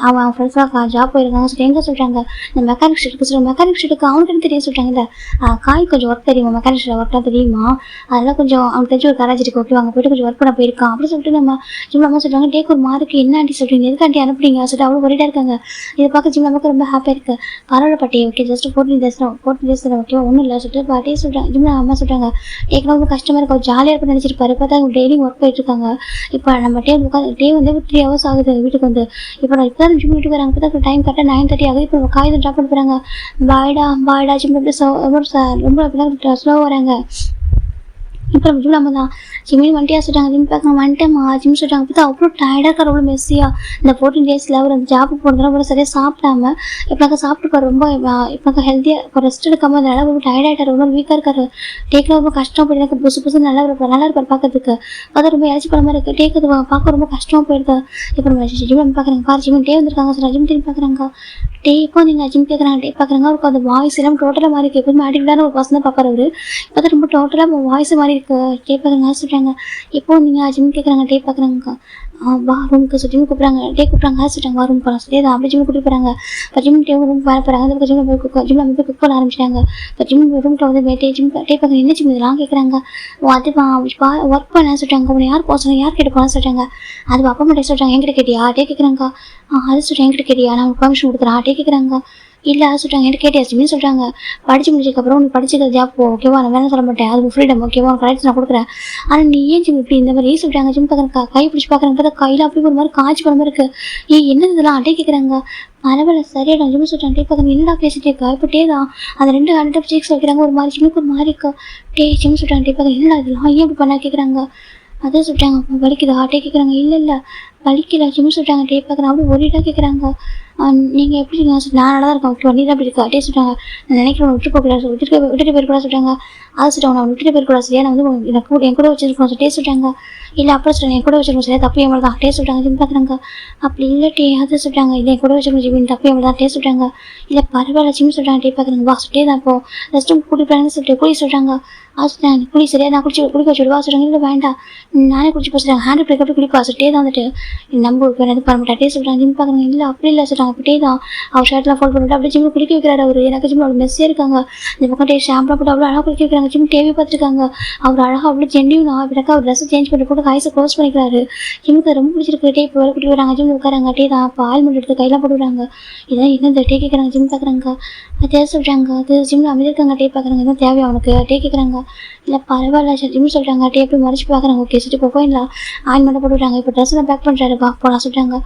அவன் ஃப்ரெண்ட்ஸ்லாம் ஜாப் போயிருக்காங்க சொல்லிட்டு எங்கே சொல்கிறாங்க. இந்த மெக்கானிக் ஷீட்டுக்கு சொல்கிறாங்க. மெக்கானிக் ஷீட்டுக்கு அவனுக்கு தெரியும் சொல்கிறாங்க. இல்லை காய் கொஞ்சம் ஒர்க் தெரியுமா, மெக்கானிக்ஸில் ஒர்க்லாம் தெரியுமா, அதெல்லாம் கொஞ்சம் அவனுக்கு தெரிஞ்ச ஒரு கராஜ் இருக்கு ஓகேவா, அங்கே போயிட்டு கொஞ்சம் ஒர்க் பண்ண போயிருக்கான் அப்படின்னு சொல்லிட்டு நம்ம ஜிம் அம்மா சொல்கிறாங்க. டேக் ஒரு மார்க்கு என்ன ஆண்டி சொல்கிறீங்க, எதுக்கு ஆண்டி அனுப்புறீங்க சொல்லிட்டு அவ்வளோ ஒரேடாக இருக்காங்க. இதை பார்க்க ஜிம் அம்மாவுக்கு ரொம்ப ஹாப்பியாக இருக்குது. பரவாயில்ல பாட்டி, ஓகே ஜஸ்ட் 14 days தான் ஓகேவா, ஒன்றும் இல்லை சொல்லிட்டு பாட்டியே சொல்கிறாங்க. ஜிம் அம்மா சொல்கிறாங்க டேக் ரொம்ப கஷ்டமாக இருக்கும், ஜாலியாக இருப்பேன் நினச்சிருப்பாரு. பார்த்தா அவங்க டெய்லியும் ஒர்க் போயிட்டு இருக்காங்க. இப்போ நம்ம டே வந்து 3 hours ஆகுது வீட்டுக்கு வந்து. இப்போ நான் இப்போ தான் ஜிம் வீட்டுக்கு வராங்க. இப்போ தான் டைம் கரெக்டாக 9:30 ஆகுது. இப்போ காய் ட்ராப் பண்ணி போகிறாங்க. பாய்டா ஜிம் ரொம்ப ஸ்லோவாக வராங்க. இப்போ ஜிம் நம்ம தான் ஜிம்மின் வந்துட்டியா சொல்கிறாங்க. ஜிம் பார்க்க வந்துட்டேம்மா ஜிம் சொல்கிறாங்க. பார்த்தா அவ்வளோ டயர்டாக இருக்கார், அவ்வளோ மெஸ்ஸியாக. இந்த 14 days அவர் அந்த ஜாப்புக்கு போனதுனால அவ்வளோ சரியாக சாப்பிடாம இப்போ சாப்பிட்டு போகிற ரொம்ப இப்போ ஹெல்த்தியாக இப்போ ரெஸ்ட் எடுக்காமல் அதனால ரொம்ப டயர்ட் ஆகிட்டார், ரொம்ப வீக்காக இருக்காரு. டேக்கில் ரொம்ப கஷ்டப்பட்டு எனக்கு புதுசு நல்லா இருப்பார் பார்க்கறதுக்கு. பார்த்தா ரொம்ப இழைச்சி படமாக இருக்குது. டேக் அது பார்க்க ரொம்ப கஷ்டமாக போயிடுது. இப்போ நம்ம ஜிம் நம்ம பார்க்குறாங்க. பாரு ஜிம் டே வந்திருக்காங்க சார். ஜிம் திரும்பி பார்க்குறாங்க. டே இப்போ நீங்கள் ஜிம் கேட்குறாங்க. டே பார்க்குறாங்க. அவருக்கு அந்த வாய்ஸ் எல்லாம் டோட்டலாக மாதிரி இருக்குது. எப்போதுமே ஆட்டிவிட்டான ஒரு பர்சன் தான் பார்ப்பார் அவர். இப்போ ரொம்ப டோட்டலாக வாய்ஸ் மாதிரி இருக்குது. டே பார்க்குறாங்க சொல்கிறாங்க. இப்போ நீங்கள் ஜிம் கேட்குறாங்க. டே பார்க்குறாங்க. வா ரூமுக்கு ஜிம் கூப்பிட்றாங்க. டே கூப்பிட்றாங்க சொல்லிட்டாங்க. வா ரூம் போகலாம் சொல்லி அதை அப்படி ஜிம் கூட்டிட்டு போகிறாங்க. இப்போ ஜிம் டே ரூம் வர போகிறாங்க. அதுக்கு ஜிம் போய் குக் பண்ண ஆரம்பிச்சிட்டாங்க. இப்போ ஜிம் ரூமில் வந்து ஜிம் டே பார்க்குறாங்க. என்ன ஜிம் இதெல்லாம் கேட்குறாங்க. அது ஒர்க் பண்ண சொல்லிட்டாங்க. உங்களை யார் போக சொன்னாங்க, யார் கேட்டு போகலாம் சொல்லிட்டாங்க. அது அப்பா மட்டும் சொல்லிட்டாங்க. என்கிட்ட கேட்டியா டே கேட்குறாங்க. அது சொல்லிட்டு என்கிட்ட கேட்டியா நான் பர்மிஷன் கொடுக்குறேன் டே கேட்குறாங்க. இல்லை அது சொல்லிட்டாங்க. என்கிட்ட கேட்டியா ஜிம்னு சொல்கிறாங்க. படிச்சு முடிச்சதுக்கப்புறம் உனக்கு படிச்சுக்க ஜாப் போ ஓகேவா, நான் வேணாம் சொல்ல மாட்டேன், அது ஃப்ரீடம் ஓகேவா, உனக்கு ரைட்ஸ் நான் கொடுக்குறேன். ஆனால் நீ ஏன் ஜிம் இப்படி இந்த மாதிரி சொல்லிட்டாங்க. ஜிம் பார்க்குறேன். கை பிடிச்சி பார்க்குறாங்க. பார்த்தா கையில் அப்படி ஒரு மாதிரி காய்ச்சி போன மாதிரி இருக்குது. என்ன இதெல்லாம் அட்டை கேட்குறாங்க. பரவாயில்ல சரியாயிடும் ஜிம் சொல்லிட்டாங்க. டே பார்க்குறேன். என்னடா பேசிட்டே இருக்கா. இப்போ டே தான் அந்த 2 ஹேண்ட் சீக்ஸ் வைக்கிறாங்க. ஒரு மாதிரி ஜிம்முக்கு ஒரு மாதிரி இருக்கா. டே ஜிம் சொல்லிட்டாங்க. டே பார்க்குறேன். என்னடா இதெல்லாம் ஏன் இப்படி பண்ணா கேட்குறாங்க. அதே சொல்லிட்டாங்க. வலிக்குதா டே கேட்குறாங்க. இல்லை வலிக்கல ஜிம் சொல்லிட்டாங்க. டே பார்க்குறேன். அப்படி ஒரேடாக கேட்குறாங்க. நீங்கள் எப்படி இருக்கீங்க நான் நல்லா தான் இருக்கேன் ஓகே நீ தான் அப்படி இருக்கா டே சொல்லிட்டாங்க. நான் நினைக்கிறேன் விட்டு போகக்கூடாது விட்டுட்டு போயிருக்கூடாது சொல்லிட்டாங்க. அதை சொல்லிட்டாங்க. நான் விட்டுட்டு போயிருக்கூடாது சரியா, நான் வந்து எனக்கு என் கூட வச்சிருக்கோம் டே சொல்லிட்டாங்க. இல்லை அப்புறம் சொல்லுங்கள் என் கூட வச்சிருக்கோம் சரியா, தப்பு எவ்வளோ தான் டே சொல்லிட்டாங்க. ஜிம் பார்க்குறாங்க. அப்படி இல்லை டே அதை சொல்லிட்டாங்க. இல்லை என் கூட வச்சிருக்கோம் ஜிம் தப்பு எவ்வளோ தான் டே சொல்லிட்டாங்க. இல்லை பரவாயில்ல ஜிம் சொல்லிட்டாங்க. டே பார்க்குறாங்க. வா சொல்லிட்டே தான் இப்போ ரெஸ்ட் ரூம் கூட்டிட்டு போகிறாங்கன்னு சொல்லிட்டு குளி சொல்லிட்டாங்க. அது குளி சரியா நான் குளிக்க வச்சுடுவா சொல்கிறாங்க. இல்லை வேண்டாம் நானே குளிச்சு போச்சுட்டாங்க. ஹேண்ட் பிரேக் அப்படி குளிப்பா சொல்லிட்டே தான் வந்துட்டு நம்ம எதுவும் பண்ண மாட்டேன் டே சொல்கிறாங்க. ஜிம் பார்க்குறாங்க. இல்லை அப்படி இல்லை சொல்கிறாங்க. அப்படியே தான் அவர் ஷர்ட்லாம் ஃபோல்ட் பண்ணிட்டு அப்படியே ஜிம்மில் குளிக்க வைக்கிறாரு அவர். எனக்கு ஜிம் அவ்வளோ மெஸ்ஸே இருக்காங்க. இந்த பக்கம் டே ஷாம்பா போட்டு அவ்வளோ அழகாக குளிக்க வைக்கிறாங்க. ஜிம் டிவி பார்த்துருக்காங்க. அவர் அழகாக அவ்வளோ ஜென்டியும் எனக்கு அவர் ட்ரெஸ்ஸை சேஞ்ச் பண்ணி போட்டு கைஸை க்ளோஸ் பண்ணிக்கிறாரு. ஜிம்முக்கு ரொம்ப பிடிச்சிருக்கு. டே இப்போ வேலை கூட்டிட்டு வராங்க. ஜிம் உட்காராங்க. டே தான் இப்போ ஆயில் மட்டும் எடுத்து கையெல்லாம் போட்டு விடுறாங்க. இதான் என்ன டே கேட்குறாங்க. ஜிம் பார்க்குறாங்க. அதே சொல்கிறாங்க. அது ஜிம்மில் அமைதிருக்காங்க. டே பார்க்குறாங்க. எதுவும் தேவையா அவனுக்கு டே கேட்குறாங்க. இல்லை பரவாயில்ல சார் ஜிம் சொல்கிறாங்க. டே எப்படி மறைச்சி பார்க்குறாங்க. ஓகே சரி இப்போ போயிடலாம் ஆயில் மட்டும் போட்டு விட்றாங்க. இப்போ ட்ரெஸ்ஸெல்லாம் பேக் பண்ணுறாரு வா போகலாம் சொல்லிட்டாங்க.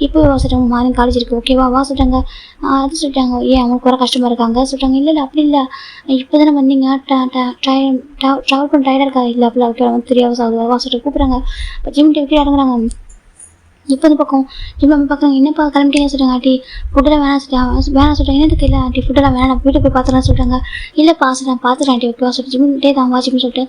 இப்போ சொல்கிறாங்க மார்னிங் காலேஜ் இருக்குது ஓகேவா வா சொல்லிட்டாங்க. அது சொல்லிட்டாங்க. ஏன் அவங்களுக்கு வர கஷ்டமாக இருக்காங்க சொல்லிட்டாங்க. இல்லை அப்படி இல்லை இப்போ தானே வந்தீங்க ட்ராவல் பண்ண டயர்டாக இருக்கா. இல்லை அப்படி ஓகே வந்து 3 hours ஆகுது வா சொல்லிட்டு கூப்பிட்றாங்க. இப்போ ஜிம் டே இறங்குறாங்க. இப்போ இந்த பக்கம் ஜிம் நம்ம பார்க்குறாங்க. என்னப்பா கிளம்பிட்டீங்க சொல்கிறாங்க. ஆண்டி ஃபுட்டெல்லாம் வேணாம் சொல்லிட்டாங்க. என்னதுக்கு இல்லை ஆண்டி ஃபுட்டெல்லாம் வேணாம் நான் வீட்டுக்கு போய் பார்த்துலாம் சொல்லிட்டாங்க. இல்லைப்பா நான் பார்த்துட்டேன் ஆண்டி ஓகேவா சொல்லிட்டு ஜிம் டே தான் வா ஜிம்னு சொல்லிட்டு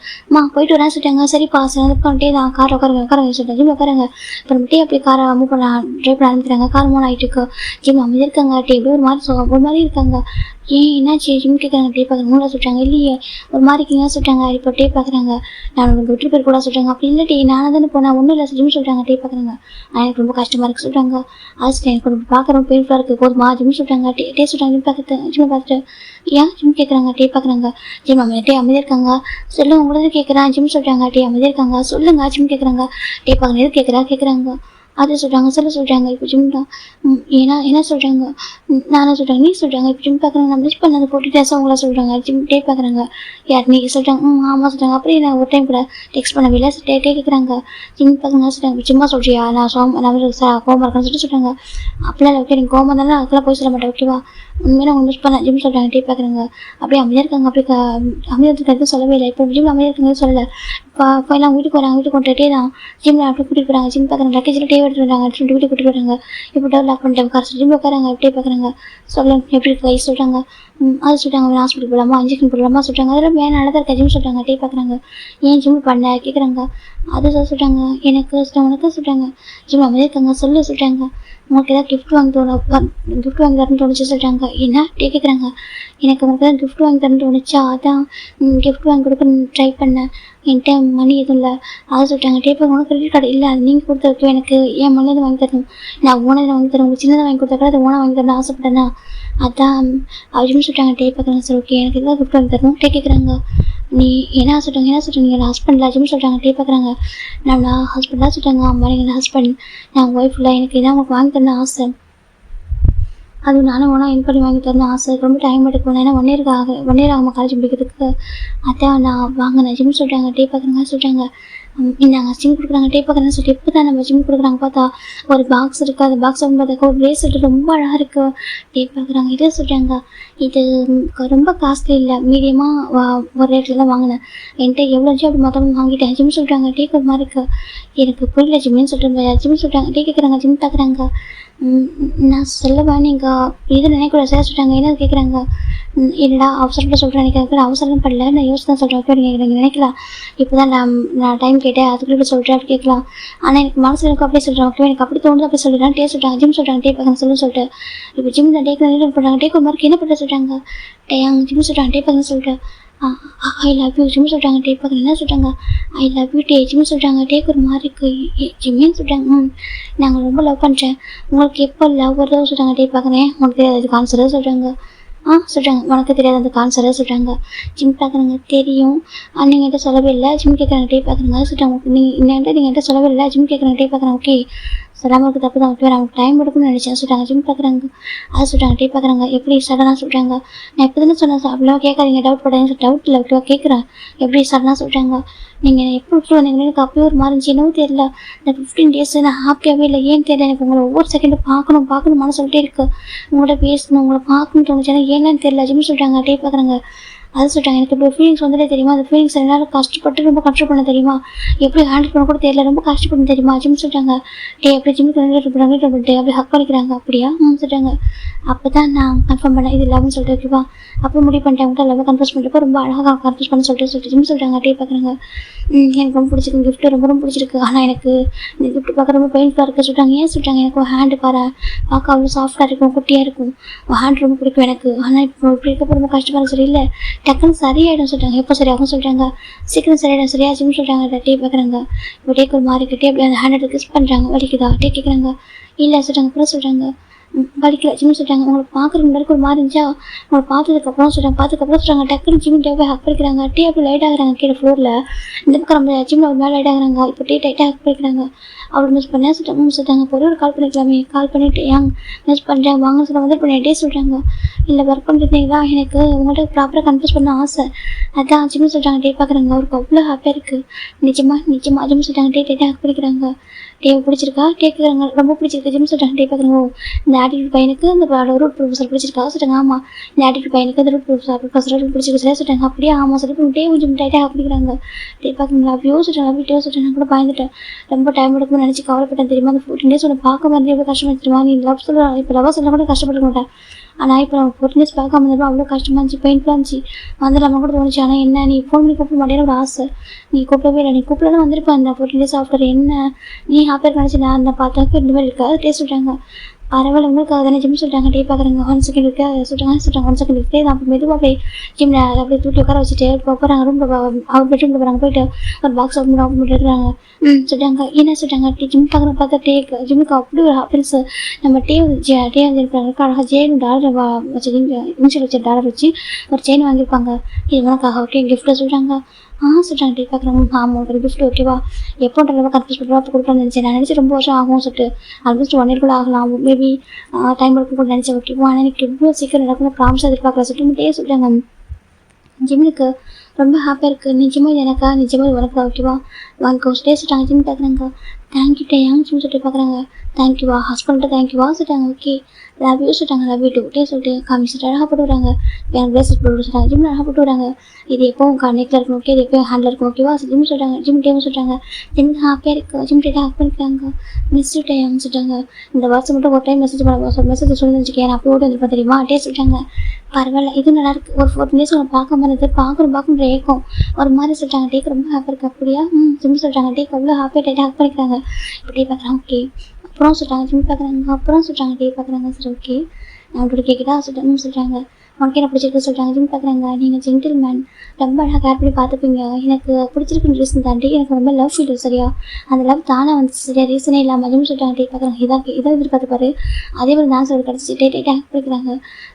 போயிட்டு வரேன் சொல்லிட்டாங்க. சரிப்பா டே தான் கார் உட்கார சொல்லிட்டாங்க. ஜிம் உட்காருங்க. இப்போ நம்ம டே அப்படியே காரை மூவ் பண்ண ட்ரைவ் பண்ண ஆரம்பிக்கிறாங்க. கார் மூவ் ஆகிட்டு இருக்கு. ஜிம் அமைதி இருக்காங்க. டே இப்படி ஒரு மாதிரி இருக்காங்க. ஏன் என்னாச்சு ஜிம் கேட்குறாங்க. டே பார்க்குறாங்க. மூணாக சொல்லிட்டாங்க. இல்லையே ஒரு மாதிரி இருக்கீங்க சொல்லிட்டாங்க. இப்போ டே பார்க்குறாங்க. நான் உங்களுக்கு விட்டு போய் கூட சொல்லிட்டாங்க. அப்படி இல்லை டே நானும் தானே போனேன் ஒன்றும் இல்லை ஜிம் சொல்லிட்டாங்க. டே பார்க்குறாங்க. எனக்கு ரொம்ப கஷ்டமாக இருக்குது சொல்லிட்டாங்க. அது எனக்கு ரொம்ப பார்க்குறோம் பெயின்ஃபுல்லாக இருக்குது போதுமா ஜிம் சொல்லிட்டாங்க. டே சொல்லிட்டாங்க. ஜிம் பார்த்துட்டு ஏன் ஜிம் கேட்குறாங்க. டே பார்க்குறாங்க. ஜிம் டே அமைதியாக இருக்காங்க. சொல்லுங்க உங்களுக்கு கேட்குறான் ஜிம் சொல்லிட்டாங்க. டே அமைதியாக இருக்காங்க. சொல்லுங்க ஜிம் கேட்குறாங்க. டே பார்க்குறாங்க. எது கேட்குறாங்க. அது சொல்கிறாங்க. சொல்கிறாங்க. இப்போ ஜிம் தான் என்ன சொல்கிறாங்க. நானும் சொல்கிறாங்க. நீ சொல்கிறாங்க. இப்போ ஜிம் பார்க்குறாங்க. நான் மிஸ் பண்ணது போட்டு டேஸாக அவங்கள சொல்கிறாங்க. ஜிம் டே பார்க்குறாங்க. யார் நீங்கள் சொல்கிறாங்க. ஆமாம் சொல்கிறாங்க. அப்படியே நான் ஒரு டைம் கூட டெக்ஸ்ட் பண்ணவில்லை டே கேட்குறாங்க. ஜிம் பார்க்குறாங்க சொல்கிறாங்க. சும்மா சொல்கிறியா நான் கோவமாக இருக்கேன்னு சொல்கிறாங்க. அப்படிலாம் இல்லை ஓகே நீங்கள் கோவமாக இருந்தாலும் அதுக்கெல்லாம் போய் சொல்ல மாட்டேன் ஓகேவா உண்மையாக அவங்க மிஸ் பண்ண ஜிம் சொல்கிறாங்க. டே பார்க்குறாங்க. அப்படியே அமைதியாக இருக்காங்க. அப்படியே அமைதியாக இருக்கிறது சொல்லவே இல்லை. இப்போ ஜிம்மில் அமைதியாக இருக்காங்க சொல்லலை. இப்போ எல்லாம் வீட்டுக்கு வராங்க. வீட்டுக்கு கொண்டுட்டே தான் ஜிம்மில் அப்படியே கூட்டிகிட்டு போகிறாங்க. ஜிம் பார்க்குறாங்க. லக்கேஜில் டே எடுத்துட்டு வராங்க. வீட்டுக்கு கூட்டிகிட்டு வராங்க. இப்போ டோர் லாக் பண்ணிட்டு உட்கார சொல்லி ஜிம் உட்காராங்க. அப்படியே பார்க்குறாங்க. சொல்ல எப்படி இருக்கு வயசு சொல்கிறாங்க. அது சொல்லிட்டாங்க. ஹாஸ்பிட்டல் போகலாமா இன்ஜெக்ஷன் போடலாமா சொல்கிறாங்க. அதெல்லாம் வேணும் நல்லா தான் இருக்கா ஜிம் சொல்கிறாங்க. டே பார்க்குறாங்க. ஏன் ஜிம் பண்ண கேட்குறாங்க. அது சொல்லிட்டாங்க. எனக்கு உனக்கு சொல்கிறாங்க. ஜிம் அமைதியாக இருக்காங்க. சொல்லிட்டாங்க. உங்களுக்கு ஏதாவது கிஃப்ட் வாங்கி தரணும்னு தோணுச்சு சொல்லிட்டாங்க. என்ன டே கேட்குறாங்க. எனக்கு உங்களுக்கு ஏதாவது கிஃப்ட் வாங்கி தரணும்னு தோணுச்சா அதான் கிஃப்ட் வாங்கி கொடுக்க ட்ரை பண்ணேன். என்கிட்ட மணி எதுவும் இல்லை. அதை சொல்லிட்டாங்க. டே உனக்கு கிரெடிட் கார்டு இல்லை அது நீங்கள் கொடுத்ததுக்கு எனக்கு என் மணி வாங்கி தரணும். நான் ஓனதை வாங்கி தரேன். உங்களுக்கு சின்னதாக வாங்கி கொடுத்தா கூட அதை ஓனாக வாங்கி தரணும்னு ஆசைப்பட்டேன்னா அதான் அப்படின்னு சொல்லிட்டாங்க. டே பார்க்குறாங்க. சரி ஓகே எனக்கு எதாவது கிஃப்ட் வாங்கி தரணும். டே கேட்குறாங்க. நீ என்ன சொல்கிறாங்க நீங்கள் ஹஸ்பண்டில் அப்படின்னு சொல்கிறாங்க. டே பார்க்குறாங்க. நான் ஹஸ்பண்டாக சொல்லிட்டாங்க. அம்மா நீங்கள் ஹஸ்பண்ட், நான் ஒய்ஃப் இல்லை, எனக்கு இதான் உங்களுக்கு வாங்கி தரணும் ஆசை. அதுவும் நானும் ஒன்றா இன் பண்ணி வாங்கி தரணும் ஆசை. ரொம்ப டைம் எடுக்கும். ஏன்னா 1 இயர் ஆகாமல் காலேஜ் முடிக்கிறதுக்கு. அதான் நான் வாங்கினேன் ஜிம் சொல்கிறாங்க. டே பார்க்குறாங்க. சொல்கிறாங்க நாங்கள் ஜிம் கொடுக்குறாங்க. டே பார்க்குறேன்னு சொல்லிட்டு இப்போ தான் நம்ம ஜிம் கொடுக்குறாங்க. பார்த்தா ஒரு பாக்ஸ் இருக்குது. அந்த பாக்ஸ் வந்து பார்த்தாக்கா ஒரு பிரேஸ்லெட் ரொம்ப அழகாக இருக்குது. டே பார்க்குறாங்க. இதே சொல்கிறாங்க. இது ரொம்ப காஸ்ட்லி இல்லை, மீடியமாக ஒரு ரேட்டில் தான் வாங்கினேன். என்கிட்ட எவ்வளோ இருந்துச்சு அப்படி மொத்தமாக வாங்கிட்டேன். ஜிம் சொல்கிறாங்க. டே ஒரு மாதிரி இருக்குது. எனக்கு புரியல ஜிம்னு சொல்லிட்டு ஜிம் சொல்கிறாங்க. டே கேட்குறாங்க. ஜிம் பார்க்குறாங்க. நான் சொல்லவேன் நீங்கள் இது நினைக்கூடாது சார் சொல்கிறாங்க. என்ன கேட்குறாங்க. என்னடா அவசரப்பட்டு சொல்கிறேன். எனக்கு அவசரம் படல, நான் யோசிச்சு தான் சொல்கிறேன். ஓகே நீங்கள் நினைக்கலாம். இப்போ தான் நான் டைம் கேட்டேன், அதுக்குள்ளே சொல்கிறேன் அப்படி கேட்கலாம். ஆனால் எனக்கு மனசில் எனக்கு அப்படியே சொல்கிறேன். ஓகே எனக்கு அப்படி தோணுது அப்படி சொல்கிறேன். டே சொல்கிறாங்க. ஜிம் சொல்கிறாங்க. டே பார்க்க சொல்லுன்னு சொல்லிட்டு இப்போ ஜிம் தான் டேக்கு என்ன பண்ணுறாங்க. டேக்கு ஒரு மார்க் என்ன பண்ணுற சொல்கிறாங்க. ஜிம் சொல்கிறாங்க. டே பார்க்க சொல்லிட்டு ஐ லவ் யூ ஜிம் சொல்கிறாங்க. டே பார்க்க என்ன சொல்கிறாங்க. ஐ லவ் யூ டே ஜிம் சொல்கிறாங்க. டேக்கு ஒரு மாதிரி இருக்குது. ஜிம்மின்னு சொல்கிறாங்க. நாங்கள் ரொம்ப லவ் பண்ணுறேன். உங்களுக்கு எப்போ லவ் வருதோ சொல்கிறாங்க. டே பார்க்குறேன். உங்களுக்கு அது கான்சராக சொல்கிறாங்க. சொல்கிறாங்க. உனக்கு தெரியாது அந்த கான்சராக சொல்கிறாங்க. ஜிம் பார்க்குறாங்க. தெரியும், நீங்கள் என்கிட்ட சொல்லவே இல்லை. ஜிம் கேட்குறாங்க. டே பார்க்குறாங்க. சொல்கிறாங்க. நீங்கள் என்கிட்ட சொல்லவே இல்லை. ஜிம் கேட்குறாங்க. டே பார்க்குறாங்க. ஓகே சொல்லாமல் இருக்குது தப்பு தான். ஓகே நமக்கு டைம் எடுக்கும்னு நினச்சேன் சொல்கிறாங்க. ஜிம் பார்க்குறாங்க. அது சொல்கிறாங்க. டே பார்க்குறாங்க. எப்படி சடனாக சொல்கிறாங்க. நான் இப்போ தானே சொன்னேன் சார், அப்படிலாம் கேட்காதீங்க, டவுட் படாதீங்க. டவுட் இல்லை ஓகேவா கேட்குறேன். எப்படி சடனாக சொல்கிறாங்க. நீங்கள் எப்போ விட்டு வந்தீங்கன்னு எனக்கு அப்பயே ஒரு மாதிரி இருந்துச்சு. என்னவோ தெரியல, இந்த 15 days நான் ஹாப்பியாகவே இல்லை. ஏன்னு தெரியல, எனக்கு உங்களை ஒவ்வொரு செகண்டும் பார்க்கணும் மனசு சொல்லிட்டே இருக்குது. உங்கள்கிட்ட பேசணும், உங்களை பார்க்கணும்னு தோணுச்சு. ஆனால் ஏன்னு தெரியல. ஜிம் சொல்கிறாங்க. டே பார்க்குறாங்க. அது சொல்கிறாங்க. எனக்கு இப்போ ஃபீலிங்ஸ் வந்துட்டே தெரியுமா. அந்த ஃபீலிங்ஸ் என்னால் கஷ்டப்பட்டு ரொம்ப கண்ட்ரோல் பண்ண தெரியுமா, எப்படி ஹேண்டில் பண்ண கூட தெரியல, ரொம்ப கஷ்டப்பட தெரியுமா. ஜிம் சொல்கிறாங்க. டே அப்படி ஜிம்முக்கு பண்ணிட்டு அப்படி ஹக் பண்ணிக்கிறாங்க. அப்படியா சொல்கிறாங்க. அப்போ தான் நான் கன்ஃபார்ம் பண்ணேன் இது லவ்னு சொல்லிட்டு. ஓகேவா அப்போ முடிவு பண்ணிட்டேன். அவங்கள்ட்ட லவ் கன்ஃபர்ஸ் பண்ணிட்டு ரொம்ப அழகாக கன்ஃபர்ஸ் பண்ண சொல்லிட்டு ஜிம் சொல்கிறாங்க. டே பார்க்குறாங்க. எனக்கு ரொம்ப பிடிச்சிருக்கு. கிஃப்ட்டு ரொம்ப பிடிச்சிருக்கு. ஆனால் எனக்கு இந்த கிஃப்ட் பார்க்க ரொம்ப பெயின்ஃபுல்லாக இருக்குது சொல்கிறாங்க. ஏன் சொல்கிறாங்க. எனக்கு ஹேண்டு பாரு பார்க்க அவ்வளோ சாஃப்டாக இருக்கும், குட்டியாக இருக்கும். ஹேண்ட் ரொம்ப பிடிக்கும் எனக்கு. ஆனால் இப்போ இப்படி இருக்கப்போ ரொம்ப கஷ்டமாக சரி இல்லை, டக்குன்னு சரியாயிடும் சொல்கிறாங்க. எப்போ சரியாகும் சொல்கிறாங்க. சீக்கிரம் சரியாயிடும் சரியா ஜிம் சொல்கிறாங்க. டே பார்க்குறாங்க. இப்போ டேக்கு ஒரு மாதிரி கட்டி அப்படி அந்த ஹேண்ட் கிஸ் பண்ணுறாங்க. வலிக்குதா டே கேட்குறாங்க. இல்லை சொல்கிறாங்க. அப்புறம் சொல்கிறாங்க வலிக்கல. ஜிம் சொல்கிறாங்க. உங்களை பார்க்குறதுக்கு முன்னாடி ஒரு மாதிரி இருந்துச்சா, உங்களை பார்த்ததுக்கப்புறம் சொல்கிறாங்க. டக்குன்னு ஜிம் டே போய் ஹக் பண்ணிக்கிறாங்க. டே அப்படி லைட் ஆகுறாங்க. கீழே ஃப்ளோரில் இந்த பக்கம் நம்ம ஜிம்மில் ஒரு மேலே லைட் ஆகுறாங்க. இப்போ டே டைட்டாக ஹக் பண்ணிக்கிறாங்க. அவள் மிஸ் பண்ணேன் சொல்லிட்டாங்க. இப்போ ஒரு கால் பண்ணிக்கலாமே, கால் பண்ணிவிட்டு மிஸ் பண்ணுறேன் வாங்க சொல்ல வந்து பண்ணி டே சொல்கிறாங்க. இல்லை ஒர்க் பண்ணிருந்தீங்களா, எனக்கு உங்கள்கிட்ட ப்ராப்பராக கன்ஃபியூஸ் பண்ண ஆசை, அதான் ஜிம் சொல்கிறாங்க. டே பார்க்குறாங்க. அவருக்கு அவ்வளோ ஹாப்பியாக இருக்குது. நிஜமாக ஜிம் சொல்கிறாங்க. டே டைட்டாக ஹக் பண்ணிக்கிறாங்க. டே பிடிச்சிருக்கா கேட்குறாங்க. ரொம்ப பிடிச்சிருக்கு. ஜிம் சொல்கிறாங்க. டே பார்க்குறாங்க. இந்த ஆட்டிடியூட் பையனுக்கு இந்த ரூட் ப்ரொஃபஸர் பிடிச்சிருக்கா சொல்கிறாங்க. ஆமாம் இந்த ஆட்டிடியூட் பையனுக்கு இந்த ரூட் ப்ரொஃபஸர் பிடிச்சிருக்கு சரியா சொல்கிறாங்க. அப்படியே ஆமாம் சொல்லி டே கொஞ்சம் டைட்டாக அப்படிங்கிறாங்க. டே பார்க்குறாங்க. லவ் யூ சொல்கிறேன். நான் கூட பயந்துட்டேன், ரொம்ப டைம் எடுக்கும்னு நினச்சி கவலைப்பட்டேன் தெரியுமா. அந்த 14 days உன்னை பார்க்க மாதிரி எவ்வளோ கஷ்டமாக தெரியுமா. நீ லவ் சொல்ல இப்போ லவ் சொல்ல கூட கஷ்டப்பட மாட்டேன். ஆனால் இப்போ நம்ம 14 days பார்க்காம இருந்தப்போ அவ்வளோ கஷ்டமாக இருந்துச்சு, பெயின்ஃபுல்லாக இருந்துச்சு. வந்துடலாமா கூட தோணுச்சு. ஆனால் என்ன நீ ஃபோன் பண்ணி கூப்பிட மாட்டேன்னு ஒரு ஆசை, நீ கூப்பிடவே இல்லை. நீ கூப்பிடலாம் வந்திருப்பேன் அந்த 14 days ஆஃப்டர். என்ன நீ ஹாப்பியாக நினச்சி நான் அந்த பார்த்தாக்க இந்த மாதிரி இருக்காது. டே சொல்கிறாங்க. பரவாயில்ல உங்களுக்கு தானே ஜிம் சொல்கிறாங்க. டே பார்க்குறாங்க. 1 செகண்ட் இருக்கு சொல்கிறாங்க. 1 செகண்ட் இருக்கு. நான் அப்போ மெதுவாக போய் ஜிம் அப்படியே தூக்கி உட்கார வச்சுட்டு இப்போ போகிறாங்க ரூமில். அவர் பெட்ரூமில் போகிறாங்க. போயிட்டு ஒரு பாக்ஸ் ஓப்பன் பண்ணிட்டு இருக்கிறாங்க. சொல்கிறாங்க. என்ன சொல்கிறாங்க. ஜிம் பார்க்குற பார்த்தா டேக்கு ஜிம்முக்கு அப்படி ஒரு ஹாப்பினஸ். நம்ம டே வந்து இருப்பாங்க. அழகாக ஜெயின் $1 வச்சு இன்ஷியல் வச்ச $1 வச்சு ஒரு செயின் வாங்கியிருப்பாங்க. இது உனக்காக ஓகே கிஃப்ட்டு சொல்கிறாங்க. சொல்கிறாங்க. டே பார்க்குறாங்க. ஆமாம் ஒரு கிஃப்ட் ஓகேவா எப்போன்ற ரொம்ப கன்ஃபியூஸ் பண்ணுறோம் அப்போ கொடுக்கலாம்னு நினச்சேன். நான் நினச்சி ரொம்ப வருஷம் ஆகும் சொல்லிட்டு ஆல்மோஸ்ட் 1 year கூட ஆகலாம், மேபி டைம் எடுக்கும் கூட நினச்சேன் ஓகேவா. ஆனால் எனக்கு எவ்வளோ சீக்கிரம் நடக்கும் ப்ராமிஸ் எதிர்பார்க்கல சொல்லிட்டு டே சொல்கிறாங்க. ஜிம்முக்கு ரொம்ப ஹாப்பியாக இருக்குது. நிஜமாக இது எனக்கா, நிஜமாக இது உனக்கா ஓகேவா வாங்க டே சொல்கிறாங்க. ஜிம் பார்க்குறாங்க. தேங்க்யூ டே ஜிம் சொல்லிட்டு பார்க்குறாங்க. தேங்க்யூவா ஹஸ்பண்ட்டு தேங்க்யூவா சொல்லிட்டாங்க. ஓகே லவ் யூ சொல்லிட்டாங்க. லவ் யூ டூ டே சொல்லிட்டு காமிச்சிட்டு அழகாக போட்டு விடுறாங்க. எனக்கு ப்ளேசஸ் போட்டு சொல்லிட்டாங்க. ஜிம் அழகாக போட்டு விடுறாங்க. இது எப்போவும் நெக்கில் இருக்கணும் ஓகே, இது எப்போயும் ஹேண்டில் இருக்கணும் ஓகேவா. ஜிம் சொல்கிறாங்க. ஜிம் டேவும் சொல்கிறாங்க. ஜிம்க்கு ஹாப்பியாக இருக்குது. ஜிம் டேட்டாக ஹாப் பண்ணிக்கிறாங்க. மிஸ் டே சொல்லிட்டாங்க. இந்த வாட்ஸ்அப் மட்டும் ஒரு டைம் மெசேஜ் சொல்லி வச்சுக்கேன், நான் அப்போ ஓட்டு வந்துருப்பேன் தெரியுமா. டே சொல்லிட்டாங்க. பரவாயில்ல இது நல்லாயிருக்கு. ஒரு 14 days உங்களை பார்க்க இருந்தது, பார்க்குற ஏக்கம் ஒரு மாதிரி சொல்லிட்டாங்க. டேக்கு ரொம்ப ஹாப்பியாக இருக்குது. அப்படியா ஜிம் சொல்கிறாங்க. டேக்கு அவ்வளோ ஹாப்பியாக டைட்டாக ஹாப் பண்ணிக்கிறாங்க. இப்போ டே பார்க்குறாங்க. ஓகே அப்புறம் சொல்கிறாங்க. ஜிம் பார்க்குறாங்க. அப்புறம் சொல்கிறாங்க. டே பார்க்குறாங்க. சரி ஓகே நான் அப்படி கேட்குதா சொல்லிட்டாங்க. சொல்கிறாங்க. உனக்கு என்ன பிடிச்சிருக்கு சொல்கிறாங்க. ஜிம் பார்க்குறாங்க, நீங்கள் ஜென்டில்மேன், ரொம்ப அழகாக கேர் பண்ணி பார்த்துப்பீங்க, எனக்கு பிடிச்சிருக்குன்னு ரீசன் தாண்டி எனக்கு ரொம்ப லவ் ஃபீல் சரியா, அந்த லவ் தானே வந்து சரியா ரீசனே இல்லாமல் ஜிம் சொல்கிறாங்க. டே பார்க்குறாங்க, இதான் எதிர்பார்த்துப்பாரு. அதே மாதிரி நான் சொல்ல கிடச்சி டே ஹக் பண்ணிக்கிறாங்க.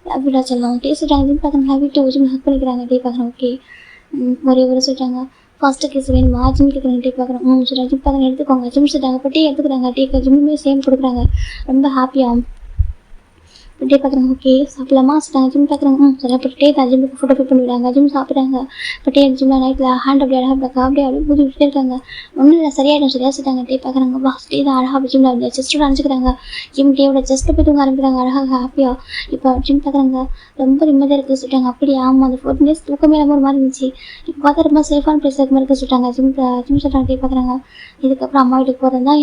லவ் யூடா சொல்லலாம். டே சொல்கிறாங்க. ஜிம் பார்க்குறாங்க, love you too. Jim hug பண்ணிக்கிறாங்க. டே பார்க்குறேன் ஓகே. ஒரே ஒரு சொல்கிறாங்க, ஃபர்ஸ்ட்டு கேஸ் வேணுமா? ஜிம் கேட்குறாங்க. டே பார்க்குறேன் சொல்கிறாங்க. ஜிம் பார்க்குறேன் எடுத்துக்கோங்க. ஜிம் சொல்கிறாங்க. இப்போ டே எடுத்துக்கிறாங்க. டேக்கு ஜிம்முமே சேம் கொடுக்குறாங்க. ரொம்ப ஹாப்பியாக டே பார்க்குறாங்க. ஓகே சாப்பிடலாமா சொல்கிறாங்க. ஜிம் பார்க்குறாங்க. சரி அப்போ டே தான் ஜிம்முக்கு ஃபோட்டோ பிக் பண்ணிவிடுறாங்க. ஜிம் சாப்பிட்றாங்க. இப்போ டே ஜிம்மில் நைட்டில் ஹேண்ட் அப்படியே அழகாக அப்படியே ஊதி விட்டுட்டே இருக்காங்க. ஒன்றும் இல்லை சரியாயிடும் சரியா சொல்லிட்டாங்க. டே பார்க்குறாங்க. பாஸ் டே தான் அழகாக ஜிம்மில் அப்படி செஸ்ட்டோட அனுப்பிச்சிக்கிறாங்க. ஜிம் டேவோட செஸ்ட்டை போய் தூங்க ஆரம்பிக்கிறாங்க அழகாக ஹாப்பியாக. இப்போ ஜிம் பார்க்குறாங்க, ரொம்ப நிம்மதியாக இருக்குது சொல்லிட்டாங்க. அப்படியே ஆமாம், அந்த 14 days தூக்கமே இல்லாமல் ஒரு மாதிரி இருந்துச்சு. இப்போ பார்த்தா ரொம்ப சேஃபான பிளேஸ் இருக்க மாதிரி இருக்குது சொல்லிட்டாங்க. ஜிம் சொல்கிறாங்க. டே பார்க்குறாங்க, இதுக்கப்புறம் அம்மா வீட்டுக்கு போகிறது தான்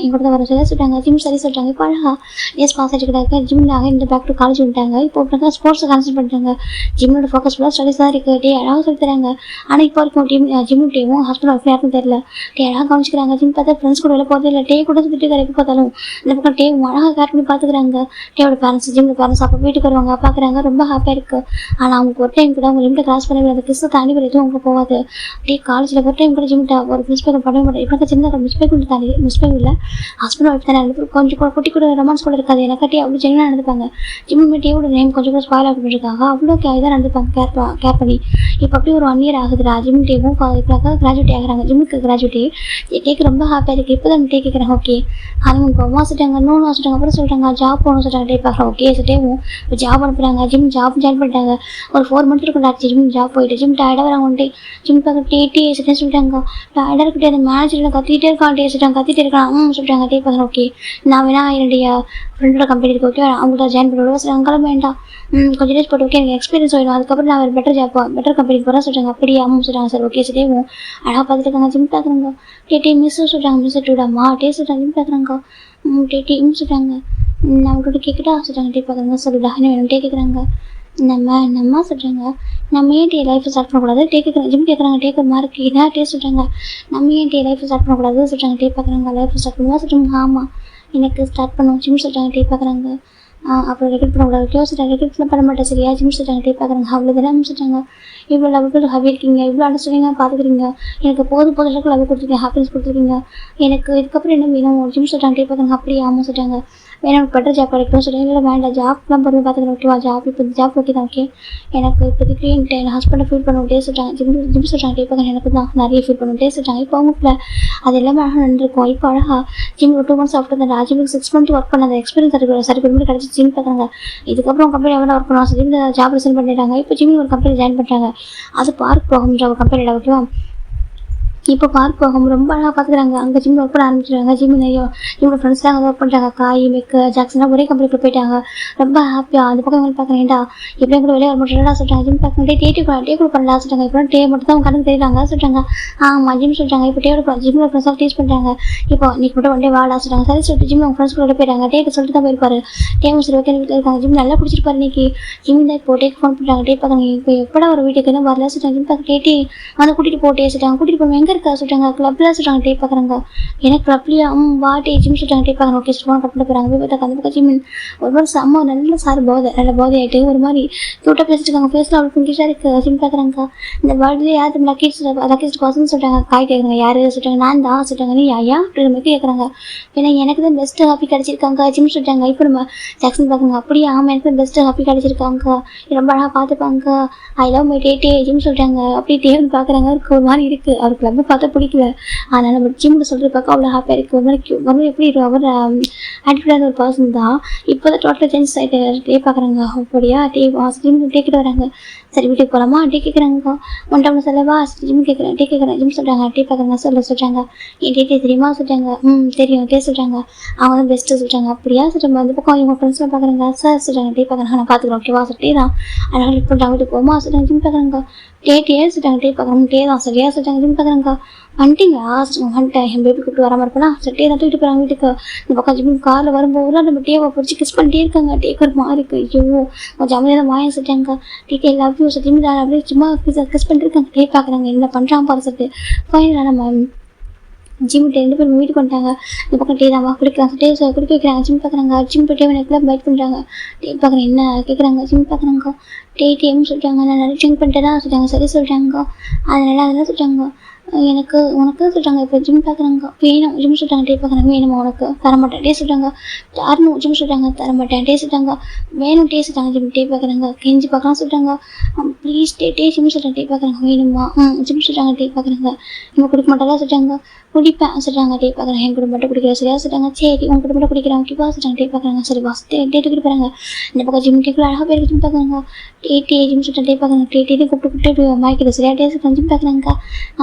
எங்கூட தான் வர சரியா சொல்லிட்டாங்க. ஜிம் சரி சொல்லிட்டாங்க. இப்போ அழகாக டேஸ் பாஸ் ஆகிட்டு கிடக்கு. ஜிம்மில் இந்த பேக் டு காலேஜ் வந்துட்டாங்க. இப்போ அப்படின்னா ஸ்போர்ட்ஸை கான்சன்ட்ரேட் பண்ணிட்டாங்க. ஜிம்மோட ஃபோக்கஸ் ஃபுல்லாக ஸ்டடிஸ் தான் இருக்குது. டே அழகாக சொல்லி தராங்க. ஆனால் இப்போ வரைக்கும் ஜிம்மும் டேவும் ஹஸ்பண்ட் ஒய்ஃப் யாருக்கும் தெரியல. டே அழகாக கவனிச்சிக்கிறாங்க. ஜிம் பார்த்தா ஃப்ரெண்ட்ஸ் கூட வெளில போகிறதே இல்லை. டே கூட சுற்றிட்டு எப்போ பார்த்தாலும் இந்த பக்கம் டேவும் அழகாக கேர் பண்ணி பார்த்துக்கிறாங்க. டேவோட பேரண்ட்ஸ் ஜிம்மோட பேரண்ட்ஸ் அப்போ வீட்டுக்கு வருவாங்க பார்க்குறாங்க. ரொம்ப ஹாப்பியாக இருக்குது. ஆனால் அவங்க ஒரு டைம் கூட அவங்க லிமிட்டை கிராஸ் பண்ணி அந்த கிறிஸ்து தாண்டி வர எதுவும் அவங்க போகாது. டே காலேஜில் ஒரு டைம் கூட ஜிம்மிட்ட ஒரு மிஸ்பேக் பண்ணவே மாட்டேன். இப்போ சின்ன மிஸ்பேக் இல்லை. ஹஸ்பண்ட் ஒய்ஃப் தானே கொஞ்சம் கூட குட்டி கூட ரொமான்ஸ் கூட இருக்காது. எனக்கு டே அவ்வளோ ஜென்வனாக நடந்துப்பாங்க. ஜிம்மு டேவோட நேம் கொஞ்சம் கூட ஸ்பாயில் ஆகிட்டுருக்காங்க. அவ்வளோ இதாக நடந்துப்பாங்க கேர் பண்ணி. இப்போ அப்படி ஒரு 1 year ஆகுதுடா. ஜிம் டேவும் இப்போ கிராஜுவேட் ஆகிறாங்க. ஜிம்முக்கு கிராஜுவேட்டே டேக்கு ரொம்ப ஹாப்பியாக இருக்குது. இப்போ தான் டே கேட்குறேன். ஓகே ஹனிமூன் போவோமா சொல்லிட்டாங்க. இன்னொன்று சொல்லிட்டாங்க. அப்புறம் சொல்லிட்டாங்க ஜாப் போகணும் சொல்லிட்டாங்க. டே பார்க்குறேன். ஓகே டேவும் இப்போ ஜாப் அனுப்புகிறாங்க. ஜிம் ஜாப் ஜாயின் பண்ணிட்டாங்க. ஒரு 4 months இருக்கும் ஆச்சு ஜிம் ஜாப் போயிட்டு. ஜிம் டயர்டாக வராங்க. டே ஜிம் பார்க்க டே சொல்லிட்டாங்க. டயர்டாக இருக்குது. அந்த மேனேஜர் கத்திட்டே இருக்கான். டே சொல்லிட்டாங்க. கத்திட்டே இருக்கான் சொல்லிட்டாங்க. டே பார்க்குறேன். ஓகே நான் வேணா என்னுடைய ஃப்ரெண்டோட கம்பெனி இருக்கு. ஓகே அவங்கள்ட்ட ஜாயின் பண்ணி விடுவோம் சொல்லிட்டாங்க. வேண்டாம் கொஞ்சம் டேஸ் போட்டு ஓகே எனக்கு எக்ஸ்பீரியன்ஸ் ஆகிடும். அதுக்கப்புறம் நான் ஒரு பெட்டர் கம்பெனிக்கு போகிறேன் சொல்லிட்டாங்க. அப்படியே சொல்லிட்டாங்க. சார் ஓகே சரிவும் அழகாக பார்த்துட்டு இருக்காங்க. ஜிம் பார்க்குறாங்க. டே மிஸ் சொல்லிட்டாங்க. மிஸ் டூடாமா டே சொல்லிட்டாங்க. ஜிம் பார்க்குறாங்க. டே சொல்லிட்டாங்க. நான் அவங்கள்ட்ட கேட்கிட்டா சொல்லிட்டாங்க. டே பார்க்குறாங்க. சொல்லிட்டா என்ன வேணும் டே கேட்குறாங்க. நம்ம சொல்கிறாங்க. நம்ம ஏன் டே லைஃப்பை ஸ்டார்ட் பண்ணக்கூடாது டே கேட்குறாங்க. ஜிம் கேட்குறாங்க. டேக்கு ஒரு மார்க் என்ன டே சொல்கிறாங்க. நம்ம ஏன் டே லைஃப்பை ஸ்டார்ட் பண்ணக்கூடாது சொல்கிறாங்க. டே பார்க்குறாங்க. லைஃப்பை ஸ்டார்ட் பண்ணுவா சொல்கிறாங்க. ஆமாம் எனக்கு ஸ்டார்ட் பண்ணுவோம் ஜிம் சொல்கிறாங்க. டே பார்க்குறாங்க. அப்புறம் ரெக்கார்ட் பண்ணக்கூடாது யோசிச்சாங்க. ரெக்கார்ட்லாம் பண்ண மாட்டேன் சரியா ஜிம் சொல்லிட்டாங்க. டே பார்க்குறாங்க. அவ்வளோ தானே சொல்லிட்டாங்க. இவ்வளோ லவ் ஹாப்பி இருக்கீங்க, இவ்வளோ அண்டர்ஸ்டாண்டிங்காக பார்த்துக்கிறீங்க, எனக்கு போதும் அளவுக்கு லவ் கொடுத்துருக்கீங்க, ஹாப்பினஸ் கொடுத்துருக்கீங்க, எனக்கு இதுக்கப்புறம் என்ன வேணும் ஜிம் சொல்லிட்டாங்க. டே பார்க்குறாங்க. அப்படியே ஆமாம் சொல்லிட்டாங்க. வேணும் எனக்கு பெட்டர் ஜாப் கிடைக்கும் சொல்லிட்டாங்க. இல்லை வேண்டாம் ஜாப்லாம் பொறுமை பார்த்துக்கிறேன். ஓகேவா ஜாப் இப்போ ஜாப் ஓகே தான். ஓகே எனக்கு இப்போதைக்கு என் ஹஸ்பண்டை ஃபீல் பண்ணுவோம் சொல்லிட்டாங்க. ஜிம் சொல்லிட்டாங்க. டே பார்க்குறாங்க. எனக்கு தான் நிறைய ஃபீல் பண்ணுவோம் சொல்லிட்டாங்க. இப்போ அவங்க அது எல்லாமே அழகாக நடந்திருக்கும். இப்போ அழகாக ஜிம் ஒரு 2 months ஆஃப்டர் அந்த ஜிம்முக்கு 6 months ஒர்க் பண்ண அந்த எக்ஸ்பீரியன்ஸ் சர்டிஃபிகேட் கிடச்சி ஜிம் பார்க்குறாங்க. இதுக்கப்புறம் கம்பெனி எவ்வளோ ஒர்க் பண்ணுவாங்க ஜிம் ஜாப் ரிசைன் பண்ணிட்டாங்க. இப்போ ஜிம் ஒரு கம்பெனி ஜாயின் பண்ணுறாங்க. அது பார்க் போகும்ன்ற ஒரு கம்பெனியில் ஓகேவா. இப்போ பார்க் போகும் ரொம்ப அழகாக பார்த்துக்கிறாங்க. அங்கே ஜிம் ஒர்க் பண்ண ஆரம்பிச்சிடுறாங்க. ஜிம்மோட ஃப்ரெண்ட்ஸ்லாம் அங்கே ஒர்க் பண்ணுறாங்க. காய் மெக்கு ஜாக்சன்லாம் ஒரே கம்பெனிக்கு போயிட்டாங்க. ரொம்ப ஹாப்பியாக அந்த பக்கம் பார்க்குறேன்டா எப்படியும் கூட வெளியே வர மாட்டேன்டா சொல்லிட்டாங்க. ஜிம் பார்க்குறேன். டே கூட பண்ணலாம் சொல்லிட்டாங்க. இப்போ டே மட்டும் தான் கணக்கு தெரியுறாங்க சொல்லிட்டாங்க. ஆமாம் ஜிம் சொல்லிட்டாங்க. இப்போ ஜிம்மோட ஃப்ரெண்ட்ஸாக டீச் பண்ணுறாங்க. இப்போ நீ மட்டும் ஒன் டே வாடா சொல்லிட்டாங்க. சரி சொல்லிட்டு ஜிம் அவங்க ஃப்ரெண்ட்ஸ் கூட போயிட்டாங்க. டேக்கு சொல்லிட்டு தான் போயிருப்பாரு. டேவும் சரி ஓகே வீட்டில் இருக்காங்க. ஜிம் நல்லா பிடிச்சிருப்பாரு இன்னைக்கு. ஜிம் தான் இப்போ டேக்கு ஃபோன் பண்ணுறாங்க. டே பார்க்குறாங்க. இப்போ எப்படா ஒரு வீட்டுக்கு என்ன வரல சொல்லிட்டாங்க. ஜிம் பார்க்க டே வந்து கூட்டிகிட்டு போட்டே சொல்லிட்டாங்க. கூட்டிகிட்டு போய் எங்கே இருக்கா சொல்லிட்டாங்க. கிளப்ல சொல்லிட்டாங்க. டே பார்க்குறாங்க. எனக்கு கிளப்லையா வாட்டி ஜிம் சொல்லிட்டாங்க. டே பார்க்குறாங்க. ஓகே ஃபோன் கட் பண்ணி போகிறாங்க. போய் பார்த்தா அந்த பக்கம் ஜிம் ஒரு மாதிரி செம்ம நல்ல நல்ல போதை ஆகிட்டு ஒரு மாதிரி க்யூட்டாக பேசிட்டு இருக்காங்க. ஃபேஸில் அவ்வளோ பிங்கிஷாக இருக்குது. ஜிம் பார்க்குறாங்க. இந்த வேர்ல்டுலேயே யார் லக்கேஜ் பர்சன் சொல்லிட்டாங்க. காய் கேட்குறாங்க. யார் சொல்லிட்டாங்க. நான் தான் சொல்லிட்டாங்க. நீ ஐயா அப்படி மாதிரி கேட்குறாங்க. ஏன்னா எனக்கு தான் பெஸ்ட்டு ஹாப்பி கிடச்சிருக்காங்க ஜிம் சொல்லிட்டாங்க. இப்போ நம்ம ஜாக்சன் பார்க்குறாங்க. அப்படியே ஆமாம் எனக்கு தான் பெஸ்ட்டு ஹாப்பி கிடச்சிருக்காங்க. ரொம்ப அழகாக பார்த்துப்பாங்க. I love my day Jim சொல்லிட்டாங்க. அப்படியே டேன்னு பார்க்குறாங்க. அவருக்கு ஒரு மாதிரி இருக்குது. அவருக்கு ரொம்ப பார்த்தா பிடிக்கல. அதனால் நம்ம ஜிம்மில் சொல்கிற பார்க்க அவ்வளோ ஹாப்பியாக இருக்குது. ஒரு மாதிரி எப்படி அவர் ஆட்டிடியூடான ஒரு பர்சன் தான். இப்போ தான் டோட்டலாக சேஞ்ச் ஆகிட்டு டே பார்க்குறாங்க. அப்படியா ஜிம் டேக்கிட்டு வராங்க. சரி வீட்டுக்கு போகலாமா டே கேட்குறாங்க. 1 time சொல்லவா ஜிம் கேட்குறேன். டே கேட்குறேன். ஜிம் சொல்கிறாங்க. டே பார்க்குறாங்க. சொல்கிறாங்க. என் டே தெரியுமா சொல்கிறாங்க. தெரியும் டே சொல்கிறாங்க. அவங்க தான் பெஸ்ட்டு சொல்கிறாங்க. அப்படியா சொல்கிறாங்க. அந்த பக்கம் இவங்க ஃப்ரெண்ட்ஸ்லாம் பார்க்குறாங்க. சார் சொல்கிறாங்க. டே பார்க்குறாங்க. நான் பார்த்துக்கிறேன் ஓகேவா சொல்லிட்டே தான் அதனால் ஹெல்ப் பண்ணுறாங்க. வீட்டுக்கு போமா சொல்கிறாங்க. ஜிம் பார்க்குறாங்க. டே சொல்கிறாங்க. டே பார்க்குறாங்க. டே தான் சரியா சொல்கிறாங்க. ஜிம் பார்க்குறாங்க. வந்துட்டீங்களா வந்துட்டேன் என் பேபி கூப்பிட்டு வராமல் இருப்பேனா சரி தான் தூக்கிட்டு போகிறாங்க வீட்டுக்கு. இந்த பக்கம் ஜிம் காரில் வரும்போதுலாம் நம்ம டேவை பிடிச்சி கிஸ் பண்ணிட்டே இருக்காங்க. டேக்கு ஒரு மாதிரி இருக்கு. ஐயோ கொஞ்சம் அமைதியாக தான் வாங்க சொல்லிட்டாங்க. டே லவ் யூ ஜிம் அப்படியே சும்மா கிஸ் பண்ணிட்டு இருக்காங்க. டே பார்க்குறாங்க என்ன பண்ணுறாங்க பாரு சொல்லிட்டு ஃபைனலாக நம்ம ஜிம் ரெண்டு பேரும் வீட்டுக்கு வந்துட்டாங்க. இந்த பக்கம் டீ தான் குடிக்கிறாங்க, டே குடிக்க வைக்கிறாங்க. ஜிம் பார்க்குறாங்க, ஜிம் போய் எனக்கு பைட் பண்ணுறாங்க. டே பார்க்குறேன் என்ன கேட்குறாங்க. ஜிம் பார்க்குறாங்க, டேன்னு சொல்லிட்டாங்க. நான் நிறைய ட்ரிங்க் பண்ணிட்டேன்னா சொல்லிட்டாங்க. சரி சொல்லிட்டாங்க. அதெல்லாம் சொல்லிட்டாங்க. எனக்கு உனக்கு சொல்லிட்டாங்க. இப்போ ஜிம் பார்க்குறாங்க, வேணும் ஜிம் சொல்லிட்டாங்க. டே பார்க்குறாங்க, வேணுமா உனக்கு தரமாட்டேன். டே சொல்லிட்டாங்க. தரணும் ஜிம் சொல்லிட்டாங்க. தரமாட்டேன். டே சொல்லிட்டாங்க. வேணும் டே சொல்லிட்டாங்க. ஜிம் டே பார்க்குறாங்க, கெஞ்சி பார்க்கலாம் சொல்லிட்டாங்க. ப்ளீஸ் டே ஜிம் சொல்லிட்டாங்க. டே பார்க்குறாங்க, வேணுமா ஜிம் சொல்லிட்டாங்க. டே பார்க்குறாங்க, இவங்க குடிக்க மாட்டாதான் சொல்லிட்டாங்க. குடிப்பேன் சொல்லிட்டாங்க. டே பார்க்குறாங்க, என் கூட மட்டும் குடிக்கிற சரியா சொல்லிட்டாங்க. சரி உங்க கூட மட்டும் குடிக்கிறாங்க ஓகேவா சொல்லிட்டாங்க. டே பார்க்குறாங்க, சரி பாஸ் டே தூக்கிட்டு போகிறாங்க. இந்த பக்கம் ஜிம் கேட்கல அழகாக பேருக்கு ஜிம் பார்க்குறாங்க. டே ஜிம் சொல்லிட்டாங்க. டே பார்க்குறாங்க, டே கூப்பிட்டு மாய்க்கிறது சரியா. டே சொல்லிட்டாங்க. ஜிம் பார்க்குறாங்க,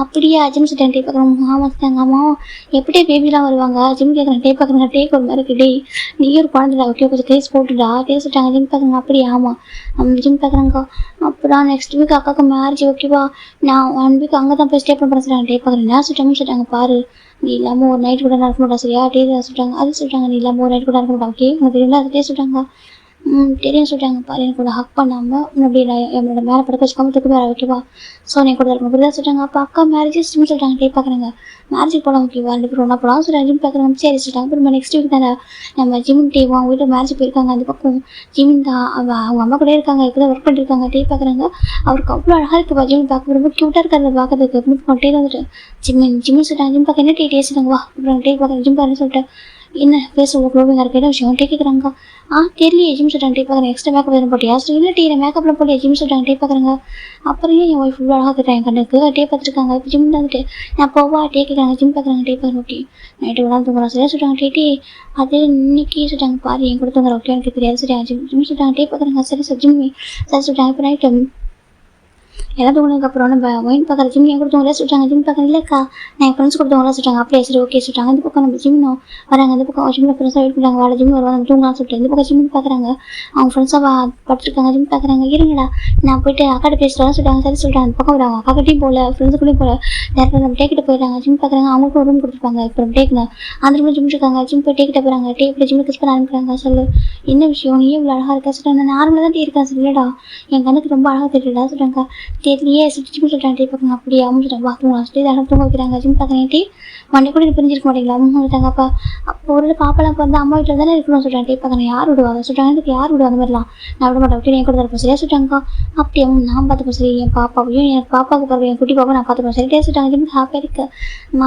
அப்படியா ஜிம் சொல்லிட்டாங்க. டே பார்க்குறாங்க, ஆமாம் சொல்லிட்டாங்க. ஆமாம் எப்படியே பேபிலாம் வருவாங்க. ஜிம் கேட்குறாங்க. டே பார்க்குறாங்க, டேக்கு ஒரு மாதிரி இருக்கு. டே நீ ஒரு குழந்தைடா ஓகே கொஞ்சம் கேஸ் போட்டுடா. டே சொல்லிட்டாங்க. ஜிம் பார்க்குறாங்க, அப்படியா ஆமாம். ஜிம் பார்க்குறாங்க, அப்புறம் நெக்ஸ்ட் வீக் அக்காவுக்கு மேரேஜ் ஓகேவா, நான் 1 வீக் அங்கே தான் போய் ஸ்டே பண்ண சொல்லிட்டாங்க. டே பார்க்குறேன் என்ன சொல்லிட்டாங்க பாரு, நீ இல்லாமல் ஒரு நைட் கூட நடக்க மாட்டா சரியா. டே சொல்லிட்டாங்க. அது சொல்லிட்டாங்க, நீ இல்லாமல் ஒரு நைட் கூட நடக்க மாட்டா ஓகே உனக்கு தெரியல. அது டே சொல்லிட்டாங்க. தெரியும் சொல்லிட்டாங்க. பாரு எனக்கு கூட ஹக் பண்ணாமல் அப்படி என்னோட மேலே படுக்க வச்சுக்காம தூக்கு வேறு ஓகேவா. ஸோ நீ கூட இருக்கும் புரியுதா சொல்லிட்டாங்க. அப்போ அக்கா மேரேஜஸ் ஜிம் சொல்லிட்டாங்க. டே பார்க்குறாங்க, மேரேஜுக்கு போகலாம் ஓகேவா, 2 பேரும் ஒன்றா போகலாம் சொல்லிட்டாங்க. ஜிம் பார்க்குறாங்க, சரி சொல்லிட்டாங்க. அப்புறம் நெக்ஸ்ட் வீக் தானே நம்ம ஜிம் டேவும் அவங்க வீட்டில் மேரேஜ் போயிருக்காங்க. அந்த பக்கம் ஜிம் தான் அவங்க அம்மா கூட இருக்காங்க. இப்போ தான் ஒர்க் பண்ணிருக்காங்க. டே பார்க்குறாங்க, அவருக்கு அவ்வளோ அழகாக இருக்குது. ஜிம் பார்க்க ரொம்ப க்யூட்டாக இருக்காது பார்க்கறதுக்கு. அப்படின்னு டே வந்துட்டு ஜிம் சொல்லிட்டாங்க. ஜிம் பார்க்க என்ன டே சொல்லுங்க வா. அப்புறம் டே பார்க்குறேன். ஜிம் பாருன்னு சொல்லிட்டு என்ன பேச உள்ள க்ளோவிங்காக இருக்க என்ன விஷயம் டே கேட்குறாங்க. தெரியலையே ஜிம் சொல்லிட்டாங்க. டே பார்க்குறேன், எக்ஸ்ட்ரா மேக்கப் எதுவும் போட்டியா சொல்லி இல்லை டீ மேக்கப்லாம் போட்டியா ஜிம் சொல்லிட்டாங்க. டே பார்க்குறாங்க, அப்புறம் ஏன் என் ஒய்ஃப் ஃபுல்லாக அழகாக இருக்கிறேன் என் கண்ணுக்கு. டே பார்த்துருக்காங்க. இப்போ ஜிம் வந்துட்டு நான் போவா. டே கேட்குறாங்க. ஜிம் பார்க்குறாங்க. டே பார்க்குறேன் ஓகே நைட்டு ஒரு நாள் தூங்குறோம் சரியா சொல்லிட்டாங்க. டே அது இன்னைக்கு சொல்லிட்டாங்க. பாரு என் கூட தூங்குற ஓகே எனக்கு தெரியாது சரியா. ஜிம் சொல்லிட்டாங்க. டே பார்க்குறாங்க, சரி சார் ஜிம் சரி சொல்லிட்டாங்க. இப்போ நைட்டு எல்லாம் தூங்கினதுக்கப்புறம் நம்ம ஒயின் பார்க்குற ஜிம் என் கொடுத்தவங்களே சொல்லிட்டாங்க. ஜிம் பார்க்குறேன் இல்லைக்கா நான் என் ஃப்ரெண்ட்ஸ் கொடுத்தவங்களா சொல்லிட்டாங்க. அப்படியே சரி ஓகே சொல்லிட்டாங்க. இந்த பக்கம் நம்ம ஜிம்னும் வராங்க. இந்த பக்கம் ஜிம்மில் ஃப்ரெண்ட்ஸாக வெயிட் பண்ணுறாங்க. வாழை ஜிம் வருவாங்க நம்ம தூங்கலாம் சொல்லிட்டு இந்த பக்கம் ஜிம் பார்க்குறாங்க. அவங்க ஃப்ரெண்ட்ஸாக படுத்துருக்காங்க. ஜிம் பார்க்குறாங்க, இருங்கடா நான் போயிட்டு அக்காட்ட பேசுகிறான்னு சொல்லிட்டாங்க. சரி சொல்லிட்டாங்க. அந்த பக்கம் வராங்க. அக்கா கிட்டையும் போகல ஃப்ரெண்ட்ஸுக்குள்ளேயும் போகல டேரக்டாக நம்ம டேக்கிட்ட போயிடுறாங்க. ஜிம் பார்க்குறாங்க, அவங்களுக்கும் ஒரு ரூம் கொடுத்துருப்பாங்க. இப்போ நம்ம டேக்குன்னு அந்த ரூமில் ஜிம் இருக்காங்க. ஜிம் போய் டேக்கிட்ட போகிறாங்க. டே இப்படி ஜிம்மில் கிஸ் பண்ண ஆரம்பிக்கிறாங்க. சொல்லு என்ன விஷயம், நீ இவ்வளோ அழகாக இருக்கா சொல்லிட்டாங்க. நான் நார்மலாக தான் டே இருக்கேன் சொல்லடா, என் கண்ணுக்கு ரொம்ப அழகாக தெரியலடா சொல்லிட்டாங்க. தெரியலையே ஜிம் சொல்லிட்டாங்க. டே பார்க்குறாங்க, அப்படியே சொல்லிட்டாங்க. பாத்ரூம் டே தான் தூங்க வைக்கிறாங்க. ஜிம் பார்க்குறேன். டே மண்டே கூட பிரிஞ்சிருக்க மாட்டீங்களா சொல்லிட்டாங்க. அப்போ ஒரு பாப்பாலாம் வந்து அம்மா வீட்டில் தானே இருக்கணும்னு சொல்லிட்டாங்க. டே பார்க்குறேன், யார் விடுவாங்க சொல்லிட்டாங்க. எனக்கு யார் விடுவா அந்த மாதிரிலாம் நான் விட மாட்டேன் விட்டு என் கூட இருப்பேன் சரியா சொல்லிட்டாங்க. அப்படியே நான் பார்த்துப்பேன் சரி, என் பாப்பாவையும் எனக்கு பாப்பாவுக்கு பிறகு என் குட்டி பாப்பா நான் பார்த்துப்பேன் சரி. டே சொல்லிட்டாங்க. ஜிம் ஹாப்பியாக இருக்கு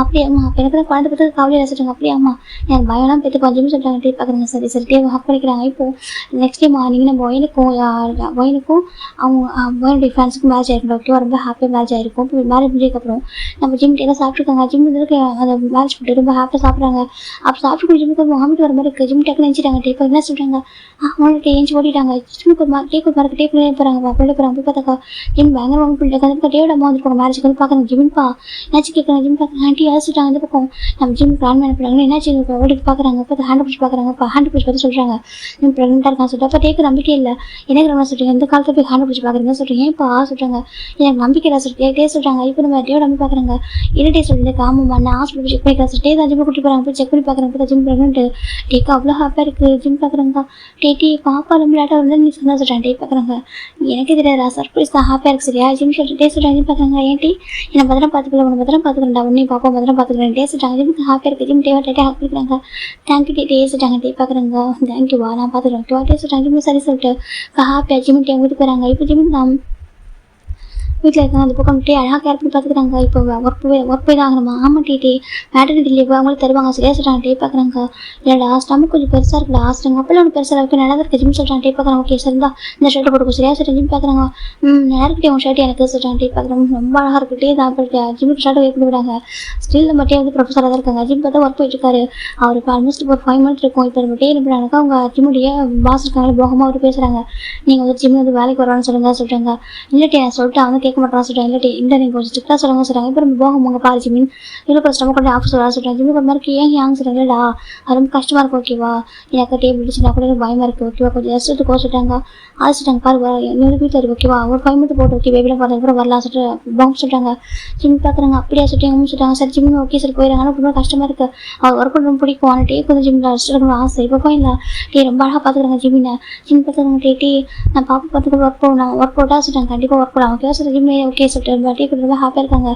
அப்படியே அம்மா எனக்கு தான் குழந்தை பற்றி கவலையாக சொல்லிட்டாங்க. அப்படியே அம்மா எனக்கு பயம்லாம் பெற்றுப்பா ஜிம் சொல்லிட்டாங்க. டே பார்க்குறாங்க, சரி சரி டே ஹக் பண்ணிக்கிறாங்க. இப்போது நெக்ஸ்ட் டே மார்னிங் நம்ம ஒயினுக்கும் அவங்க ஒயினுடைய ஃப்ரெண்ட்ஸுக்கும் மேரேஜ் ஆகிருக்கும் ஓகேவா. ரொம்ப ஹாப்பியாக மேரேஜ் ஆகிருக்கும். இப்போ மேரேஜ் முடிஞ்சதுக்கப்புறம் நம்ம ஜிம் டேலாம் சாப்பிட்ருக்காங்க. ஜிம் வந்து அந்த மேரேஜ் பண்ணிட்டு ரொம்ப ஹாப்பியாக சாப்பிட்றாங்க. அப்போ சாப்பிட்டு ஜிம்முக்கு வாமிட் வர மாதிரி இருக்குது. ஜிம் டேக்கு நினச்சிட்டாங்க. டே என்ன சொல்கிறாங்க, அவங்கள்ட்ட ஏஞ்சி ஓடிட்டாங்க. ஜிம்முக்கு ஒரு டேக்கு ஒரு மாதிரி டே பண்ணி போகிறாங்க. அப்படியே போகிறாங்க. போய் பார்த்தாக்கா ஜிம் பயங்கர வாமிட் பண்ணிட்டாங்க. அந்த பக்கம் டேவோட அம்மா வந்துருப்பாங்க மேரேஜுக்கு வந்து பார்க்குறாங்க. ஜிம்ப்பா என்னாச்சு கேட்குறாங்க. ஜிம் பார்க்குறாங்க, ஆண்டி அழைச்சிட்டாங்க. இந்த பக்கம் நம்ம ஜிம் பிளான் பண்ண போகிறாங்க. என்னாச்சு ஓடிட்டு பார்க்குறாங்க. இப்போ ஹேண்ட் பிடிச்சி பார்க்குறாங்க. இப்போ ஹேண்ட் பிடிச்சி பார்த்து சொல்கிறாங்க ஜிம் ப்ரெக்னெண்ட்டாக இருக்கான்னு சொல்லிட்டு. அப்போ டேக்கு நம்பிக்கை இல்லை. எனக்கு ரொம்ப சொல்கிறீங்க இந்த காலத்தில் போய் ஹேண்ட் பிடிச்சி பார்க்குறீங்க சொல்கிறீங்க. ஏன்ப்பா சொல்கிறாங்க, எனக்கு நம்பிக்கை இல்லை சொல்லிட்டு டே சொல்கிறாங்க. இப்போ நம்ம டேவோட நம்பி பார்க்குறாங்க. என்ன டே சொல்லிட்டு ஆமாம்மா நான் ஹாஸ்பிட்டல் செக் பண்ணிக்கிறேன் சொல்லிட்டு டே தான் ஜிம் கூட்டி போகிறாங்க. போய் செக் பண்ணி பார்க்குறாங்க. இப்போ ஜிம் ப்ரெக்னென்ட். டேக்கு அவ்வளோ ஹாப்பியாக இருக்குது. ஜிம் பார்க்குறாங்க. டே பாப்பா ரொம்ப லேட்டாக வந்து நீ சொன்னா சொல்கிறேன். டே பார்க்குறாங்க, எனக்கு தெரியாதா சர்ப்ரைஸ் தான் ஹாப்பியாக இருக்கு சரியா. ஜிம் சொல்லிட்டு டே சொல்கிறாங்க. ஜிம் பார்க்குறாங்க, ஏன் டே என்னை பத்திரம் பார்த்துக்கலாம் உன்னை பத்திரம் பார்த்துக்கிறேன்டா உன்னை பாப்பா பத்திரம் பார்த்துக்கிறேன். டே சொல்கிறாங்க. ஜிம்க்கு ஹாப்பியாக இருக்குது. ஜிம் டேவா டே ஹாப்பி இருக்கிறாங்க. தேங்க்யூ டே சொல்லிட்டாங்க. டே பார்க்குறாங்க, தேங்க்யூவா நான் பார்த்துக்கிறேன் ஓகேவா. டே சொல்கிறாங்க. ஜிம் சரி சொல்லிட்டு ஹாப்பியாக ஜிம் டே வீட்டுக்கு போகிறாங்க. இப்போ ஜிம் தான் வீட்டில் இருக்காங்க. அந்த பக்கம் டே அழகாக கேர் பண்ணி பார்த்துக்கிறாங்க. இப்போ ஒர்க் போய் தான் ஆகணுமா. ஆமாம் டே மேட்டர்னிட்டி லீவ் அவங்களுக்கு தருவாங்க சரியா சொல்கிறாங்க. டே பார்க்குறாங்க, இல்லைடா ஸ்டமக் கொஞ்சம் பெருசாக இருக்குடா ஆசிட்டாங்க. அப்போல்லாம் ஒன்று பெருசாக இருக்குது நல்லா இருக்குது ஜிம் சொல்கிறாங்க. டே பார்க்குறாங்க, ஓகே சார் தான் இந்த ஷர்ட்டை போட்டுக்கோ சரியா சார். ஜிம் பார்க்குறாங்க, நல்லா இருக்கே உன் ஷர்ட் எனக்கு சொல்கிறாங்க. டே பார்க்குறாங்க, ரொம்ப அழகாக இருக்குது. டே தான் போயிட்டு ஜிம்முக்கு ஷர்ட்டை வைக்க விடாங்க. ஸ்டில் நம்ம டே வந்து ப்ரொஃபஸராக தான் இருக்காங்க. ஜிம் பார்த்தா ஒர்க் போயிட்டுருக்காரு. அவர் இப்போ ஆல்மோஸ்ட் ஒரு 5 மந்த்ஸ் இருக்கும். இப்போ நம்ம டே என்ன பண்ணுறாங்க, அவங்க ஜிம்முடைய பாஸ் இருக்காங்களே போகமாக அவர் பேசுகிறாங்க. நீங்கள் வந்து ஜிம் வந்து வேலைக்கு வரலான்னு சொல்கிறாங்க. இல்லட்டே நான் சொல்லிட்டு அவங்க கேட்க மாட்டான்னு சொல்கிறாங்க. இல்லட்டே இல்லை நீங்கள் கொஞ்சம் ஸ்ட்ரிக்டாக சொல்கிறாங்க. இப்போ நம்ம போகும் உங்கள் பாரு ஜிமின் இவ்வளோ கஷ்டமாக கொண்டு ஆஃபீஸ் வர சொல்கிறாங்க. ஜிம்முக்கு ஒரு மாதிரி ஏன் ஹேங் சொல்கிறாங்க. இல்லடா அது ரொம்ப கஷ்டமாக இருக்கும் ஓகேவா, எனக்கு டேபிள் பிடிச்சினா கூட எனக்கு பயமாக இருக்குது ஓகேவா, கொஞ்சம் ரெஸ்ட் எடுத்துக்கோ சொல்லிட்டாங்க. அது சொல்லிட்டாங்க, பாரு என்னோட வீட்டில் இருக்கு ஓகேவா, ஒரு 5 மினிட் போட்டு ஓகே பேபியில் பார்த்ததுக்கப்புறம் வரலாம் சொல்லிட்டு பாங்க சொல்லிட்டாங்க. ஜிம் பார்க்குறாங்க, அப்படியே சொல்லிட்டாங்க. சரி ஜிம் ஓகே சரி போயிடுறாங்க. ஆனால் ரொம்ப கஷ்டமாக இருக்குது. அவர் ஒர்க் ரொம்ப பிடிக்கும். ஆனால் டே கொஞ்சம் ஜிம்மில் ரெஸ்ட் எடுக்கணும் ஆசை. இப்போ போயிடல டே ரொம்ப அழகாக பார்த்துக்கிறாங்க. ஜிம்மினை ஜிம் பார்த்துக்கிறாங்க. டே நான் பாப்பா பார்த்துக்க ஒர்க் போட்டால் சொல்லிட்டாங்க. கண்டிப்பாக ஒர்க் போடலாம் ஓகேவா சார். ஜிம்மே ஓகே சொல்லிட்டு டீ குடிச்சு ரொம்ப ஹாப்பியாக இருக்காங்க.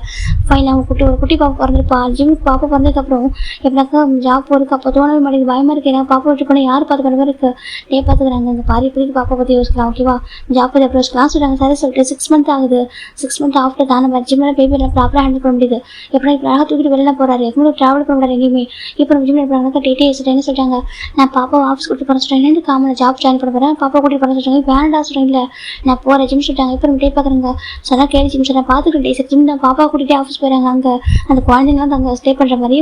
ஃபைன் அவங்க ஒரு குட்டி பாப்பா பிறந்திருப்பா. ஜிம்முக்கு பாப்பா பிறந்ததுக்கப்புறம் எப்படினாக்கா ஜாப் போகிறதுக்கு அப்போ தோணவே மாட்டேங்குது, பயமாக இருக்குது. ஏன்னா பாப்பா விட்டு போனால் யார் பார்த்து மாதிரி இருக்குது. டே பார்த்துக்கிறாங்க இங்கே பாதி இப்போதைக்கு பாப்பா பற்றி யோசிக்கலாம். ஓகேவா, ஜாப் பற்றி அப்புறம் கிளாஸ் விட்டாங்க சரி சொல்லிட்டு 6 மந்த் ஆகுது. 6 மந்த் ஆஃப்டர் தான் நம்ம ஜிம்மில் பேபியில் ப்ராப்பராக ஹேண்டில் பண்ண முடியுது. எப்படின்னா இப்போ அழகாக தூக்கிட்டு வெளில போகிறாரு, எப்போ ட்ராவல் பண்ண முடியாது எங்கேயுமே. இப்போ நம்ம ஜிம்மில் எப்படினாக்கா டேட்டே என்ன சொல்லிட்டாங்க, நான் பாப்பா ஆஃபீஸ் கூட்டிட்டு போகிறேன் சொல்லிட்டேன். என்னென்னு காமன் ஜாப் ஜாயின் பண்ண போகிறேன், பாப்பா கூட்டிட்டு போகிறேன் சொல்லிட்டாங்க. வேண்டாம் சொல்கிறேன், இல்லை நான் போகிறேன் ஜிம் சொல்லிட்டாங்க. இப்போ நம்ம டே பார்க்குறேங்க சொன்னால் கேள்வி ஜிம் சொன்னால் பார்த்துக்கிட்டே டே ஜிம் தான் பாப்பா கூட்டிகிட்டே ஆஃபீஸ் போயிறாங்க. அங்கே அந்த குழந்தைங்களாம் அங்கே ஸ்டே பண்ணுற மாதிரி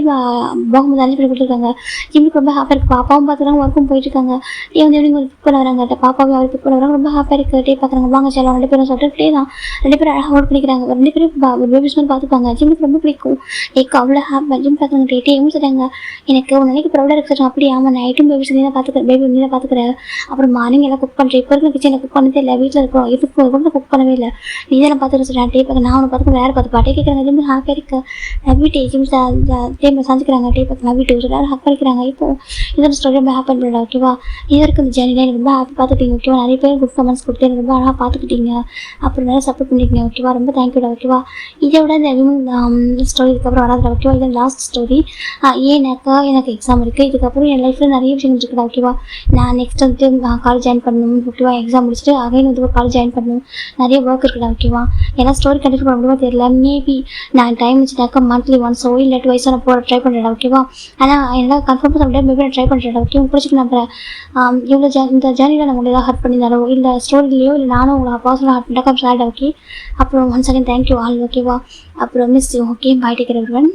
போகும்போது அஞ்சு பேர் கொடுத்துருக்காங்க. ஜிம்முக்கு ரொம்ப ஹாப்பியாக இருக்குது. பாப்பாவும் பார்த்துக்கிறாங்க, ஒர்க்கும் போயிட்டு இருக்காங்க. டே வந்து எப்படி பிக் பண்ண வராங்க, பாப்பாவும் அவர் பிக் பண்ண வராங்க. ரொம்ப ஹாப்பியாக இருக்குது. டே பார்க்குறாங்க வாங்க செல்லாம் 2 பேரும் சொல்லிட்டு டே தான் 2 பேரும் அழகாக ஒர்க் பண்ணிக்கிறாங்க. 2 பேரும் பேபிஸ் மாதிரி பார்த்துப்பாங்க. ஜிம்முக்கு ரொம்ப பிடிக்கும். டேக்கு அவ்வளோ ஹாப்பி. ஜிம் பார்க்குறாங்க டேயும் சொல்கிறாங்க எனக்கு ஒரு நாளைக்கு ப்ரௌடாக இருக்கு சார். அப்படி ஆமாம் நைட்டும் பேபிஸ் நீ தான் பார்த்துக்கிறேன், பேபி நீ தான் பார்த்துக்கிறேன். அப்புறம் மார்னிங் எல்லாம் குக் பண்ணுறேன். இப்போ இருக்கிற கிச்சனில் குக் பண்ணதே இல்லை, வீட்டில் இருக்கிறோம் இதுக்கு கூட குக் பண்ணவே இல்லை, நீ இதெல்லாம் பார்த்துக்க சொல்கிறேன். டே பார்க்க நான் ஒன்று பார்த்துக்க வேறு பார்த்து பாட்டே கேட்குறாங்க. ஜிம் ஹாப்பியாக இருக்கு. வீட்டு ஜிம் டேமில் சந்திக்கிறாங்க. டே பார்த்து வீட்டு சொல்லி ஹாப் பண்ணிக்கிறாங்க. இப்போ இதோட ஸ்டோரி ரொம்ப ஹாப்பி பண்ணல. ஓகேவா, இது வரைக்கும் இந்த ஜேர்னியில் எனக்கு ரொம்ப ஹாப்பி பார்த்துக்கிட்டீங்க. ஓகேவா, நிறைய பேர் குட் கமெண்ட்ஸ் கொடுத்து எனக்கு ரொம்ப அழகாக பார்த்துக்கிட்டீங்க, அப்புறம் நிறைய சப்போர்ட் பண்ணிக்கிங்க. ஓகேவா, ரொம்ப தேங்க்யூடா. ஓகேவா, இதை விட இந்த ஸ்டோரி இதுக்கப்புறம் வராதுடா. ஓகேவா, இது லாஸ்ட் ஸ்டோரி. ஏன்னாக்கா எனக்கு எக்ஸாம் இருக்குது. இதுக்கப்புறம் என் லைஃப்பில் நிறைய விஷயங்கள் இருக்குடா. ஓகேவா, நான் நெக்ஸ்ட் வந்து காலேஜ் ஜாயின் பண்ணணும். ஓகேவா, எக்ஸாம் முடிச்சுட்டு அகைன் வந்து காலேஜ் ஜாயின் பண்ணணும், நிறைய ஒர்க் இருக்குடா. ஓகேவா, ஏன்னா ஸ்டோரி கண்டிப்பாக பண்ண முடியுமா தெரியல. மேபி நான் டைம் வச்சுட்டாக்கா மந்த்லி ஒன்ஸோ இல்லை 2 நான் போட ட்ரை பண்ணுறேன். ஓகேவா, ஆனால் என்னால் கன்ஃபார்ம் பண்ண முடியாது, மேபி நான் ட்ரை பண்ணுறேன். ஓகே, பிடிச்சிட்டு நம்புறேன். இவ்வளோ இந்த ஜேர்னியில் நான் உங்களுக்கு ஏதாவது ஹர்ட் பண்ணியிருந்தாலோ இல்லை ஸ்டோரிலையோ இல்லை நானும் உங்களை பர்சனலாக ஹர்ட் பண்ணிட்டாக்கா சார். ஓகே, அப்புறம் ஒன்ஸ் அகைன் தேங்க்யூ ஆல். ஓகேவா, அப்புறம் miss you. Okay, bye, take care everyone.